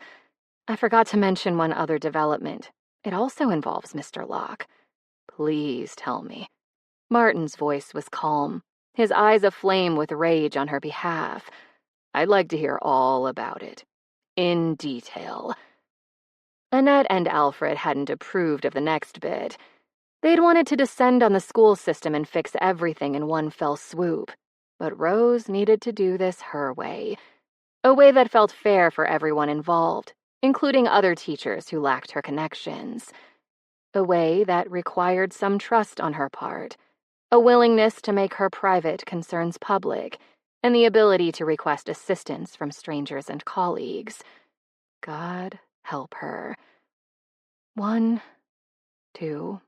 "I forgot to mention one other development. It also involves Mr. Locke. Please tell me." Martin's voice was calm, his eyes aflame with rage on her behalf. "I'd like to hear all about it. In detail." Annette and Alfred hadn't approved of the next bit. They'd wanted to descend on the school system and fix everything in one fell swoop. But Rose needed to do this her way. A way that felt fair for everyone involved, including other teachers who lacked her connections. A way that required some trust on her part, a willingness to make her private concerns public, and the ability to request assistance from strangers and colleagues. God help her. 1, 2,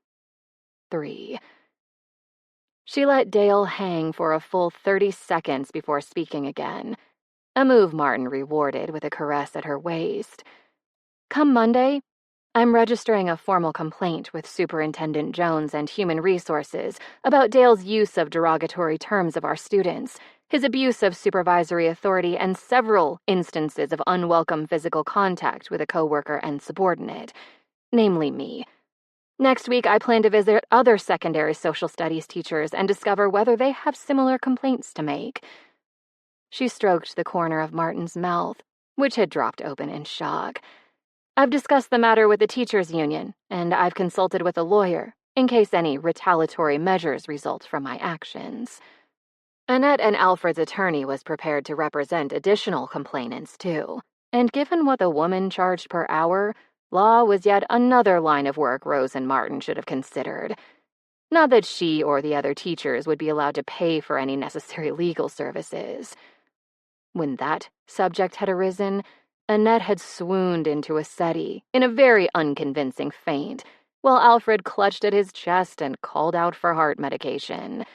3. She let Dale hang for a full 30 seconds before speaking again, a move Martin rewarded with a caress at her waist. "Come Monday, I'm registering a formal complaint with Superintendent Jones and Human Resources about Dale's use of derogatory terms of our students, his abuse of supervisory authority, and several instances of unwelcome physical contact with a coworker and subordinate, namely me. Next week, I plan to visit other secondary social studies teachers and discover whether they have similar complaints to make." She stroked the corner of Martin's mouth, which had dropped open in shock. "I've discussed the matter with the teachers' union, and I've consulted with a lawyer, in case any retaliatory measures result from my actions." Annette and Alfred's attorney was prepared to represent additional complainants, too, and given what the woman charged per hour, law was yet another line of work Rose and Martin should have considered. Not that she or the other teachers would be allowed to pay for any necessary legal services. When that subject had arisen, Annette had swooned into a settee in a very unconvincing faint, while Alfred clutched at his chest and called out for heart medication.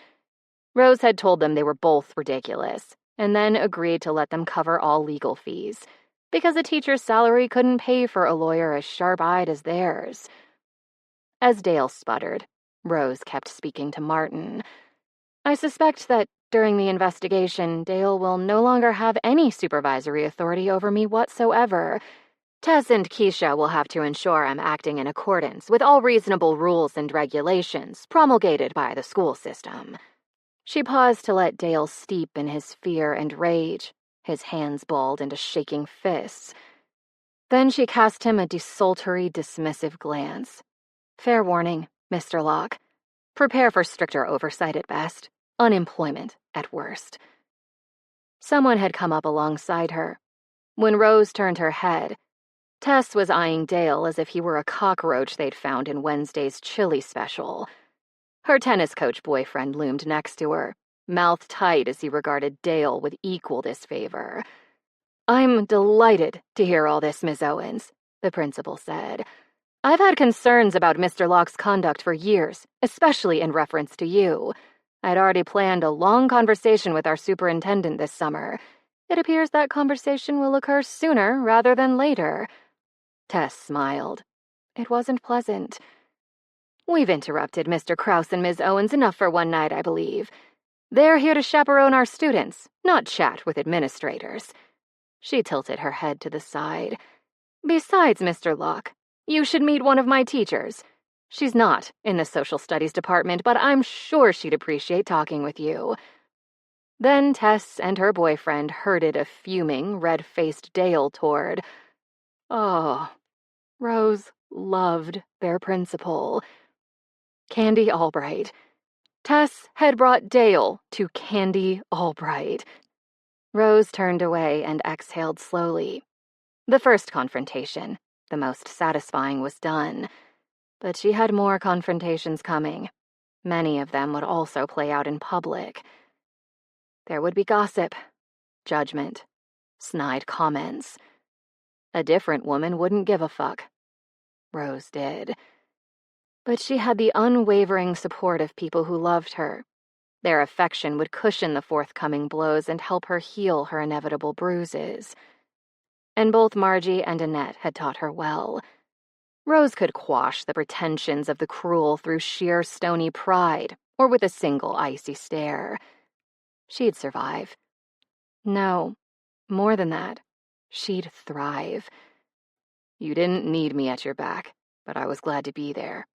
Rose had told them they were both ridiculous, and then agreed to let them cover all legal fees, because a teacher's salary couldn't pay for a lawyer as sharp-eyed as theirs. As Dale sputtered, Rose kept speaking to Martin. "I suspect that during the investigation, Dale will no longer have any supervisory authority over me whatsoever. Tess and Keisha will have to ensure I'm acting in accordance with all reasonable rules and regulations promulgated by the school system." She paused to let Dale steep in his fear and rage, his hands balled into shaking fists. Then she cast him a desultory, dismissive glance. "Fair warning, Mr. Locke. Prepare for stricter oversight at best, unemployment at worst." Someone had come up alongside her. When Rose turned her head, Tess was eyeing Dale as if he were a cockroach they'd found in Wednesday's chili special. Her tennis coach boyfriend loomed next to her, mouth tight as he regarded Dale with equal disfavor. "I'm delighted to hear all this, Miss Owens," the principal said. "I've had concerns about Mr. Locke's conduct for years, especially in reference to you. I'd already planned a long conversation with our superintendent this summer. It appears that conversation will occur sooner rather than later." Tess smiled. It wasn't pleasant. "We've interrupted Mr. Krause and Ms. Owens enough for one night, I believe. They're here to chaperone our students, not chat with administrators." She tilted her head to the side. "Besides, Mr. Locke, you should meet one of my teachers. She's not in the social studies department, but I'm sure she'd appreciate talking with you." Then Tess and her boyfriend herded a fuming, red-faced Dale toward. Oh, Rose loved their principal. Candy Albright. Tess had brought Dale to Candy Albright. Rose turned away and exhaled slowly. The first confrontation, the most satisfying, was done. But she had more confrontations coming. Many of them would also play out in public. There would be gossip, judgment, snide comments. A different woman wouldn't give a fuck. Rose did. But she had the unwavering support of people who loved her. Their affection would cushion the forthcoming blows and help her heal her inevitable bruises. And both Margie and Annette had taught her well. Rose could quash the pretensions of the cruel through sheer stony pride or with a single icy stare. She'd survive. No, more than that, she'd thrive. You didn't need me at your back, but I was glad to be there.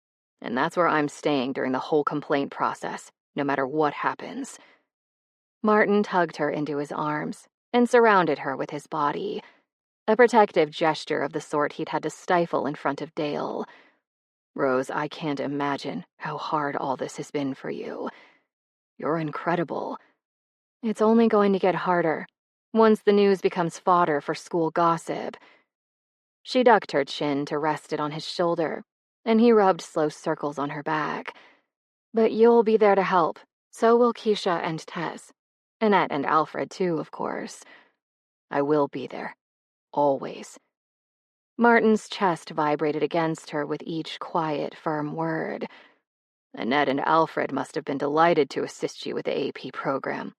And that's where I'm staying during the whole complaint process, no matter what happens. Martin tugged her into his arms and surrounded her with his body, a protective gesture of the sort he'd had to stifle in front of Dale. Rose, I can't imagine how hard all this has been for you. You're incredible. It's only going to get harder once the news becomes fodder for school gossip. She ducked her chin to rest it on his shoulder, and he rubbed slow circles on her back. But you'll be there to help. So will Keisha and Tess. Annette and Alfred, too, of course. I will be there. Always. Martin's chest vibrated against her with each quiet, firm word. Annette and Alfred must have been delighted to assist you with the AP program.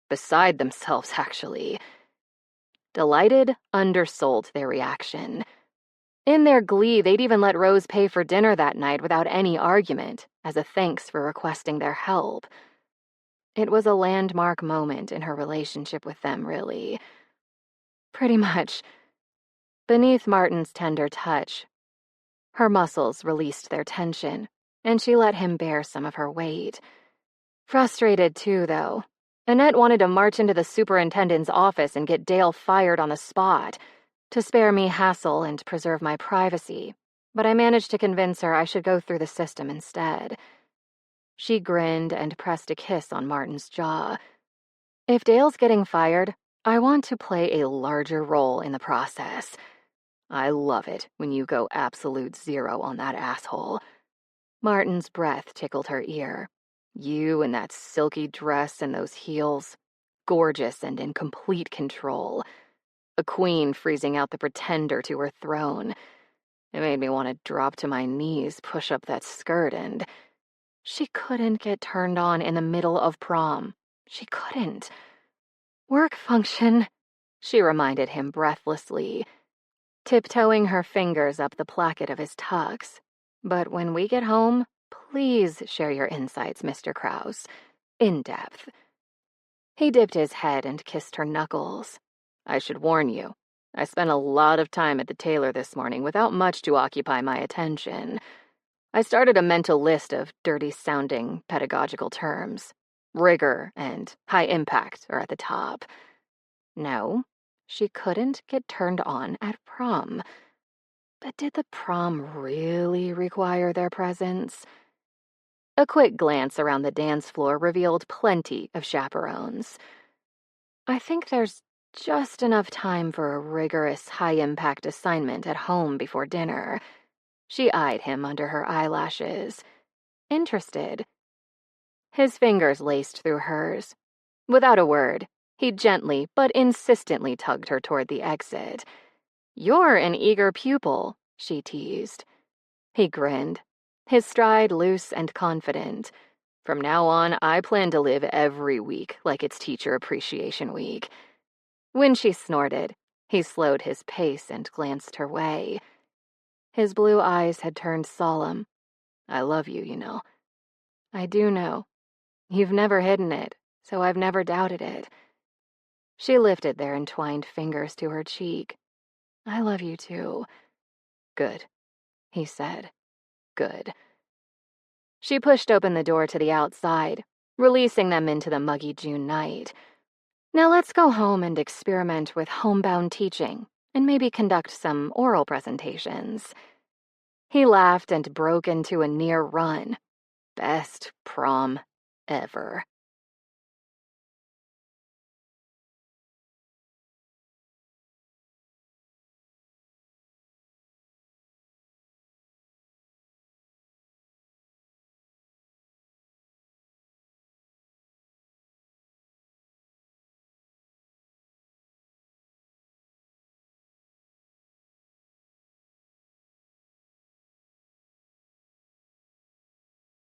Beside themselves, actually. Delighted undersold their reaction. In their glee, they'd even let Rose pay for dinner that night without any argument, as a thanks for requesting their help. It was a landmark moment in her relationship with them, really. Pretty much. Beneath Martin's tender touch, her muscles released their tension, and she let him bear some of her weight. Frustrated, too, though. Annette wanted to march into the superintendent's office and get Dale fired on the spot, to spare me hassle and preserve my privacy, but I managed to convince her I should go through the system instead. She grinned and pressed a kiss on Martin's jaw. If Dale's getting fired, I want to play a larger role in the process. I love it when you go absolute zero on that asshole. Martin's breath tickled her ear. You in that silky dress and those heels. Gorgeous and in complete control. A queen freezing out the pretender to her throne. It made me want to drop to my knees, push up that skirt, and... She couldn't get turned on in the middle of prom. She couldn't. Work function, she reminded him breathlessly, tiptoeing her fingers up the placket of his tux. But when we get home, please share your insights, Mr. Krause. In depth. He dipped his head and kissed her knuckles. I should warn you, I spent a lot of time at the tailor this morning without much to occupy my attention. I started a mental list of dirty-sounding pedagogical terms. Rigor and high impact are at the top. No, she couldn't get turned on at prom. But did the prom really require their presence? A quick glance around the dance floor revealed plenty of chaperones. I think there's just enough time for a rigorous, high-impact assignment at home before dinner. She eyed him under her eyelashes. Interested. His fingers laced through hers. Without a word, he gently but insistently tugged her toward the exit. You're an eager pupil, she teased. He grinned, his stride loose and confident. From now on, I plan to live every week like it's Teacher Appreciation Week. When she snorted, he slowed his pace and glanced her way. His blue eyes had turned solemn. I love you, you know. I do know. You've never hidden it, so I've never doubted it. She lifted their entwined fingers to her cheek. I love you too. Good, he said. Good. She pushed open the door to the outside, releasing them into the muggy June night. Now let's go home and experiment with homebound teaching, and maybe conduct some oral presentations. He laughed and broke into a near run. Best prom ever.